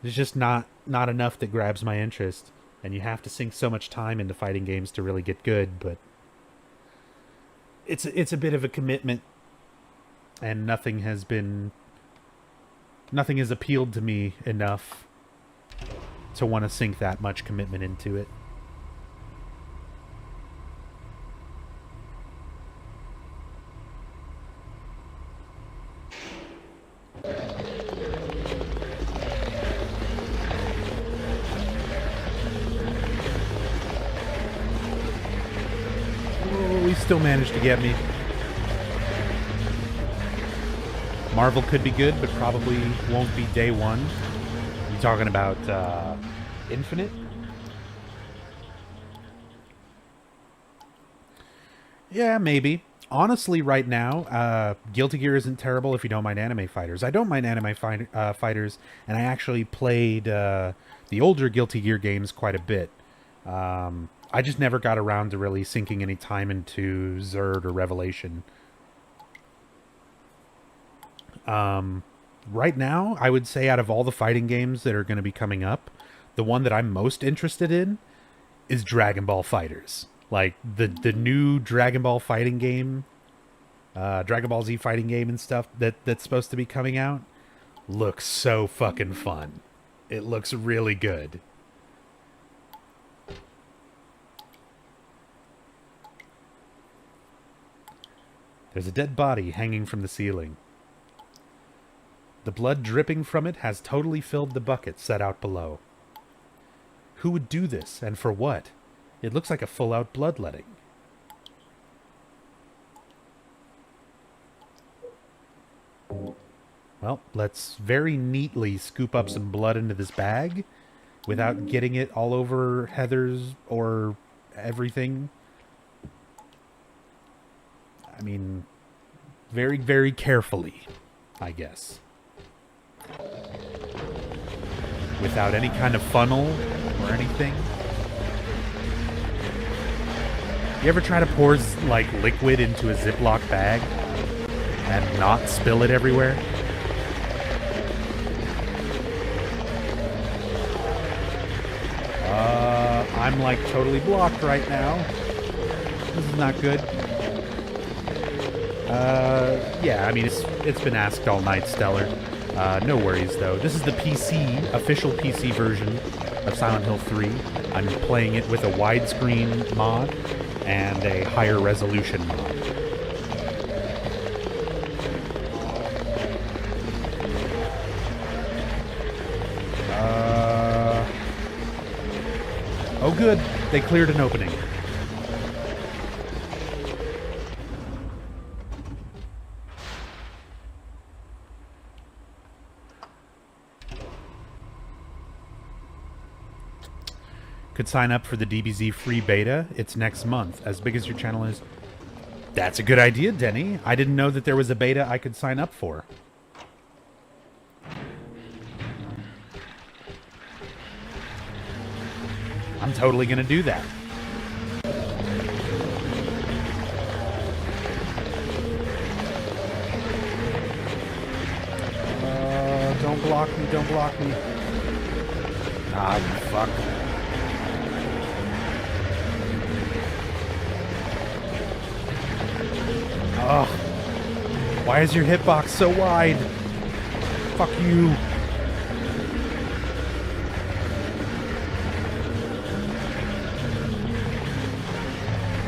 There's just not enough that grabs my interest. And you have to sink so much time into fighting games to really get good, but it's a bit of a commitment, and nothing has appealed to me enough to want to sink that much commitment into it. Still managed to get me. Marvel could be good, but probably won't be day one. You talking about Infinite? Yeah, maybe. Honestly, right now, Guilty Gear isn't terrible if you don't mind anime fighters. I don't mind anime fighters, and I actually played the older Guilty Gear games quite a bit. I just never got around to really sinking any time into Zerd or Revelation. Right now, I would say out of all the fighting games that are going to be coming up, the one that I'm most interested in is Dragon Ball FighterZ. Like, the new Dragon Ball fighting game, Dragon Ball Z fighting game and stuff that's supposed to be coming out, looks so fucking fun. It looks really good. There's a dead body hanging from the ceiling. The blood dripping from it has totally filled the bucket set out below. Who would do this, and for what? It looks like a full-out bloodletting. Well, let's very neatly scoop up some blood into this bag without getting it all over Heather's or everything. I mean, very, very carefully, I guess. Without any kind of funnel or anything. You ever try to pour, like, liquid into a Ziploc bag and not spill it everywhere? I'm, like, totally blocked right now. This is not good. Yeah, I mean, it's been asked all night, Stellar. No worries, though. This is the official PC version of Silent Hill 3. I'm playing it with a widescreen mod and a higher resolution mod. Oh good, they cleared an opening. Could sign up for the DBZ free beta. It's next month. As big as your channel is. That's a good idea, Denny. I didn't know that there was a beta I could sign up for. I'm totally going to do that. Don't block me, don't block me. Ah, you fuck. Oh, why is your hitbox so wide? Fuck you.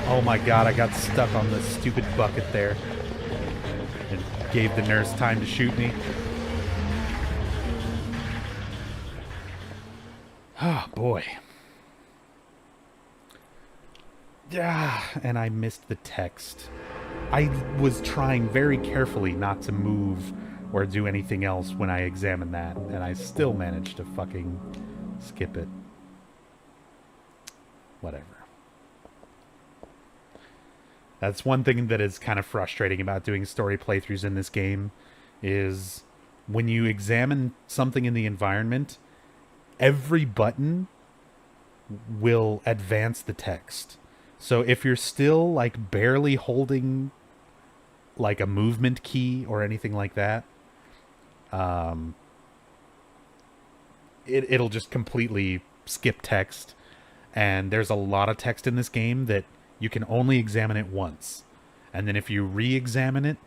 Oh my god, I got stuck on the stupid bucket there. And gave the nurse time to shoot me. Oh boy. Yeah, and I missed the text. I was trying very carefully not to move or do anything else when I examined that, and I still managed to fucking skip it. Whatever. That's one thing that is kind of frustrating about doing story playthroughs in this game, is when you examine something in the environment, every button will advance the text. So if you're still, like, barely holding, like, a movement key or anything like that, it'll just completely skip text. And there's a lot of text in this game that you can only examine it once. And then if you re-examine it,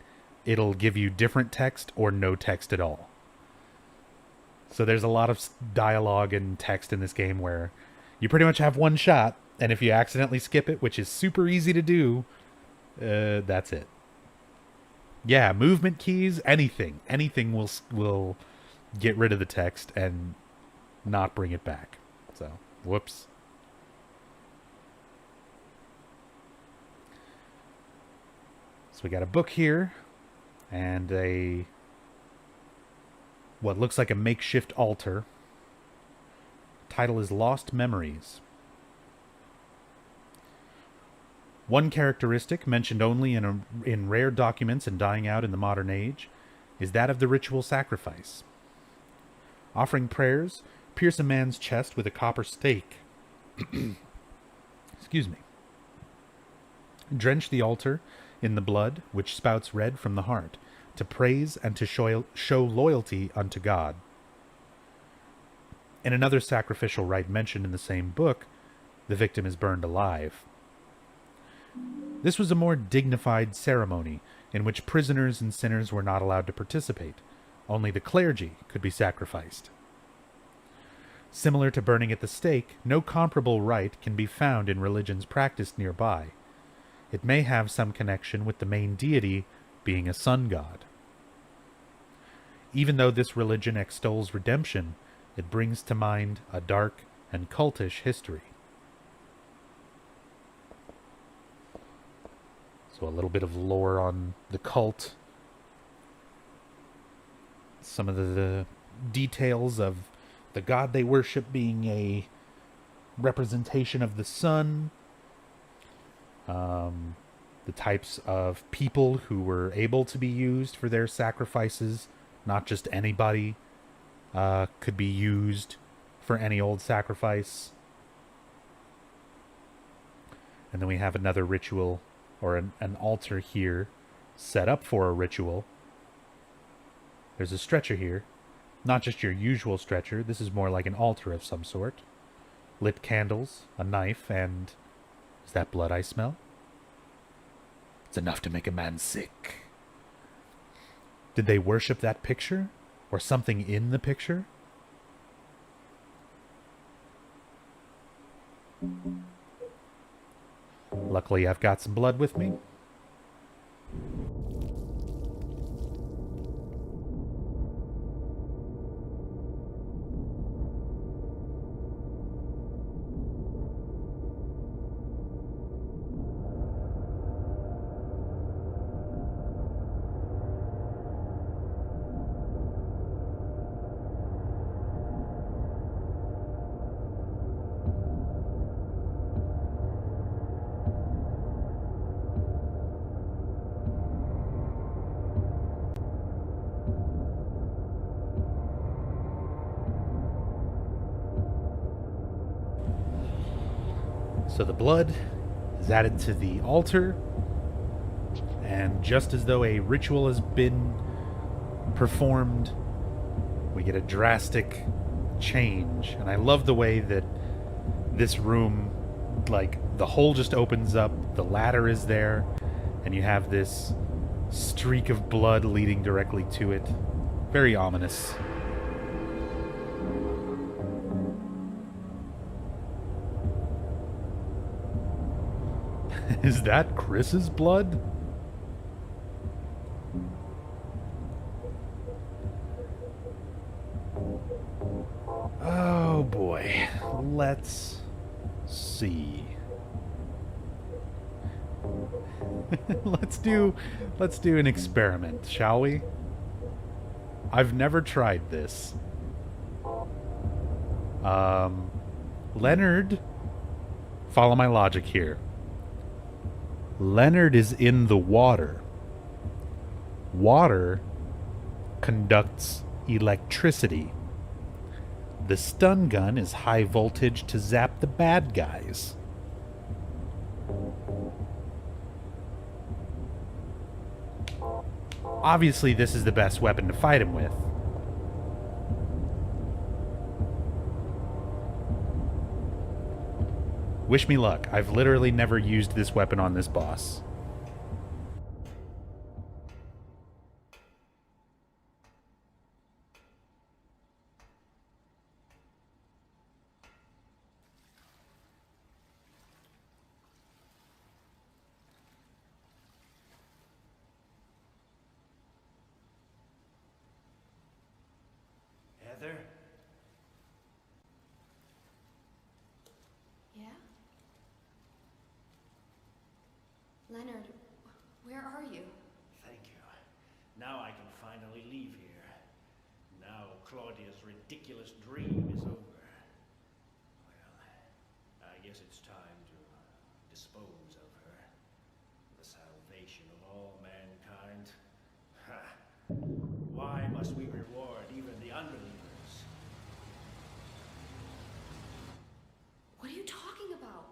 it'll give you different text or no text at all. So there's a lot of dialogue and text in this game where you pretty much have one shot, and if you accidentally skip it, which is super easy to do, that's it. Yeah, movement keys, anything will get rid of the text and not bring it back. So, whoops. So we got a book here, and what looks like a makeshift altar. Title is Lost Memories. One characteristic, mentioned only in rare documents and dying out in the modern age, is that of the ritual sacrifice. Offering prayers, pierce a man's chest with a copper stake. Excuse me. Drench the altar in the blood, which spouts red from the heart, to praise and to show loyalty unto God. In another sacrificial rite mentioned in the same book, the victim is burned alive. This was a more dignified ceremony, in which prisoners and sinners were not allowed to participate. Only the clergy could be sacrificed. Similar to burning at the stake, no comparable rite can be found in religions practiced nearby. it may have some connection with the main deity being a sun god. Even though this religion extols redemption, it brings to mind a dark and cultish history. So a little bit of lore on the cult. Some of the details of the god they worship being a representation of the sun. The types of people who were able to be used for their sacrifices. Not just anybody could be used for any old sacrifice. And then we have another ritual, or an altar here, set up for a ritual. There's a stretcher here. Not just your usual stretcher. This is more like an altar of some sort. Lit candles, a knife, and... is that blood I smell? It's enough to make a man sick. Did they worship that picture? Or something in the picture? Luckily, I've got some blood with me. So the blood is added to the altar, and just as though a ritual has been performed, we get a drastic change. And I love the way that this room, like, the hole just opens up, the ladder is there, and you have this streak of blood leading directly to it. Very ominous. Is that Chris's blood? Oh boy. Let's see. Let's do an experiment, shall we? I've never tried this. Leonard, follow my logic here. Leonard is in the water. Water conducts electricity. The stun gun is high voltage to zap the bad guys. Obviously, this is the best weapon to fight him with. Wish me luck. I've literally never used this weapon on this boss. Heather? Yeah? Leonard, where are you? Thank you. Now I can finally leave here. Now Claudia's ridiculous dream is over. Well, I guess it's time to dispose of her. The salvation of all mankind. Ha! Why must we reward even the unbelievers? What are you talking about?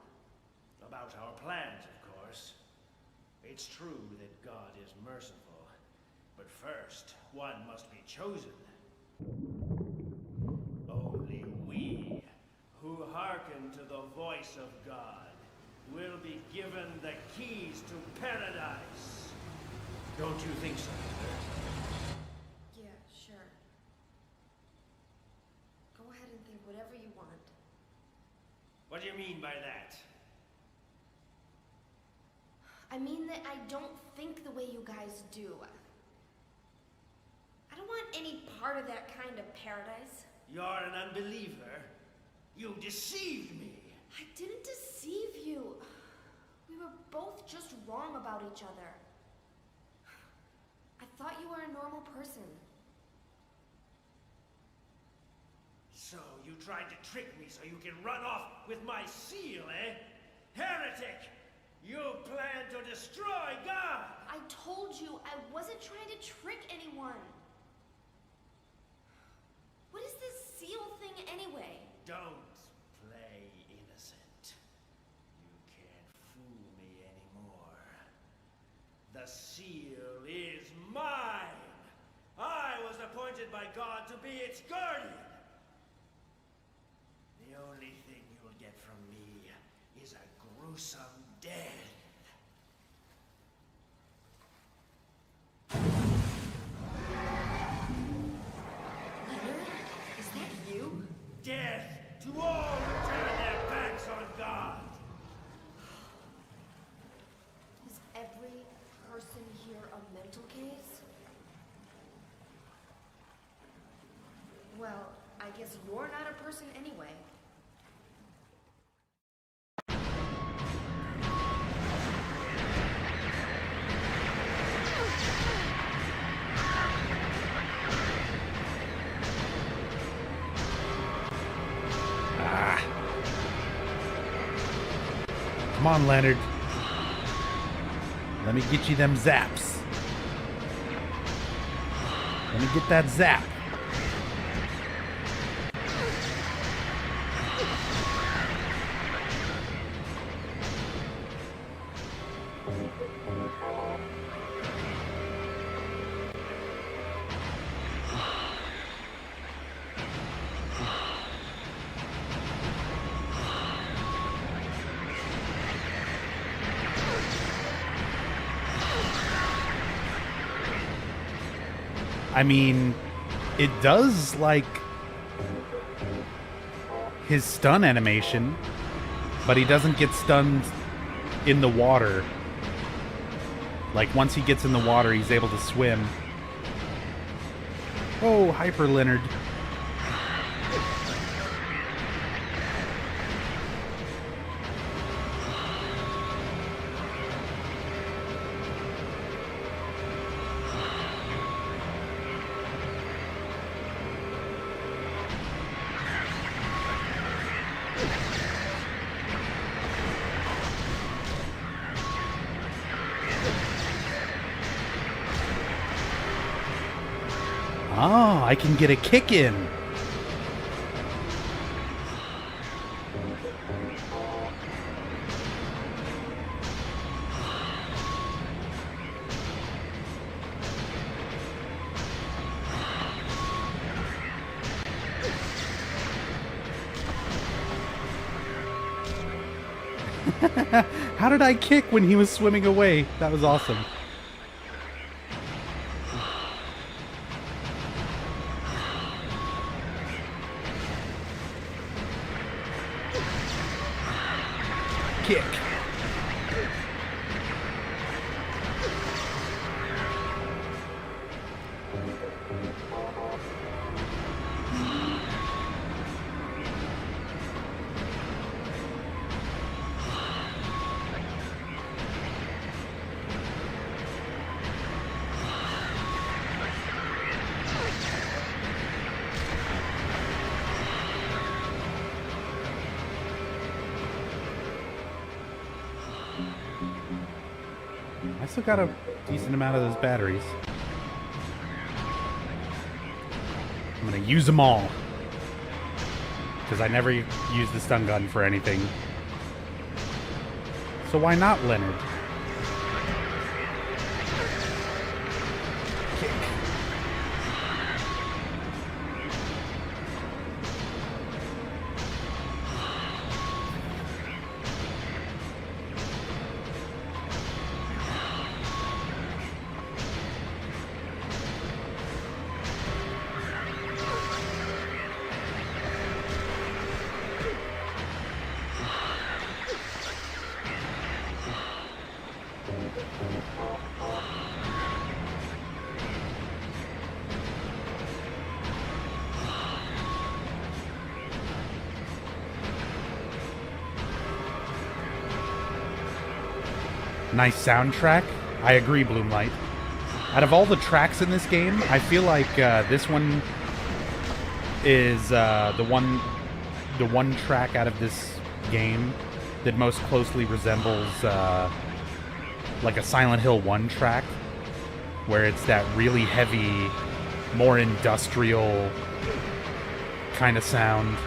About our plans, of course. It's true that God is merciful, but first, one must be chosen. Only we, who hearken to the voice of God, will be given the keys to paradise. Don't you think so, Heather? Yeah, sure. Go ahead and think whatever you want. What do you mean by that? I mean that I don't think the way you guys do. I don't want any part of that kind of paradise. You're an unbeliever. You deceived me. I didn't deceive you. We were both just wrong about each other. I thought you were a normal person. So you tried to trick me so you can run off with my seal, eh? Heretic! You plan to destroy God! I told you I wasn't trying to trick anyone. What is this seal thing anyway? Don't play innocent. You can't fool me anymore. The seal is mine! I was appointed by God to be its guardian! The only thing you'll get from me is a gruesome death. Leonard, is that you? Death to all who turn their backs on God! Is every person here a mental case? Well, I guess you're not a person anyway. Come on, Leonard. Let me get you them zaps. Let me get that zap. I mean, it does like his stun animation, but he doesn't get stunned in the water. Like, once he gets in the water, he's able to swim. Oh, Hyper Leonard. Oh, I can get a kick in. How did I kick when he was swimming away? That was awesome. Kick. I still got a decent amount of those batteries. I'm gonna use them all. Because I never use the stun gun for anything. So why not, Leonard? Kick. Nice soundtrack. I agree, Bloomlight. Out of all the tracks in this game, I feel like this one is the one track out of this game that most closely resembles like a Silent Hill 1 track, where it's that really heavy, more industrial kind of sound.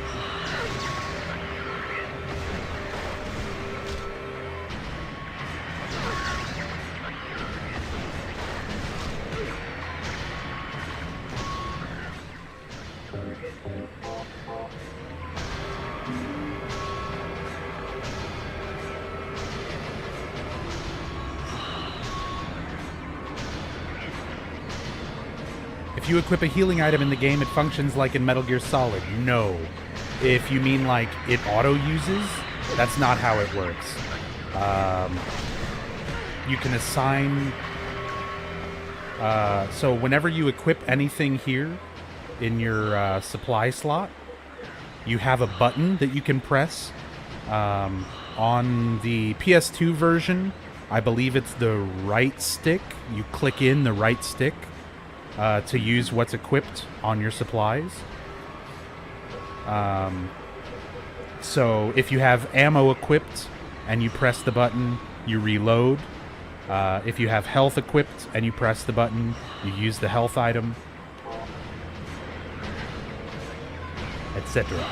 If you equip a healing item in the game, it functions like in Metal Gear Solid. No. If you mean like it auto-uses, that's not how it works. You can assign... so whenever you equip anything here in your supply slot, you have a button that you can press. On the PS2 version, I believe it's the right stick. You click in the right stick to use what's equipped on your supplies. So if you have ammo equipped and you press the button, you reload. If you have health equipped and you press the button, you use the health item, etc.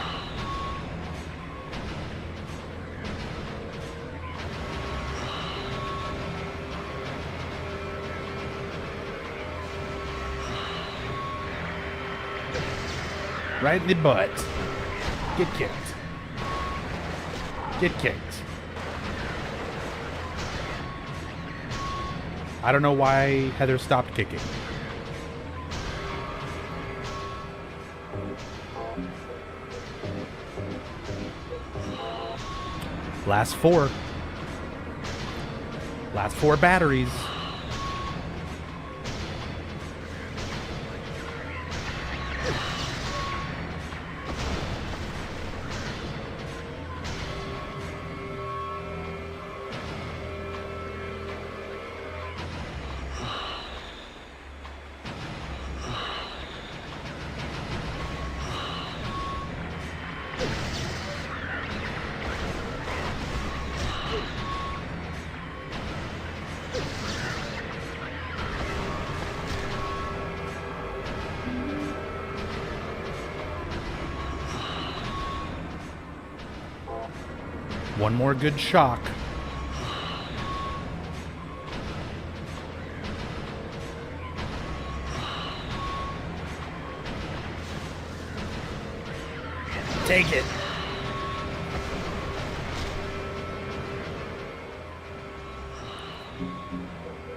Right in the butt. Get kicked. Get kicked. I don't know why Heather stopped kicking. Last four. Last four batteries. One more good shock. Take it.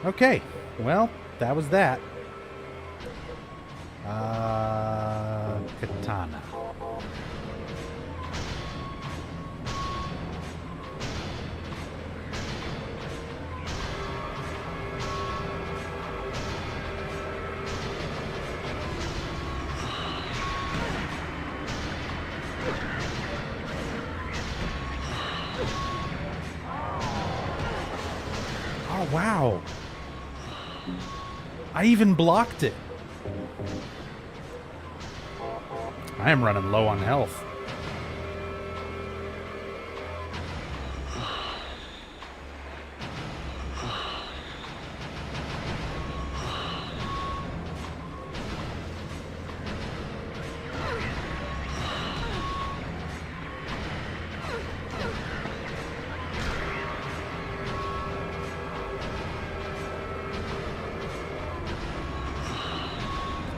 Okay, well, that was that. Katana. Oh, wow. I even blocked it. I am running low on health.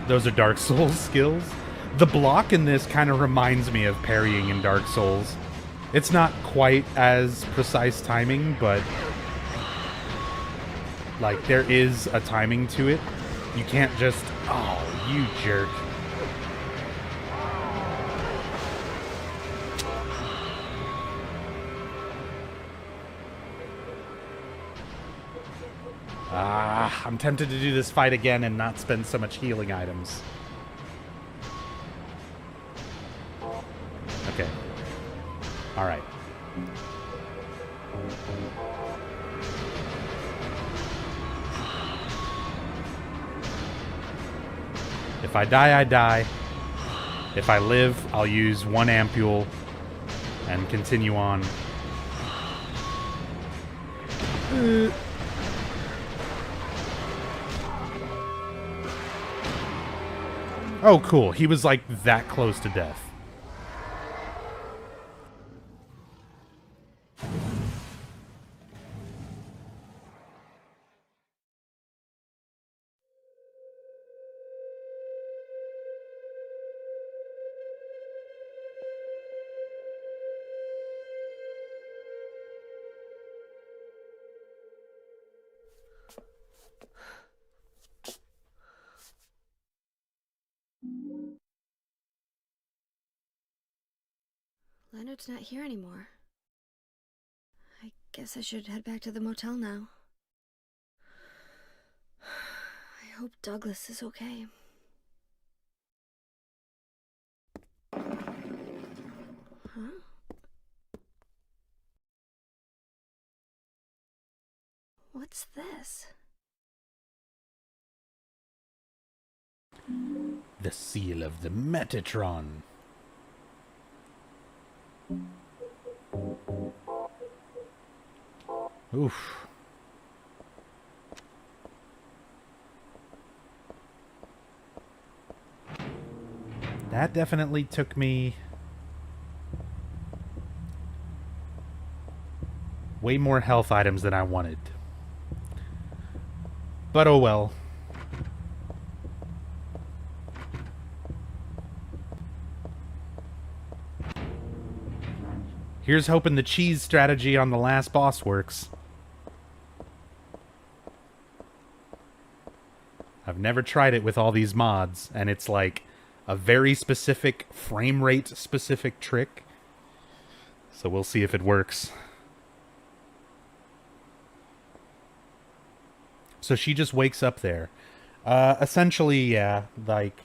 Those are Dark Souls skills. The block in this kind of reminds me of parrying in Dark Souls. It's not quite as precise timing, but like there is a timing to it. You can't just, oh, you jerk. I'm tempted to do this fight again and not spend so much healing items. Okay. Alright. If I die, I die. If I live, I'll use 1 ampule and continue on. Oh, cool. He was like that close to death. Leonard's not here anymore. I guess I should head back to the motel now. I hope Douglas is okay. Huh? What's this? The seal of the Metatron. Oof. That definitely took me way more health items than I wanted. But oh well. Here's hoping the cheese strategy on the last boss works. I've never tried it with all these mods, and it's like a very specific frame rate specific trick. So we'll see if it works. So she just wakes up there. Essentially, yeah, like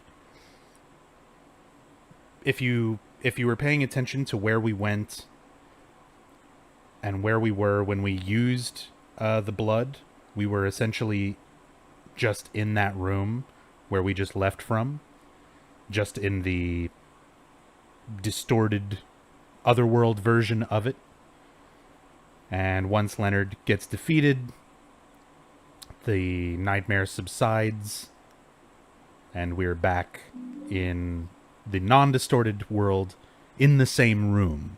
if you were paying attention to where we went and where we were when we used the blood, we were essentially just in that room where we just left from, just in the distorted otherworld version of it. And once Leonard gets defeated, the nightmare subsides, and we're back in the non-distorted world in the same room.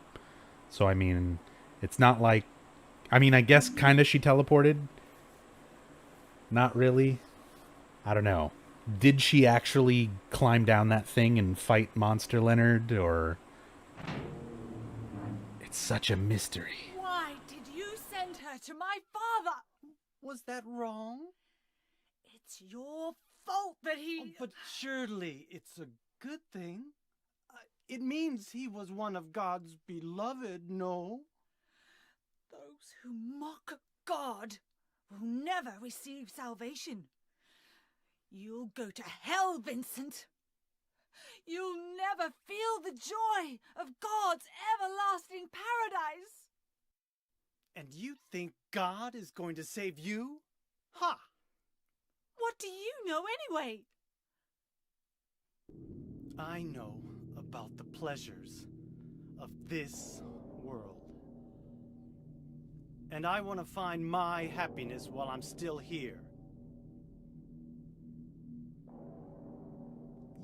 So, I mean, it's not like... I mean, I guess kind of she teleported. Not really. I don't know. Did she actually climb down that thing and fight Monster Leonard, or... It's such a mystery. Why did you send her to my father? Was that wrong? It's your fault that he... But surely it's a good thing. It means he was one of God's beloved, no? Those who mock God will never receive salvation. You'll go to hell, Vincent. You'll never feel the joy of God's everlasting paradise. And you think God is going to save you? Ha! What do you know anyway? I know about the pleasures of this world. And I want to find my happiness while I'm still here.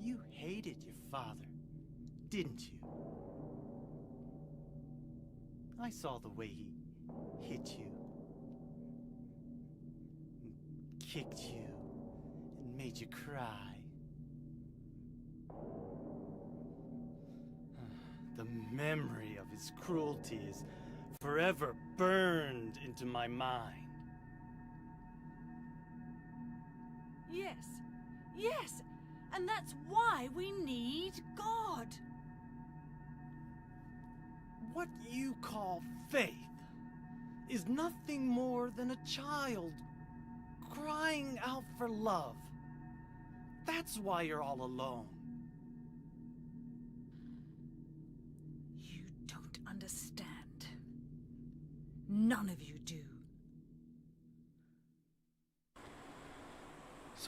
You hated your father, didn't you? I saw the way he hit you, and kicked you, and made you cry. The memory of his cruelty is forever burned into my mind. Yes, and that's why we need God. What you call faith is nothing more than a child crying out for love. That's why you're all alone. You don't understand. None of you do.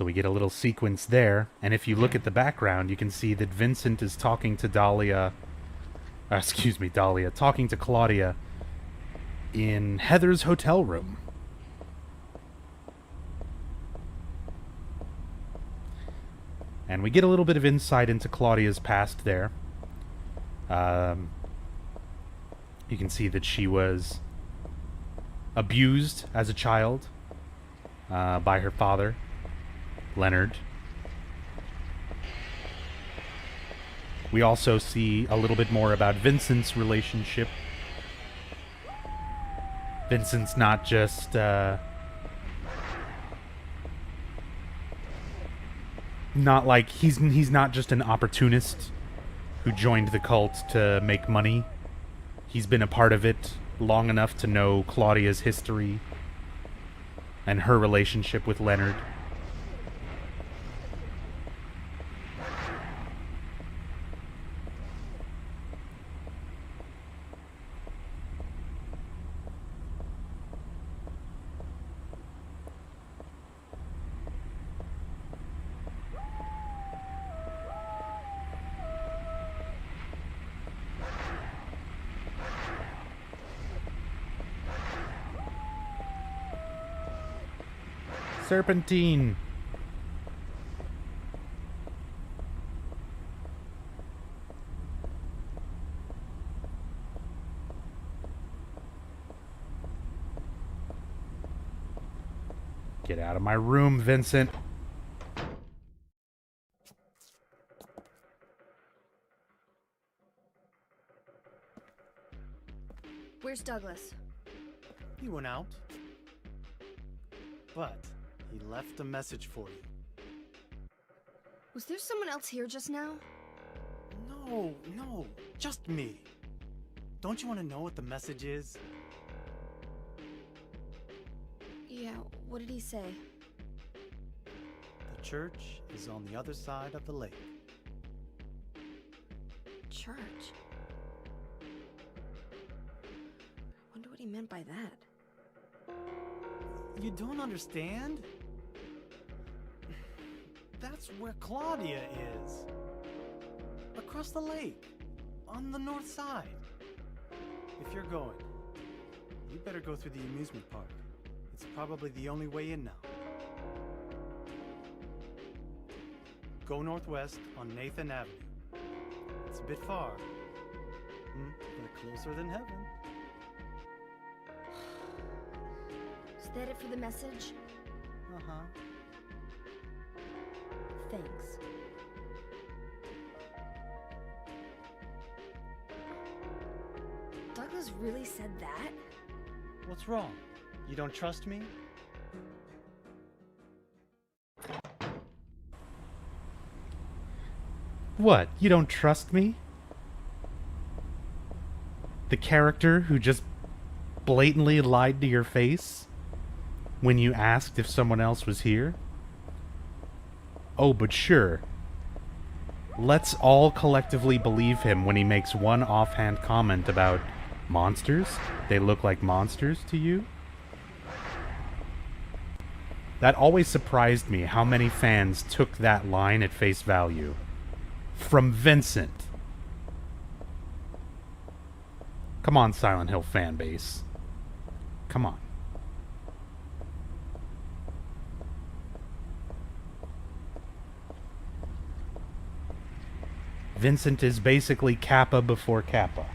So we get a little sequence there, and if you look at the background, you can see that Vincent is talking to Dahlia, talking to Claudia in Heather's hotel room. And we get a little bit of insight into Claudia's past there. You can see that she was abused as a child by her father, Leonard. We also see a little bit more about Vincent's relationship. Vincent's not just not like he's not just an opportunist who joined the cult to make money. He's been a part of it long enough to know Claudia's history and her relationship with Leonard. Serpentine. Get out of my room, Vincent. Where's Douglas? He went out. But he left a message for you. Was there someone else here just now? No, just me. Don't you want to know what the message is? Yeah, what did he say? The church is on the other side of the lake. Church? Wonder what he meant by that. You don't understand? That's where Claudia is. Across the lake. On the north side. If you're going, you better go through the amusement park. It's probably the only way in now. Go northwest on Nathan Avenue. It's a bit far, but closer than heaven. Is that it for the message? Uh-huh. Thanks. Douglas really said that? What's wrong? You don't trust me? What? You don't trust me? The character who just blatantly lied to your face when you asked if someone else was here? Oh, but sure. Let's all collectively believe him when he makes one offhand comment about monsters. They look like monsters to you? That always surprised me how many fans took that line at face value. From Vincent. Come on, Silent Hill fan base. Come on. Vincent is basically Kappa before Kappa.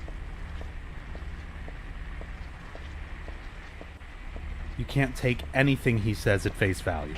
You can't take anything he says at face value.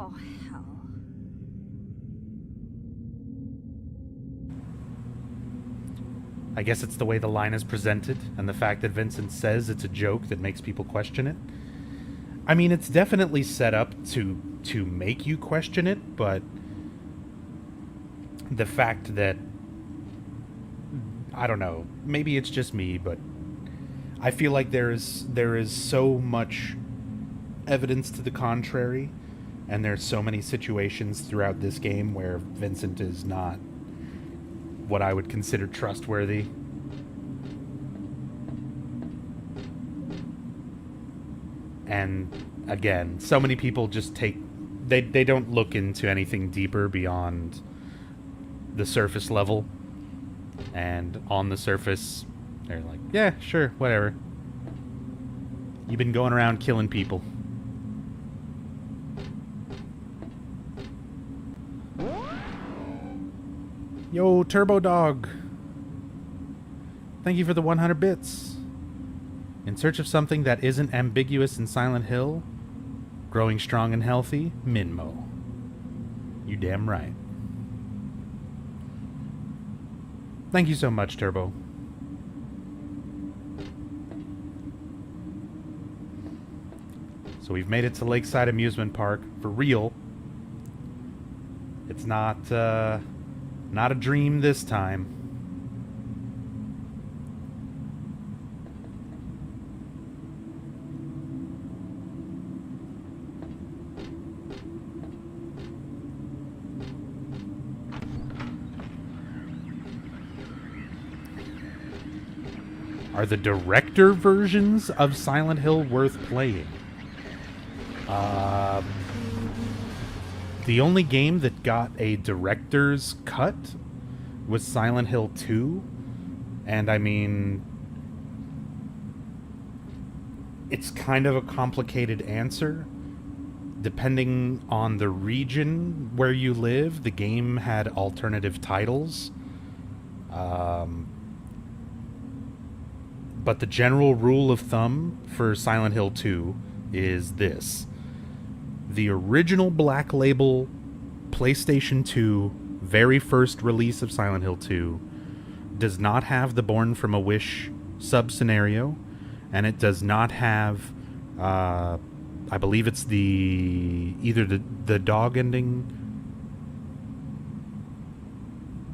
Oh, hell. I guess it's the way the line is presented, and the fact that Vincent says it's a joke that makes people question it. I mean, it's definitely set up to make you question it, but the fact that, I don't know, maybe it's just me, but I feel like there is so much evidence to the contrary, and there's so many situations throughout this game where Vincent is not what I would consider trustworthy. And again, so many people just they don't look into anything deeper beyond the surface level. And on the surface, they're like, yeah, sure, whatever. You've been going around killing people. Yo, Turbo Dog. Thank you for the 100 bits. In search of something that isn't ambiguous in Silent Hill, growing strong and healthy, Minmo. You damn right. Thank you so much, Turbo. So we've made it to Lakeside Amusement Park for real. It's not a dream this time. Are the director versions of Silent Hill worth playing? The only game that got a director's cut was Silent Hill 2. And I mean, it's kind of a complicated answer. Depending on the region where you live, the game had alternative titles. But the general rule of thumb for Silent Hill 2 is this. The original Black Label PlayStation 2 very first release of Silent Hill 2 does not have the Born from a Wish sub-scenario, and it does not have, I believe it's either the dog ending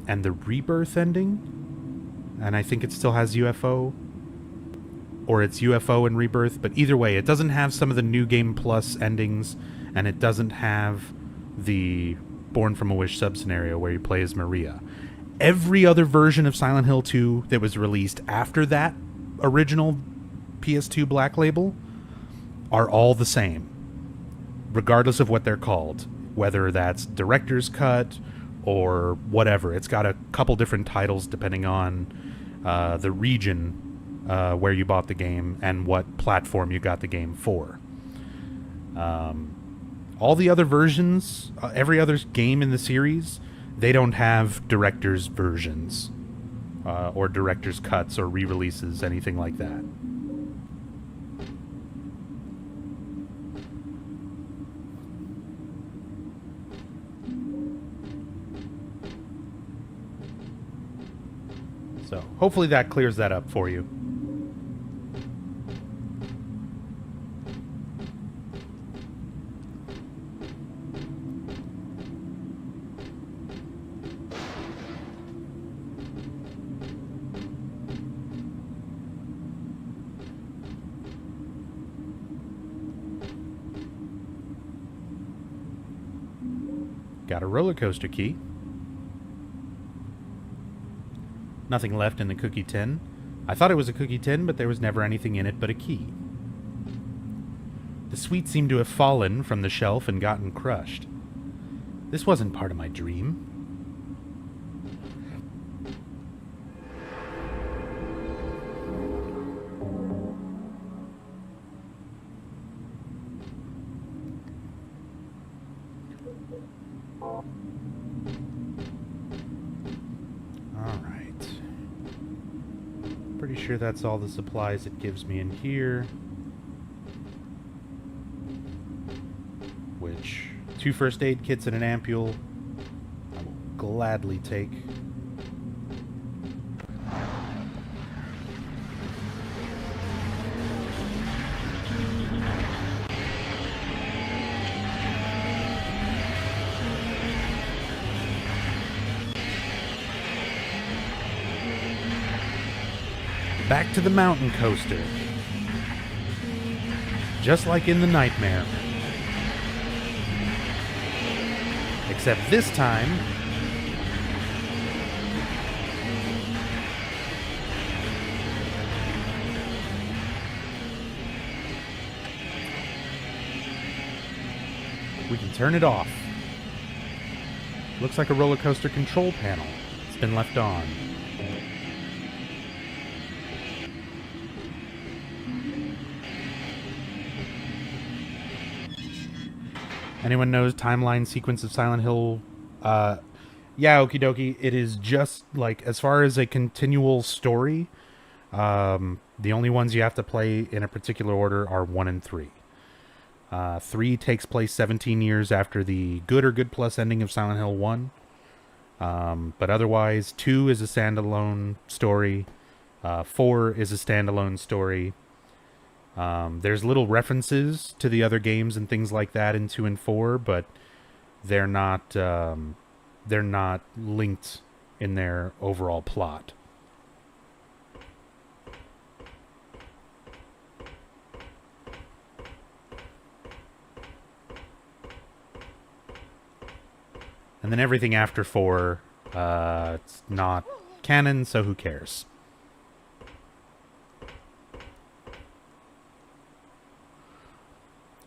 and the rebirth ending, and I think it still has UFO, or it's UFO and rebirth, but either way, it doesn't have some of the New Game Plus endings, and it doesn't have the Born from a Wish sub-scenario where you play as Maria. Every other version of Silent Hill 2 that was released after that original PS2 Black Label are all the same, regardless of what they're called, whether that's Director's Cut or whatever. It's got a couple different titles depending on the region where you bought the game and what platform you got the game for. All the other versions, every other game in the series, they don't have director's versions or director's cuts or re-releases, anything like that. So hopefully that clears that up for you. Got a roller coaster key. Nothing left in the cookie tin. I thought it was a cookie tin, but there was never anything in it but a key. The sweet seemed to have fallen from the shelf and gotten crushed. This wasn't part of my dream. Sure, that's all the supplies it gives me in here, which 2 first aid kits and an ampule. I will gladly take. Back to the mountain coaster. Just like in the nightmare. Except this time, we can turn it off. Looks like a roller coaster control panel. It's been left on. Anyone knows timeline sequence of Silent Hill? Yeah, okie dokie. It is just like, as far as a continual story, the only ones you have to play in a particular order are 1 and 3. 3 takes place 17 years after the good or good plus ending of Silent Hill 1. But otherwise, 2 is a standalone story. 4 is a standalone story. There's little references to the other games and things like that in 2 and 4, but they're not linked in their overall plot. And then everything after 4, it's not canon, so who cares?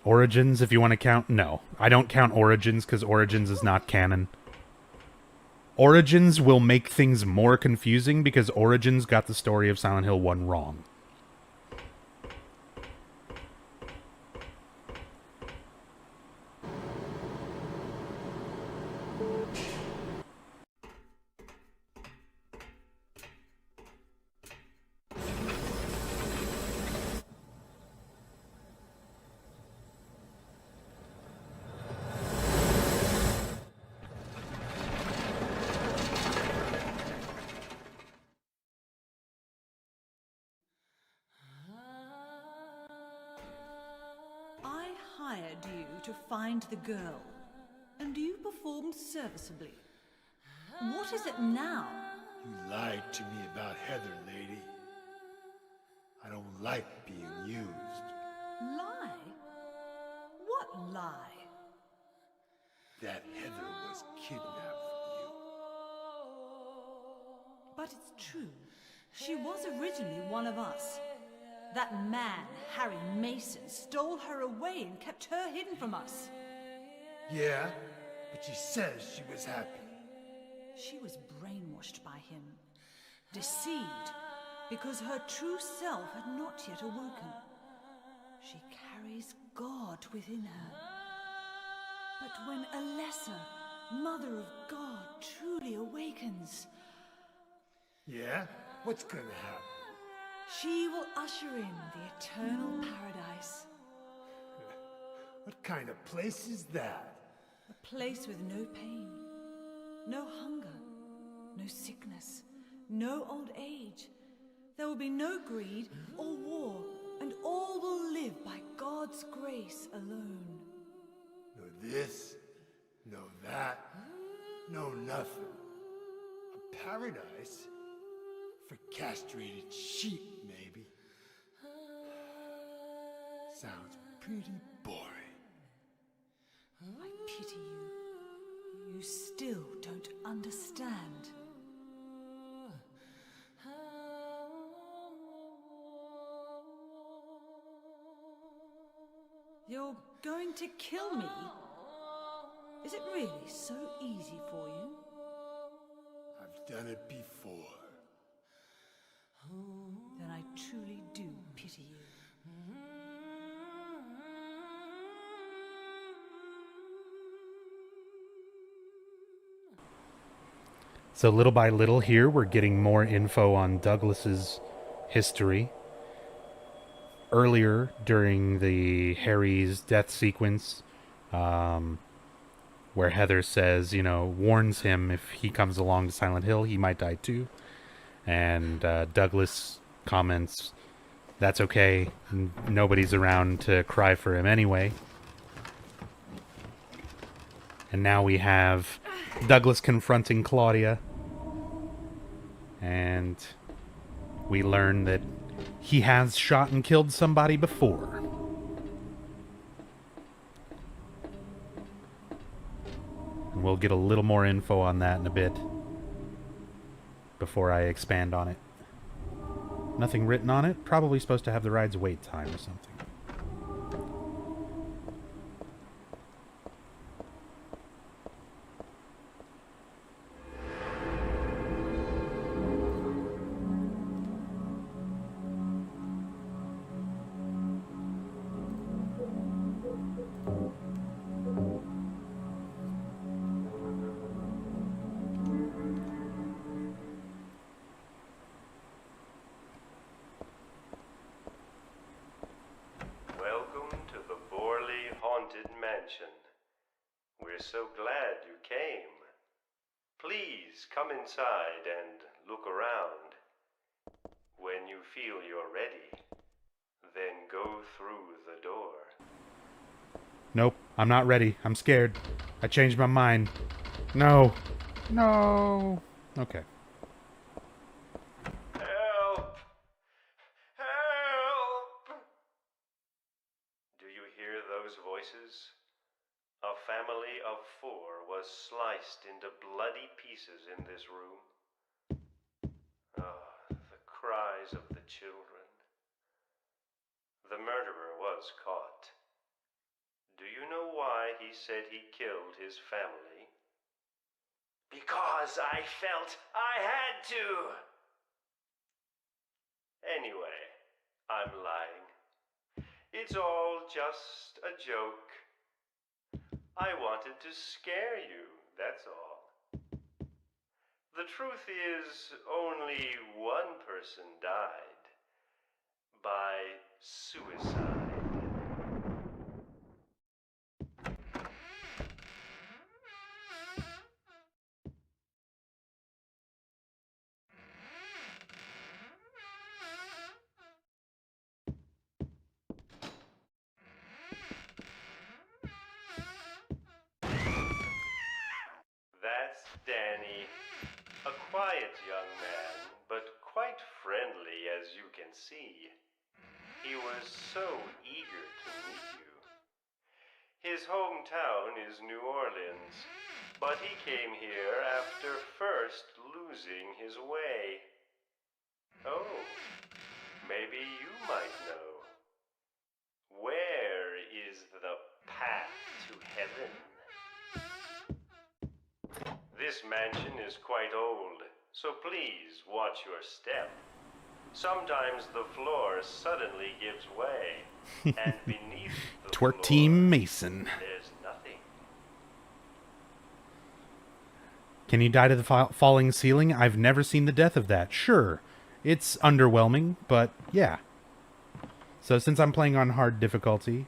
Origins, if you want to count... No, I don't count Origins because Origins is not canon. Origins will make things more confusing because Origins got the story of Silent Hill 1 wrong. Hired you to find the girl, and you performed serviceably. What is it now? You lied to me about Heather, lady. I don't like being used. Lie? What lie? That Heather was kidnapped from you. But it's true. She was originally one of us. That man, Harry Mason, stole her away and kept her hidden from us. Yeah, but she says she was happy. She was brainwashed by him, deceived, because her true self had not yet awoken. She carries God within her. But when Alessa, Mother of God, truly awakens... Yeah? What's gonna happen? She will usher in the eternal paradise. What kind of place is that? A place with no pain, no hunger, no sickness, no old age. There will be no greed or war, and all will live by God's grace alone. No this, no that, no nothing. A paradise? For castrated sheep, maybe. Sounds pretty boring. I pity you. You still don't understand. You're going to kill me? Is it really so easy for you? I've done it before. Then I truly do pity you. So little by little here, we're getting more info on Douglas's history. Earlier, during the Harry's death sequence, where Heather says, warns him if he comes along to Silent Hill, he might die too. And Douglas comments, that's okay, nobody's around to cry for him anyway. And now we have Douglas confronting Claudia. And we learn that he has shot and killed somebody before. And we'll get a little more info on that in a bit before I expand on it. Nothing written on it. Probably supposed to have the ride's wait time or something. We're so glad you came. Please come inside and look around. When you feel you're ready, then go through the door. Nope, I'm not ready. I'm scared. I changed my mind. No. No. Okay. Help! Help! Do you hear those voices? A family of 4 was sliced into bloody pieces in this room. The cries of the children. The murderer was caught. Do you know why he said he killed his family? Because I felt I had to! Anyway, I'm lying. It's all just a joke. I wanted to scare you, that's all. The truth is, only one person died. By suicide. That's Danny, a quiet young man, but quite friendly as you can see. He was so eager to meet you. His hometown is New Orleans, but he came here after first losing his way. Oh, maybe you might know. Where is the path to heaven? This mansion is quite old, so please watch your step. Sometimes the floor suddenly gives way, and beneath the Twerk floor, Team Mason. there's nothing. Can you die to the falling ceiling? I've never seen the death of that. Sure, it's underwhelming, but yeah. So since I'm playing on hard difficulty,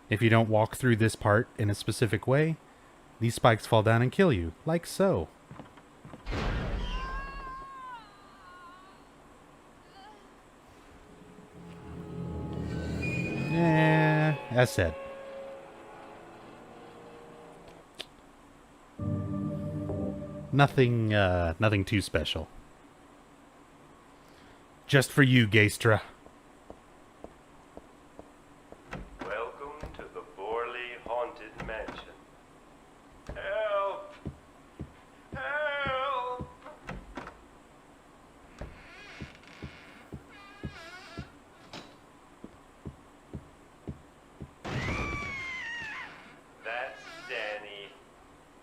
if you don't walk through this part in a specific way, these spikes fall down and kill you, like so. Yeah, as said. Nothing too special. Just for you, Gaystra. Welcome to the Borley Haunted Mansion. Help! Help! That's Danny,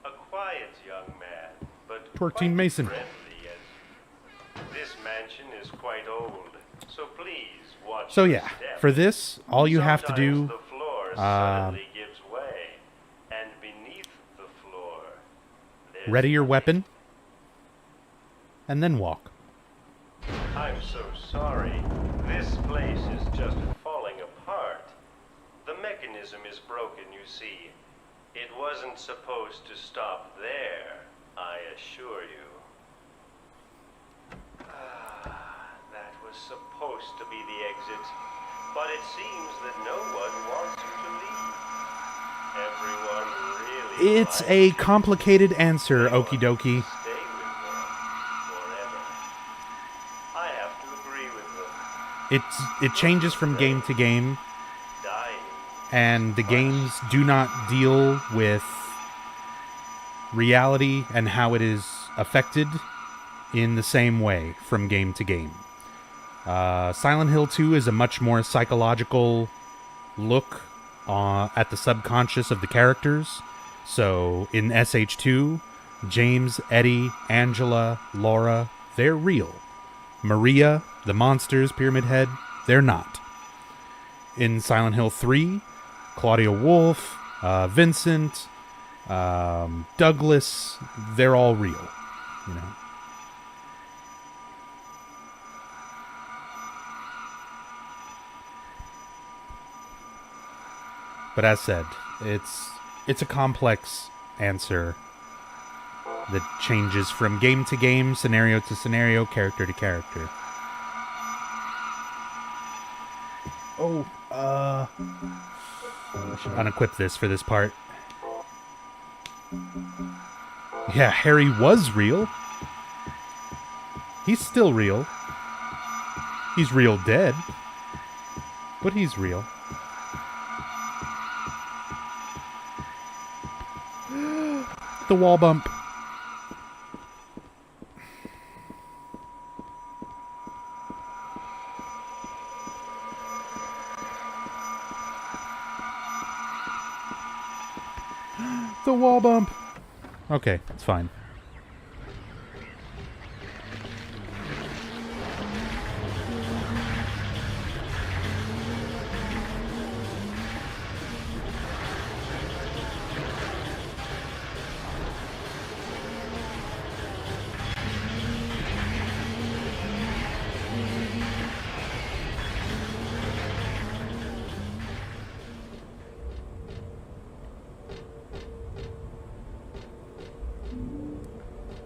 a quiet young man, but Twerk quite Team Mason. friendly as this mansion is quite old, so please watch So your yeah, step. for this, all you have to Sometimes do, the floor suddenly gives way, and beneath the floor, there's ready your nothing. weapon, and then walk. I'm so sorry. This place is just falling apart. The mechanism is broken, you see. It wasn't supposed to stop there, I assure you. That was supposed to be the exit, but it seems that no one wants you to leave. Everyone really It's likes a you. complicated answer, They want okie to dokie. stay with them forever. I have to agree with them. It changes from game to game, Dying. and the games do not deal with reality and how it is affected in the same way from game to game. Silent Hill 2 is a much more psychological look at the subconscious of the characters. So in SH2, James, Eddie, Angela, Laura, they're real. Maria, the monsters, Pyramid Head, they're not. In Silent Hill 3, Claudia Wolf, Vincent, Douglas, they're all real, you know. But as said, it's a complex answer that changes from game to game, scenario to scenario, character to character. Oh, I should unequip this for this part. Yeah, Harry was real. He's still real. He's real dead. But he's real. The wall bump. The wall bump. Okay, it's fine.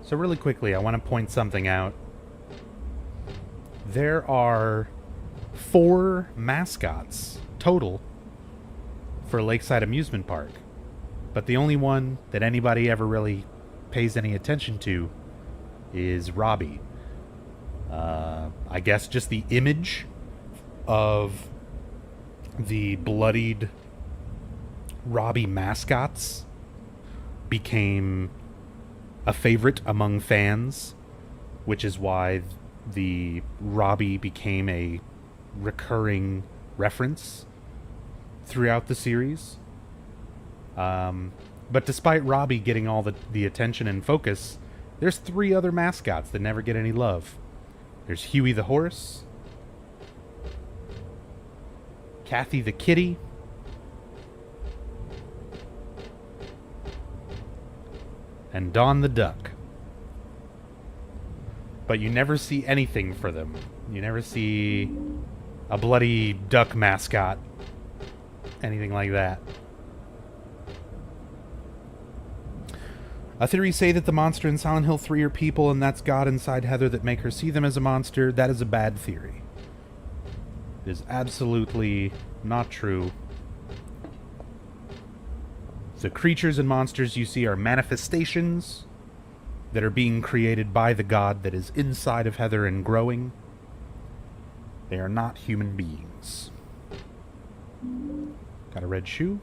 So really quickly, I want to point something out. There are 4 mascots total for Lakeside Amusement Park. But the only one that anybody ever really pays any attention to is Robbie. I guess just the image of the bloodied Robbie mascots became a favorite among fans, which is why the Robbie became a recurring reference throughout the series. But despite Robbie getting all the attention and focus, there's 3 other mascots that never get any love. There's Huey the horse, Kathy the kitty, and Dawn the duck. But you never see anything for them. You never see a bloody duck mascot, anything like that. A theory say that the monster in Silent Hill 3 are people and that's God inside Heather that make her see them as a monster. That is a bad theory. It is absolutely not true. The creatures and monsters you see are manifestations that are being created by the God that is inside of Heather and growing. They are not human beings. Got a red shoe.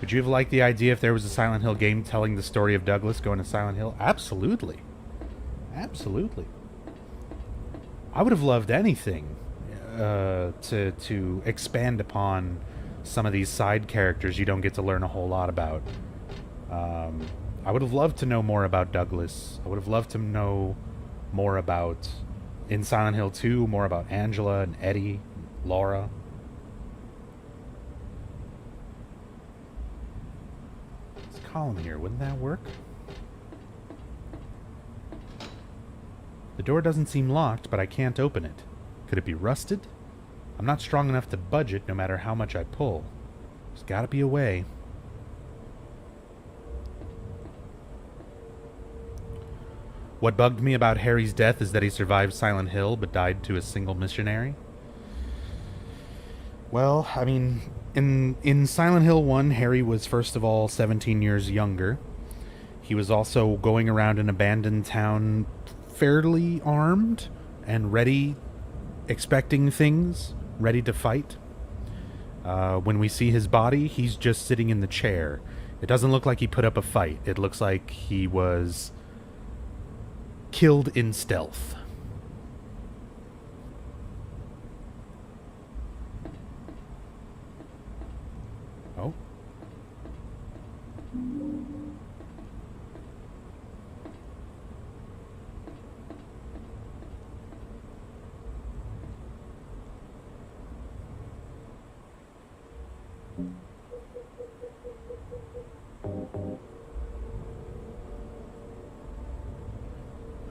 Would you have liked the idea if there was a Silent Hill game telling the story of Douglas going to Silent Hill? Absolutely. Absolutely. I would have loved anything to expand upon some of these side characters you don't get to learn a whole lot about. I would have loved to know more about Douglas. I would have loved to know more about, in Silent Hill 2, more about Angela and Eddie, Laura. column here. Wouldn't that work? The door doesn't seem locked, but I can't open it. Could it be rusted? I'm not strong enough to budge it no matter how much I pull. There's gotta be a way. What bugged me about Harry's death is that he survived Silent Hill but died to a single missionary. Well, I mean, in Silent Hill 1, Harry was first of all 17 years younger. He was also going around an abandoned town fairly armed and ready, expecting things, ready to fight. When we see his body, he's just sitting in the chair. It doesn't look like he put up a fight. It looks like he was killed in stealth. Oh.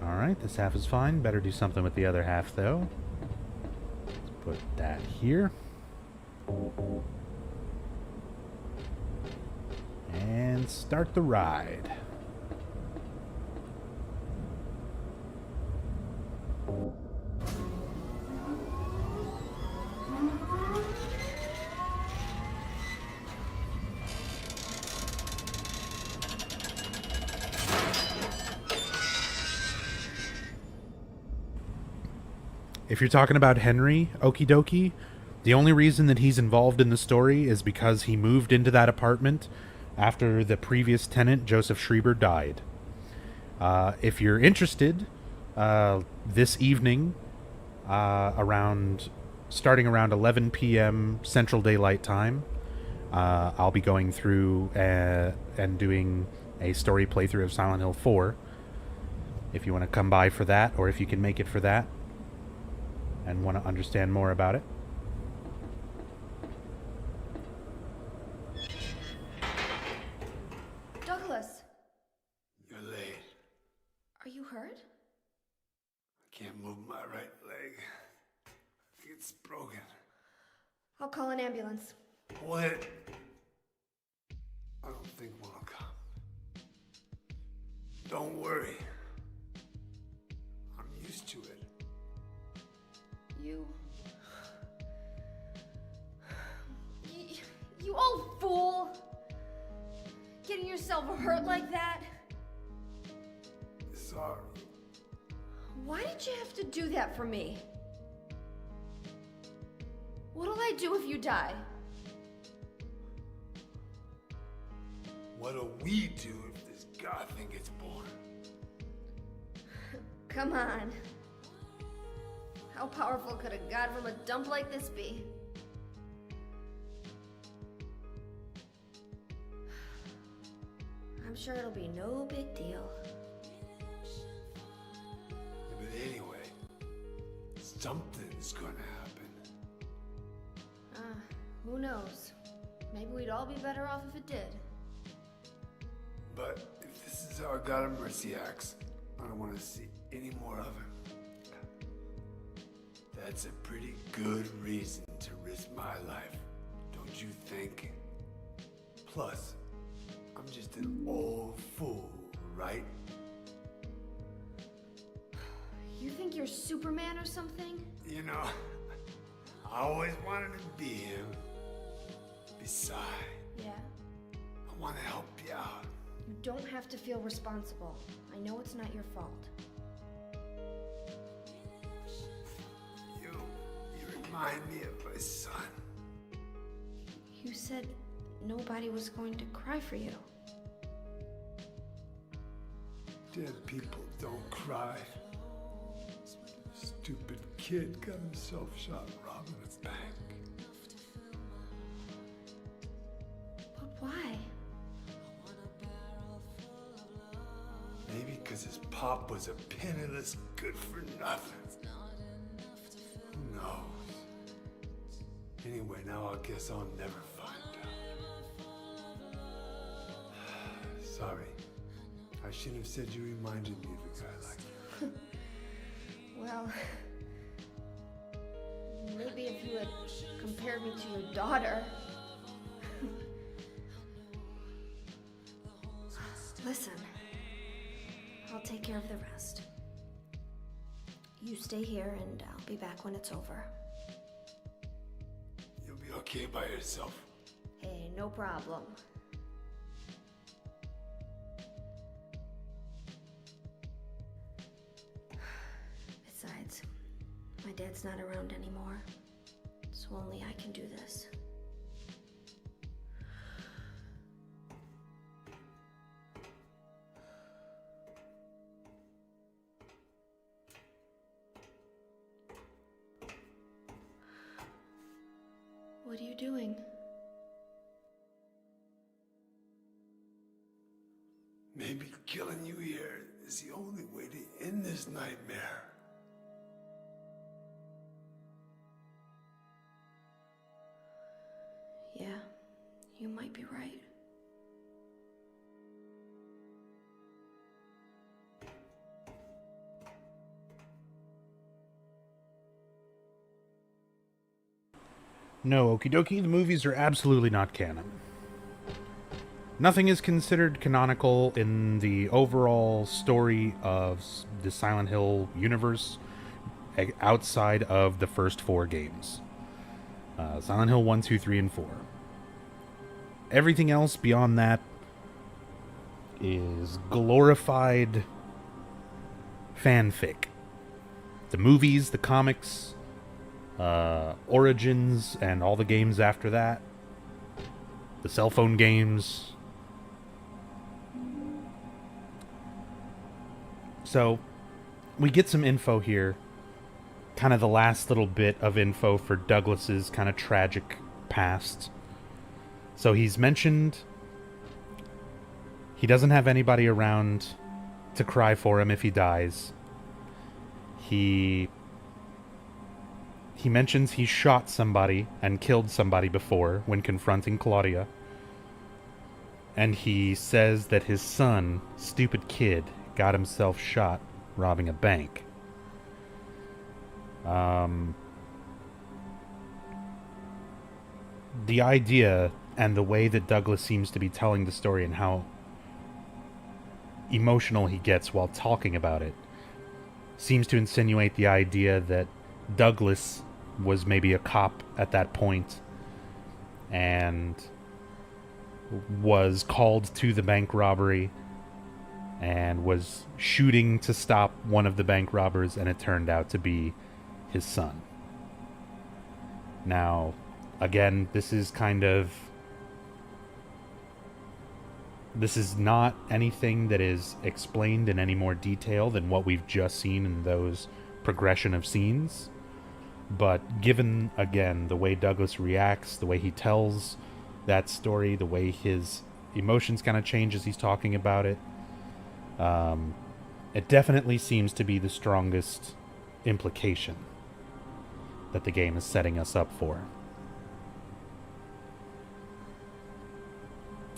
Alright, this half is fine. Better do something with the other half, though. Let's put that here. And start the ride. If you're talking about Henry, okie dokie, the only reason that he's involved in the story is because he moved into that apartment after the previous tenant, Joseph Schreiber, died. If you're interested, this evening, starting around 11 p.m. Central Daylight Time, I'll be going through and doing a story playthrough of Silent Hill 4. If you want to come by for that, or if you can make it for that, and want to understand more about it. Douglas, You're late. are you hurt? I can't move my right leg. I think it's broken. I'll call an ambulance. What? I don't think one will come. Don't worry. I'm used to it. You old fool! Getting yourself hurt like that? Sorry. Why did you have to do that for me? What'll I do if you die? What'll we do if this god thing gets born? Come on. How powerful could a god from a dump like this be? I'm sure it'll be no big deal. Yeah, but anyway, something's gonna happen. Who knows? Maybe we'd all be better off if it did. But if this is how God of Mercy acts, I don't want to see any more of him. That's a pretty good reason to risk my life, don't you think? Plus, I'm just an old fool, right? You think you're Superman or something? You know, I always wanted to be him. Besides, Yeah. I want to help you out. You don't have to feel responsible. I know it's not your fault. You remind me of my son. You said nobody was going to cry for you. Dead people don't cry. Stupid kid got himself shot robbing a bank. But why? Maybe because his pop was a penniless good-for-nothing. Who knows? Anyway, now I guess I'll never find out. Sorry. I shouldn't have said you reminded me of a guy like you. Well, maybe if you had compared me to your daughter. Listen, I'll take care of the rest. You stay here and I'll be back when it's over. You'll be okay by yourself. Hey, no problem. Besides, my dad's not around anymore, so only I can do this. What are you doing? Maybe killing you here is the only way to end this nightmare. Yeah, you might be right. No, okie dokie, the movies are absolutely not canon. Nothing is considered canonical in the overall story of the Silent Hill universe outside of the first 4 games. Silent Hill 1, 2, 3, and 4. Everything else beyond that is glorified fanfic. The movies, the comics, Origins, and all the games after that. The cell phone games. So, we get some info here. Kind of the last little bit of info for Douglas's kind of tragic past. So he's mentioned he doesn't have anybody around to cry for him if he dies. He mentions he shot somebody and killed somebody before when confronting Claudia. And he says that his son, stupid kid, got himself shot robbing a bank. The idea and the way that Douglas seems to be telling the story and how emotional he gets while talking about it seems to insinuate the idea that Douglas was maybe a cop at that point and was called to the bank robbery and was shooting to stop one of the bank robbers, and it turned out to be his son. Now, again, this is not anything that is explained in any more detail than what we've just seen in those progression of scenes. But given, again, the way Douglas reacts, the way he tells that story, the way his emotions kind of change as he's talking about it, it definitely seems to be the strongest implication that the game is setting us up for.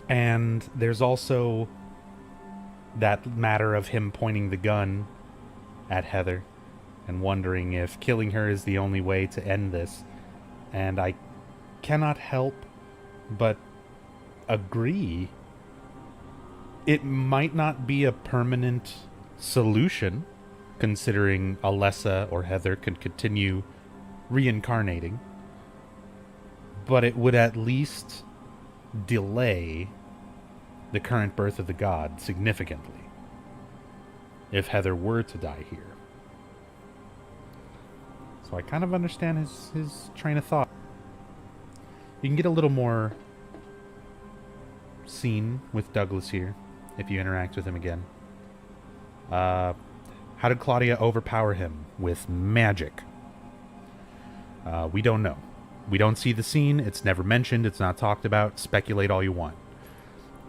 And there's also that matter of him pointing the gun at Heather and wondering if killing her is the only way to end this. And I cannot help but agree. It might not be a permanent solution, considering Alessa or Heather could continue reincarnating, but it would at least delay the current birth of the god significantly if Heather were to die here. So I kind of understand his train of thought. You can get a little more scene with Douglas here if you interact with him again. How did Claudia overpower him? With magic. We don't know. We don't see the scene. It's never mentioned. It's not talked about. Speculate all you want.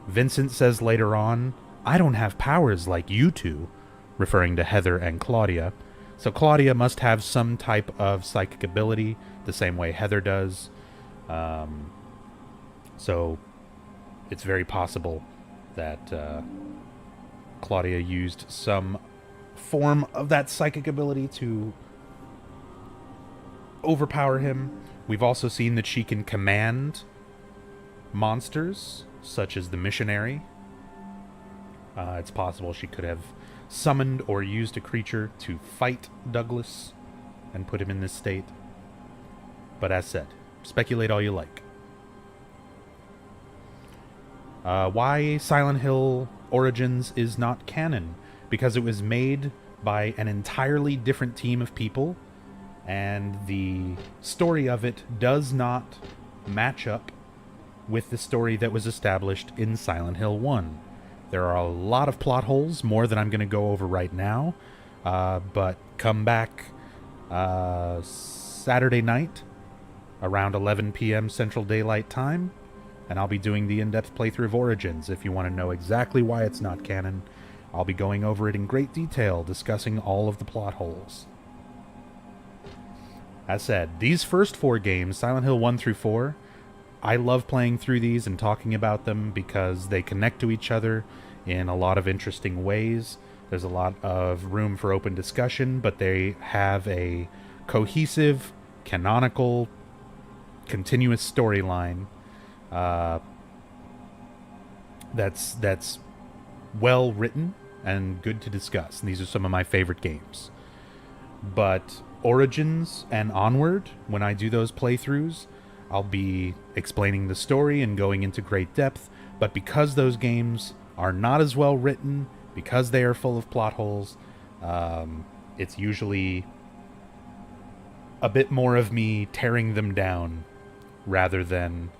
Vincent says later on, I don't have powers like you two, referring to Heather and Claudia. So Claudia must have some type of psychic ability, the same way Heather does. So it's very possible that Claudia used some form of that psychic ability to overpower him. We've also seen that she can command monsters, such as the missionary. It's possible she could have summoned or used a creature to fight Douglas and put him in this state. But as said, speculate all you like. Why Silent Hill Origins is not canon? Because it was made by an entirely different team of people, and the story of it does not match up with the story that was established in Silent Hill 1. There are a lot of plot holes, more than I'm going to go over right now, but come back Saturday night around 11 p.m. Central Daylight Time, and I'll be doing the in-depth playthrough of Origins. If you want to know exactly why it's not canon, I'll be going over it in great detail, discussing all of the plot holes. As said, these first 4 games, Silent Hill 1 through 4, I love playing through these and talking about them because they connect to each other in a lot of interesting ways. There's a lot of room for open discussion, but they have a cohesive, canonical, continuous storyline that's well written and good to discuss. And these are some of my favorite games. But Origins and onward, when I do those playthroughs, I'll be explaining the story and going into great depth. But because those games are not as well written, because they are full of plot holes, it's usually a bit more of me tearing them down rather than...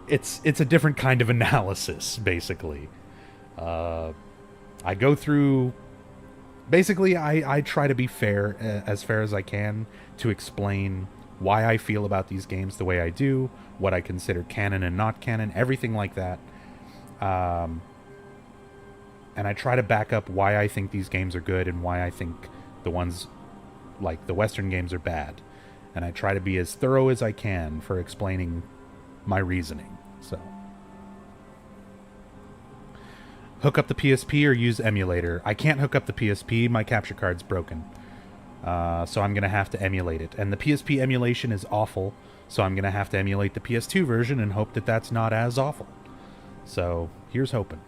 It's a different kind of analysis, basically. I go through... Basically, I try to be fair as I can to explain why I feel about these games the way I do, what I consider canon and not canon, everything like that. And I try to back up why I think these games are good and why I think the ones like the Western games are bad. And I try to be as thorough as I can for explaining my reasoning. So, hook up the PSP or use emulator. I can't hook up the PSP, my capture card's broken. So I'm going to have to emulate it. And the PSP emulation is awful, so I'm going to have to emulate the PS2 version and hope that that's not as awful. So, here's hoping.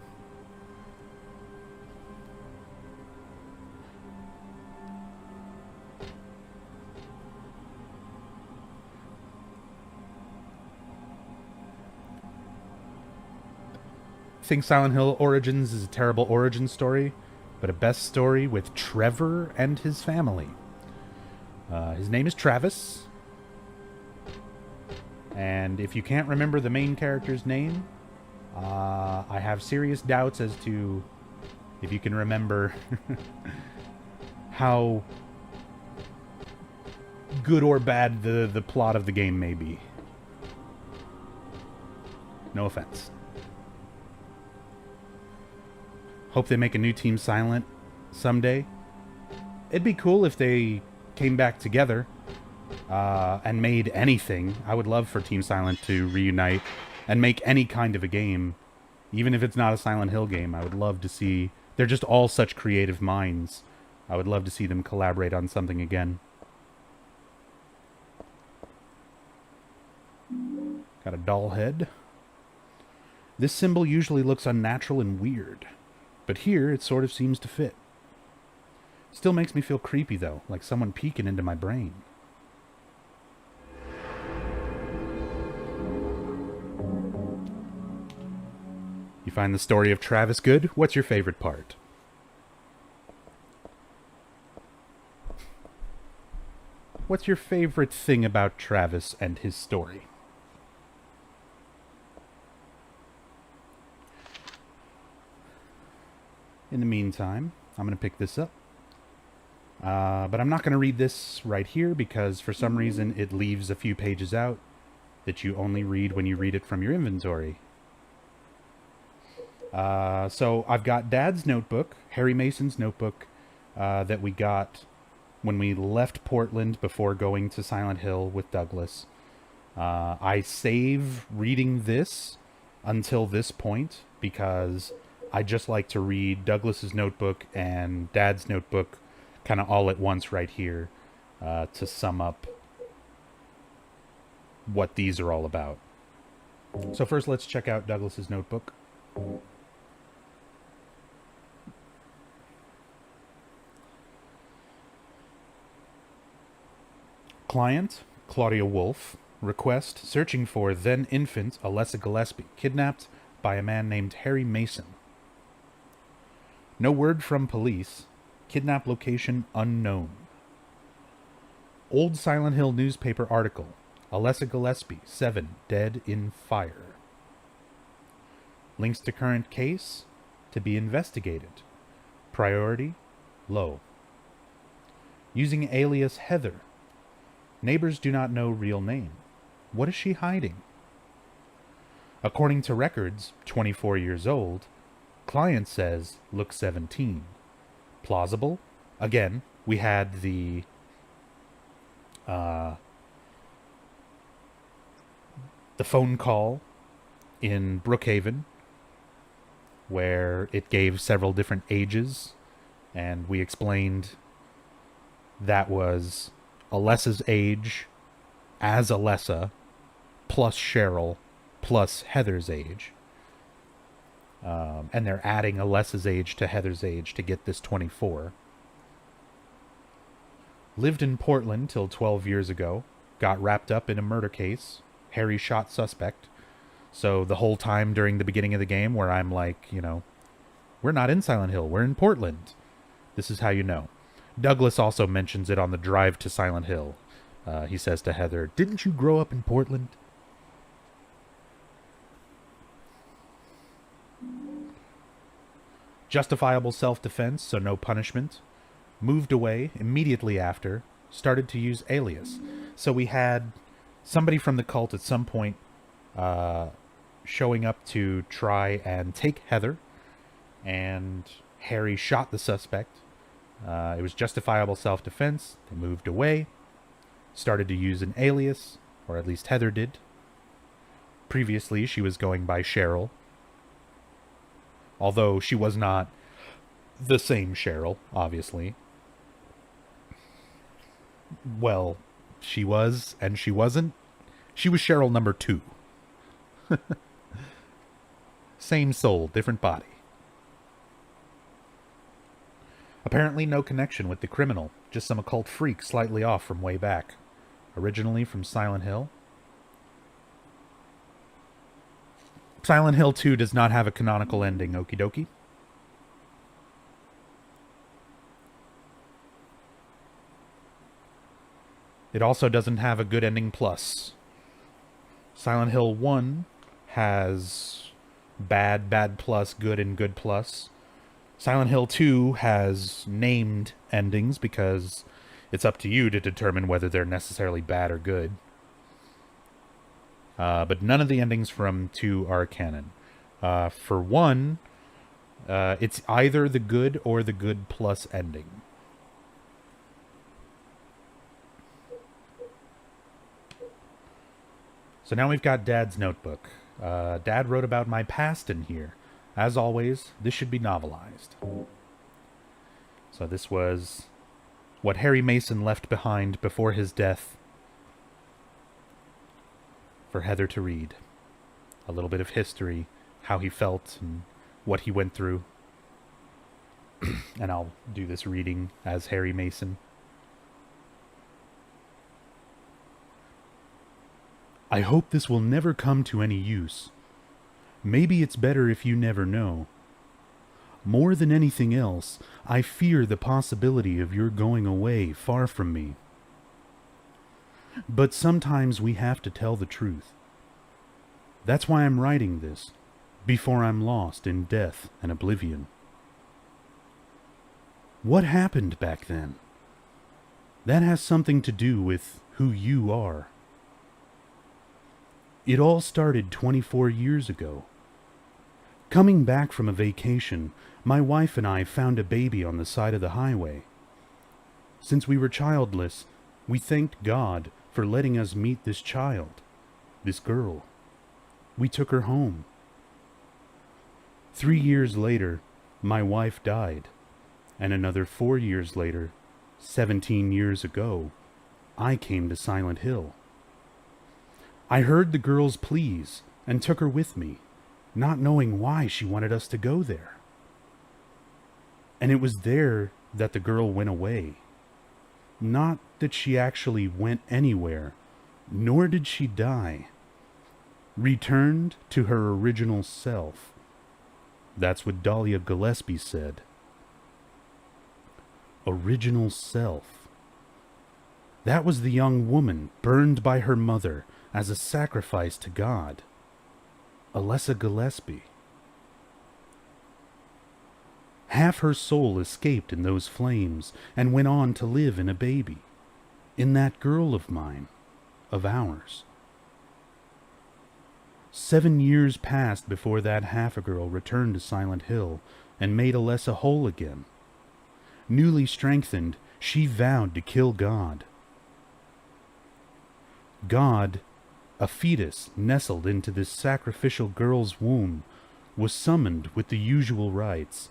I think Silent Hill Origins is a terrible origin story, but a best story with Trevor and his family. His name is Travis, and if you can't remember the main character's name, I have serious doubts as to if you can remember how good or bad the plot of the game may be. No offense. Hope they make a new Team Silent someday. It'd be cool if they came back together and made anything. I would love for Team Silent to reunite and make any kind of a game. Even if it's not a Silent Hill game, I would love to see... They're just all such creative minds. I would love to see them collaborate on something again. Got a doll head. This symbol usually looks unnatural and weird, but here it sort of seems to fit. Still makes me feel creepy though, like someone peeking into my brain. You find the story of Travis good? What's your favorite part? What's your favorite thing about Travis and his story? In the meantime, I'm going to pick this up. But I'm not going to read this right here because for some reason it leaves a few pages out that you only read when you read it from your inventory. So I've got Dad's notebook, Harry Mason's notebook, that we got when we left Portland before going to Silent Hill with Douglas. I save reading this until this point because I just like to read Douglas's notebook and Dad's notebook kind of all at once right here to sum up what these are all about. So first, let's check out Douglas's notebook. Client, Claudia Wolf. Request, searching for then-infant Alessa Gillespie, kidnapped by a man named Harry Mason. No word from police. Kidnap location unknown. Old Silent Hill newspaper article. Alessa Gillespie, 7, dead in fire. Links to current case, to be investigated. Priority, low. Using alias Heather. Neighbors do not know real name. What is she hiding? According to records, 24 years old. Client says, look 17. Plausible? Again, we had the phone call in Brookhaven where it gave several different ages, and we explained that was Alessa's age as Alessa plus Cheryl plus Heather's age. And they're adding Alessa's age to Heather's age to get this 24. Lived in Portland till 12 years ago. Got wrapped up in a murder case. Harry shot suspect. So the whole time during the beginning of the game where I'm like, we're not in Silent Hill, we're in Portland. This is how you know. Douglas also mentions it on the drive to Silent Hill. He says to Heather, didn't you grow up in Portland? Justifiable self-defense, so no punishment. Moved away immediately after. Started to use alias. So we had somebody from the cult at some point showing up to try and take Heather. And Harry shot the suspect. It was justifiable self-defense. They moved away. Started to use an alias, or at least Heather did. Previously, she was going by Cheryl. Although she was not the same Cheryl, obviously. Well, she was, and she wasn't. She was Cheryl number 2. Same soul, different body. Apparently no connection with the criminal, just some occult freak slightly off from way back. Originally from Silent Hill. Silent Hill 2 does not have a canonical ending, okie dokie. It also doesn't have a good ending plus. Silent Hill 1 has bad plus, good and good plus. Silent Hill 2 has named endings because it's up to you to determine whether they're necessarily bad or good. But none of the endings from 2 are canon. For 1, it's either the good or the good plus ending. So now we've got Dad's notebook. Dad wrote about my past in here. As always, this should be novelized. So this was what Harry Mason left behind before his death for Heather to read. A little bit of history, how he felt and what he went through. And I'll do this reading as Harry Mason. I hope this will never come to any use. Maybe it's better if you never know. More than anything else, I fear the possibility of your going away far from me. But sometimes we have to tell the truth. That's why I'm writing this, before I'm lost in death and oblivion. What happened back then? That has something to do with who you are. It all started 24 years ago. Coming back from a vacation, my wife and I found a baby on the side of the highway. Since we were childless, we thanked God for letting us meet this child, this girl. We took her home, 3 years later, my wife died. And another 4 years later, 17 years ago, I came to Silent Hill. I heard the girl's pleas and took her with me, not knowing why she wanted us to go there. And it was there that the girl went away. Not that she actually went anywhere, nor did she die. Returned to her original self. That's what Dahlia Gillespie said. Original self. That was the young woman burned by her mother as a sacrifice to God. Alessa Gillespie. Half her soul escaped in those flames and went on to live in a baby. In that girl of mine. Of ours. 7 years passed before that half-a-girl returned to Silent Hill and made Alessa whole again. Newly strengthened, she vowed to kill God. God, a fetus nestled into this sacrificial girl's womb, was summoned with the usual rites.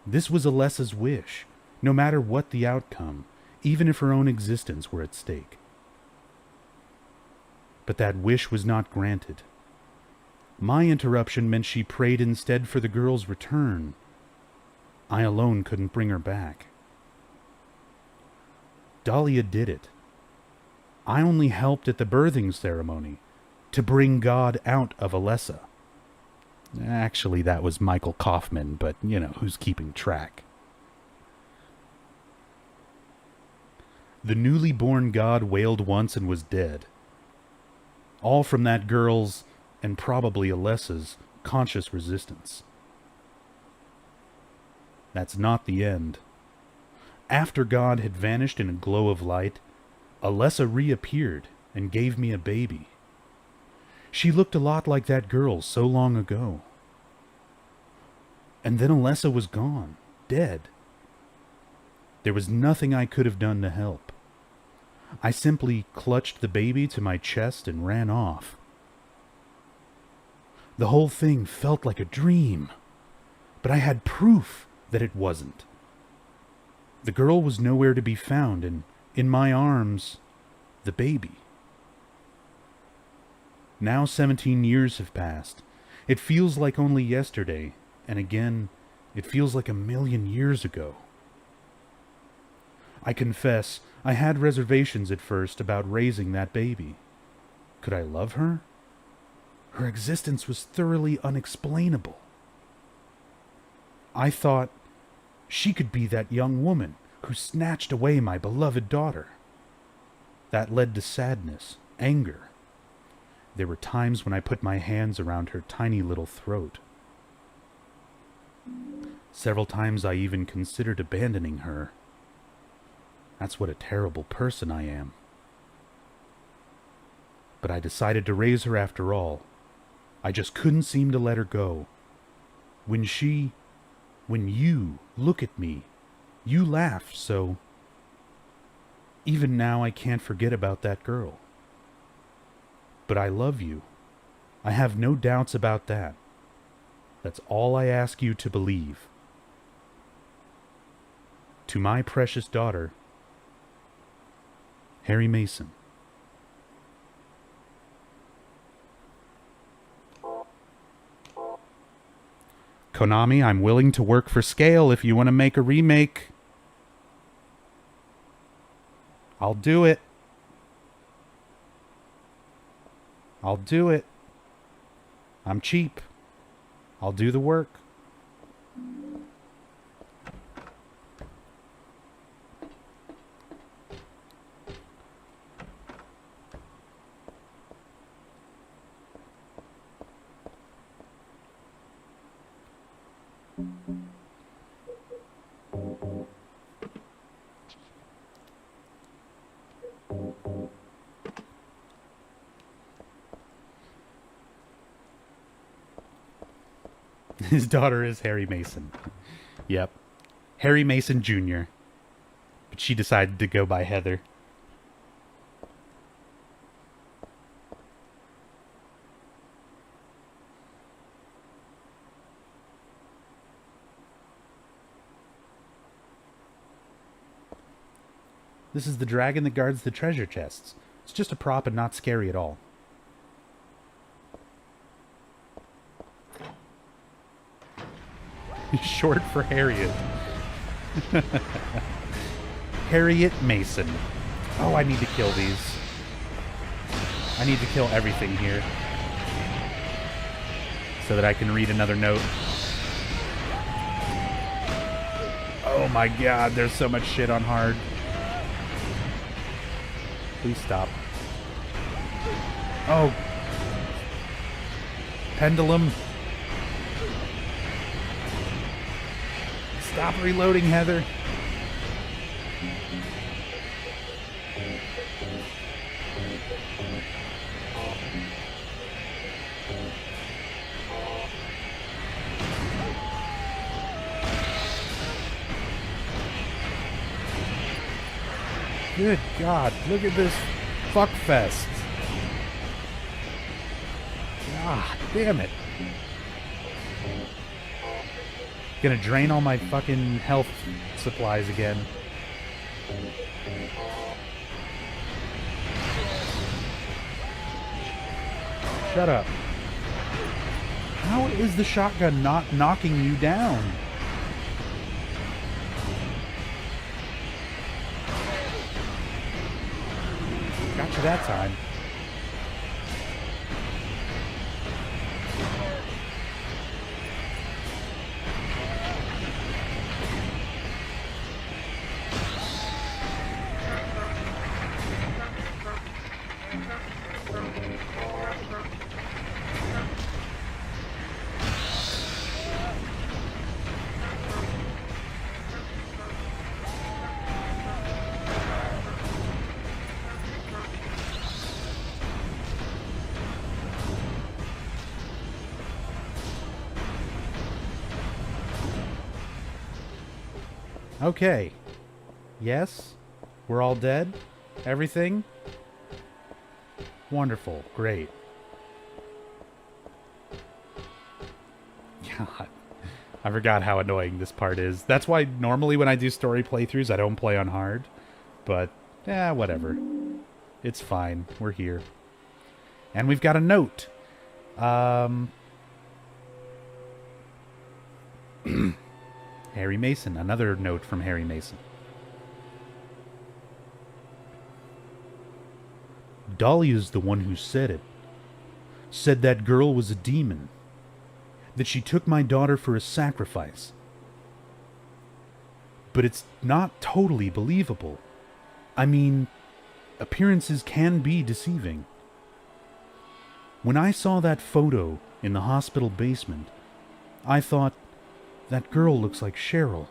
This was Alessa's wish, no matter what the outcome, even if her own existence were at stake. But that wish was not granted. My interruption meant she prayed instead for the girl's return. I alone couldn't bring her back. Dahlia did it. I only helped at the birthing ceremony, to bring God out of Alessa. Actually, that was Michael Kaufman, but, who's keeping track? The newly born God wailed once and was dead. All from that girl's, and probably Alessa's, conscious resistance. That's not the end. After God had vanished in a glow of light, Alessa reappeared and gave me a baby. She looked a lot like that girl so long ago. And then Alessa was gone, dead. There was nothing I could have done to help. I simply clutched the baby to my chest and ran off. The whole thing felt like a dream, but I had proof that it wasn't. The girl was nowhere to be found, and in my arms, the baby. Now 17 years have passed. It feels like only yesterday, and again, it feels like a million years ago. I confess, I had reservations at first about raising that baby. Could I love her? Her existence was thoroughly unexplainable. I thought she could be that young woman who snatched away my beloved daughter. That led to sadness, anger. There were times when I put my hands around her tiny little throat. Several times I even considered abandoning her. That's what a terrible person I am. But I decided to raise her after all. I just couldn't seem to let her go. When you look at me, you laugh, so... Even now I can't forget about that girl. But I love you. I have no doubts about that. That's all I ask you to believe. To my precious daughter, Harry Mason. Konami, I'm willing to work for scale if you want to make a remake. I'll do it. I'll do it. I'm cheap. I'll do the work. His daughter is Harry Mason. Yep. Harry Mason Jr. But she decided to go by Heather. This is the dragon that guards the treasure chests. It's just a prop and not scary at all. Short for Harriet. Harriet Mason. Oh, I need to kill these. I need to kill everything here. So that I can read another note. Oh my god, there's so much shit on hard. Please stop. Oh. Pendulum. Stop reloading, Heather. Good God, look at this fuck fest. God damn it. Gonna drain all my fucking health supplies again. Shut up. How is the shotgun not knocking you down? Got you that time. Okay. Yes? We're all dead? Everything? Wonderful. Great. God. I forgot how annoying this part is. That's why normally when I do story playthroughs, I don't play on hard. But, whatever. It's fine. We're here. And we've got a note. Harry Mason. Another note from Harry Mason. Dahlia's the one who said it. Said that girl was a demon. That she took my daughter for a sacrifice. But it's not totally believable. I mean, appearances can be deceiving. When I saw that photo in the hospital basement, I thought, that girl looks like Cheryl.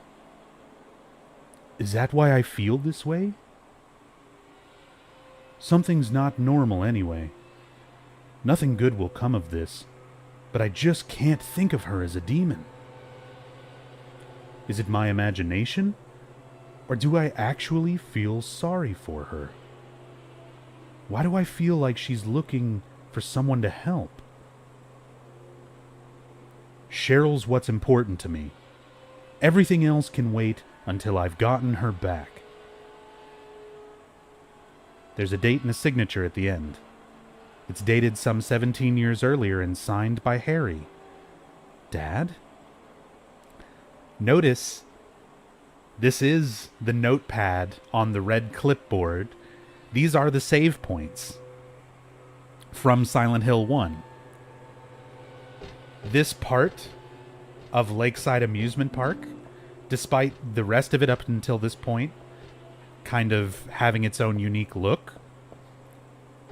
Is that why I feel this way? Something's not normal anyway. Nothing good will come of this, but I just can't think of her as a demon. Is it my imagination? Or do I actually feel sorry for her? Why do I feel like she's looking for someone to help? Cheryl's what's important to me. Everything else can wait until I've gotten her back. There's a date and a signature at the end. It's dated some 17 years earlier and signed by Harry. Dad? Notice, this is the notepad on the red clipboard. These are the save points from Silent Hill 1. This part of Lakeside Amusement Park, despite the rest of it up until this point kind of having its own unique look,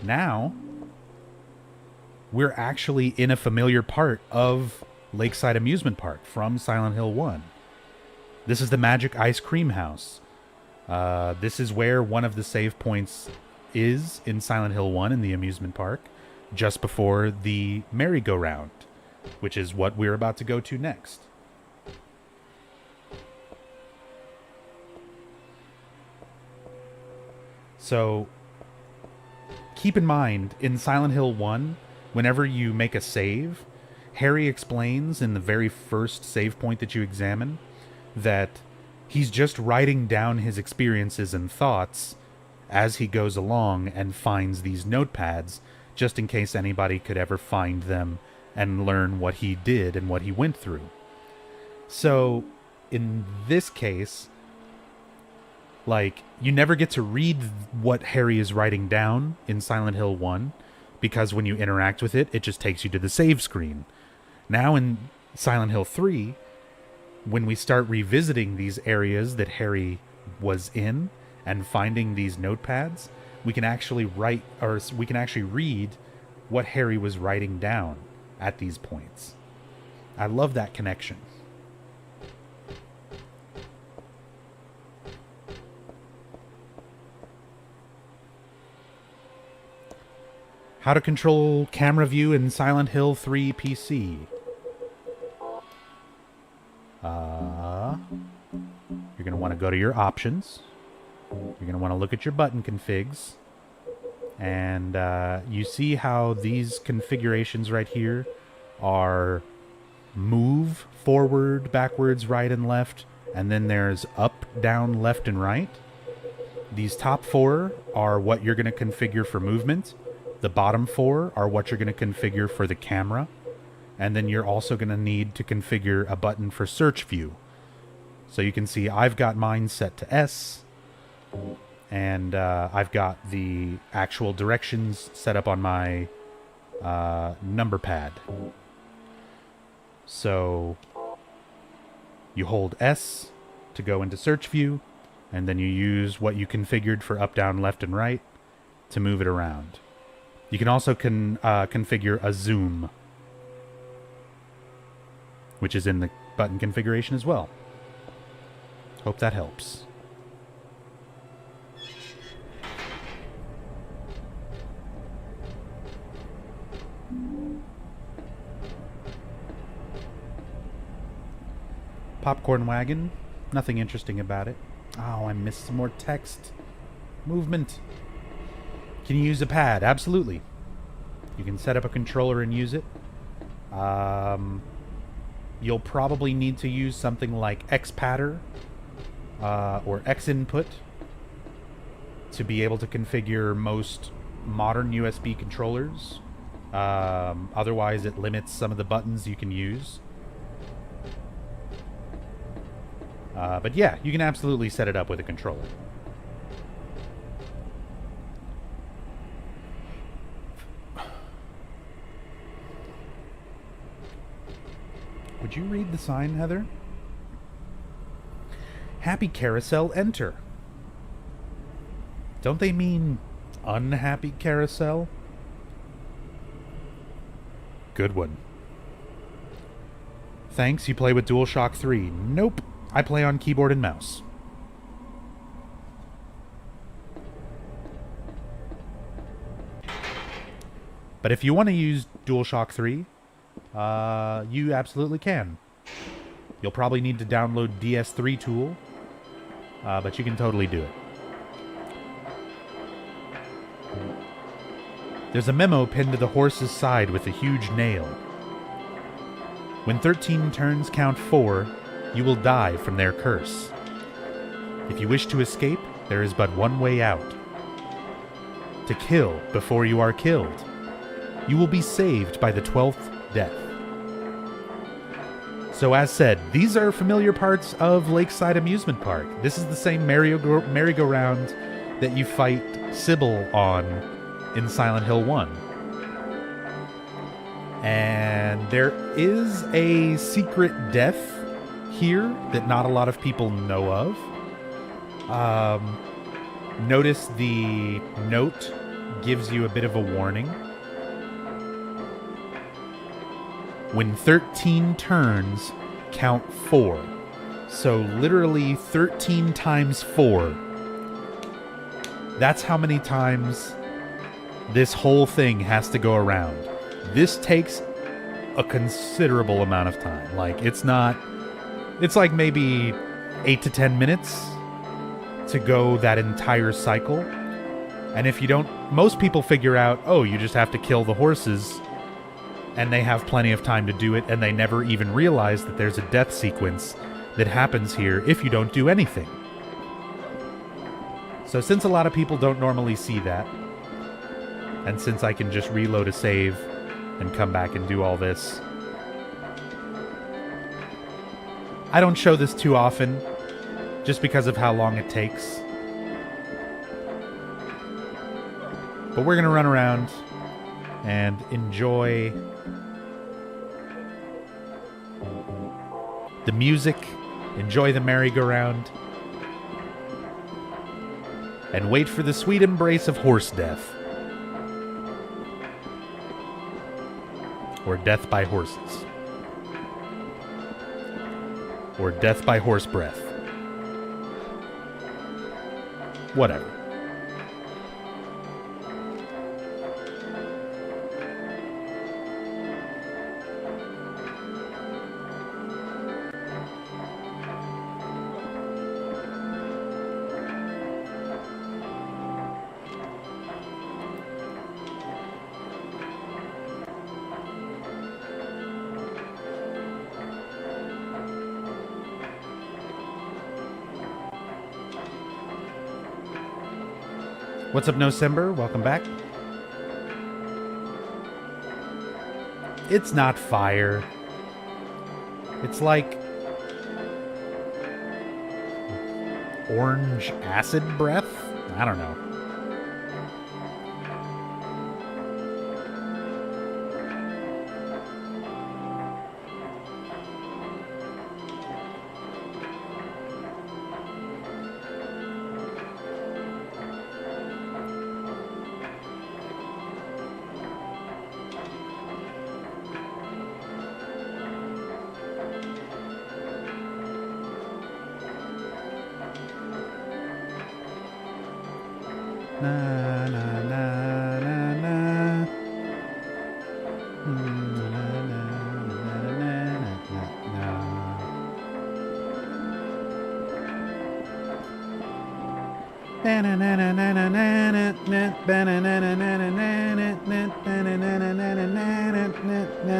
now we're actually in a familiar part of Lakeside Amusement Park from Silent Hill 1. This is the Magic Ice Cream House. This is where one of the save points is in Silent Hill 1 in the amusement park, just before the merry-go-round, which is what we're about to go to next. So, keep in mind, in Silent Hill 1, whenever you make a save, Harry explains in the very first save point that you examine that he's just writing down his experiences and thoughts as he goes along and finds these notepads, just in case anybody could ever find them and learn what he did and what he went through. So, in this case, like, you never get to read what Harry is writing down in Silent Hill 1, because when you interact with it, it just takes you to the save screen. Now in Silent Hill 3, when we start revisiting these areas that Harry was in and finding these notepads, we can actually read what Harry was writing down at these points. I love that connection. How to control camera view in Silent Hill 3 PC. You're going to want to go to your options. You're going to want to look at your button configs. And you see how these configurations right here are move, forward, backwards, right, and left. And then there's up, down, left, and right. These top 4 are what you're going to configure for movement. The bottom 4 are what you're going to configure for the camera. And then you're also going to need to configure a button for search view. So you can see I've got mine set to S. And I've got the actual directions set up on my number pad. So you hold S to go into search view. And then you use what you configured for up, down, left, and right to move it around. You can also configure a zoom, which is in the button configuration as well. Hope that helps. Popcorn wagon. Nothing interesting about it. Oh, I missed some more text. Movement. Can you use a pad? Absolutely. You can set up a controller and use it. You'll probably need to use something like Xpadder or Xinput to be able to configure most modern USB controllers. Otherwise, it limits some of the buttons you can use. But yeah, you can absolutely set it up with a controller. Would you read the sign, Heather? Happy carousel, enter. Don't they mean unhappy carousel? Good one. Thanks, you play with DualShock 3. Nope, I play on keyboard and mouse. But if you want to use DualShock 3, you absolutely can. You'll probably need to download DS3 Tool, but you can totally do it. There's a memo pinned to the horse's side with a huge nail. When 13 turns count 4, you will die from their curse. If you wish to escape, there is but one way out. To kill before you are killed. You will be saved by the 12th death. So as said, these are familiar parts of Lakeside Amusement Park. This is the same merry-go-round that you fight Sybil on in Silent Hill 1. And there is a secret death here that not a lot of people know of. Notice the note gives you a bit of a warning. When 13 turns, count 4. So literally 13 times 4. That's how many times this whole thing has to go around. This takes a considerable amount of time. Like, it's like maybe 8 to 10 minutes to go that entire cycle. And if you don't, most people figure out, oh, you just have to kill the horses, and they have plenty of time to do it, and they never even realize that there's a death sequence that happens here if you don't do anything. So since a lot of people don't normally see that, and since I can just reload a save and come back and do all this, I don't show this too often, just because of how long it takes. But we're going to run around and enjoy the music, enjoy the merry-go-round, and wait for the sweet embrace of horse death. Or death by horses. Or death by horse breath. Whatever. What's up, Nocember? Welcome back. It's not fire. It's like orange acid breath? I don't know. Na na na na na. Na na na na na. Na na na na na na na na na. Ba na na na na na na na na. Ba na na na na na na na na.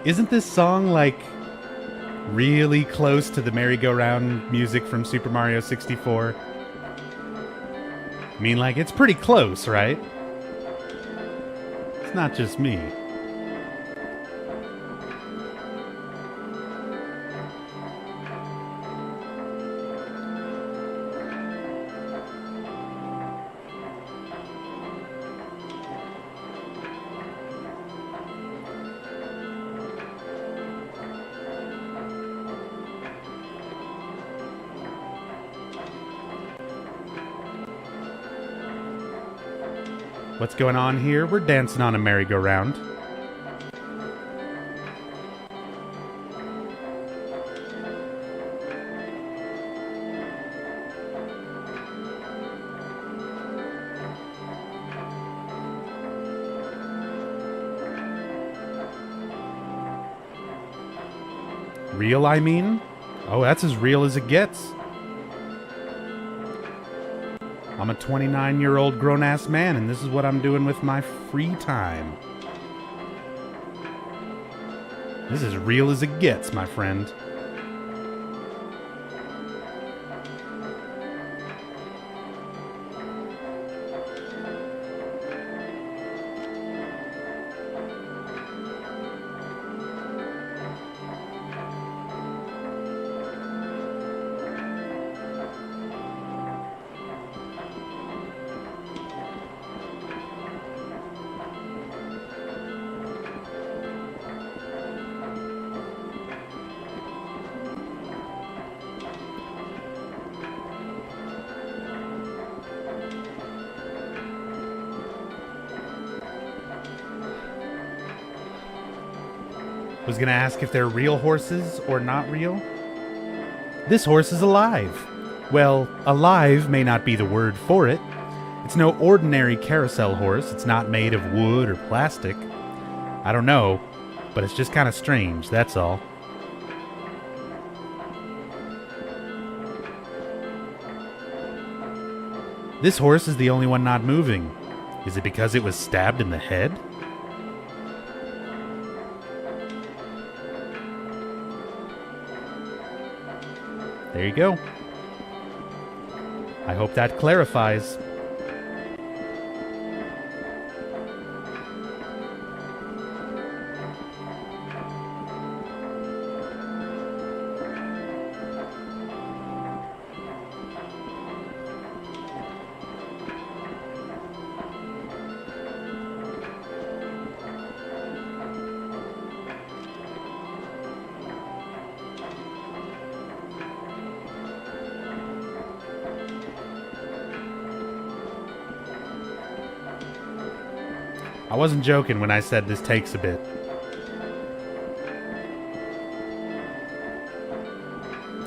Isn't this song like really close to the merry-go-round music from Super Mario 64? I mean, like, it's pretty close, right? It's not just me. What's going on here? We're dancing on a merry-go-round. Real, I mean? Oh, that's as real as it gets. I'm a 29-year-old grown-ass man, and this is what I'm doing with my free time. This is real as it gets, my friend. Was gonna ask if they're real horses or not real. This horse is alive. Well, alive may not be the word for it. It's no ordinary carousel horse. It's not made of wood or plastic. I don't know, but it's just kind of strange, that's all. This horse is the only one not moving. Is it because it was stabbed in the head? There you go. I hope that clarifies. I wasn't joking when I said this takes a bit.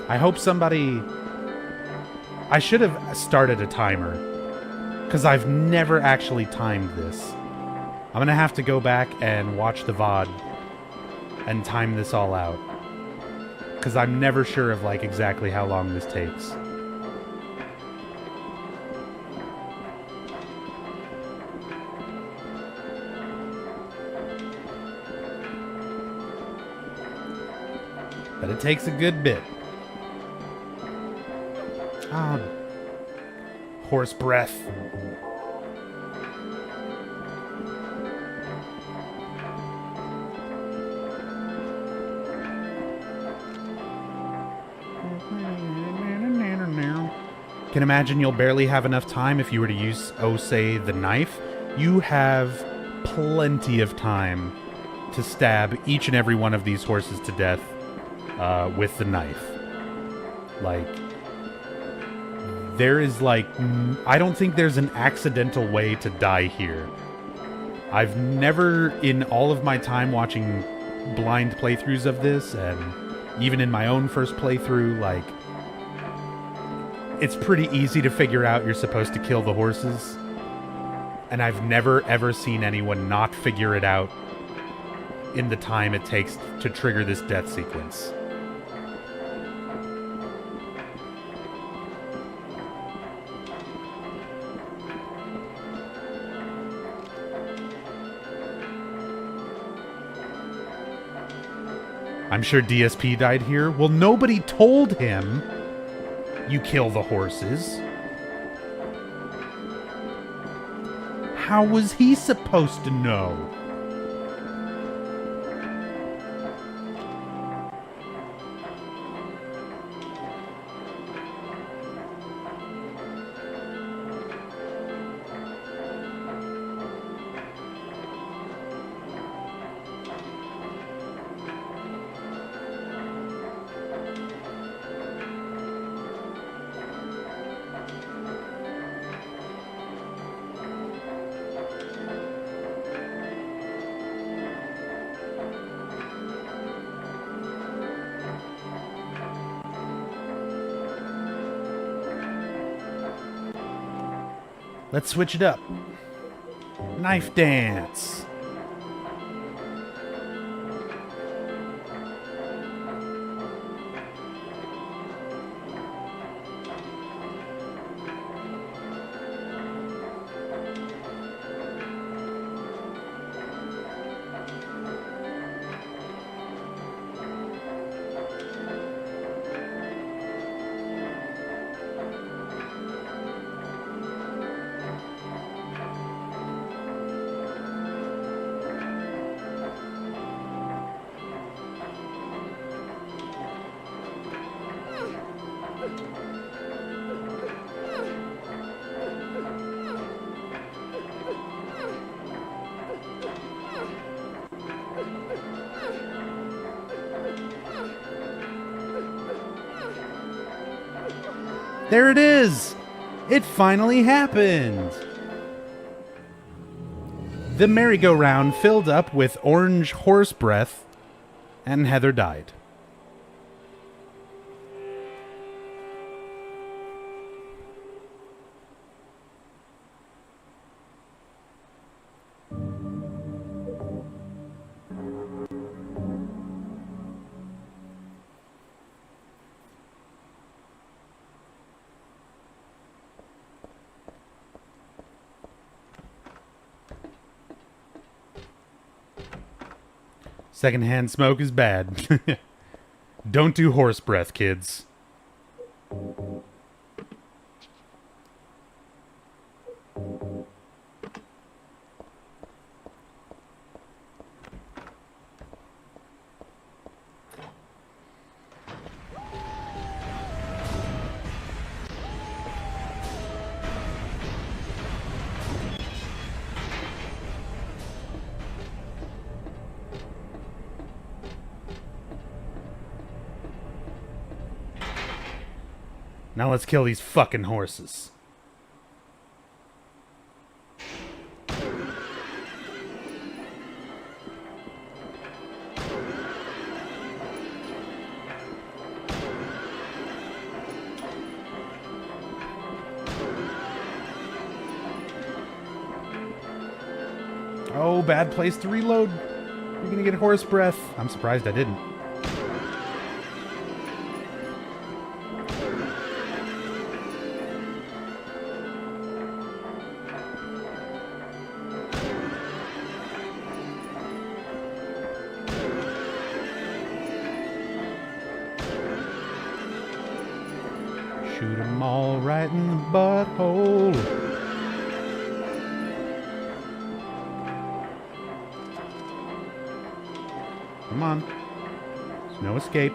I hope somebody... I should have started a timer, because I've never actually timed this. I'm going to have to go back and watch the VOD and time this all out, because I'm never sure of like exactly how long this takes. But it takes a good bit. Oh, horse breath. Can imagine you'll barely have enough time if you were to use, oh, say, the knife. You have plenty of time to stab each and every one of these horses to death with the knife. Like, there is like, I don't think there's an accidental way to die here. I've never, in all of my time watching blind playthroughs of this, and even in my own first playthrough, like, it's pretty easy to figure out you're supposed to kill the horses. And I've never ever seen anyone not figure it out in the time it takes to trigger this death sequence. I'm sure DSP died here. Well, nobody told him you kill the horses. How was he supposed to know? Let's switch it up. Knife dance. There it is! It finally happened! The merry-go-round filled up with orange horse breath, and Heather died. Secondhand smoke is bad. Don't do horse breath, kids. Now let's kill these fucking horses. Oh, bad place to reload. You're gonna get horse breath. I'm surprised I didn't. Shoot 'em all right in the butthole. Come on. There's no escape.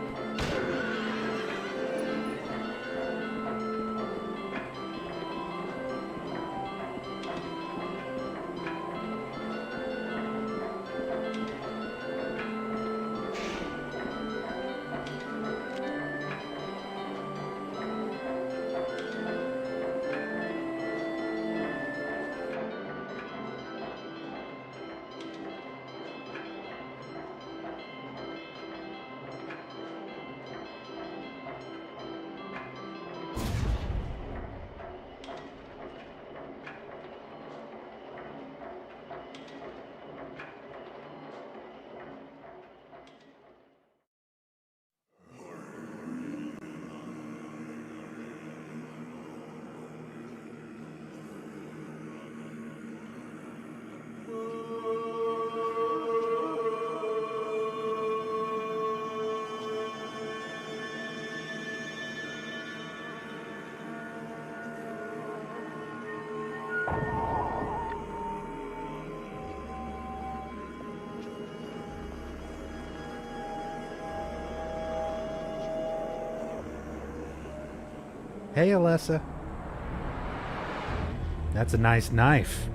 Hey, Alessa. That's a nice knife.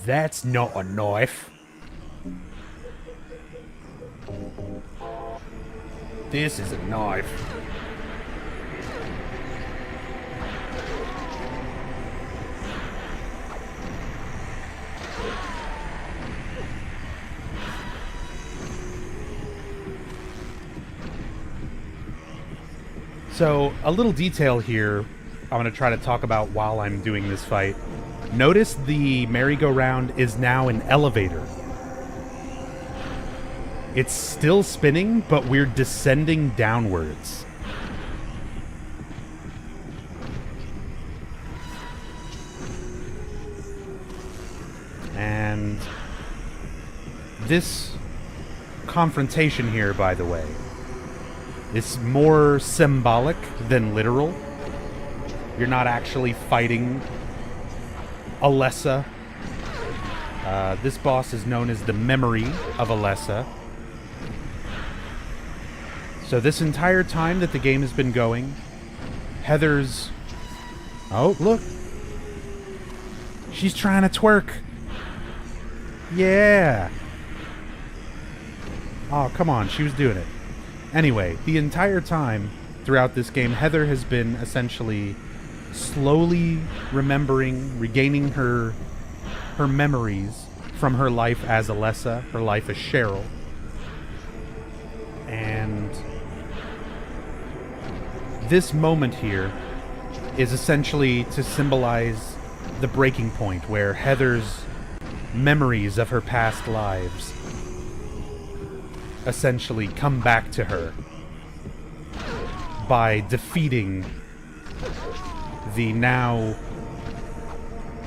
That's not a knife. This is a knife. So, a little detail here I'm going to try to talk about while I'm doing this fight. Notice the merry-go-round is now an elevator. It's still spinning, but we're descending downwards. And this confrontation here, by the way, is more symbolic than literal. You're not actually fighting Alessa. This boss is known as the memory of Alessa. So this entire time that the game has been going, Heather's... Oh, look. She's trying to twerk. Yeah. Oh, come on. She was doing it. Anyway, the entire time throughout this game, Heather has been essentially slowly remembering, regaining her memories from her life as Alessa, her life as Cheryl. And this moment here is essentially to symbolize the breaking point where Heather's memories of her past lives essentially come back to her by defeating the now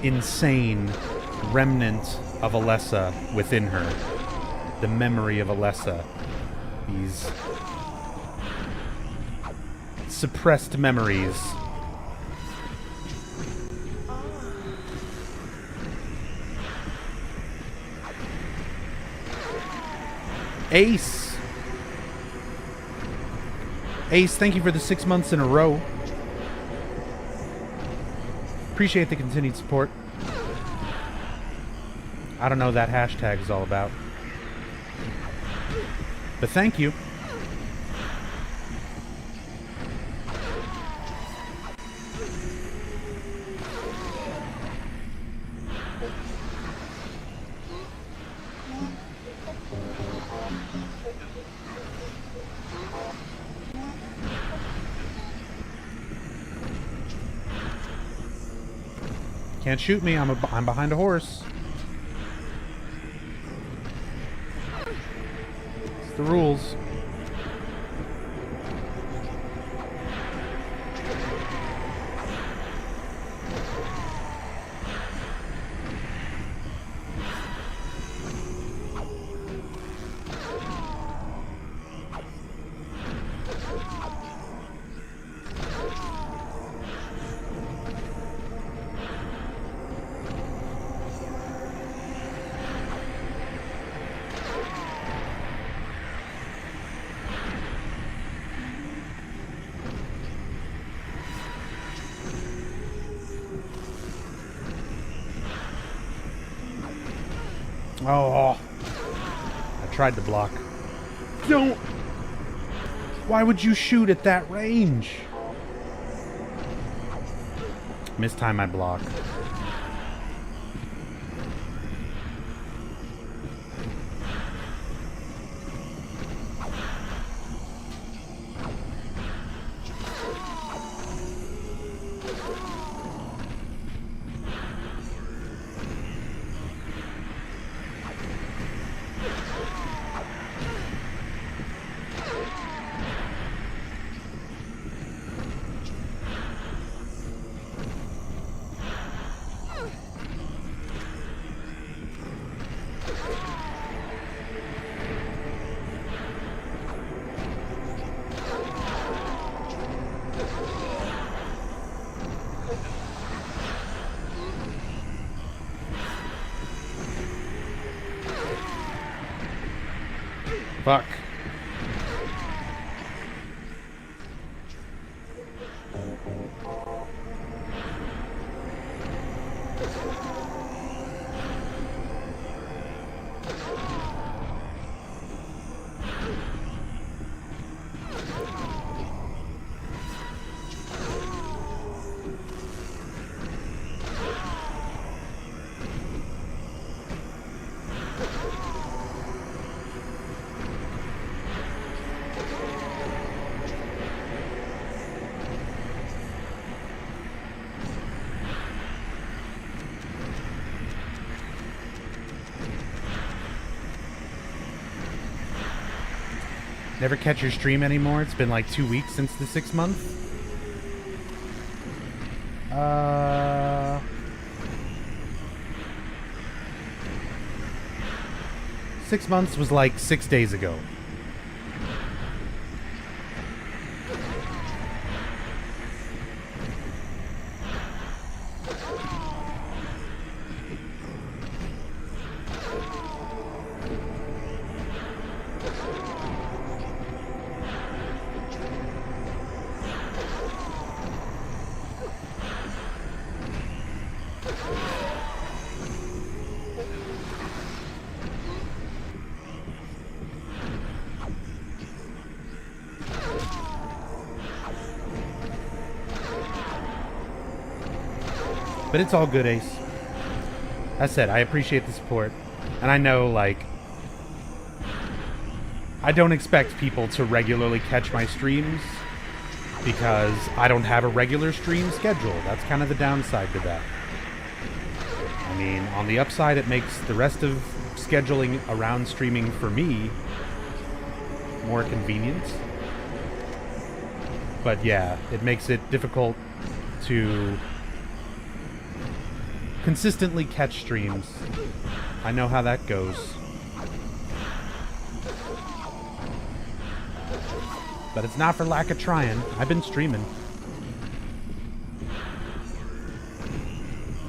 insane remnant of Alessa within her. The memory of Alessa. These suppressed memories. Ace! Ace, thank you for the 6 months in a row. Appreciate the continued support. I don't know what that hashtag is all about. But thank you. Can't shoot me. I'm behind a horse. It's the rules. Oh, I tried to block. Don't! Why would you shoot at that range? Mistime my block. Fuck. Never catch your stream anymore. It's been like 2 weeks since the 6 month. 6 months was like 6 days ago. But it's all good, Ace. As I said, I appreciate the support. And I know, like, I don't expect people to regularly catch my streams because I don't have a regular stream schedule. That's kind of the downside to that. I mean, on the upside, it makes the rest of scheduling around streaming for me more convenient. But yeah, it makes it difficult to consistently catch streams. I know how that goes. but it's not for lack of trying. I've been streaming.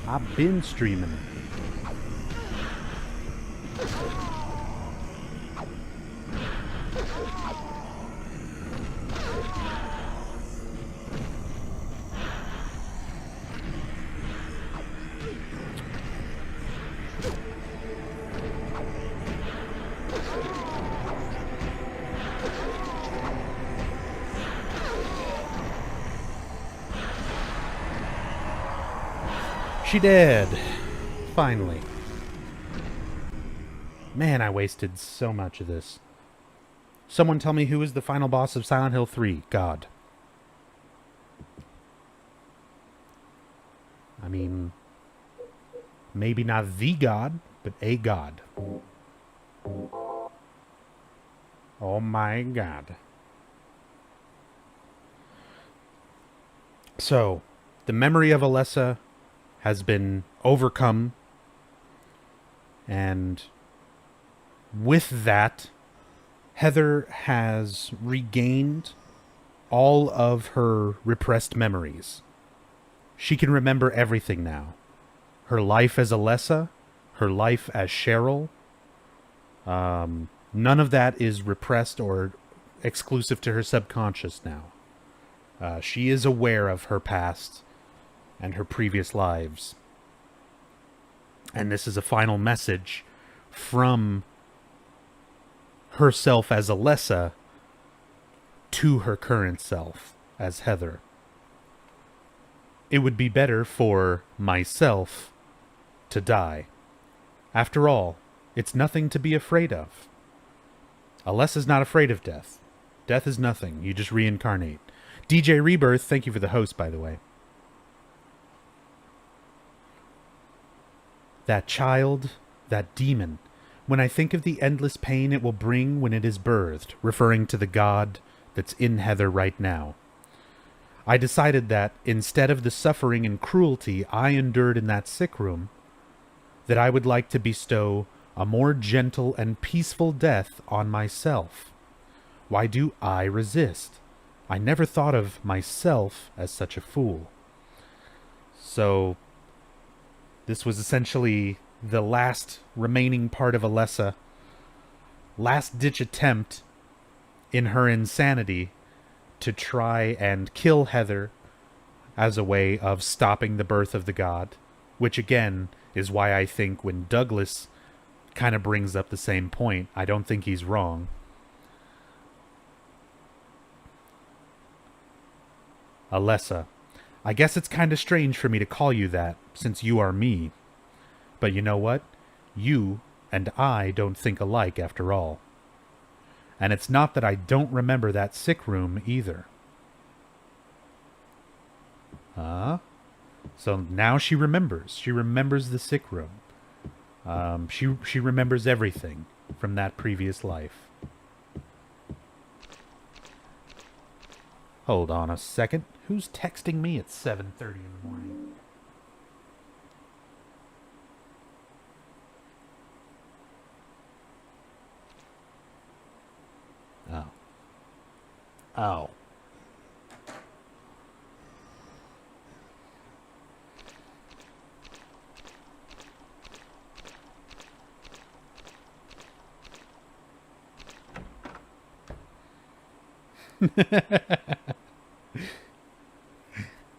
I've been streaming. She did. Finally. Man, I wasted so much of this. Someone tell me who is the final boss of Silent Hill 3? God. I mean, maybe not the god, but a god. Oh my god. So, the memory of Alessa has been overcome, and with that, Heather has regained all of her repressed memories. She can remember everything now. Her life as Alessa, her life as Cheryl. None of that is repressed or exclusive to her subconscious now. She is aware of her past and her previous lives. And this is a final message from herself as Alessa to her current self as Heather. It would be better for myself to die. After all, it's nothing to be afraid of. Alessa's not afraid of death. Death is nothing. You just reincarnate. DJ Rebirth, thank you for the host, by the way. That child, that demon. When I think of the endless pain it will bring when it is birthed, referring to the god that's in Heather right now. I decided that, instead of the suffering and cruelty I endured in that sick room, that I would like to bestow a more gentle and peaceful death on myself. Why do I resist? I never thought of myself as such a fool. So, this was essentially the last remaining part of Alessa, last-ditch attempt in her insanity to try and kill Heather as a way of stopping the birth of the god, which again is why I think when Douglas kind of brings up the same point, I don't think he's wrong. Alessa, I guess it's kind of strange for me to call you that, since you are me. But you know what? You and I don't think alike after all. And it's not that I don't remember that sick room either. So now she remembers. She remembers the sick room. She remembers everything from that previous life. Hold on a second. Who's texting me at 7:30 in the morning? Oh. Oh.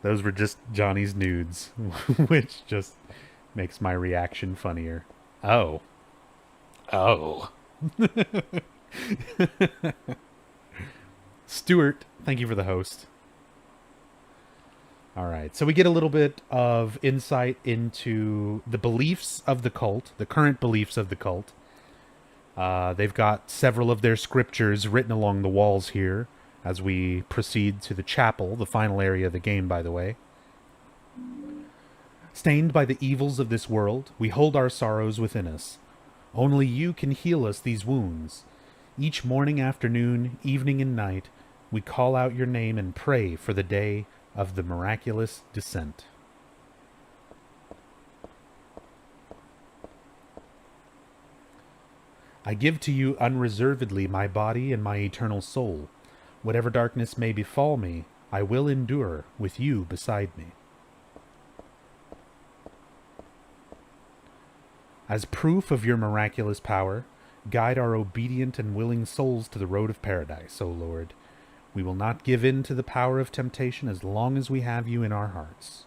Those were just Johnny's nudes, which just makes my reaction funnier. Oh. Oh. Stuart, thank you for the host. Alright, so we get a little bit of insight into the beliefs of the cult, the current beliefs of the cult. They've got several of their scriptures written along the walls here as we proceed to the chapel, the final area of the game, by the way. Stained by the evils of this world, we hold our sorrows within us. Only you can heal us these wounds. Each morning, afternoon, evening, and night, we call out your name and pray for the day of the miraculous descent. I give to you unreservedly my body and my eternal soul. Whatever darkness may befall me, I will endure with you beside me. As proof of your miraculous power, guide our obedient and willing souls to the road of paradise, O Lord. We will not give in to the power of temptation as long as we have you in our hearts.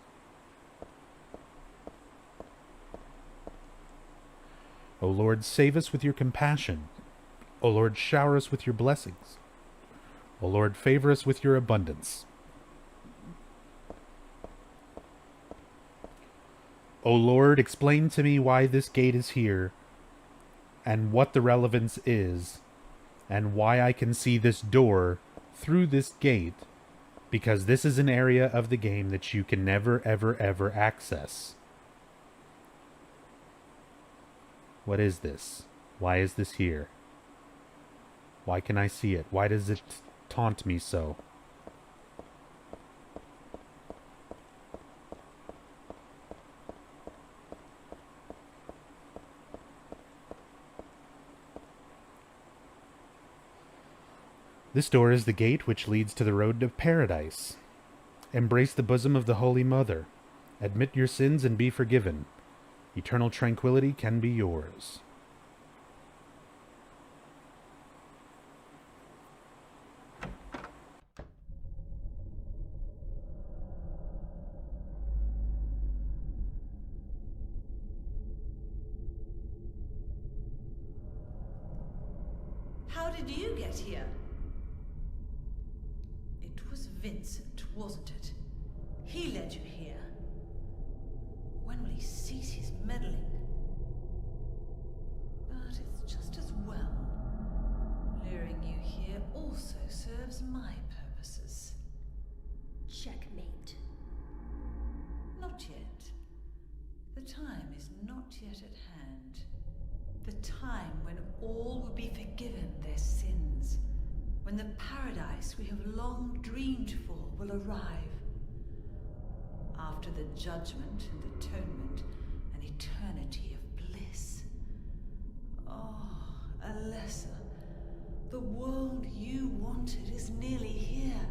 O Lord, save us with your compassion. O Lord, shower us with your blessings. O Lord, favor us with your abundance. O Lord, explain to me why this gate is here, and what the relevance is, and why I can see this door through this gate, because this is an area of the game that you can never, ever, ever access. What is this? Why is this here? Why can I see it? Why does it taunt me so? This door is the gate which leads to the road of paradise. Embrace the bosom of the Holy Mother. Admit your sins and be forgiven. Eternal tranquility can be yours. How did you get here? It was Vincent, wasn't it? He led you here. When will he cease his meddling? But it's just as well. Luring you here also serves my purposes. Checkmate. Not yet. The time is not yet at hand. The time when all will be forgiven their sins. When the paradise we have long dreamed for will arrive. After the judgment and atonement, an eternity of bliss. Oh, Alessa, the world you wanted is nearly here.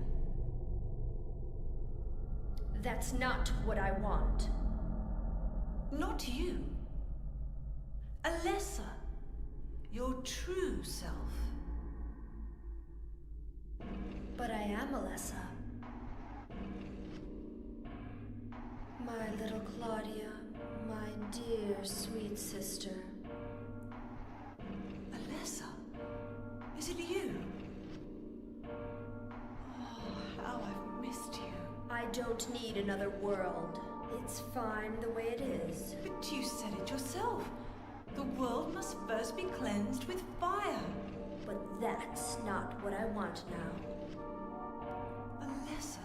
That's not what I want. Not you. Alessa, your true self. But I am Alessa. My little Claudia, my dear sweet sister. Alessa, is it you? Oh, how I've missed you. I don't need another world. It's fine the way it is. But you said it yourself. The world must first be cleansed with fire. But that's not what I want now. Alessa,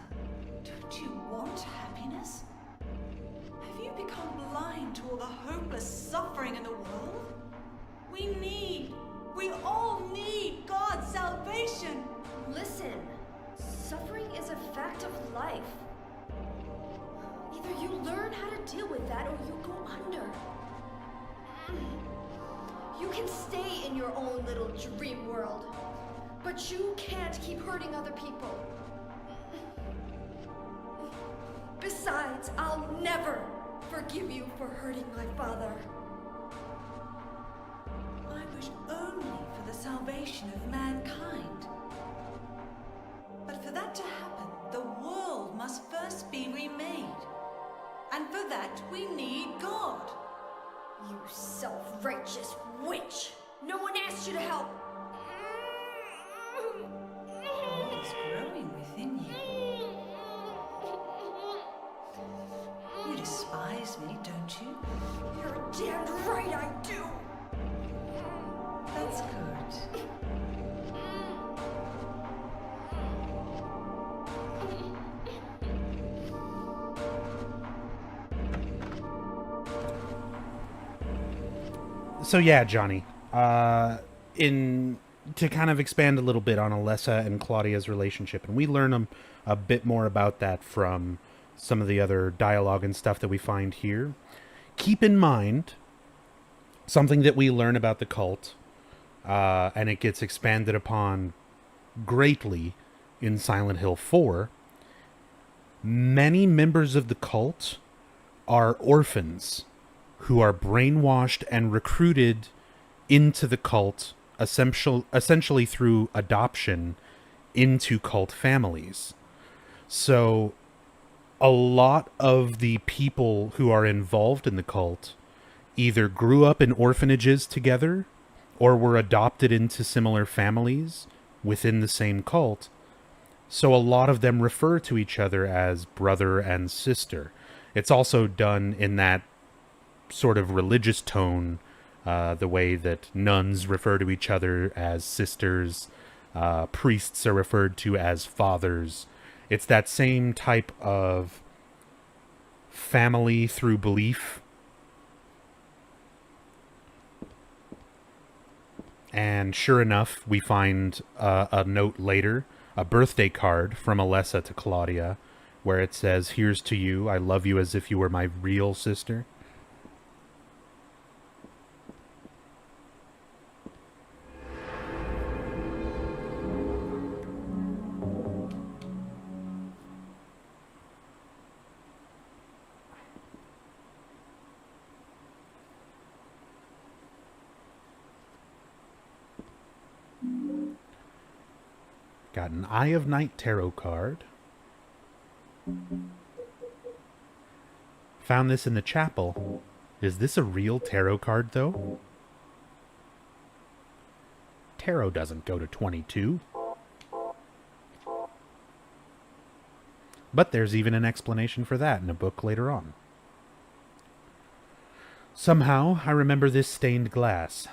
don't you want happiness? Have you become blind to all the hopeless suffering in the world? We all need God's salvation. Listen, suffering is a fact of life. Either you learn how to deal with that or you go under. You can stay in your own little dream world, but you can't keep hurting other people. Besides, I'll never forgive you for hurting my father. I wish only for the salvation of mankind. But for that to happen, the world must first be remade. And for that, we need God. You self-righteous witch! No one asked you to help! It's growing within you. You despise me, don't you? You're damned right I do! That's good. So yeah, Johnny, to kind of expand a little bit on Alessa and Claudia's relationship, and we learn a bit more about that from some of the other dialogue and stuff that we find here. Keep in mind something that we learn about the cult, and it gets expanded upon greatly in Silent Hill 4, many members of the cult are orphans who are brainwashed and recruited into the cult, essentially through adoption into cult families. So a lot of the people who are involved in the cult either grew up in orphanages together or were adopted into similar families within the same cult. So a lot of them refer to each other as brother and sister. It's also done in that sort of religious tone, the way that nuns refer to each other as sisters, priests are referred to as fathers. It's that same type of family through belief. And sure enough, we find a note later, a birthday card from Alessa to Claudia, where it says, "Here's to you, I love you as if you were my real sister." Got an Eye of Night tarot card. Found this in the chapel. Is this a real tarot card, though? Tarot doesn't go to 22. But there's even an explanation for that in a book later on. Somehow, I remember this stained glass.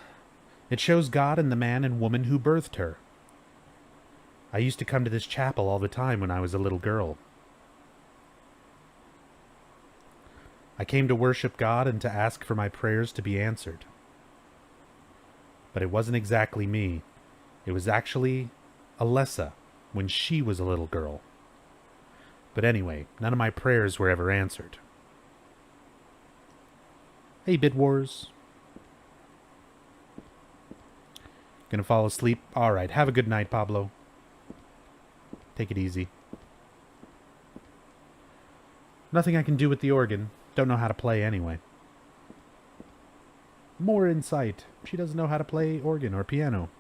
It shows God and the man and woman who birthed her. I used to come to this chapel all the time when I was a little girl. I came to worship God and to ask for my prayers to be answered. But it wasn't exactly me. It was actually Alessa when she was a little girl. But anyway, none of my prayers were ever answered. Hey, Bid Wars. Gonna fall asleep? Alright, have a good night, Pablo. Take it easy. Nothing I can do with the organ. Don't know how to play anyway. More insight. She doesn't know how to play organ or piano.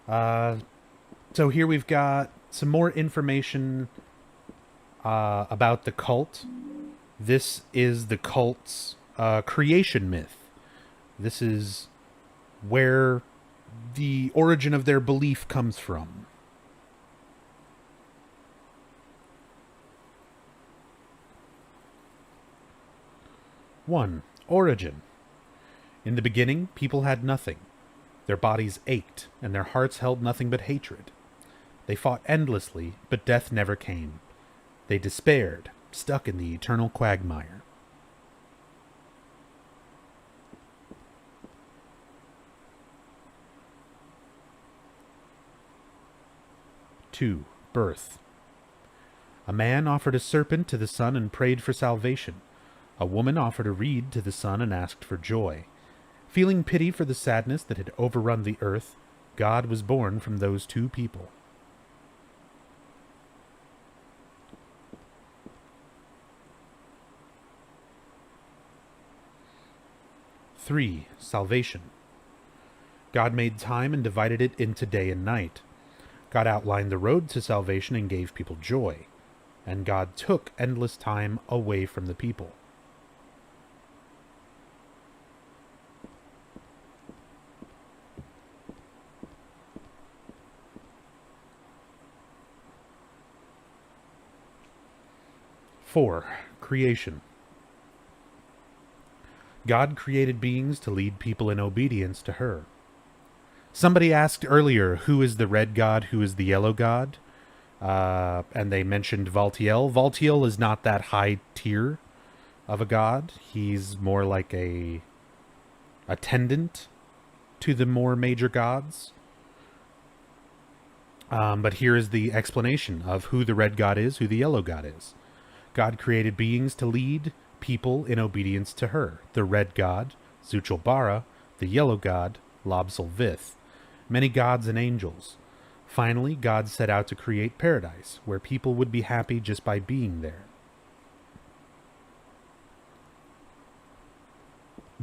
So here we've got some more information about the cult. This is the cult's creation myth. This is where the origin of their belief comes from. One, origin. In the beginning, people had nothing. Their bodies ached, and their hearts held nothing but hatred. They fought endlessly, but death never came. They despaired, stuck in the eternal quagmire. 2. Birth. A man offered a serpent to the sun and prayed for salvation. A woman offered a reed to the sun and asked for joy. Feeling pity for the sadness that had overrun the earth, God was born from those two people. Three, salvation. God made time and divided it into day and night. God outlined the road to salvation and gave people joy. And God took endless time away from the people. Four, creation. God created beings to lead people in obedience to her. Somebody asked earlier, who is the red god, who is the yellow god? And they mentioned Valtiel. Valtiel is not that high tier of a god. He's more like a attendant to the more major gods. But here is the explanation of who the red god is, who the yellow god is. God created beings to lead people in obedience to her. The red god, Zuchelbara, the yellow god, Lobsel Vith. Many gods and angels. Finally, God set out to create paradise, where people would be happy just by being there.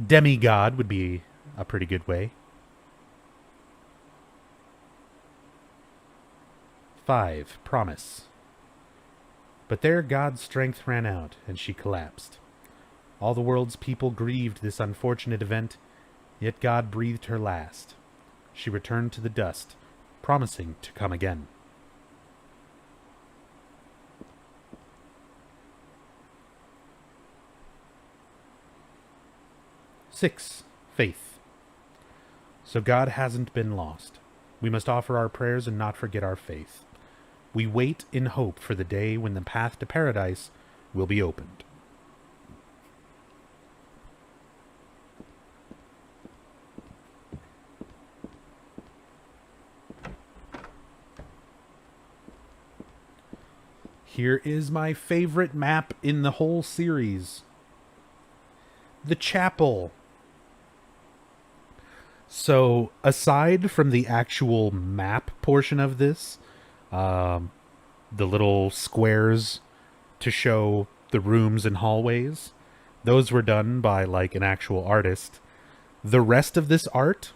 Demigod would be a pretty good way. 5. Promise. But there God's strength ran out, and she collapsed. All the world's people grieved this unfortunate event, yet God breathed her last. She returned to the dust, promising to come again. Six. Faith. So God hasn't been lost. We must offer our prayers and not forget our faith. We wait in hope for the day when the path to paradise will be opened. Here is my favorite map in the whole series. The chapel. So, aside from the actual map portion of this, the little squares to show the rooms and hallways, those were done by, like, an actual artist. The rest of this art,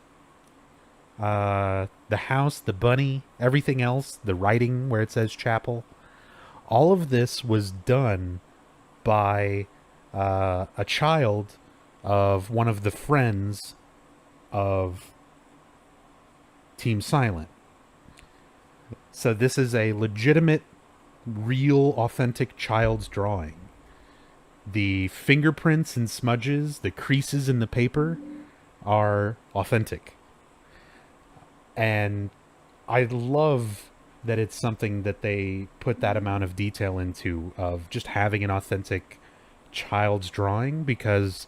the house, the bunny, everything else, the writing where it says chapel, all of this was done by a child of one of the friends of Team Silent. So this is a legitimate, real, authentic child's drawing. The fingerprints and smudges, the creases in the paper are authentic. And I love that it's something that they put that amount of detail into, of just having an authentic child's drawing, because,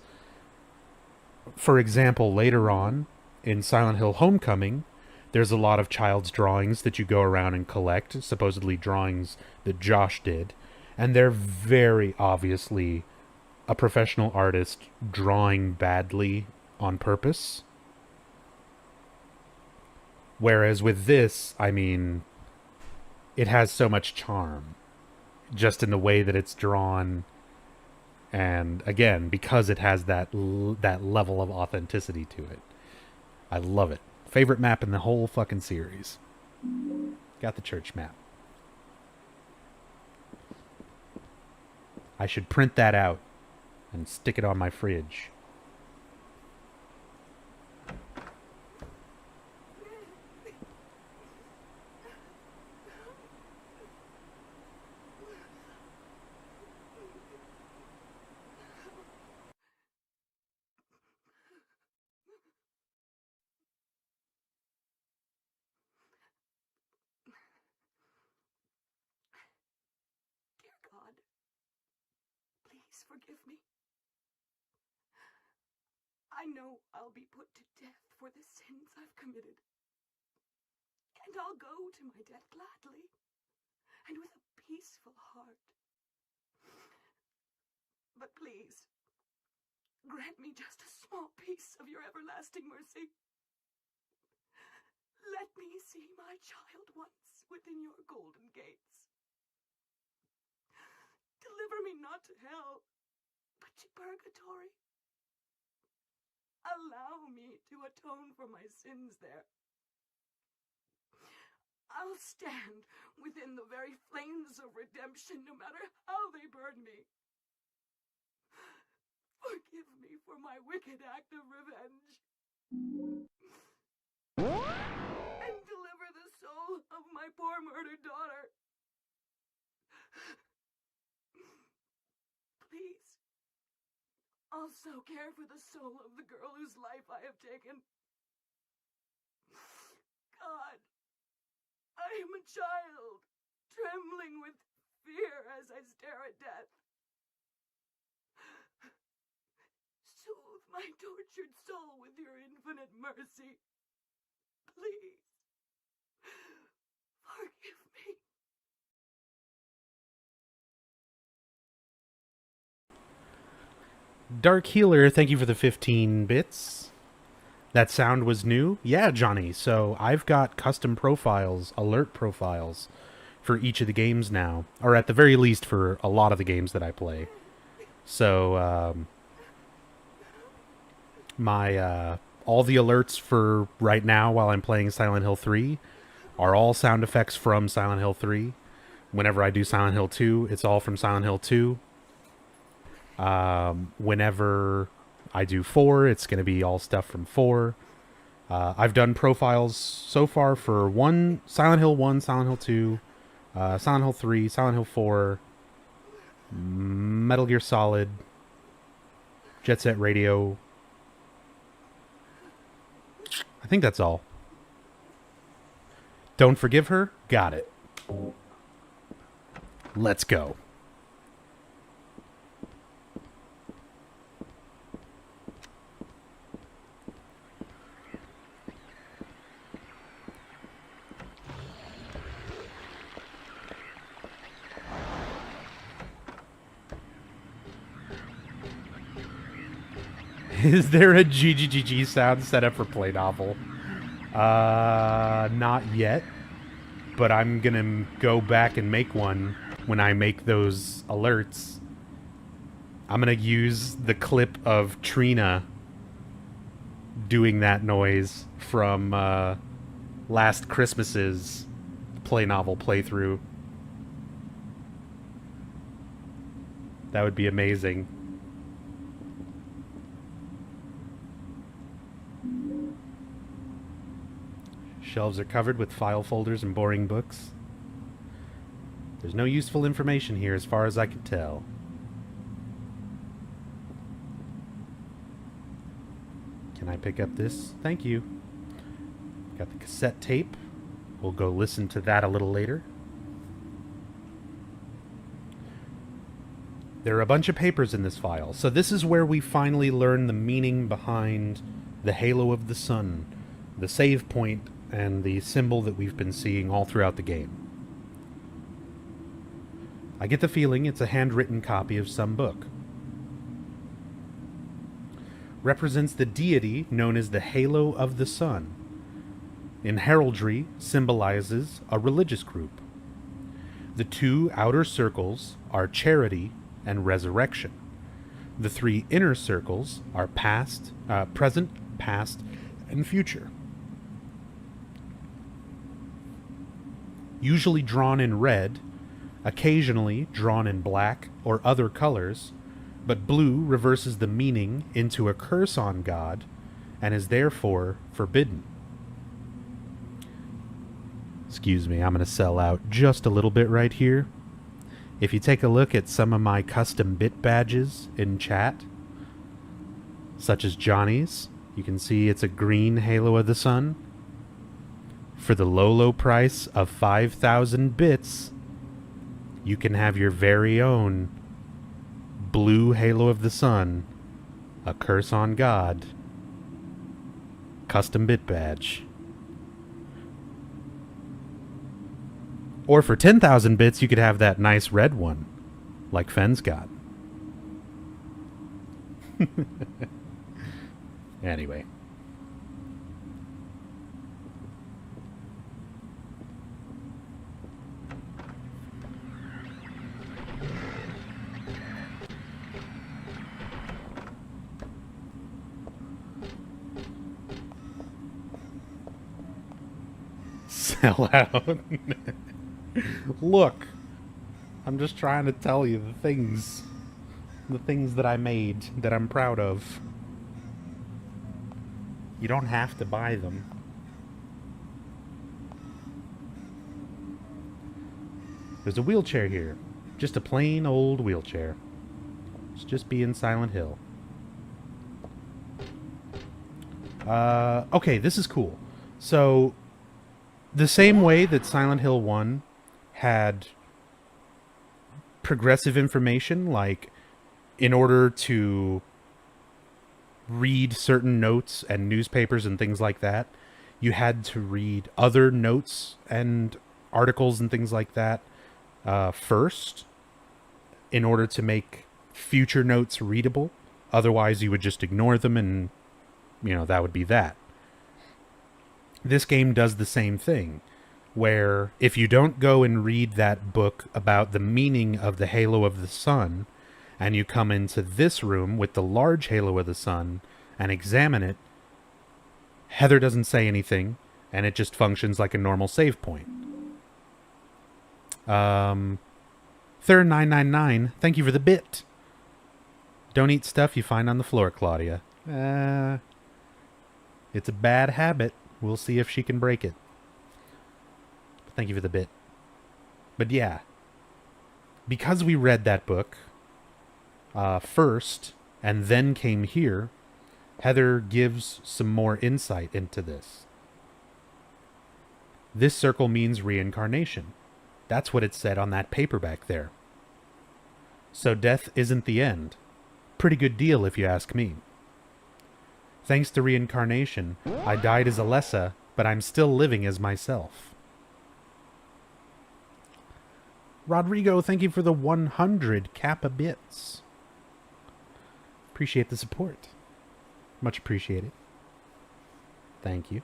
for example, later on in Silent Hill Homecoming, there's a lot of child's drawings that you go around and collect, supposedly drawings that Josh did, and they're very obviously a professional artist drawing badly on purpose. Whereas with this, I mean, it has so much charm just in the way that it's drawn, and again, because it has that level of authenticity to it. I love it. Favorite map in the whole fucking series. Got the church map. I should print that out and stick it on my fridge. Please forgive me. I know I'll be put to death for the sins I've committed. And I'll go to my death gladly, and with a peaceful heart. But please, grant me just a small piece of your everlasting mercy. Let me see my child once within your golden gates. Deliver me not to hell, but to purgatory. Allow me to atone for my sins there. I'll stand within the very flames of redemption, no matter how they burn me. Forgive me for my wicked act of revenge. And deliver the soul of my poor murdered daughter. Please, also care for the soul of the girl whose life I have taken. God, I am a child, trembling with fear as I stare at death. Soothe my tortured soul with your infinite mercy. Please, forgive me. Dark Healer, thank you for the 15 bits. That sound was new? Yeah, Johnny. So I've got custom profiles, alert profiles, for each of the games now. Or at the very least for a lot of the games that I play. So, all the alerts for right now while I'm playing Silent Hill 3 are all sound effects from Silent Hill 3. Whenever I do Silent Hill 2, it's all from Silent Hill 2. Whenever I do 4, it's going to be all stuff from 4. I've done profiles so far for Silent Hill 1, Silent Hill 2, Silent Hill 3, Silent Hill 4, Metal Gear Solid, Jet Set Radio. I think that's all. Don't forgive her? Got it. Let's go. Is there a GGGG sound set up for Play Novel? Not yet. But I'm gonna go back and make one when I make those alerts. I'm gonna use the clip of Trina doing that noise from last Christmas's Play Novel playthrough. That would be amazing. Shelves are covered with file folders and boring books. There's no useful information here as far as I can tell. Can I pick up this? Thank you. Got the cassette tape. We'll go listen to that a little later. There are a bunch of papers in this file. So this is where we finally learn the meaning behind the halo of the sun, the save point, and the symbol that we've been seeing all throughout the game. I get the feeling it's a handwritten copy of some book. Represents the deity known as the halo of the sun. In heraldry, symbolizes a religious group. The two outer circles are charity and resurrection. The three inner circles are present, past, and future. Usually drawn in red, occasionally drawn in black or other colors, but blue reverses the meaning into a curse on God and is therefore forbidden. Excuse me, I'm going to sell out just a little bit right here. If you take a look at some of my custom bit badges in chat, such as Johnny's, you can see it's a green halo of the sun. For the low, low price of 5,000 bits, you can have your very own blue halo of the sun, a curse on God, custom bit badge. Or for 10,000 bits, you could have that nice red one, like Fenn's got. Anyway. Sell out. Look, I'm just trying to tell you the things that I made that I'm proud of. You don't have to buy them. There's a wheelchair here. Just a plain old wheelchair. It's just being Silent Hill. Okay, this is cool. So, the same way that Silent Hill 1 had progressive information, like in order to read certain notes and newspapers and things like that, you had to read other notes and articles and things like that first in order to make future notes readable. Otherwise, you would just ignore them and, you know, that would be that. this game does the same thing, where if you don't go and read that book about the meaning of the halo of the sun, and you come into this room with the large halo of the sun and examine it, Heather doesn't say anything, and it just functions like a normal save point. Thur999, thank you for the bit. Don't eat stuff you find on the floor, Claudia. It's a bad habit. We'll see if she can break it. Thank you for the bit. But yeah, because we read that book first and then came here, Heather gives some more insight into this. This circle means reincarnation. That's what it said on that paperback there. So death isn't the end. Pretty good deal if you ask me. Thanks to reincarnation, I died as Alessa, but I'm still living as myself. Rodrigo, thank you for the 100 Kappa bits. Appreciate the support. Much appreciated. Thank you.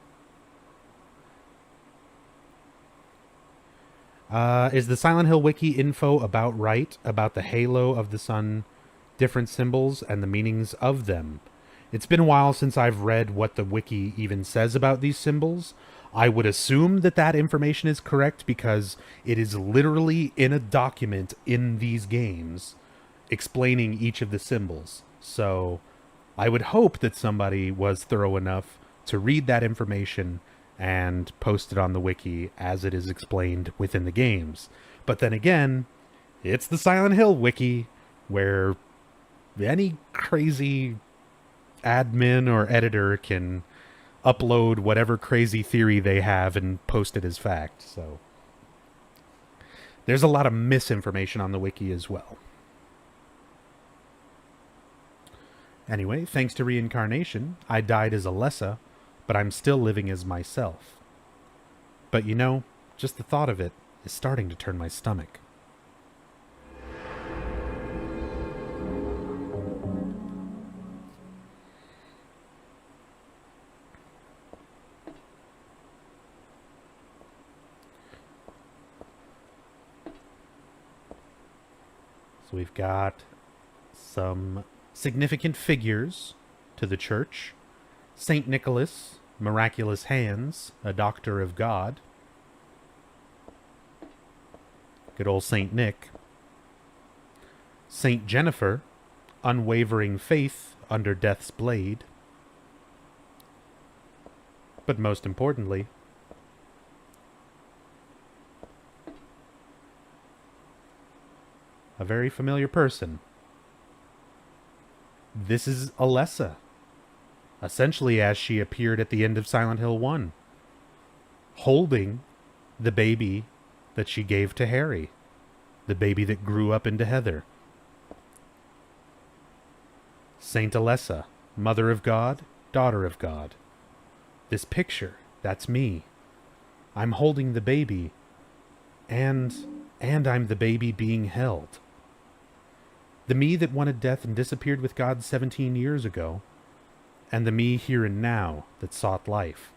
Is the Silent Hill Wiki info about right about the halo of the sun, different symbols, and the meanings of them? It's been a while since I've read what the wiki even says about these symbols. I would assume that that information is correct because it is literally in a document in these games explaining each of the symbols. So I would hope that somebody was thorough enough to read that information and post it on the wiki as it is explained within the games. But then again, it's the Silent Hill wiki, where any crazy admin or editor can upload whatever crazy theory they have and post it as fact. So there's a lot of misinformation on the wiki as well. Anyway, thanks to reincarnation, I died as Alessa, but I'm still living as myself. But you know, just the thought of it is starting to turn my stomach. So we've got some significant figures to the church. Saint Nicholas, miraculous hands, a doctor of God. Good old Saint Nick. Saint Jennifer, unwavering faith under death's blade. But most importantly, a very familiar person. This is Alessa, essentially as she appeared at the end of Silent Hill 1, holding the baby that she gave to Harry, the baby that grew up into Heather. Saint Alessa, Mother of God, Daughter of God. This picture, that's me. I'm holding the baby, and I'm the baby being held. The me that wanted death and disappeared with God 17 years ago, and the me here and now that sought life.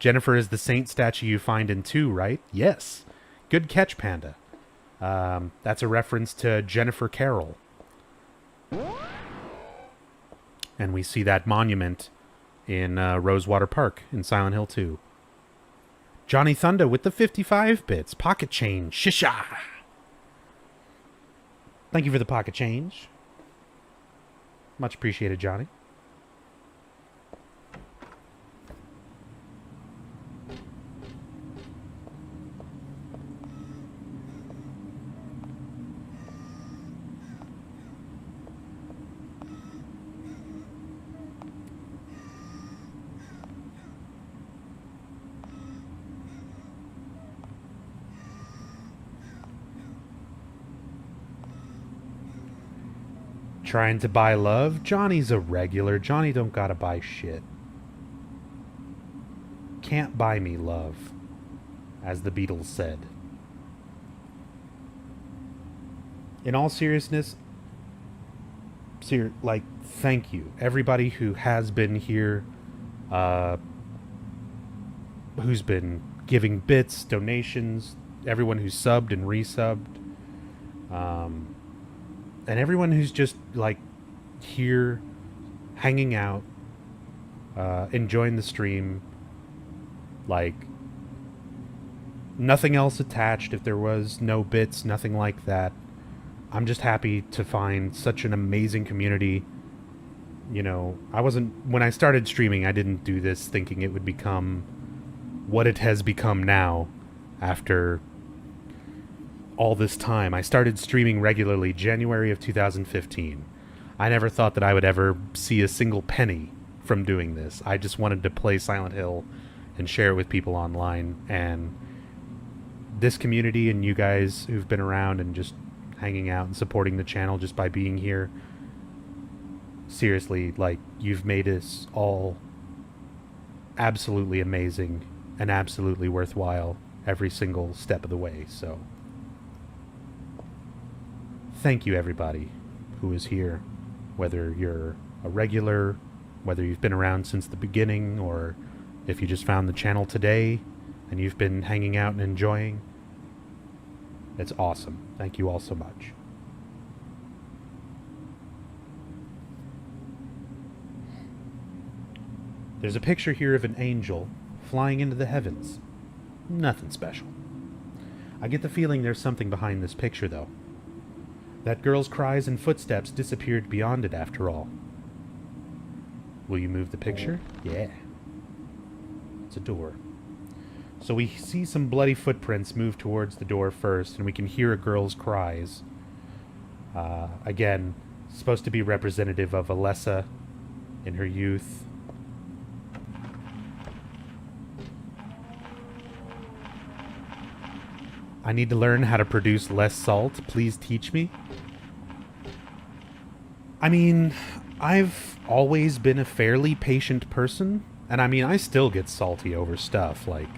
Jennifer is the saint statue you find in 2, right? Yes. Good catch, Panda. That's a reference to Jennifer Carroll. And we see that monument in Rosewater Park in Silent Hill 2. Johnny Thunder with the 55 bits. Pocket change. Shisha! Thank you for the pocket change. Much appreciated, Johnny. Trying to buy love? Johnny's a regular. Johnny don't gotta buy shit. Can't buy me love, as the Beatles said. In all seriousness, like, thank you. Everybody who has been here, who's been giving bits, donations, everyone who's subbed and resubbed, and everyone who's just, like, here, hanging out, enjoying the stream, like, nothing else attached. If there was no bits, nothing like that. I'm just happy to find such an amazing community. You know, when I started streaming, I didn't do this thinking it would become what it has become now after all this time. I started streaming regularly January of 2015. I never thought that I would ever see a single penny from doing this. I just wanted to play Silent Hill and share it with people online, and this community and you guys who've been around and just hanging out and supporting the channel just by being here, seriously, like, you've made us all absolutely amazing and absolutely worthwhile every single step of the way. So thank you, everybody who is here, whether you're a regular, whether you've been around since the beginning, or if you just found the channel today and you've been hanging out and enjoying. It's awesome. Thank you all so much. There's a picture here of an angel flying into the heavens. Nothing special. I get the feeling there's something behind this picture, though. That girl's cries and footsteps disappeared beyond it, after all. Will you move the picture? Yeah. It's a door. So we see some bloody footprints move towards the door first, and we can hear a girl's cries. Again, supposed to be representative of Alessa in her youth. I need to learn how to produce less salt. Please teach me. I mean, I've always been a fairly patient person, and I mean, I still get salty over stuff, like...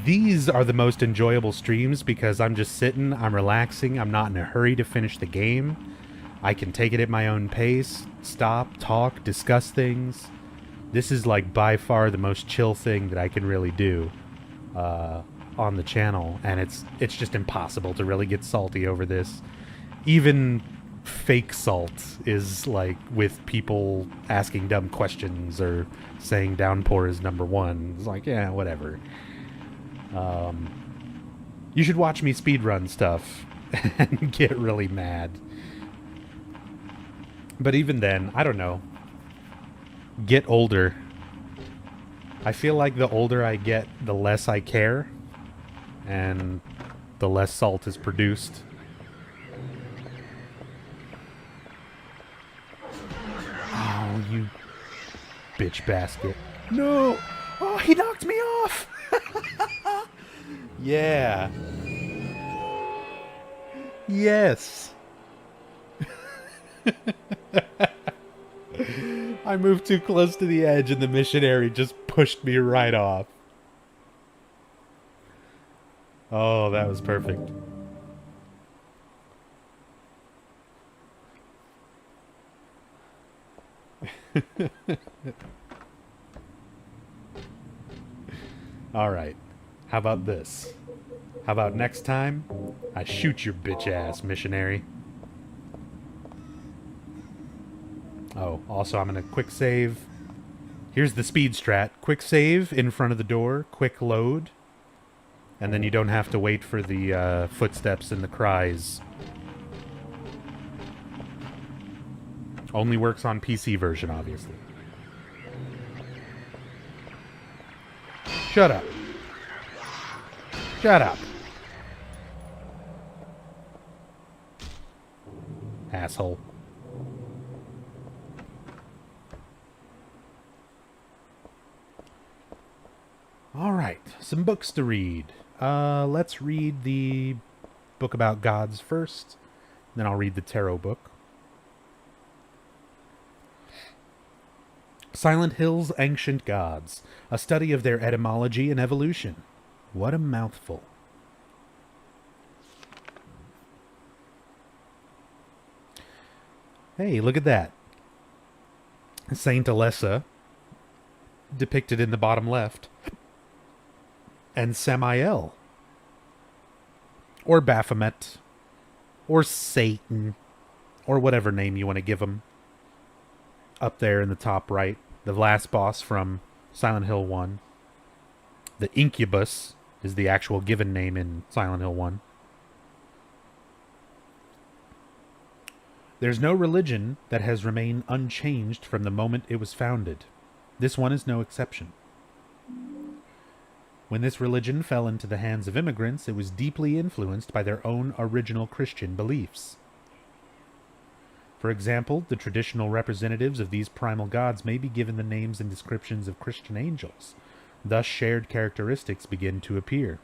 These are the most enjoyable streams because I'm just sitting, I'm relaxing, I'm not in a hurry to finish the game. I can take it at my own pace, stop, talk, discuss things. This is, like, by far the most chill thing that I can really do on the channel, and it's just impossible to really get salty over this. Even fake salt is, like, with people asking dumb questions or saying downpour is #1. It's like, yeah, whatever. You should watch me speedrun stuff and get really mad. But even then, I don't know. Get older. I feel like the older I get, the less I care, and the less salt is produced. Oh, you bitch basket. No! Oh, he knocked me off! Yeah. Yes. I moved too close to the edge and the missionary just pushed me right off. Oh, that was perfect. Alright. How about this? How about next time, I shoot your bitch ass, missionary. Oh, also I'm gonna quick save. Here's the speed strat. Quick save in front of the door, quick load. And then you don't have to wait for the footsteps and the cries. Only works on PC version, obviously. Shut up. Shut up. Asshole. Alright, some books to read. Let's read the book about gods first. Then I'll read the tarot book. Silent Hill's Ancient Gods, a study of their etymology and evolution. What a mouthful. Hey, look at that. Saint Alessa, depicted in the bottom left. And Samael. Or Baphomet. Or Satan. Or whatever name you want to give him. Up there in the top right. The last boss from Silent Hill 1. The Incubus is the actual given name in Silent Hill 1. There's no religion that has remained unchanged from the moment it was founded. This one is no exception. When this religion fell into the hands of immigrants, it was deeply influenced by their own original Christian beliefs. For example, the traditional representatives of these primal gods may be given the names and descriptions of Christian angels. Thus, shared characteristics begin to appear.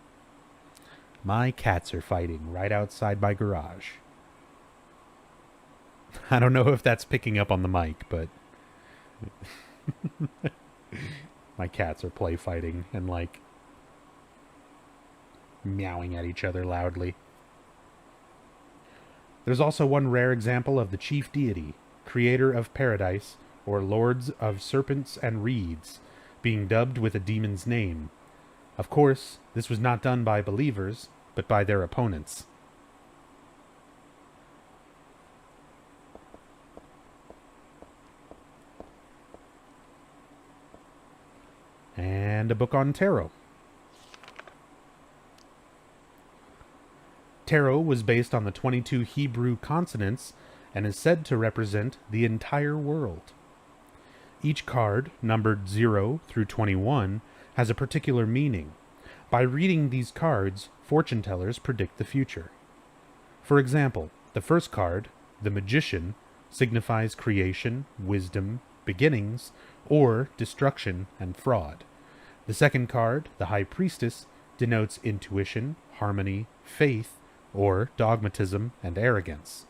My cats are fighting right outside my garage. I don't know if that's picking up on the mic, but my cats are play fighting and like meowing at each other loudly. There's also one rare example of the chief deity, creator of paradise, or lords of serpents and reeds, being dubbed with a demon's name. Of course, this was not done by believers, but by their opponents. And a book on tarot. Tarot was based on the 22 Hebrew consonants and is said to represent the entire world. Each card, numbered 0 through 21, has a particular meaning. By reading these cards, fortune tellers predict the future. For example, the first card, the Magician, signifies creation, wisdom, beginnings, or destruction and fraud. The second card, the High Priestess, denotes intuition, harmony, faith, or dogmatism and arrogance.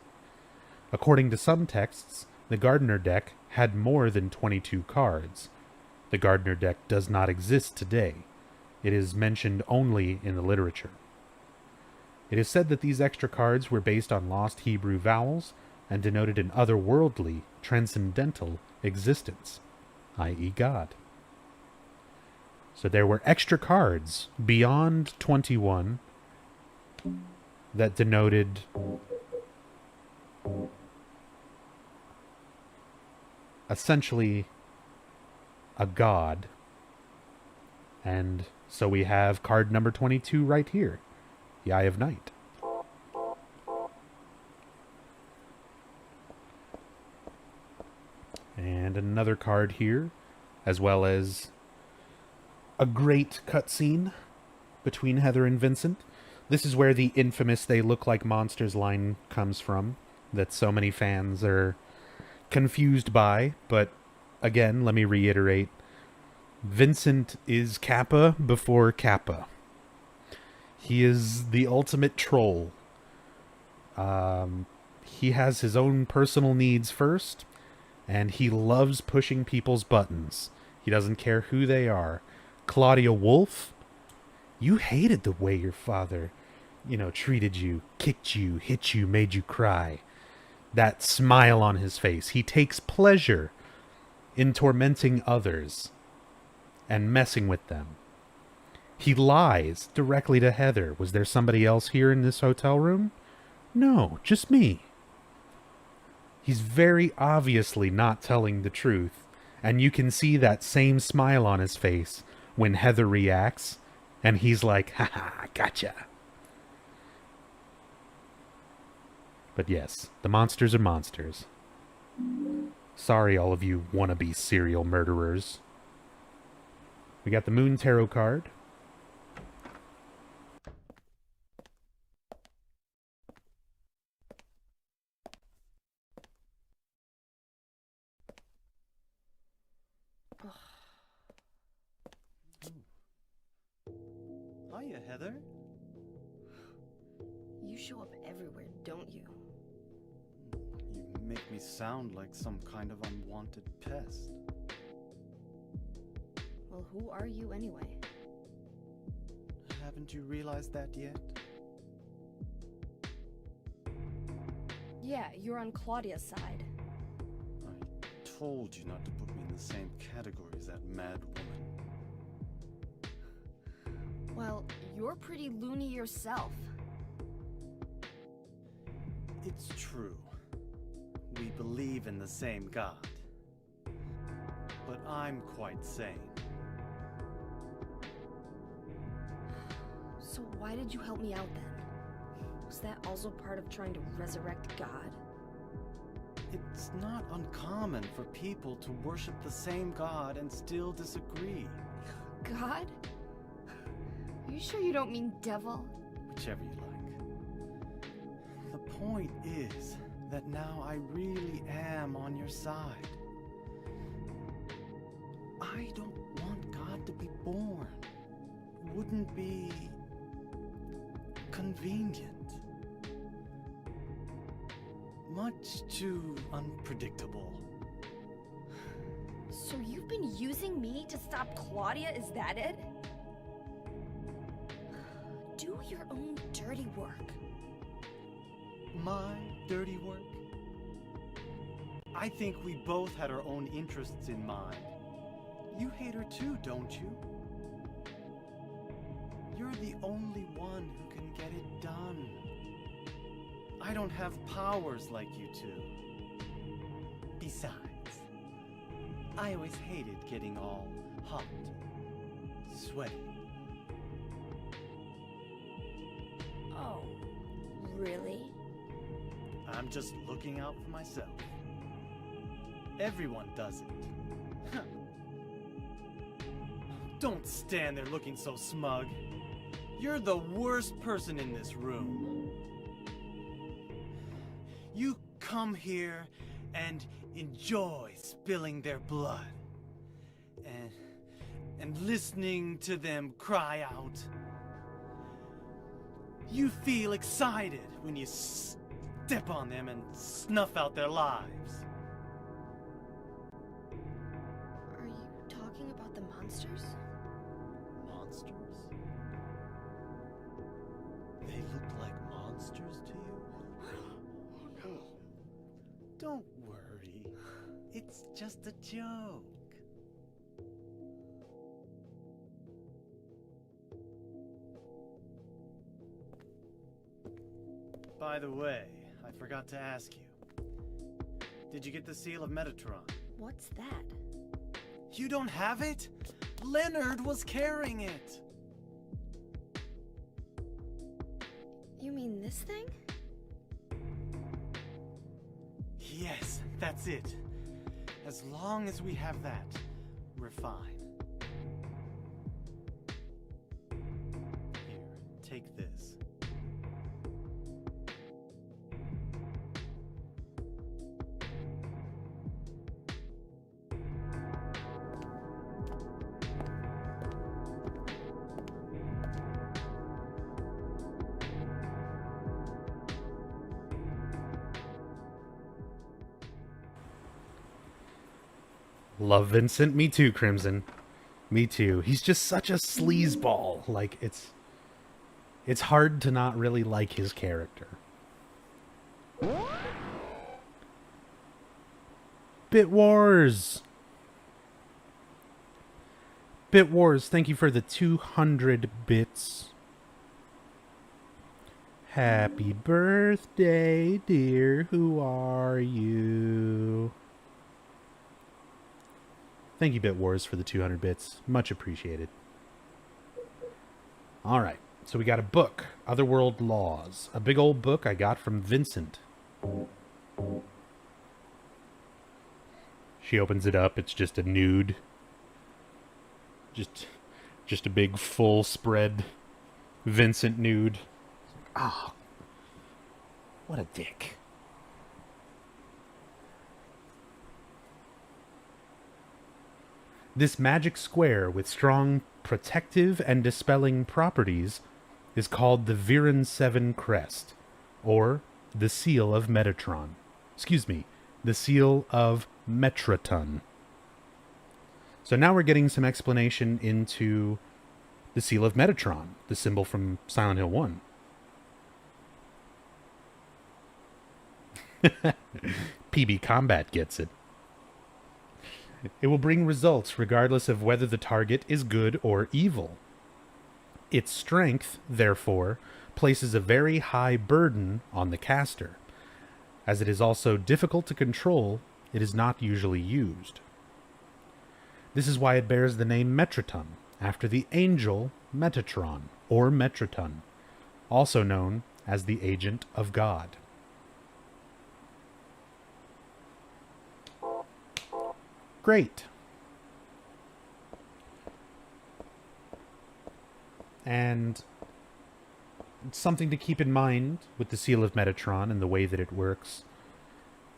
According to some texts, the Gardener deck had more than 22 cards. The Gardener deck does not exist today. It is mentioned only in the literature. It is said that these extra cards were based on lost Hebrew vowels and denoted an otherworldly, transcendental existence, i.e. God. So there were extra cards beyond 21 that denoted essentially a god. And so we have card number 22 right here, the Eye of Night. And another card here, as well as a great cutscene between Heather and Vincent. This is where the infamous "they look like monsters" line comes from, that so many fans are confused by. But again, let me reiterate, Vincent is Kappa before Kappa. He is the ultimate troll. He has his own personal needs first, and he loves pushing people's buttons. He doesn't care who they are. Claudia Wolf, you hated the way your father, treated you, kicked you, hit you, made you cry. That smile on his face. He takes pleasure in tormenting others and messing with them. He lies directly to Heather. Was there somebody else here in this hotel room? No, just me. He's very obviously not telling the truth, and you can see that same smile on his face when Heather reacts, and he's like, "Haha, gotcha." But yes, the monsters are monsters. Sorry, all of you wannabe serial murderers. We got the Moon Tarot card. Hiya, Heather. You show up everywhere, don't you? You make me sound like some kind of unwanted pest. Well, who are you anyway? Haven't you realized that yet? Yeah, you're on Claudia's side. I told you not to put me in the same category as that mad woman. Well, you're pretty loony yourself. It's true. We believe in the same God. But I'm quite sane. So why did you help me out then? Was that also part of trying to resurrect God? It's not uncommon for people to worship the same God and still disagree. God? Are you sure you don't mean devil? Whichever you like. The point is that now I really am on your side. I don't want God to be born. Wouldn't be convenient. Much too unpredictable. So you've been using me to stop Claudia, is that it? Do your own dirty work. My dirty work? I think we both had our own interests in mind. You hate her too, don't you? You're the only one who can get it done. I don't have powers like you two. Besides, I always hated getting all hot, sweaty. Oh, really? I'm just looking out for myself. Everyone does it. Huh. Don't stand there looking so smug. You're the worst person in this room. You come here and enjoy spilling their blood. And listening to them cry out. You feel excited when you step on them and snuff out their lives. Are you talking about the monsters? Monsters? They look like monsters to you? Oh no. Don't worry. It's just a joke. By the way, I forgot to ask you. Did you get the seal of Metatron? What's that? You don't have it? Leonard was carrying it. You mean this thing? Yes, that's it. As long as we have that, we're fine. Here, take this. Love Vincent. Me too, Crimson. Me too. He's just such a sleazeball. Like, it's hard to not really like his character. Bit Wars. Bit Wars, thank you for the 200 bits. Happy birthday, dear. Who are you? Thank you, Bit Wars, for the 200 bits. Much appreciated. All right. So we got a book, Otherworld Laws. A big old book I got from Vincent. She opens it up. It's just a nude. Just a big full spread Vincent nude. Ah. What a dick. This magic square with strong protective and dispelling properties is called the Viren 7 Crest, or the Seal of Metatron. Excuse me, the Seal of Metraton. So now we're getting some explanation into the Seal of Metatron, the symbol from Silent Hill 1. PB Combat gets it. It will bring results regardless of whether the target is good or evil. Its strength, therefore, places a very high burden on the caster. As it is also difficult to control, it is not usually used. This is why it bears the name Metraton, after the angel Metatron, or Metraton, also known as the Agent of God. Great. And something to keep in mind with the Seal of Metatron and the way that it works.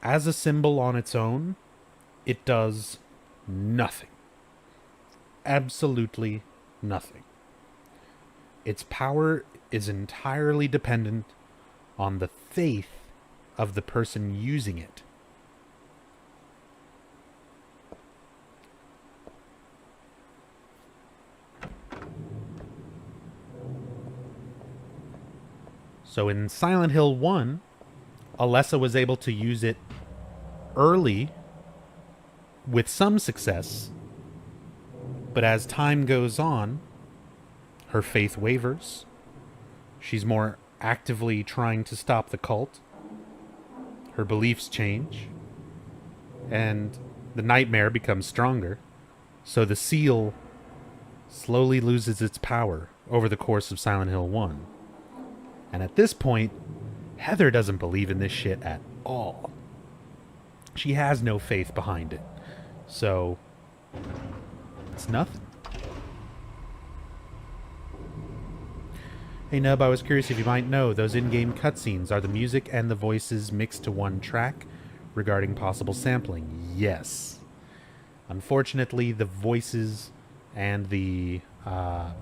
As a symbol on its own, it does nothing. Absolutely nothing. Its power is entirely dependent on the faith of the person using it. So in Silent Hill 1, Alessa was able to use it early with some success, but as time goes on, her faith wavers. She's more actively trying to stop the cult. Her beliefs change, and the nightmare becomes stronger, so the seal slowly loses its power over the course of Silent Hill 1. And at this point, Heather doesn't believe in this shit at all. She has no faith behind it. So, it's nothing. Hey Nub, I was curious if you might know, those in-game cutscenes, are the music and the voices mixed to one track regarding possible sampling? Yes. Unfortunately, the voices and the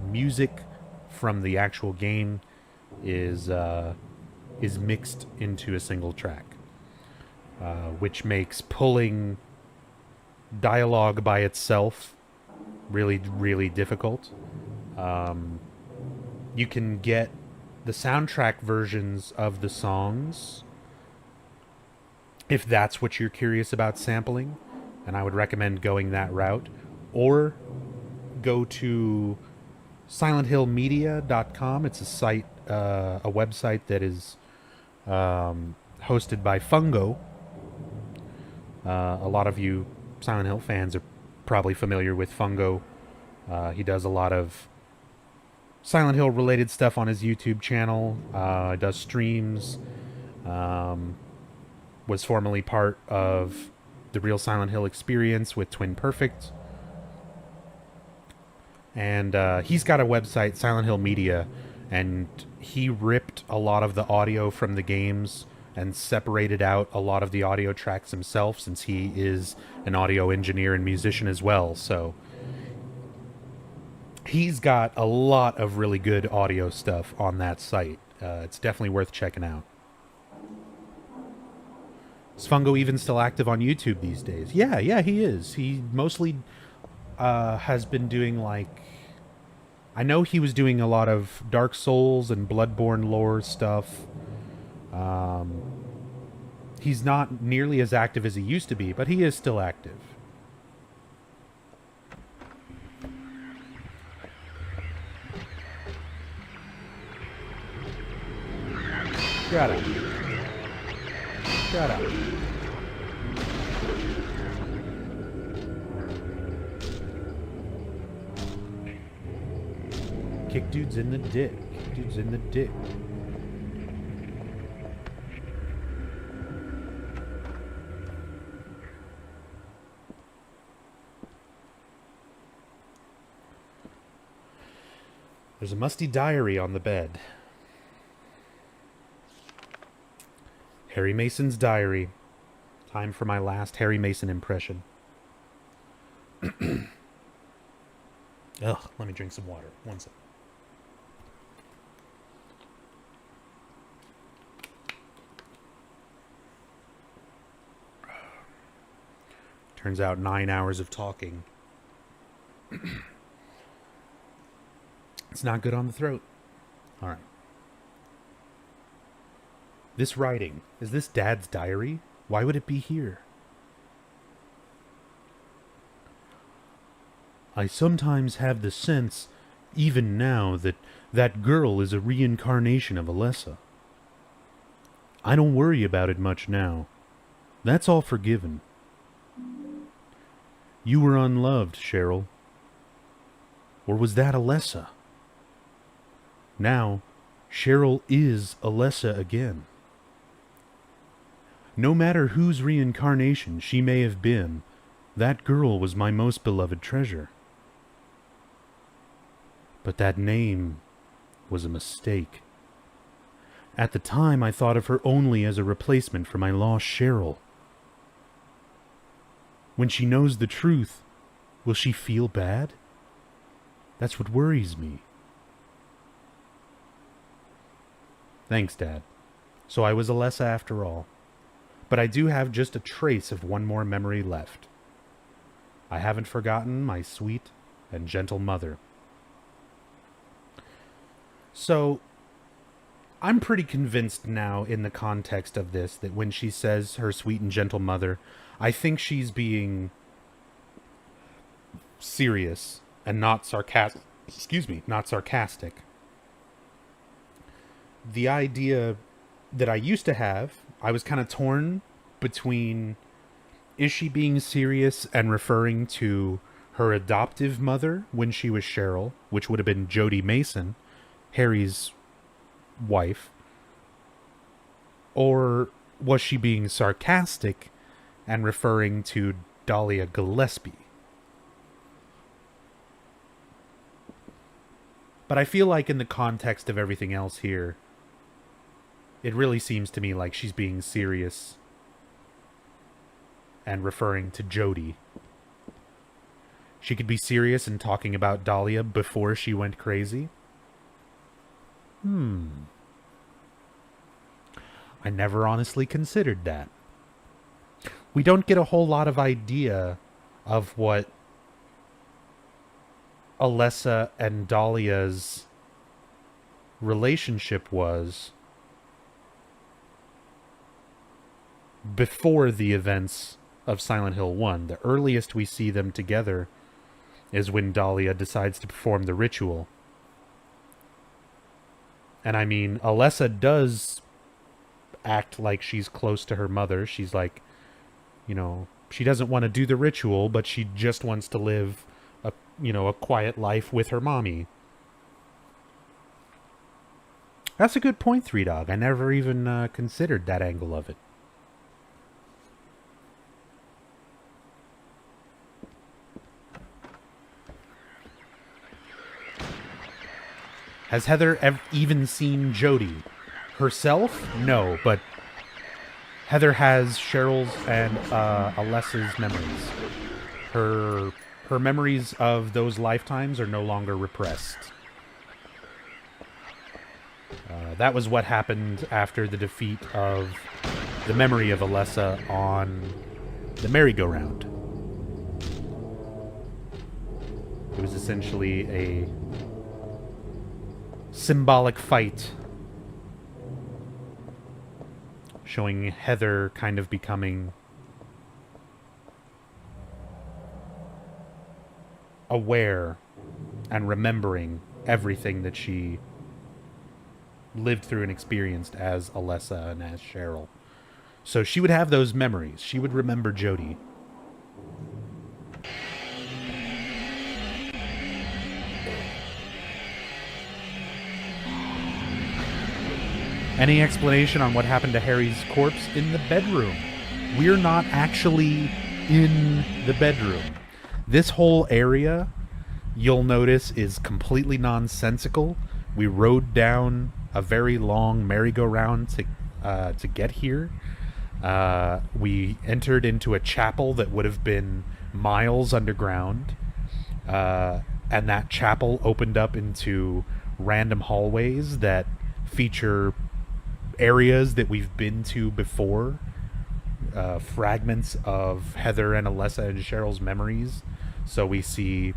music from the actual game is mixed into a single track, which makes pulling dialogue by itself really, really difficult. You can get the soundtrack versions of the songs if that's what you're curious about sampling, and I would recommend going that route, or go to silenthillmedia.com. It's a site, a website that is hosted by Fungo. A lot of you Silent Hill fans are probably familiar with Fungo. He does a lot of Silent Hill related stuff on his YouTube channel. Does streams. Was formerly part of the Real Silent Hill experience with Twin Perfect. And he's got a website, Silent Hill Media, and he ripped a lot of the audio from the games and separated out a lot of the audio tracks himself, since he is an audio engineer and musician as well. So he's got a lot of really good audio stuff on that site. It's definitely worth checking out. Is Fungo even still active on YouTube these days? Yeah, he is. He mostly has been doing, like, I know he was doing a lot of Dark Souls and Bloodborne lore stuff. He's not nearly as active as he used to be, but he is still active. Shut up. Shut up. Kick dudes in the dick. Kick dudes in the dick. There's a musty diary on the bed. Harry Mason's diary. Time for my last Harry Mason impression. Ugh, let me drink some water. One second. Turns out 9 hours of talking. It's not good on the throat. All right. This writing, is this Dad's diary? Why would it be here? I sometimes have the sense, even now, that that girl is a reincarnation of Alessa. I don't worry about it much now. That's all forgiven. You were unloved, Cheryl. Or was that Alessa? Now, Cheryl is Alessa again. No matter whose reincarnation she may have been, that girl was my most beloved treasure. But that name was a mistake. At the time, I thought of her only as a replacement for my lost Cheryl. When she knows the truth, will she feel bad? That's what worries me. Thanks, Dad. So I was Alessa after all. But I do have just a trace of one more memory left. I haven't forgotten my sweet and gentle mother. So, I'm pretty convinced now in the context of this that when she says her sweet and gentle mother, I think she's being serious and not sarcastic. Not sarcastic. The idea that I used to have, I was kind of torn between, is she being serious and referring to her adoptive mother when she was Cheryl, which would have been Jody Mason, Harry's wife, or was she being sarcastic and referring to Dahlia Gillespie? But I feel like in the context of everything else here, it really seems to me like she's being serious and referring to Jody. She could be serious and talking about Dahlia before she went crazy. I never honestly considered that. We don't get a whole lot of idea of what Alessa and Dahlia's relationship was before the events of Silent Hill 1. The earliest we see them together is when Dahlia decides to perform the ritual. And I mean, Alessa does act like she's close to her mother. She's like, you know, she doesn't want to do the ritual, but she just wants to live a quiet life with her mommy. That's a good point, Three Dog. I never even considered that angle of it. Has Heather even seen Jody? Herself? No, but Heather has Cheryl's and Alessa's memories. Her memories of those lifetimes are no longer repressed. That was what happened after the defeat of the memory of Alessa on the merry-go-round. It was essentially a symbolic fight showing Heather kind of becoming aware and remembering everything that she lived through and experienced as Alessa and as Cheryl. So she would have those memories. She would remember Jody. Any explanation on what happened to Harry's corpse in the bedroom? We're not actually in the bedroom. This whole area, you'll notice, is completely nonsensical. We rode down a very long merry-go-round to get here. We entered into a chapel that would have been miles underground. And that chapel opened up into random hallways that feature areas that we've been to before, fragments of Heather and Alessa and Cheryl's memories. So we see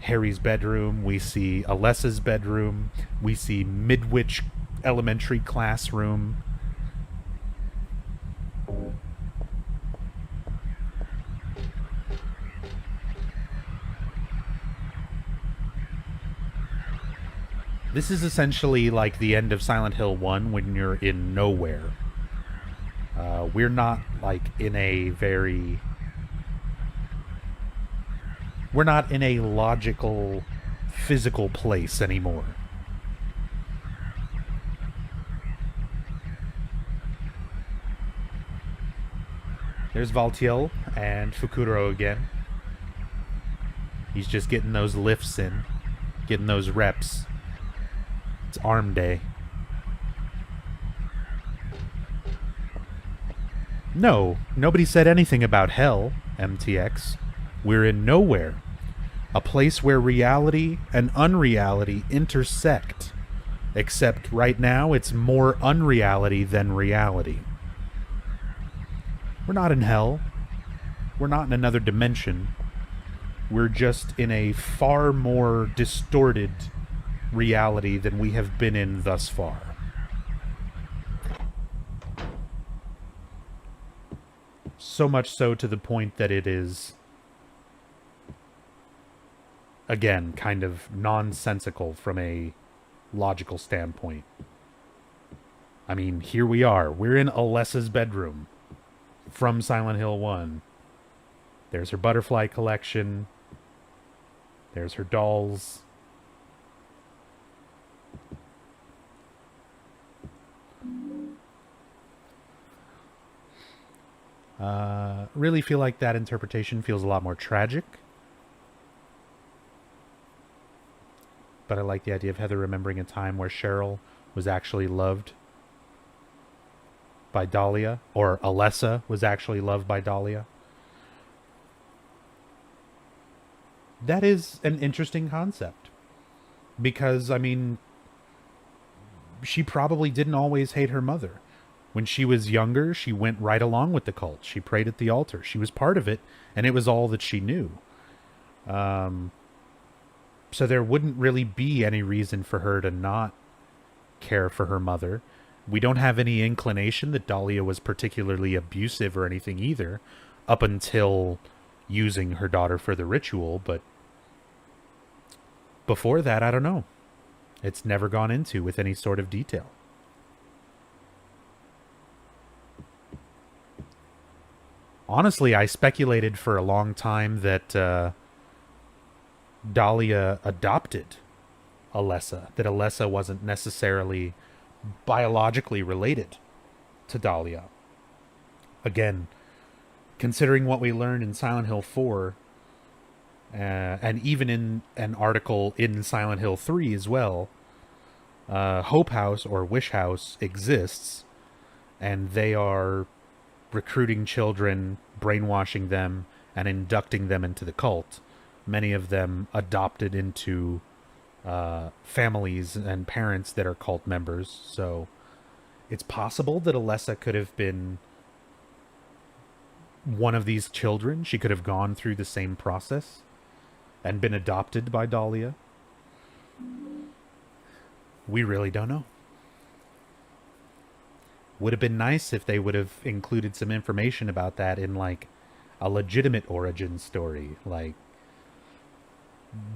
Harry's bedroom, we see Alessa's bedroom, we see Midwich elementary classroom, This is essentially like the end of Silent Hill 1 when you're in nowhere. We're not like in a very... We're not in a logical, physical place anymore. There's Valtiel and Fukuro again. He's just getting those lifts in, getting those reps. It's arm day. No, nobody said anything about hell, MTX. We're in nowhere. A place where reality and unreality intersect. Except right now it's more unreality than reality. We're not in hell. We're not in another dimension. We're just in a far more distorted reality than we have been in thus far. So much so to the point that it is, again, kind of nonsensical from a logical standpoint. I mean, here we are. We're in Alessa's bedroom from Silent Hill 1. There's her butterfly collection. There's her dolls. Really feel like that interpretation feels a lot more tragic. But I like the idea of Heather remembering a time where Cheryl was actually loved by Dahlia, or Alessa was actually loved by Dahlia. That is an interesting concept. Because, I mean, she probably didn't always hate her mother. When she was younger, she went right along with the cult. She prayed at the altar. She was part of it, and it was all that she knew. So there wouldn't really be any reason for her to not care for her mother. We don't have any inclination that Dahlia was particularly abusive or anything either, up until using her daughter for the ritual, but before that, I don't know. It's never gone into with any sort of detail. Honestly, I speculated for a long time that Dahlia adopted Alessa, that Alessa wasn't necessarily biologically related to Dahlia. Again, considering what we learned in Silent Hill 4, and even in an article in Silent Hill 3 as well, Hope House or Wish House exists, and they are recruiting children, brainwashing them, and inducting them into the cult. Many of them adopted into families and parents that are cult members. So it's possible that Alessa could have been one of these children. She could have gone through the same process and been adopted by Dahlia. We really don't know. Would have been nice if they would have included some information about that in, like, a legitimate origin story. Like,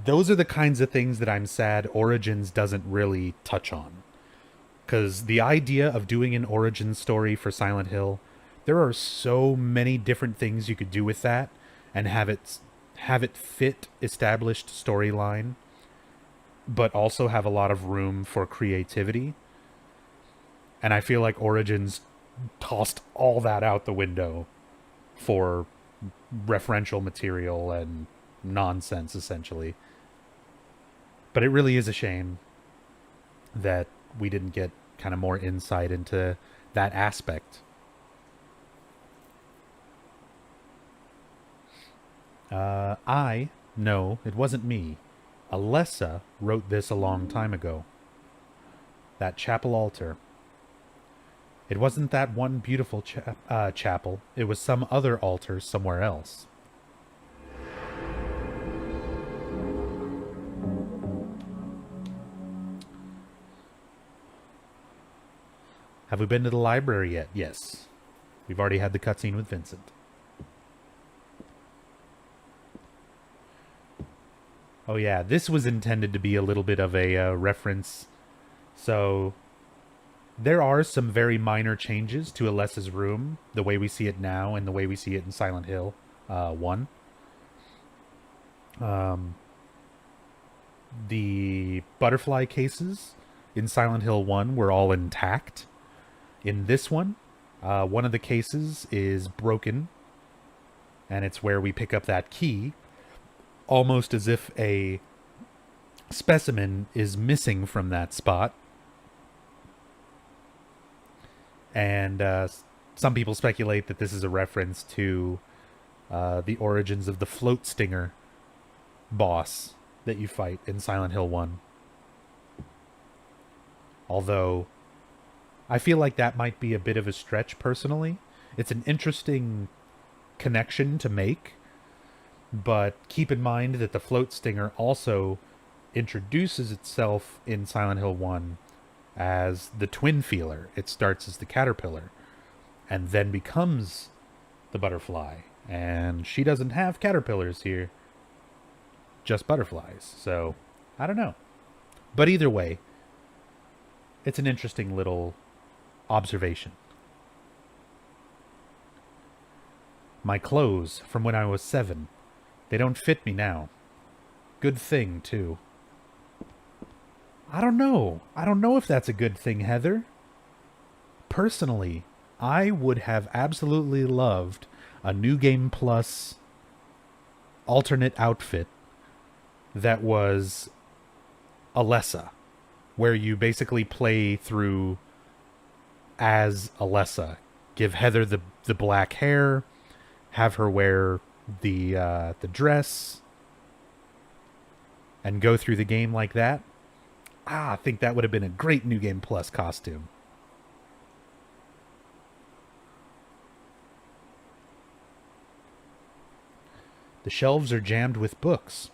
those are the kinds of things that I'm sad Origins doesn't really touch on. Because the idea of doing an origin story for Silent Hill, there are so many different things you could do with that and have it fit established storyline, but also have a lot of room for creativity. And I feel like Origins tossed all that out the window for referential material and nonsense, essentially. But it really is a shame that we didn't get kind of more insight into that aspect. No, it wasn't me. Alessa wrote this a long time ago. That chapel altar. It wasn't that one beautiful chapel. It was some other altar somewhere else. Have we been to the library yet? Yes. We've already had the cutscene with Vincent. Oh yeah, this was intended to be a little bit of a reference. So there are some very minor changes to Alessa's room, the way we see it now and the way we see it in Silent Hill 1. The butterfly cases in Silent Hill 1 were all intact. In this one of the cases is broken, and it's where we pick up that key, almost as if a specimen is missing from that spot. And some people speculate that this is a reference to the origins of the float stinger boss that you fight in Silent Hill 1. Although, I feel like that might be a bit of a stretch personally. It's an interesting connection to make, but keep in mind that the float stinger also introduces itself in Silent Hill 1 as the twin feeler. It starts as the caterpillar and then becomes the butterfly. And she doesn't have caterpillars here, just butterflies. So, I don't know. But either way, it's an interesting little observation. My clothes from when I was 7. They don't fit me now. Good thing, too. I don't know. I don't know if that's a good thing, Heather. Personally, I would have absolutely loved a New Game Plus alternate outfit that was Alessa, where you basically play through as Alessa. Give Heather the black hair, have her wear the dress, and go through the game like that. I think that would have been a great New Game Plus costume. The shelves are jammed with books.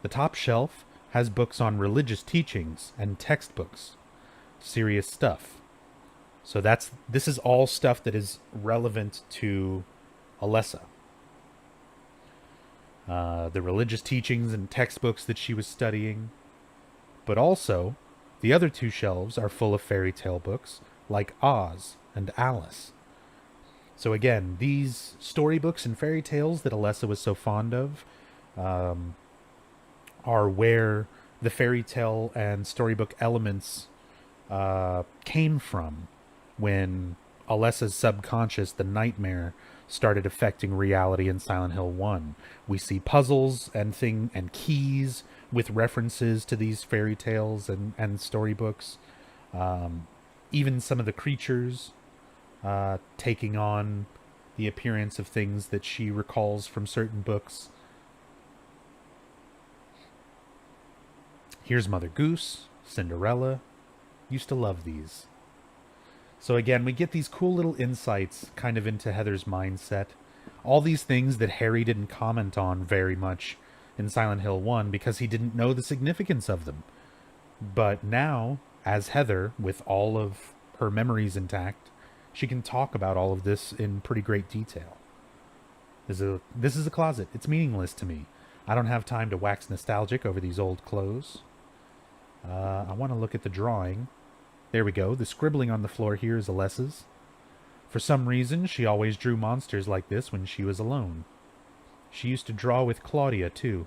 The top shelf has books on religious teachings and textbooks. Serious stuff. So this is all stuff that is relevant to Alessa. The religious teachings and textbooks that she was studying. But also, the other two shelves are full of fairy tale books, like Oz and Alice. So again, these storybooks and fairy tales that Alessa was so fond of are where the fairy tale and storybook elements came from when Alessa's subconscious, the nightmare, started affecting reality in Silent Hill 1. We see puzzles and keys with references to these fairy tales and storybooks. Even some of the creatures taking on the appearance of things that she recalls from certain books. Here's Mother Goose, Cinderella. Used to love these. So again, we get these cool little insights kind of into Heather's mindset. All these things that Harry didn't comment on very much in Silent Hill 1 because he didn't know the significance of them. But now, as Heather, with all of her memories intact, she can talk about all of this in pretty great detail. This is a closet. It's meaningless to me. I don't have time to wax nostalgic over these old clothes. I want to look at the drawing. There we go. The scribbling on the floor here is Alessa's. For some reason, she always drew monsters like this when she was alone. She used to draw with Claudia, too.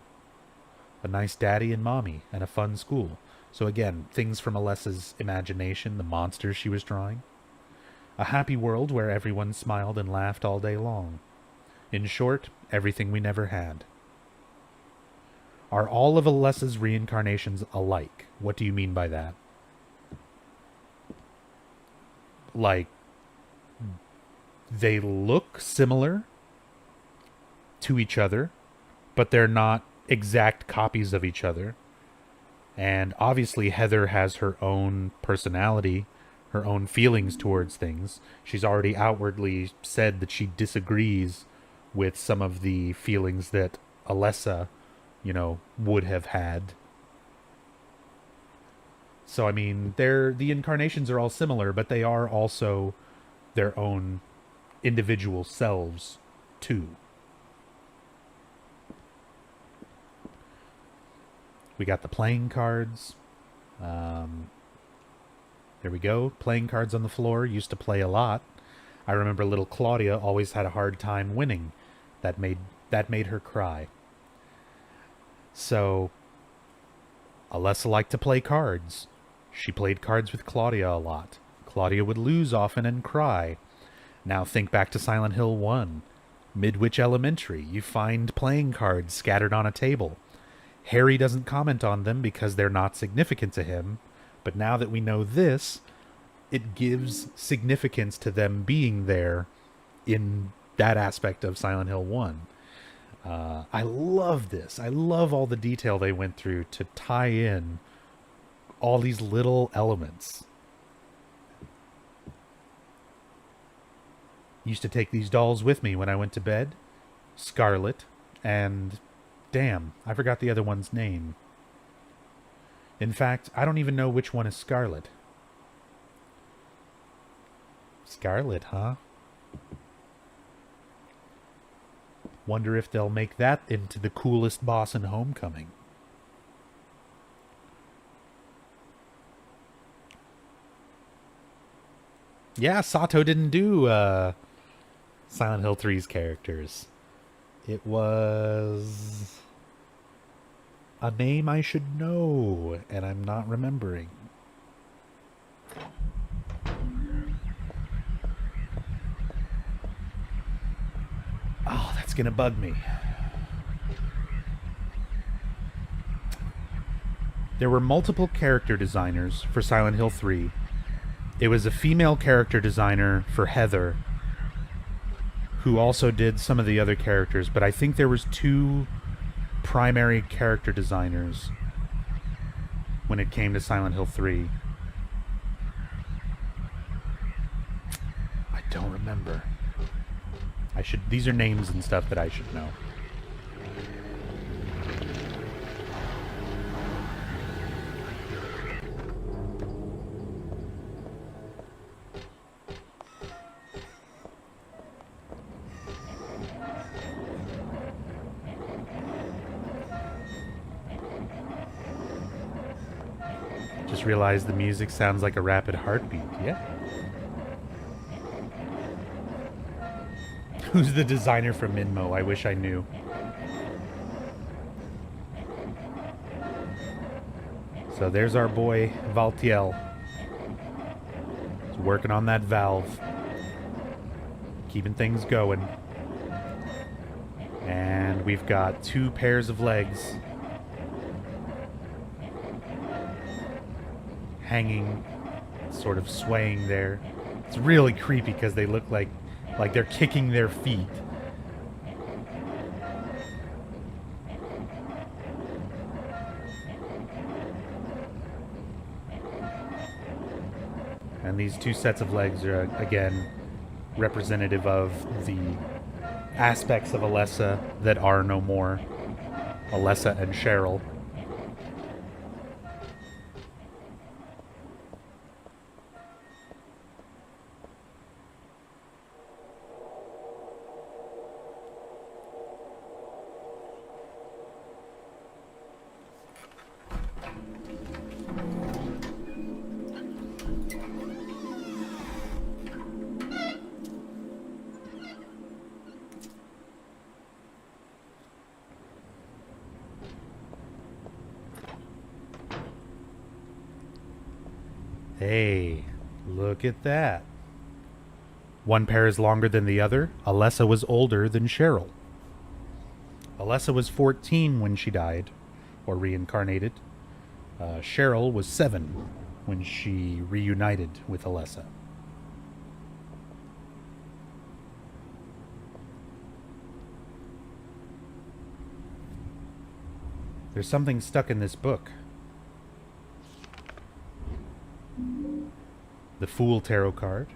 A nice daddy and mommy, and a fun school. So again, things from Alessa's imagination, the monsters she was drawing. A happy world where everyone smiled and laughed all day long. In short, everything we never had. Are all of Alessa's reincarnations alike? What do you mean by that? Like, they look similar to each other, but they're not exact copies of each other. And obviously Heather has her own personality, her own feelings towards things. She's already outwardly said that she disagrees with some of the feelings that Alessa, would have had. So, I mean, the incarnations are all similar, but they are also their own individual selves, too. We got the playing cards. There we go. Playing cards on the floor. Used to play a lot. I remember little Claudia always had a hard time winning. That made her cry. So, Alessa liked to play cards. She played cards with Claudia a lot. Claudia would lose often and cry. Now think back to Silent Hill 1. Midwich Elementary. You find playing cards scattered on a table. Harry doesn't comment on them because they're not significant to him. But now that we know this, it gives significance to them being there in that aspect of Silent Hill 1. I love this. I love all the detail they went through to tie in all these little elements. Used to take these dolls with me when I went to bed. Scarlet and... damn, I forgot the other one's name. In fact, I don't even know which one is Scarlet. Scarlet, huh? Wonder if they'll make that into the coolest boss in Homecoming. Yeah, Sato didn't do Silent Hill 3's characters. It was a name I should know, and I'm not remembering. Oh, that's gonna bug me. There were multiple character designers for Silent Hill 3. It was a female character designer for Heather, who also did some of the other characters, but I think there was 2 primary character designers when it came to Silent Hill 3. I don't remember. These are names and stuff that I should know. Just realized the music sounds like a rapid heartbeat. Yeah. Who's the designer for Minmo? I wish I knew. So there's our boy Valtiel. He's working on that valve. Keeping things going. And we've got 2 pairs of legs hanging, sort of swaying there. It's really creepy because they look like they're kicking their feet. And these 2 sets of legs are, again, representative of the aspects of Alessa that are no more. Alessa and Cheryl. Hey, look at that. One pair is longer than the other. Alessa was older than Cheryl. Alessa was 14 when she died, or reincarnated. Cheryl was 7 when she reunited with Alessa. There's something stuck in this book. The Fool Tarot card.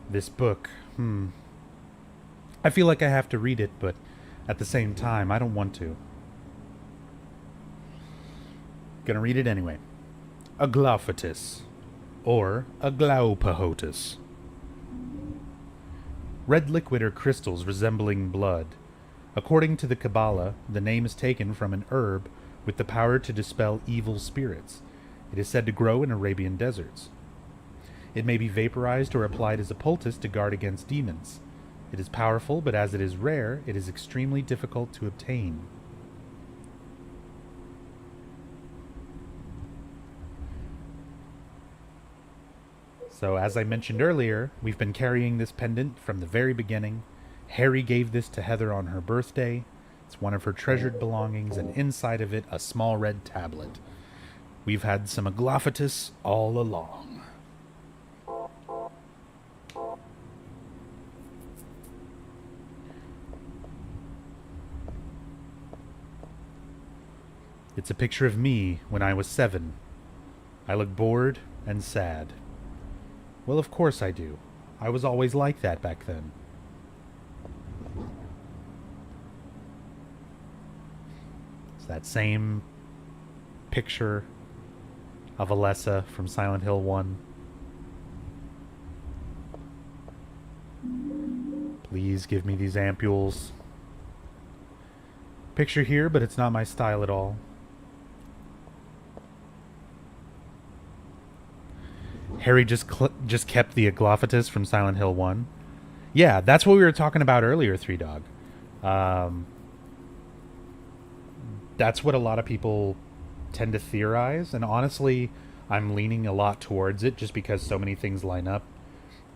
This book, I feel like I have to read it, but at the same time, I don't want to. Gonna read it anyway. Aglophatus, or Aglaupahotus. Red liquid or crystals resembling blood. According to the Kabbalah, the name is taken from an herb with the power to dispel evil spirits. It is said to grow in Arabian deserts. It may be vaporized or applied as a poultice to guard against demons. It is powerful, but as it is rare, it is extremely difficult to obtain. So, as I mentioned earlier, we've been carrying this pendant from the very beginning. Harry gave this to Heather on her birthday. It's one of her treasured belongings, and inside of it, a small red tablet. We've had some Aglophatus all along. It's a picture of me when I was 7. I look bored and sad. Well, of course I do. I was always like that back then. It's that same picture of Alessa from Silent Hill 1. Please give me these ampules. Picture here, but it's not my style at all. Harry just kept the Aglophatus from Silent Hill 1. Yeah, that's what we were talking about earlier, Three Dog. That's what a lot of people tend to theorize, and honestly, I'm leaning a lot towards it just because so many things line up.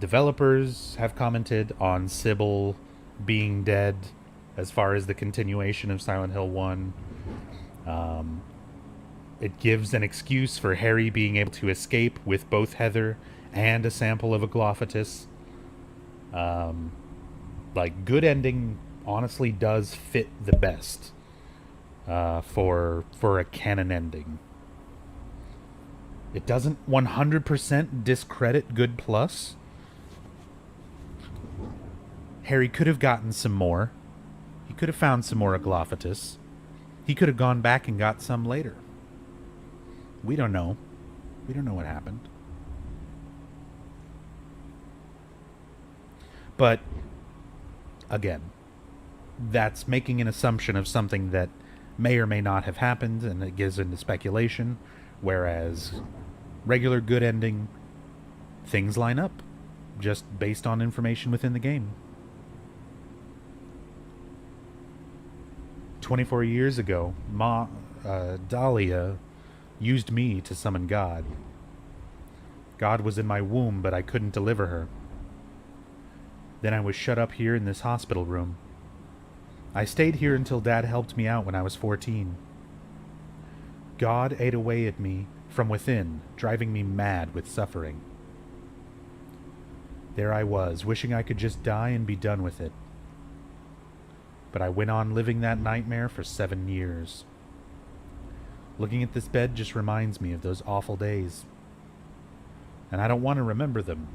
Developers have commented on Sybil being dead as far as the continuation of Silent Hill 1. It gives an excuse for Harry being able to escape with both Heather and a sample of Aglophatus. Like, good ending honestly does fit the best for a canon ending. It doesn't 100% discredit Good Plus. Harry could have gotten some more. He could have found some more Aglophatus. He could have gone back and got some later. We don't know. We don't know what happened. But, again, that's making an assumption of something that may or may not have happened, and it gives into speculation, whereas regular good ending, things line up, just based on information within the game. 24 years ago, Dahlia used me to summon God. God was in my womb, but I couldn't deliver her. Then I was shut up here in this hospital room. I stayed here until Dad helped me out when I was 14. God ate away at me from within, driving me mad with suffering. There I was, wishing I could just die and be done with it. But I went on living that nightmare for 7 years. Looking at this bed just reminds me of those awful days. And I don't want to remember them,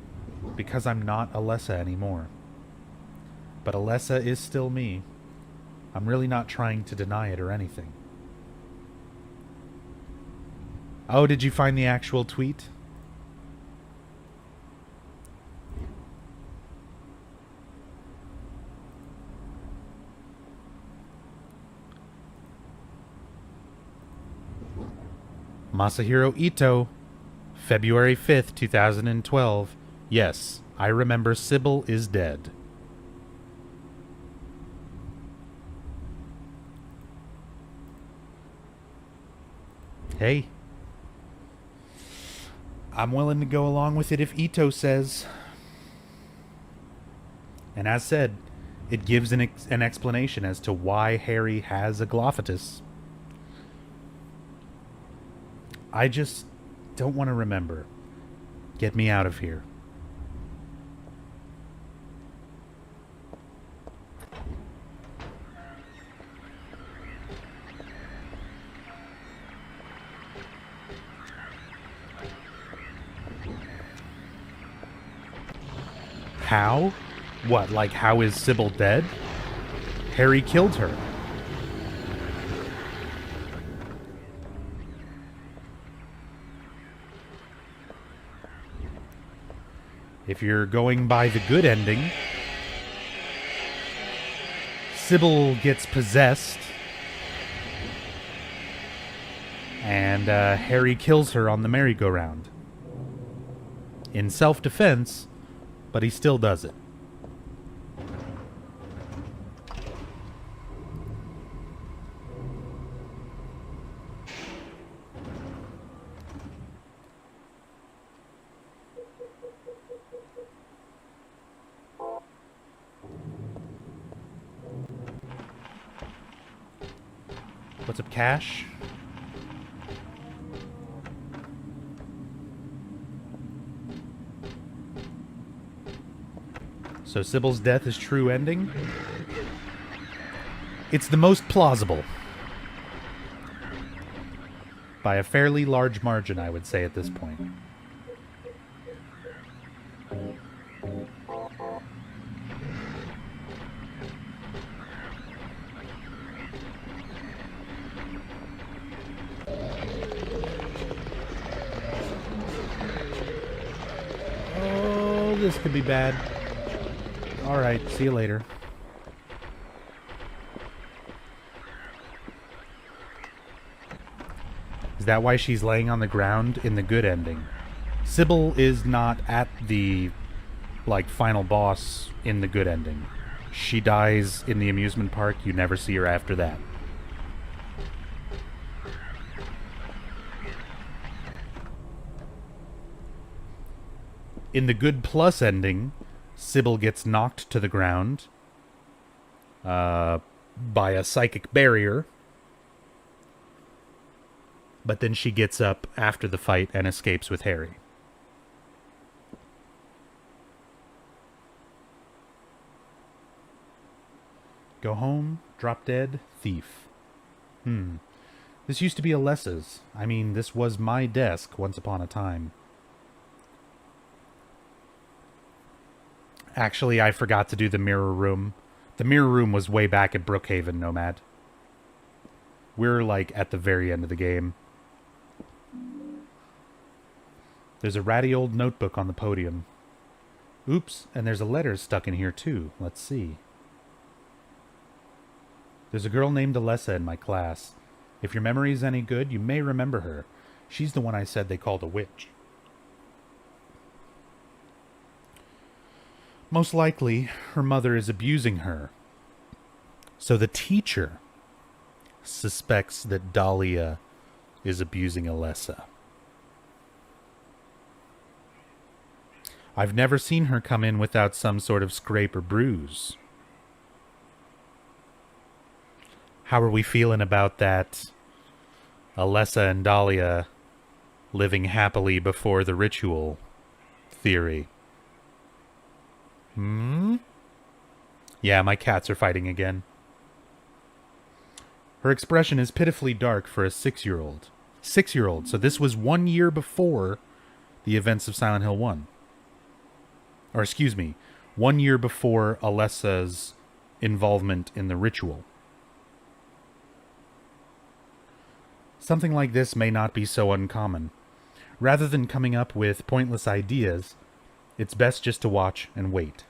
because I'm not Alessa anymore. But Alessa is still me. I'm really not trying to deny it or anything. Oh, did you find the actual tweet? Masahiro Ito, February 5th, 2012. Yes, I remember Sybil is dead. Hey, I'm willing to go along with it if Ito says. And as said, it gives an explanation as to why Harry has Aglophatus. I just don't want to remember. Get me out of here. How? What, like how is Sybil dead? Harry killed her. If you're going by the good ending, Sybil gets possessed And Harry kills her on the merry-go-round. In self-defense, but he still does it. What's up, Cash? So Sybil's death is true ending? It's the most plausible. By a fairly large margin, I would say, at this point. Oh, this could be bad. Alright, see you later. Is that why she's laying on the ground in the good ending? Sybil is not at the, final boss in the good ending. She dies in the amusement park. You never see her after that. In the good plus ending, Sybil gets knocked to the ground by a psychic barrier. But then she gets up after the fight and escapes with Harry. Go home, drop dead, thief. This used to be Alessa's. I mean, this was my desk once upon a time. Actually, I forgot to do the mirror room. The mirror room was way back at Brookhaven, Nomad. We're, at the very end of the game. There's a ratty old notebook on the podium. Oops, and there's a letter stuck in here, too. Let's see. There's a girl named Alessa in my class. If your memory's any good, you may remember her. She's the one I said they called a witch. Most likely, her mother is abusing her. So the teacher suspects that Dahlia is abusing Alessa. I've never seen her come in without some sort of scrape or bruise. How are we feeling about that Alessa and Dahlia living happily before the ritual theory? Yeah, my cats are fighting again. Her expression is pitifully dark for a 6-year-old. 6-year-old, so this was 1 year before the events of Silent Hill 1. Or excuse me, 1 year before Alessa's involvement in the ritual. Something like this may not be so uncommon. Rather than coming up with pointless ideas, it's best just to watch and wait.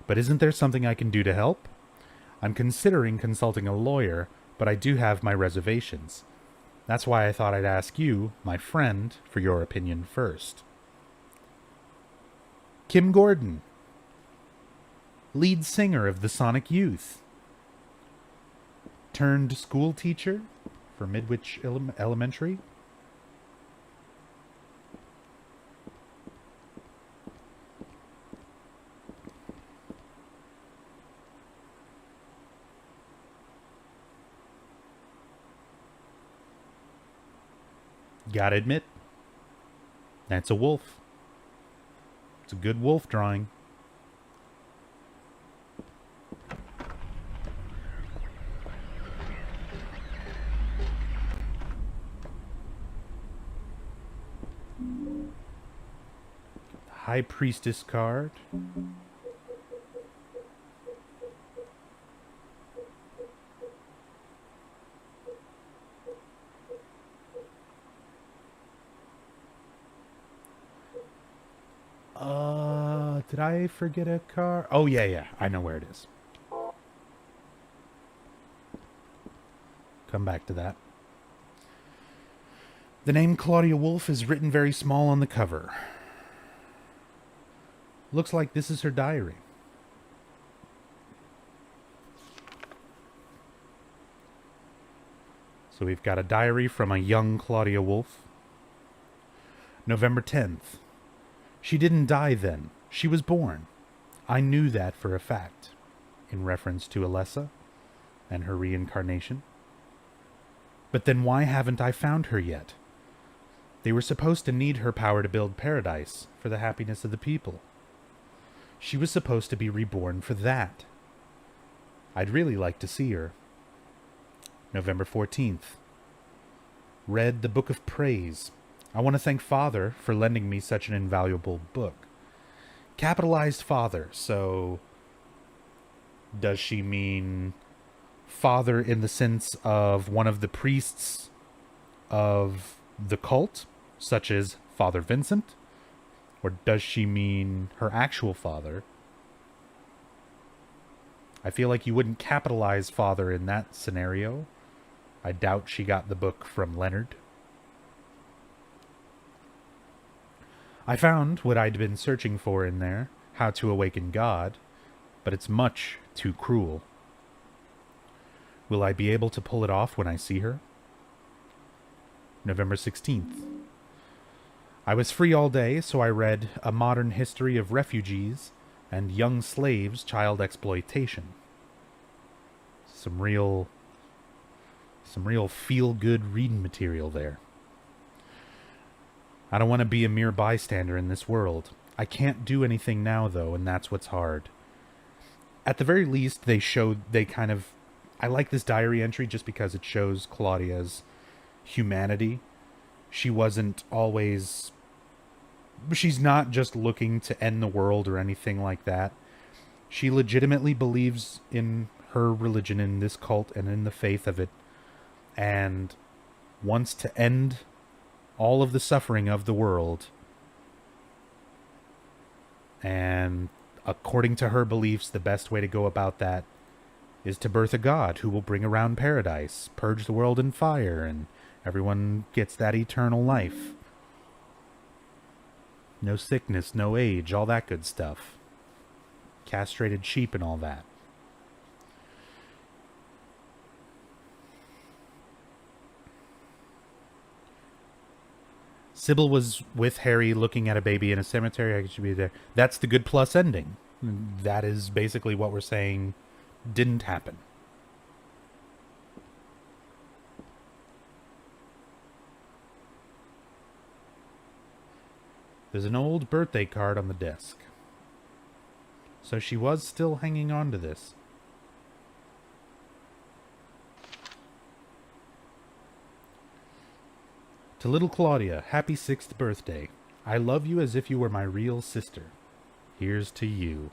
But isn't there something I can do to help? I'm considering consulting a lawyer, but I do have my reservations. That's why I thought I'd ask you, my friend, for your opinion first. Kim Gordon, lead singer of the Sonic Youth, turned school teacher for Midwich Elementary. Gotta admit, that's a wolf. It's a good wolf drawing. High Priestess card. Did I forget a card? Oh, yeah. I know where it is. Come back to that. The name Claudia Wolf is written very small on the cover. Looks like this is her diary. So we've got a diary from a young Claudia Wolf. November 10th. She didn't die then. She was born. I knew that for a fact, in reference to Alessa and her reincarnation. But then why haven't I found her yet? They were supposed to need her power to build paradise for the happiness of the people. She was supposed to be reborn for that. I'd really like to see her. November 14th. Read the Book of Praise. I want to thank Father for lending me such an invaluable book. Capitalized Father, so does she mean Father in the sense of one of the priests of the cult, such as Father Vincent? Or does she mean her actual father? I feel like you wouldn't capitalize Father in that scenario. I doubt she got the book from Leonard. I found what I'd been searching for in there, How to Awaken God, but it's much too cruel. Will I be able to pull it off when I see her? November 16th. I was free all day, so I read A Modern History of Refugees and Young Slaves' Child Exploitation. Some real feel-good reading material there. I don't want to be a mere bystander in this world. I can't do anything now, though, and that's what's hard. At the very least, I like this diary entry just because it shows Claudia's humanity. She's not just looking to end the world or anything like that. She legitimately believes in her religion, in this cult, and in the faith of it, and wants to end all of the suffering of the world. And according to her beliefs, the best way to go about that is to birth a god who will bring around paradise, purge the world in fire, and everyone gets that eternal life. No sickness, no age, all that good stuff. Castrated sheep and all that. Sybil was with Harry looking at a baby in a cemetery. I should be there. That's the good plus ending. That is basically what we're saying didn't happen. There's an old birthday card on the desk. So she was still hanging on to this. To little Claudia, happy 6th birthday. I love you as if you were my real sister. Here's to you.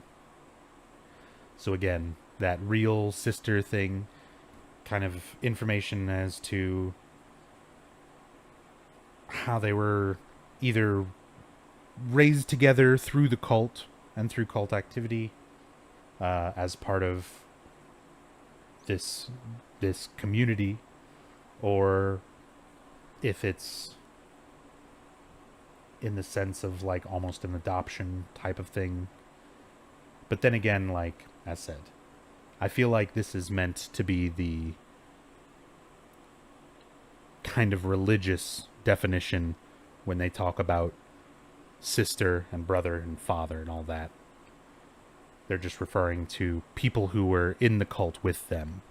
So again, that real sister thing, kind of information as to how they were either raised together through the cult and through cult activity as part of this community, or if it's in the sense of like almost an adoption type of thing. But then again, like I said, I feel like this is meant to be the kind of religious definition when they talk about sister and brother and father and all that. They're just referring to people who were in the cult with them.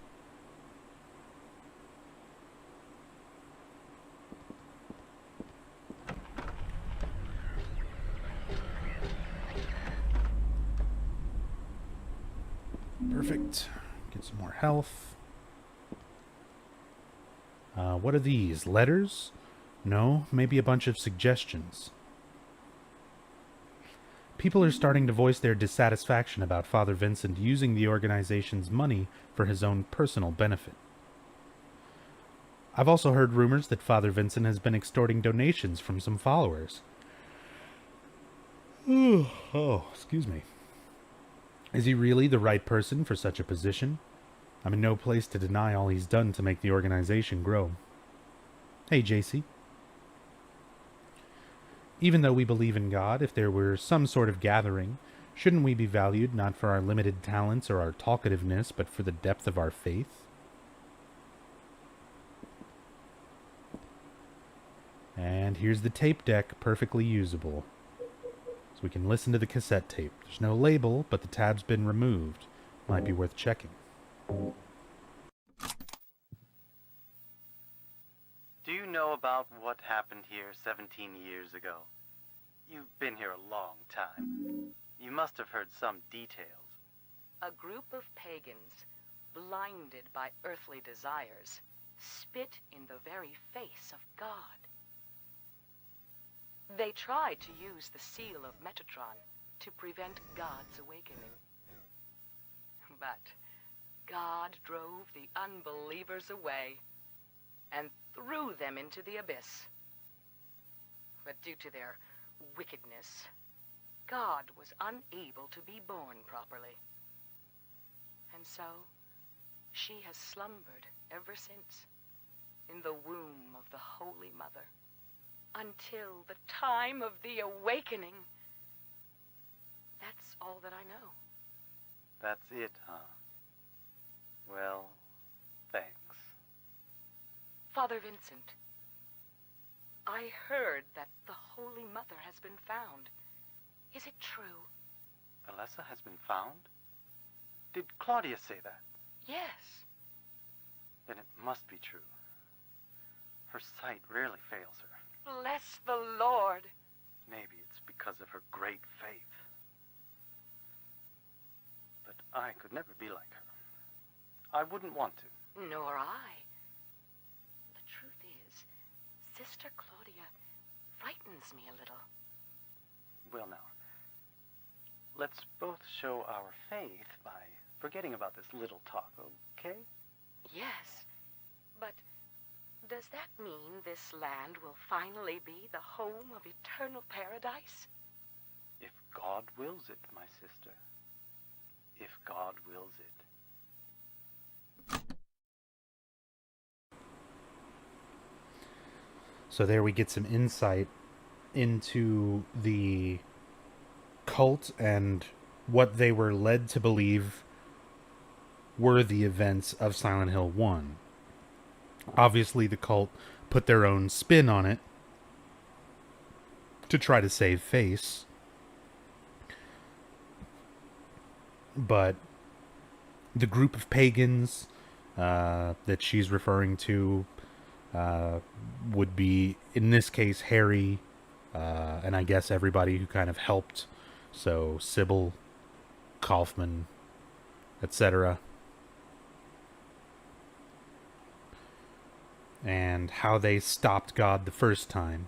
Perfect. Get some more health. What are these? Letters? No, maybe a bunch of suggestions. People are starting to voice their dissatisfaction about Father Vincent using the organization's money for his own personal benefit. I've also heard rumors that Father Vincent has been extorting donations from some followers. Oh, excuse me. Is he really the right person for such a position? I'm in no place to deny all he's done to make the organization grow. Hey, JC. Even though we believe in God, if there were some sort of gathering, shouldn't we be valued not for our limited talents or our talkativeness, but for the depth of our faith? And here's the tape deck, perfectly usable. So we can listen to the cassette tape. There's no label, but the tab's been removed. Might be worth checking. Do you know about what happened here 17 years ago? You've been here a long time. You must have heard some details. A group of pagans, blinded by earthly desires, spit in the very face of God. They tried to use the seal of Metatron to prevent God's awakening. But God drove the unbelievers away and threw them into the abyss. But due to their wickedness, God was unable to be born properly. And so, she has slumbered ever since, in the womb of the Holy Mother, until the time of the awakening. That's all that I know. That's it, huh? Well, thanks. Father Vincent, I heard that the Holy Mother has been found. Is it true? Alessa has been found? Did Claudia say that? Yes. Then it must be true. Her sight rarely fails her. Bless the Lord. Maybe it's because of her great faith. But I could never be like her. I wouldn't want to. Nor I. The truth is, Sister Claudia frightens me a little. Well now, let's both show our faith by forgetting about this little talk, okay? Yes, but does that mean this land will finally be the home of eternal paradise? If God wills it, my sister. If God wills it. So there we get some insight into the cult and what they were led to believe were the events of Silent Hill 1. Obviously, the cult put their own spin on it to try to save face. But the group of pagans that she's referring to would be, in this case, Harry, and I guess everybody who kind of helped. So, Sybil, Kaufman, etc. And how they stopped God the first time.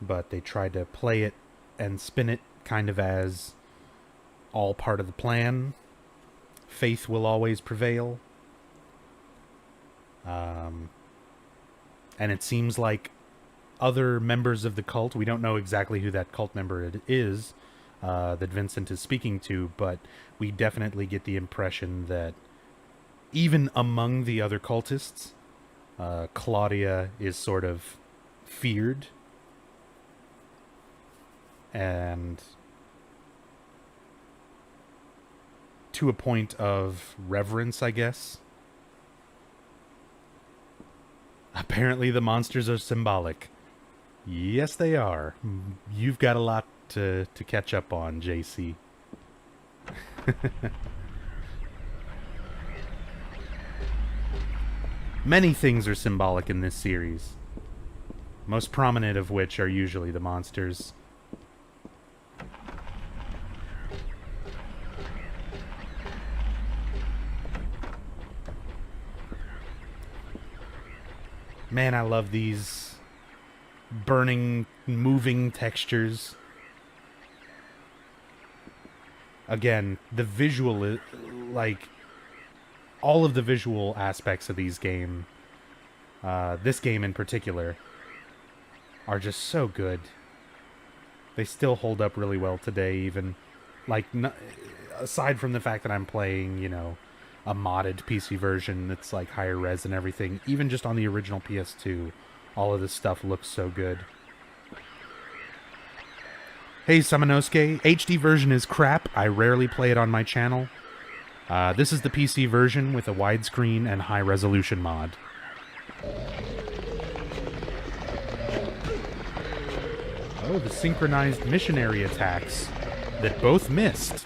But they tried to play it and spin it kind of as all part of the plan. Faith will always prevail. And it seems like other members of the cult, we don't know exactly who that cult member it is that Vincent is speaking to, but we definitely get the impression that even among the other cultists, Claudia is sort of feared. And to a point of reverence, I guess. Apparently the monsters are symbolic. Yes, they are. You've got a lot to catch up on, JC. Many things are symbolic in this series. Most prominent of which are usually the monsters. Man, I love these burning, moving textures. Again, the visual, like, all of the visual aspects of these game, this game in particular, are just so good. They still hold up really well today, even. Like, aside from the fact that I'm playing, you know, a modded PC version that's like higher res and everything, even just on the original PS2, all of this stuff looks so good. Hey Samanosuke, HD version is crap. I rarely play it on my channel. This is the PC version with a widescreen and high resolution mod. Oh, the synchronized missionary attacks that both missed.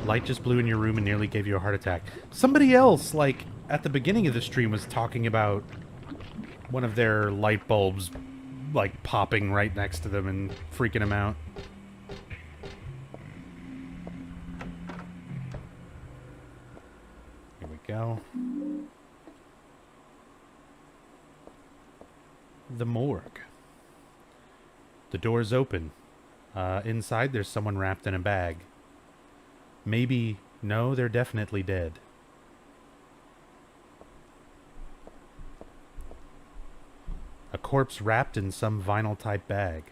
Light just blew in your room and nearly gave you a heart attack. Somebody else, like, at the beginning of the stream was talking about one of their light bulbs, like, popping right next to them and freaking them out. Here we go. The morgue. The door's open. Inside there's someone wrapped in a bag. Maybe, no, they're definitely dead. A corpse wrapped in some vinyl-type bag.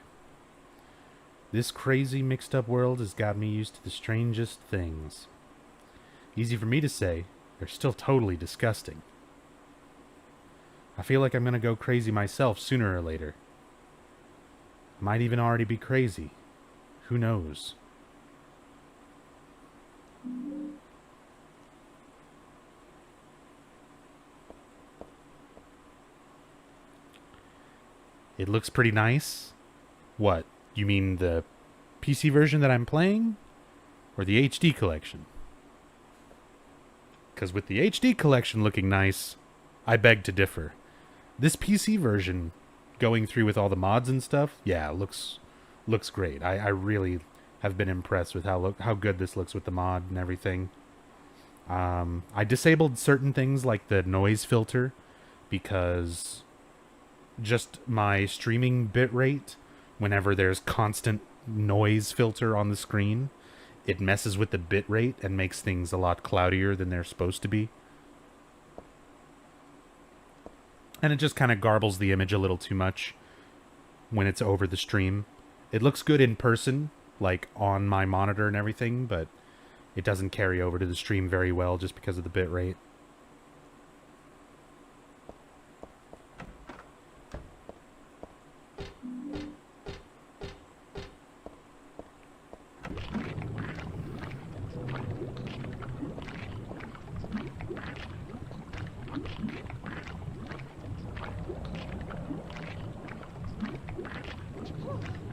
This crazy mixed-up world has got me used to the strangest things. Easy for me to say, they're still totally disgusting. I feel like I'm gonna go crazy myself sooner or later. I might even already be crazy. Who knows? It looks pretty nice. What? You mean the PC version that I'm playing? Or the HD collection? Because with the HD collection looking nice, I beg to differ. This PC version, going through with all the mods and stuff, yeah, looks great. I really have been impressed with how good this looks with the mod and everything. I disabled certain things like the noise filter because just my streaming bitrate, whenever there's constant noise filter on the screen, it messes with the bitrate and makes things a lot cloudier than they're supposed to be. And it just kind of garbles the image a little too much when it's over the stream. It looks good in person, like on my monitor and everything, but it doesn't carry over to the stream very well just because of the bitrate.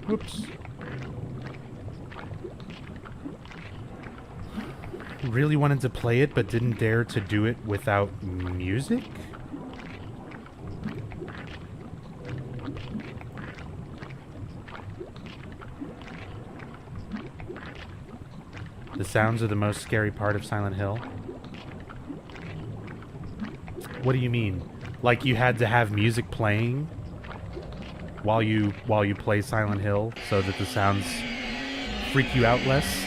Whoops. Really wanted to play it, but didn't dare to do it without music? The sounds are the most scary part of Silent Hill. What do you mean? Like you had to have music playing while you play Silent Hill so that the sounds freak you out less?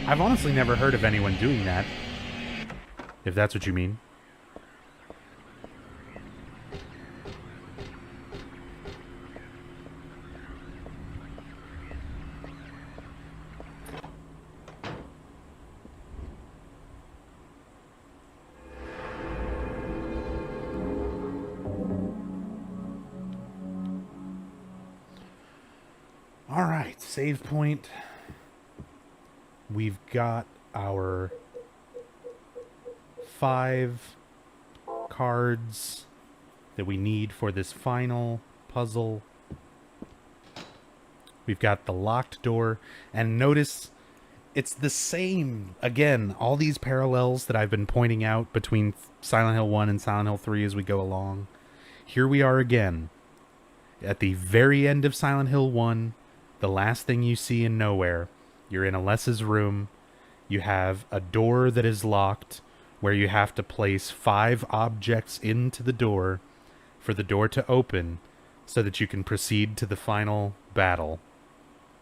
I've honestly never heard of anyone doing that, if that's what you mean. All right, save point. We've got our 5 cards that we need for this final puzzle. We've got the locked door, and notice it's the same. Again, all these parallels that I've been pointing out between Silent Hill 1 and Silent Hill 3 as we go along. Here we are again. At the very end of Silent Hill 1, the last thing you see in nowhere, you're in Alessa's room. You have a door that is locked where you have to place 5 objects into the door for the door to open so that you can proceed to the final battle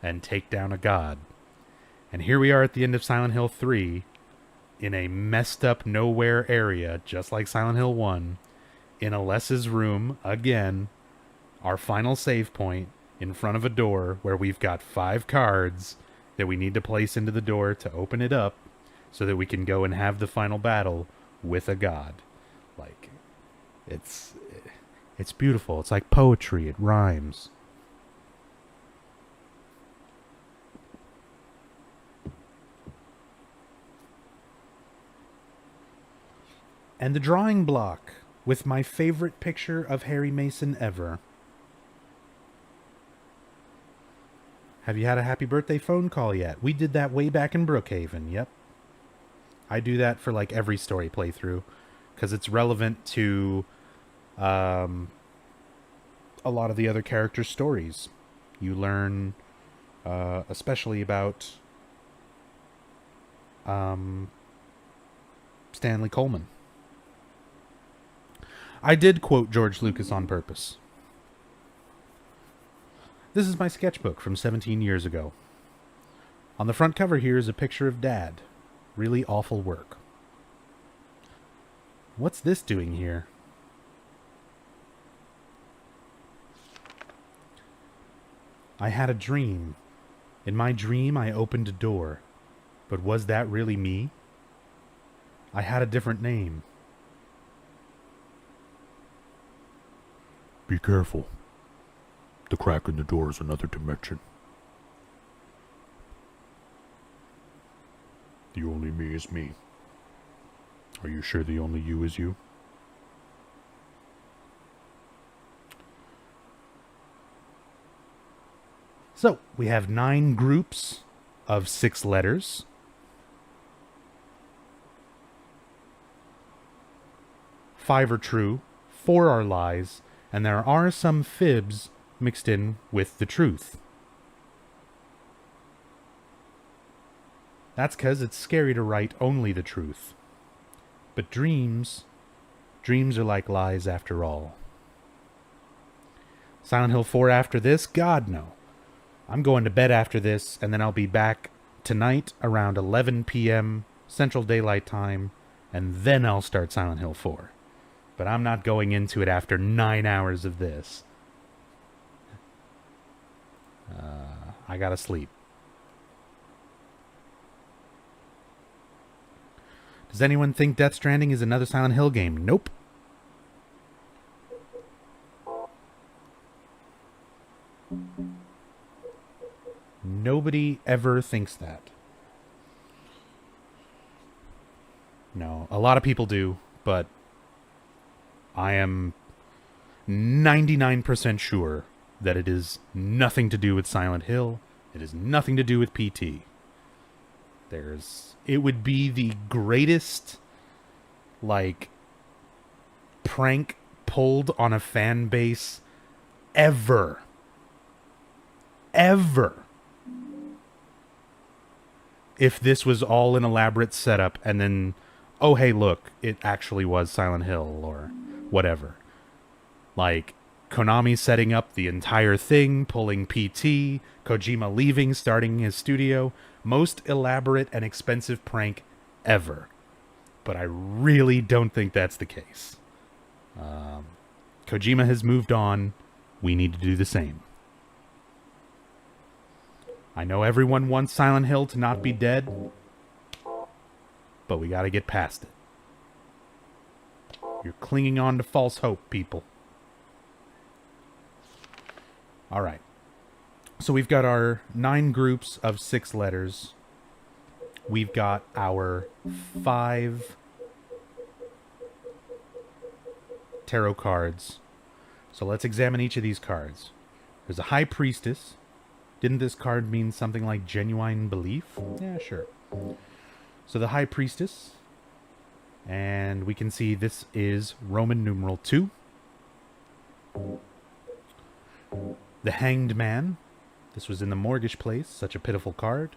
and take down a god. And here we are at the end of Silent Hill 3, in a messed up nowhere area, just like Silent Hill 1, in Alessa's room, again, our final save point, in front of a door where we've got 5 cards that we need to place into the door to open it up so that we can go and have the final battle with a god. Like, it's beautiful. It's like poetry. It rhymes. And the drawing block with my favorite picture of Harry Mason ever. Have you had a happy birthday phone call yet? We did that way back in Brookhaven, yep. I do that for like every story playthrough because it's relevant to a lot of the other characters' stories. You learn especially about Stanley Coleman. I did quote George Lucas on purpose. This is my sketchbook from 17 years ago. On the front cover here is a picture of Dad. Really awful work. What's this doing here? I had a dream. In my dream, I opened a door. But was that really me? I had a different name. Be careful. The crack in the door is another dimension. The only me is me. Are you sure the only you is you? So, we have 9 groups of 6 letters. Five are true, 4 are lies, and there are some fibs mixed in with the truth. That's because it's scary to write only the truth. But dreams are like lies after all. Silent Hill 4 after this? God, no. I'm going to bed after this, and then I'll be back tonight around 11 p.m. Central Daylight Time, and then I'll start Silent Hill 4. But I'm not going into it after 9 hours of this. I gotta sleep. Does anyone think Death Stranding is another Silent Hill game? Nope. Nobody ever thinks that. No, a lot of people do, but I am 99% sure that it is nothing to do with Silent Hill. It is nothing to do with PT. It would be the greatest, like, prank pulled on a fan base ever. Ever. If this was all an elaborate setup and then, oh, hey, look, it actually was Silent Hill or whatever. Like, Konami setting up the entire thing, pulling PT, Kojima leaving, starting his studio. Most elaborate and expensive prank ever. But I really don't think that's the case. Kojima has moved on. We need to do the same. I know everyone wants Silent Hill to not be dead, but we gotta get past it. You're clinging on to false hope, people. Alright. So we've got our 9 groups of 6 letters. We've got our 5 tarot cards. So let's examine each of these cards. There's a High Priestess. Didn't this card mean something like genuine belief? Yeah, sure. So the High Priestess. And we can see this is Roman numeral 2. The Hanged Man. This was in the Mortgage Place. Such a pitiful card.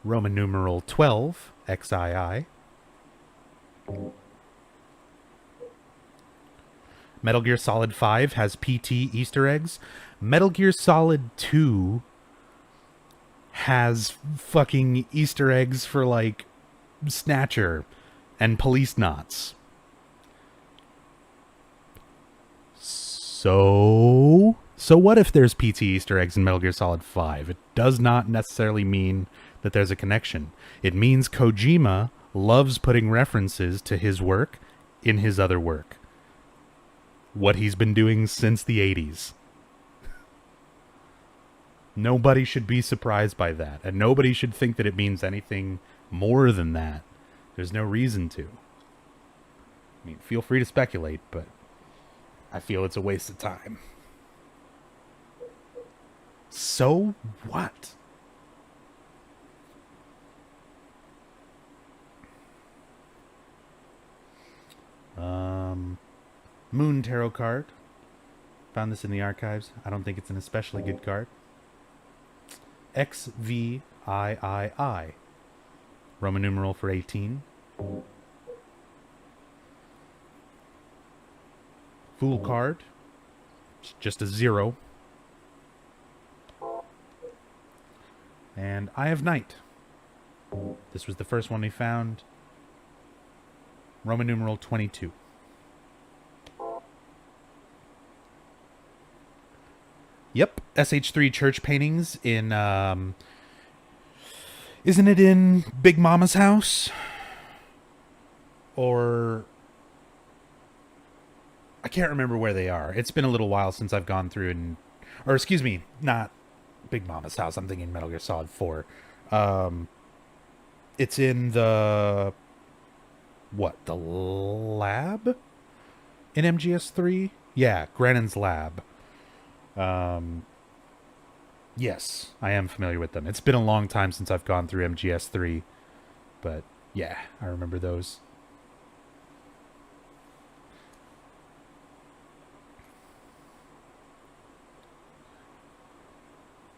Roman numeral 12. XII. Metal Gear Solid 5 has PT Easter eggs. Metal Gear Solid 2 has fucking Easter eggs for, like, Snatcher and Police Knots. So what if there's PT Easter eggs in Metal Gear Solid 5? It does not necessarily mean that there's a connection. It means Kojima loves putting references to his work in his other work. What he's been doing since the 80s. Nobody should be surprised by that, and nobody should think that it means anything more than that. There's no reason to. I mean, feel free to speculate, but I feel it's a waste of time. So what? Moon Tarot card. Found this in the archives. I don't think it's an especially good card. XVIII. Roman numeral for 18. Fool card. It's just a 0. And Eye of Night. This was the first one we found. Roman numeral 22. Yep, SH3 church paintings in, isn't it in Big Mama's house? Or, I can't remember where they are. It's been a little while since I've gone through and, or excuse me, not Big Mama's house. I'm thinking Metal Gear Solid 4. It's in the, what, the lab? In MGS3? Yeah, Grannon's lab. Yes, I am familiar with them. It's been a long time since I've gone through MGS3, but yeah, I remember those.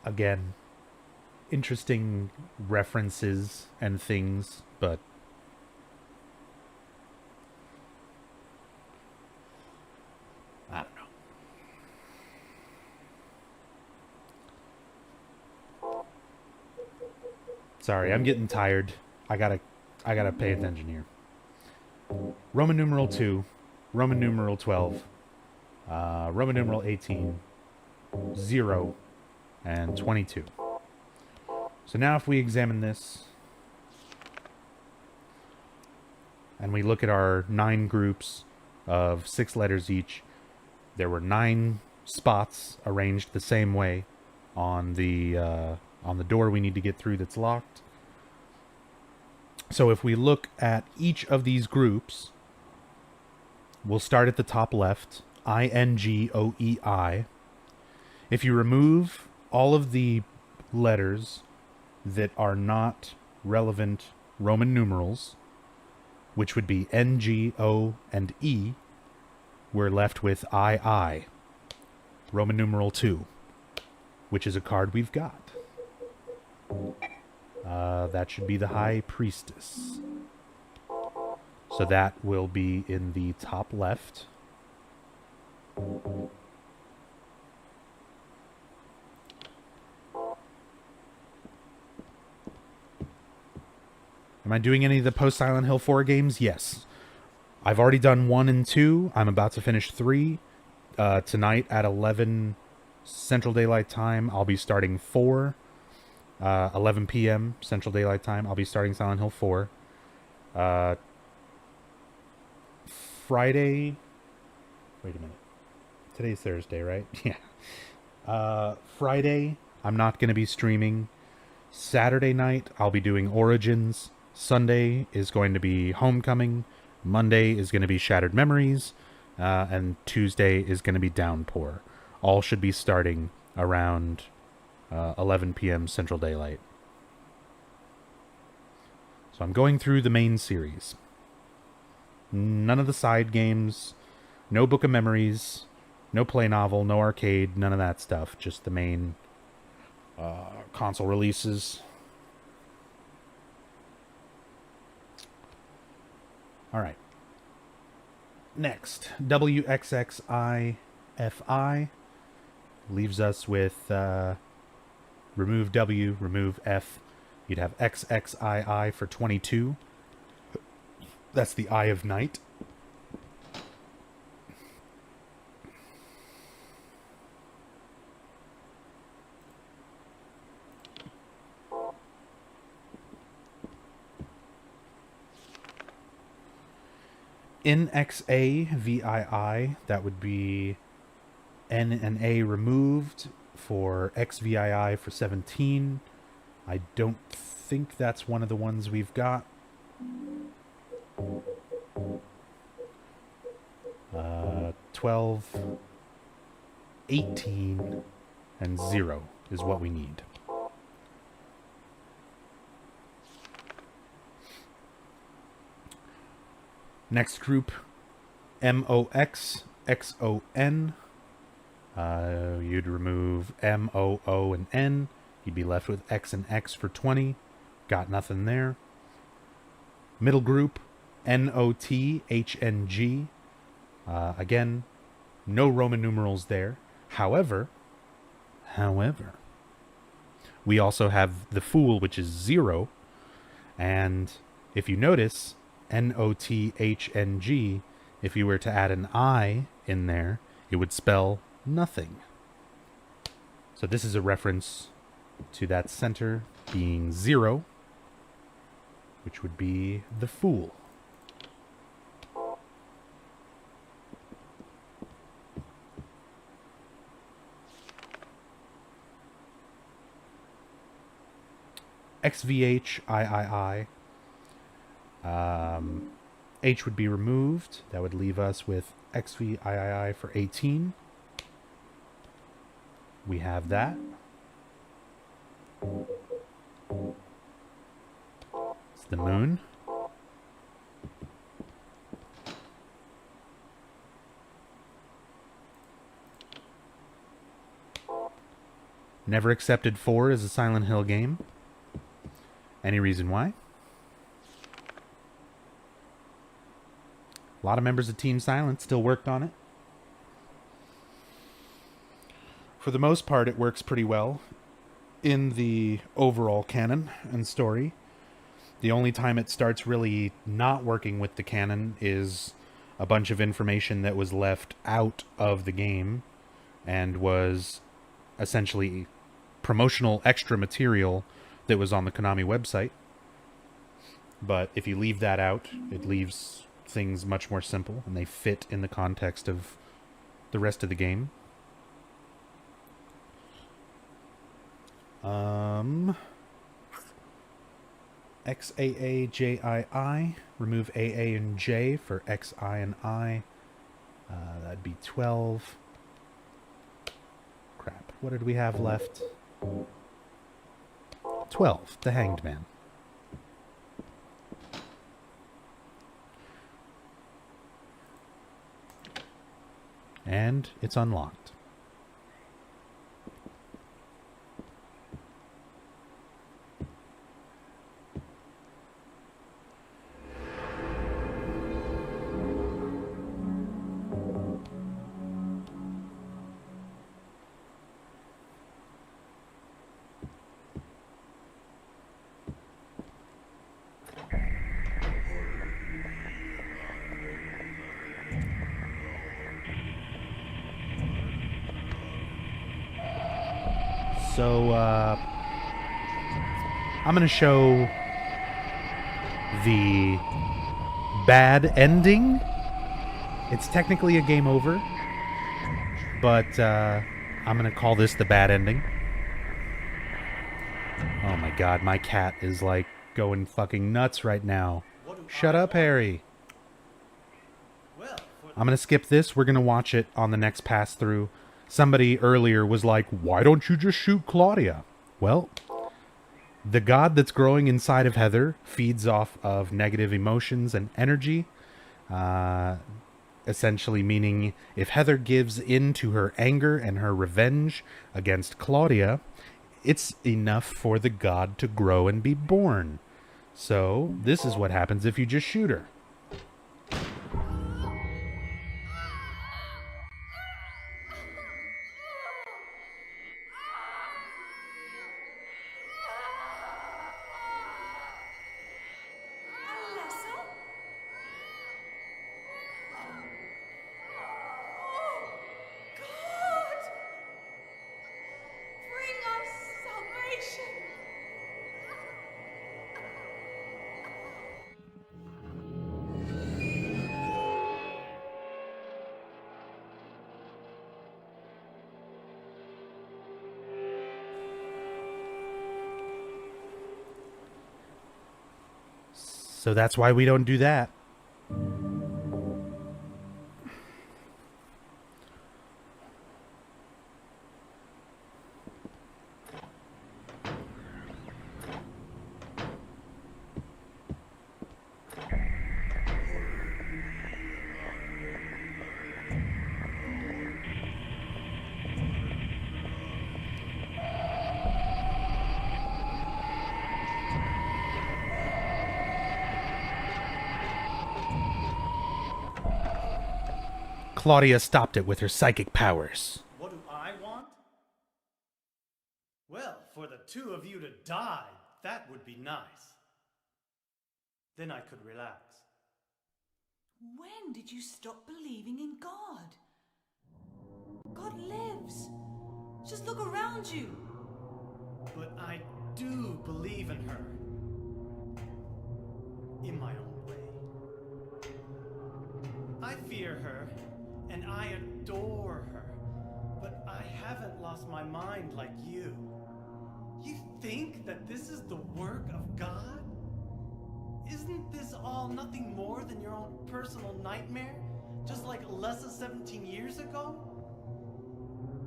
Again, interesting references and things, but I don't know. Sorry, I'm getting tired. I gotta pay attention here. Roman numeral 2, Roman numeral 12, Roman numeral 18, 0, and 22. So now if we examine this, and we look at our 9 groups of 6 letters each, there were 9 spots arranged the same way on the door we need to get through that's locked. So if we look at each of these groups, we'll start at the top left, INGOEI. If you remove all of the letters that are not relevant Roman numerals, which would be N, G, O, and E, we're left with II, Roman numeral 2, which is a card we've got. That should be the High Priestess. So that will be in the top left. Am I doing any of the post-Silent Hill 4 games? Yes. I've already done 1 and 2. I'm about to finish 3. Tonight at 11 Central Daylight Time, I'll be starting 4. 11 p.m. Central Daylight Time, I'll be starting Silent Hill 4. Friday... Wait a minute. Today's Thursday, right? Yeah. Friday, I'm not going to be streaming. Saturday night, I'll be doing Origins. Sunday is going to be Homecoming. Monday is going to be Shattered Memories. And Tuesday is going to be Downpour. All should be starting around 11 p.m. Central Daylight. So I'm going through the main series. None of the side games. No Book of Memories. No play novel. No arcade. None of that stuff. Just the main console releases. Alright. Next. WXXIFI leaves us with remove W, remove F. You'd have XXII for 22. That's the Eye of Night. In XAVII, that would be N and A removed for XVII for 17. I don't think that's one of the ones we've got. 12, 18, and 0 is what we need. Next group, MOX, XON. You'd remove M, O, O, and N. You'd be left with X and X for 20. Got nothing there. Middle group, NOT, HNG. Again, no Roman numerals there. However, we also have the Fool, which is 0. And if you notice, NOTHNG, if you were to add an I in there, it would spell nothing. So this is a reference to that center being 0, which would be the Fool. XVHIII. H would be removed. That would leave us with XVIII for 18. We have that. It's the moon. Never accepted 4 as a Silent Hill game. Any reason why? A lot of members of Team Silent still worked on it. For the most part, it works pretty well in the overall canon and story. The only time it starts really not working with the canon is a bunch of information that was left out of the game and was essentially promotional extra material that was on the Konami website. But if you leave that out, it leaves things much more simple, and they fit in the context of the rest of the game. XAAJII, remove AA and J for XI and I. That'd be 12. Crap, what did we have left? 12, the Hanged Man. And it's unlocked. So, I'm going to show the bad ending. It's technically a game over, but I'm going to call this the bad ending. Oh my god, my cat is like going fucking nuts right now. Shut up, Harry. I'm going to skip this. We're going to watch it on the next pass through. Somebody earlier was like, why don't you just shoot Claudia? Well, the god that's growing inside of Heather feeds off of negative emotions and energy. Essentially meaning if Heather gives in to her anger and her revenge against Claudia, it's enough for the god to grow and be born. So this is what happens if you just shoot her. So that's why we don't do that. Claudia stopped it with her psychic powers. What do I want? Well, for the two of you to die, that would be nice. Then I could relax. When did you stop believing in God? God lives. Just look around you. But I do believe in her. In my own way. I fear her, and I adore her. But I haven't lost my mind like you. You think that this is the work of God? Isn't this all nothing more than your own personal nightmare? Just like Alessa 17 years ago?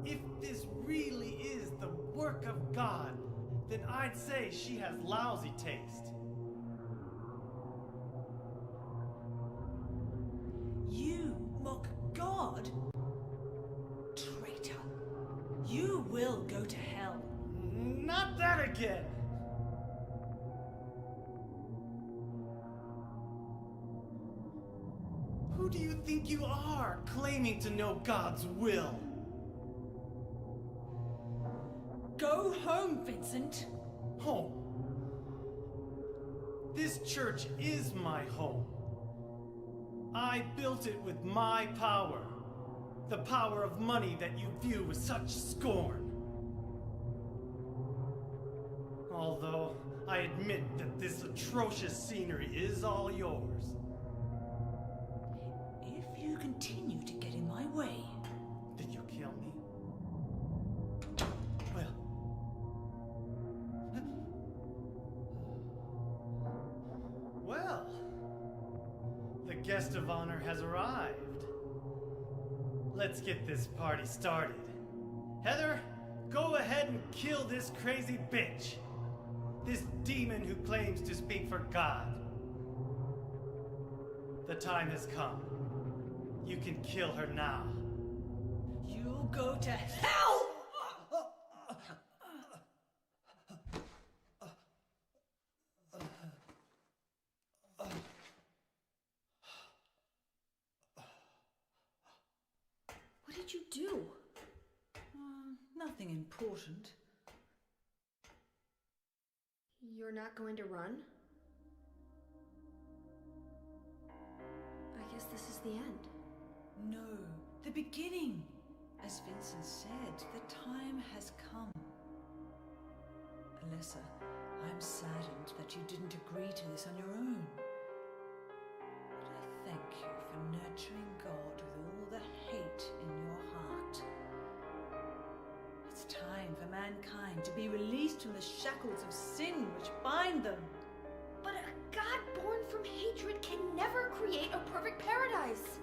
If this really is the work of God, then I'd say she has lousy taste. You mock God? Traitor. You will go to hell. Not that again! Who do you think you are, claiming to know God's will? Go home, Vincent. Home. This church is my home. I built it with my power. The power of money that you view with such scorn. Although I admit that this atrocious scenery is all yours. If you continue to get in my way... Did you kill me? Well, the guest of honor has arrived. Let's get this party started. Heather, go ahead and kill this crazy bitch. This demon who claims to speak for God. The time has come. You can kill her now. You'll go to hell! What did you do? Nothing important. You're not going to run? I guess this is the end. No, the beginning. As Vincent said, the time has come. Alessa, I'm saddened that you didn't agree to this on your own. But I thank you for nurturing God with all the hate in your heart. It's time for mankind to be released from the shackles of sin which bind them. But a God born from hatred can never create a perfect paradise.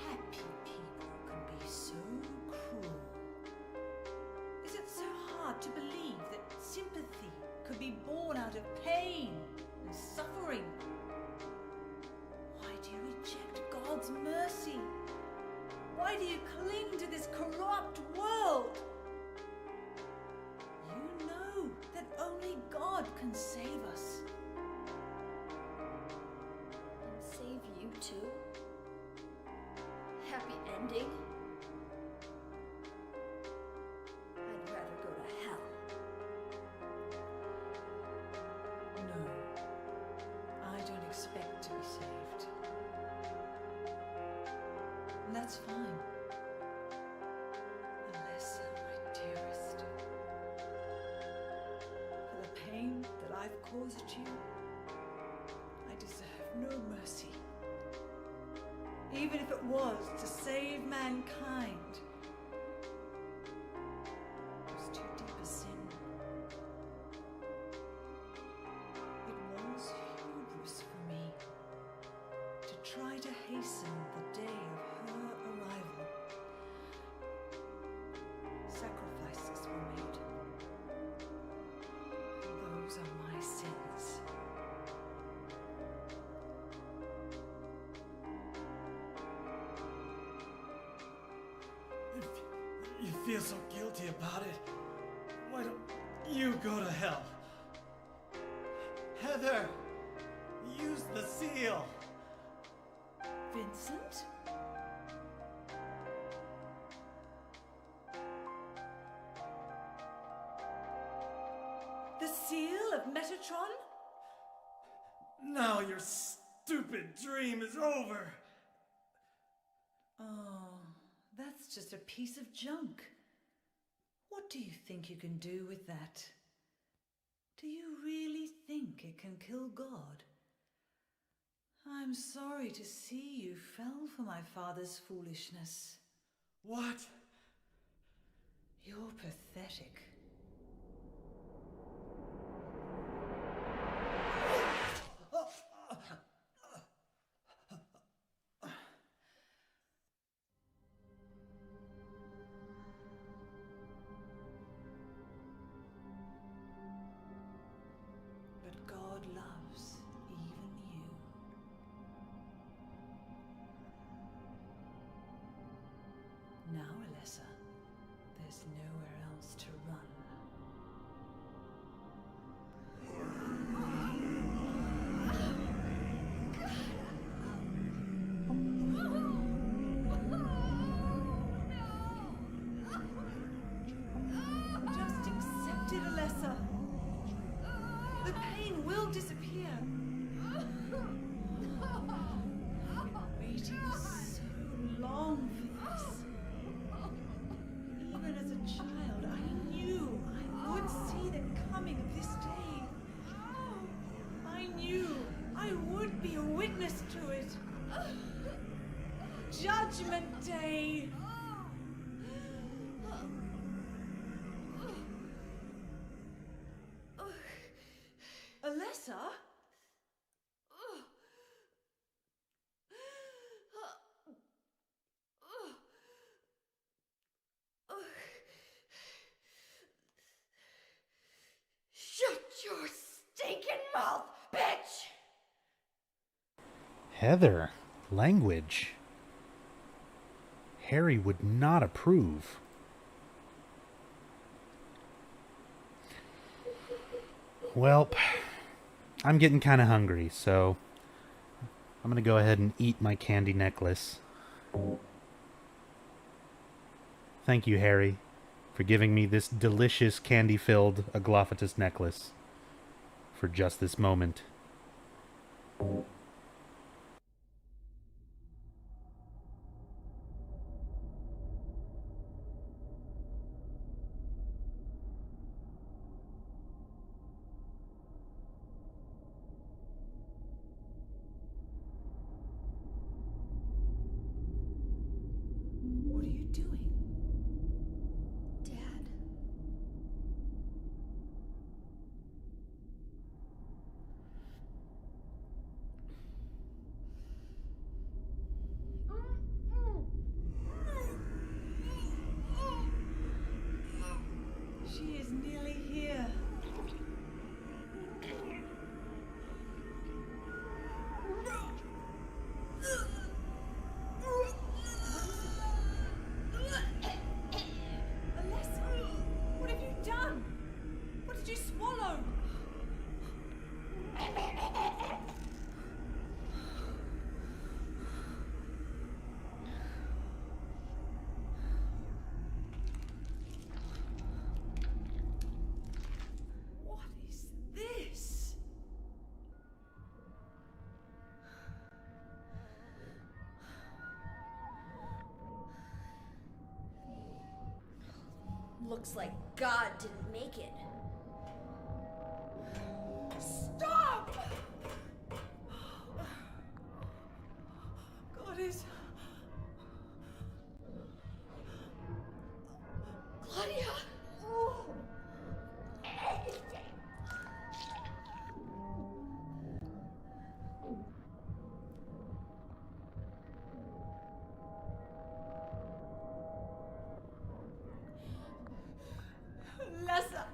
Happy people can be so cruel. Is it so hard to believe that sympathy could be born out of pain and suffering? Why do you reject God's mercy? Why do you cling to this corrupt world? You know that only God can save us. And save you too? Happy ending? I'd rather go to hell. No, I don't expect to be saved. And that's fine. Alessa, my dearest. For the pain that I've caused you, I deserve no mercy. Even if it was to save mankind. It was too deep a sin. It You feel so guilty about it. Why don't you go to hell? Heather! Use the seal! Vincent? The seal of Metatron? Now your stupid dream is over! Oh, that's just a piece of junk. What do you think you can do with that? Do you really think it can kill God? I'm sorry to see you fell for my father's foolishness. What? You're pathetic. But God loves even you. Now, Alessa, there's nowhere else to run. Just accept it, Alessa. The pain will disappear. I've been waiting so long for this. Even as a child, I knew I would see the coming of this day. I knew I would be a witness to it. Judgment Day. Alessa? Shut your stinking mouth, bitch! Heather, language. Harry would not approve. Well, I'm getting kind of hungry, so I'm going to go ahead and eat my candy necklace. Thank you, Harry, for giving me this delicious candy-filled Aglophatus necklace for just this moment. What are you doing? Dad. She is nearly here. Alessa, what have you done? What did you swallow? What is this? Looks like God didn't make it. Stop! God is... Claudia! Alessa,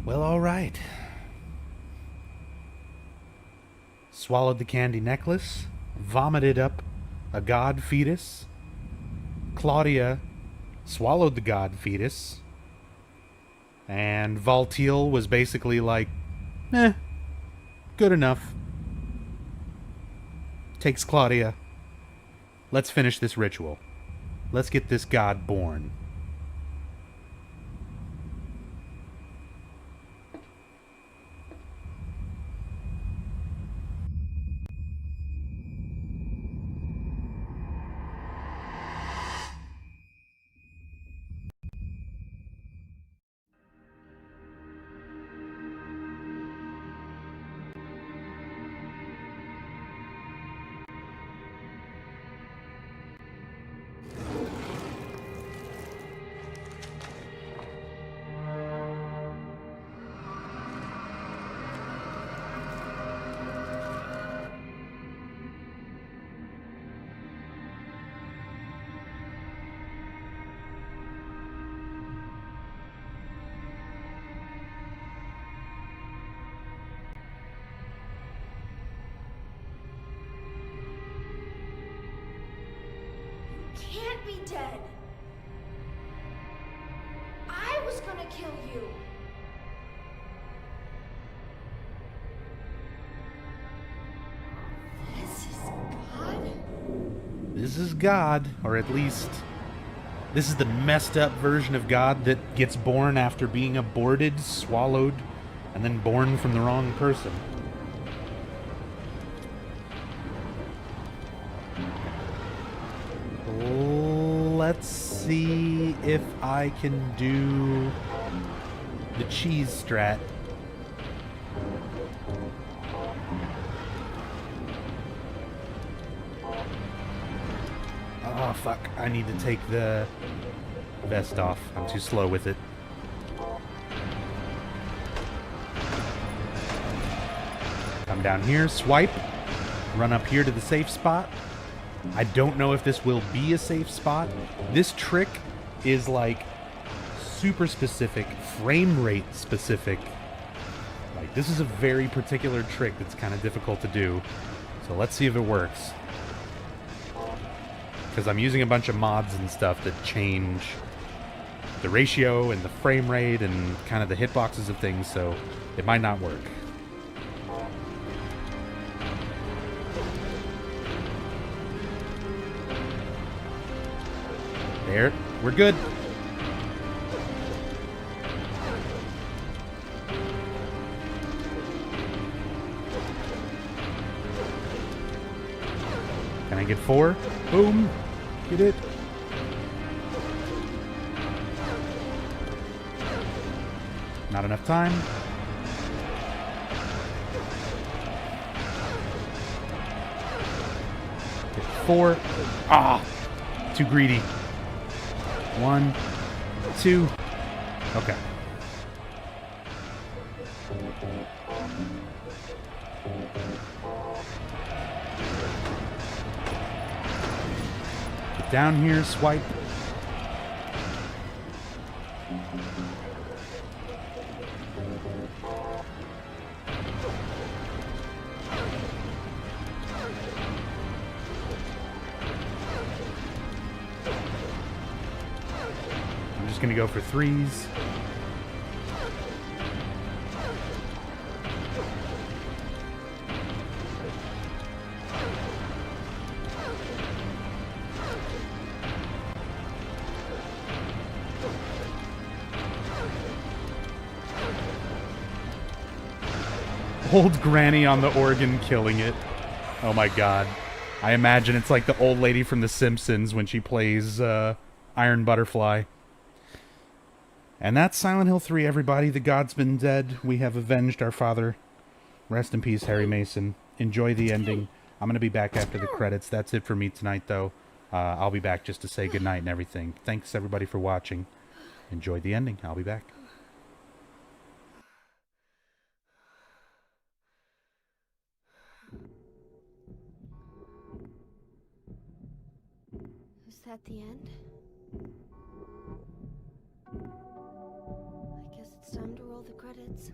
Well, all right. Swallowed the candy necklace, vomited up a god fetus. Claudia swallowed the god fetus. And Valtiel was basically like, good enough. Takes Claudia. Let's finish this ritual. Let's get this god born. Can't be dead. I was gonna kill you. This is God? This is God, or at least this is the messed up version of God that gets born after being aborted, swallowed, and then born from the wrong person. Let's see if I can do the cheese strat. Oh, fuck. I need to take the vest off. I'm too slow with it. Come down here, swipe, run up here to the safe spot. I don't know if this will be a safe spot. This trick is like super specific, frame rate specific. Like, this is a very particular trick that's kind of difficult to do. So let's see if it works. Because I'm using a bunch of mods and stuff that change the ratio and the frame rate and kind of the hitboxes of things, so it might not work. There, we're good. Can I get 4? Boom. Get it. Not enough time. Get 4. Ah! Too greedy. 1, 2. Okay. Get down here, swipe. Gonna go for 3s. Old granny on the organ killing it. Oh my god. I imagine it's like the old lady from The Simpsons when she plays Iron Butterfly. And that's Silent Hill 3, everybody. The god's been dead. We have avenged our father. Rest in peace, Harry Mason. Enjoy the ending. I'm going to be back after the credits. That's it for me tonight, though. I'll be back just to say goodnight and everything. Thanks, everybody, for watching. Enjoy the ending. I'll be back. Is that the end? I guess it's time to roll the credits. woods.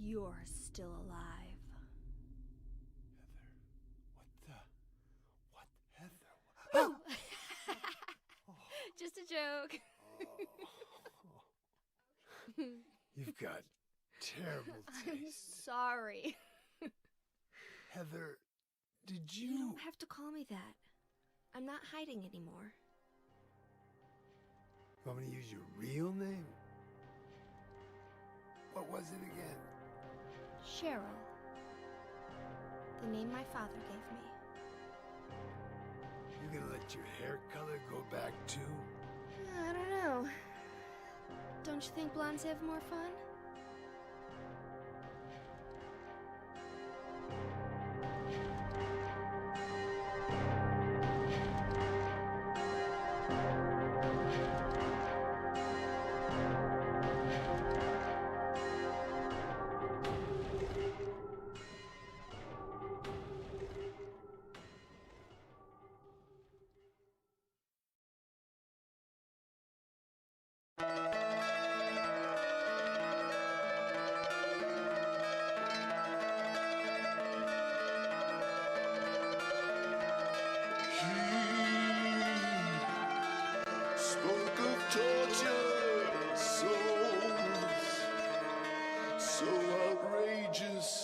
You're still alive. Heather, what Heather? Just a joke. You've got terrible I'm taste. sorry. Heather, did You you... don't have to call me that. I'm not hiding anymore. You want me to use your real name? What was it again? Cheryl. The name my father gave me. You gonna let your hair color go back too? I don't know. Don't you think blondes have more fun? Spoke of torture, souls so outrageous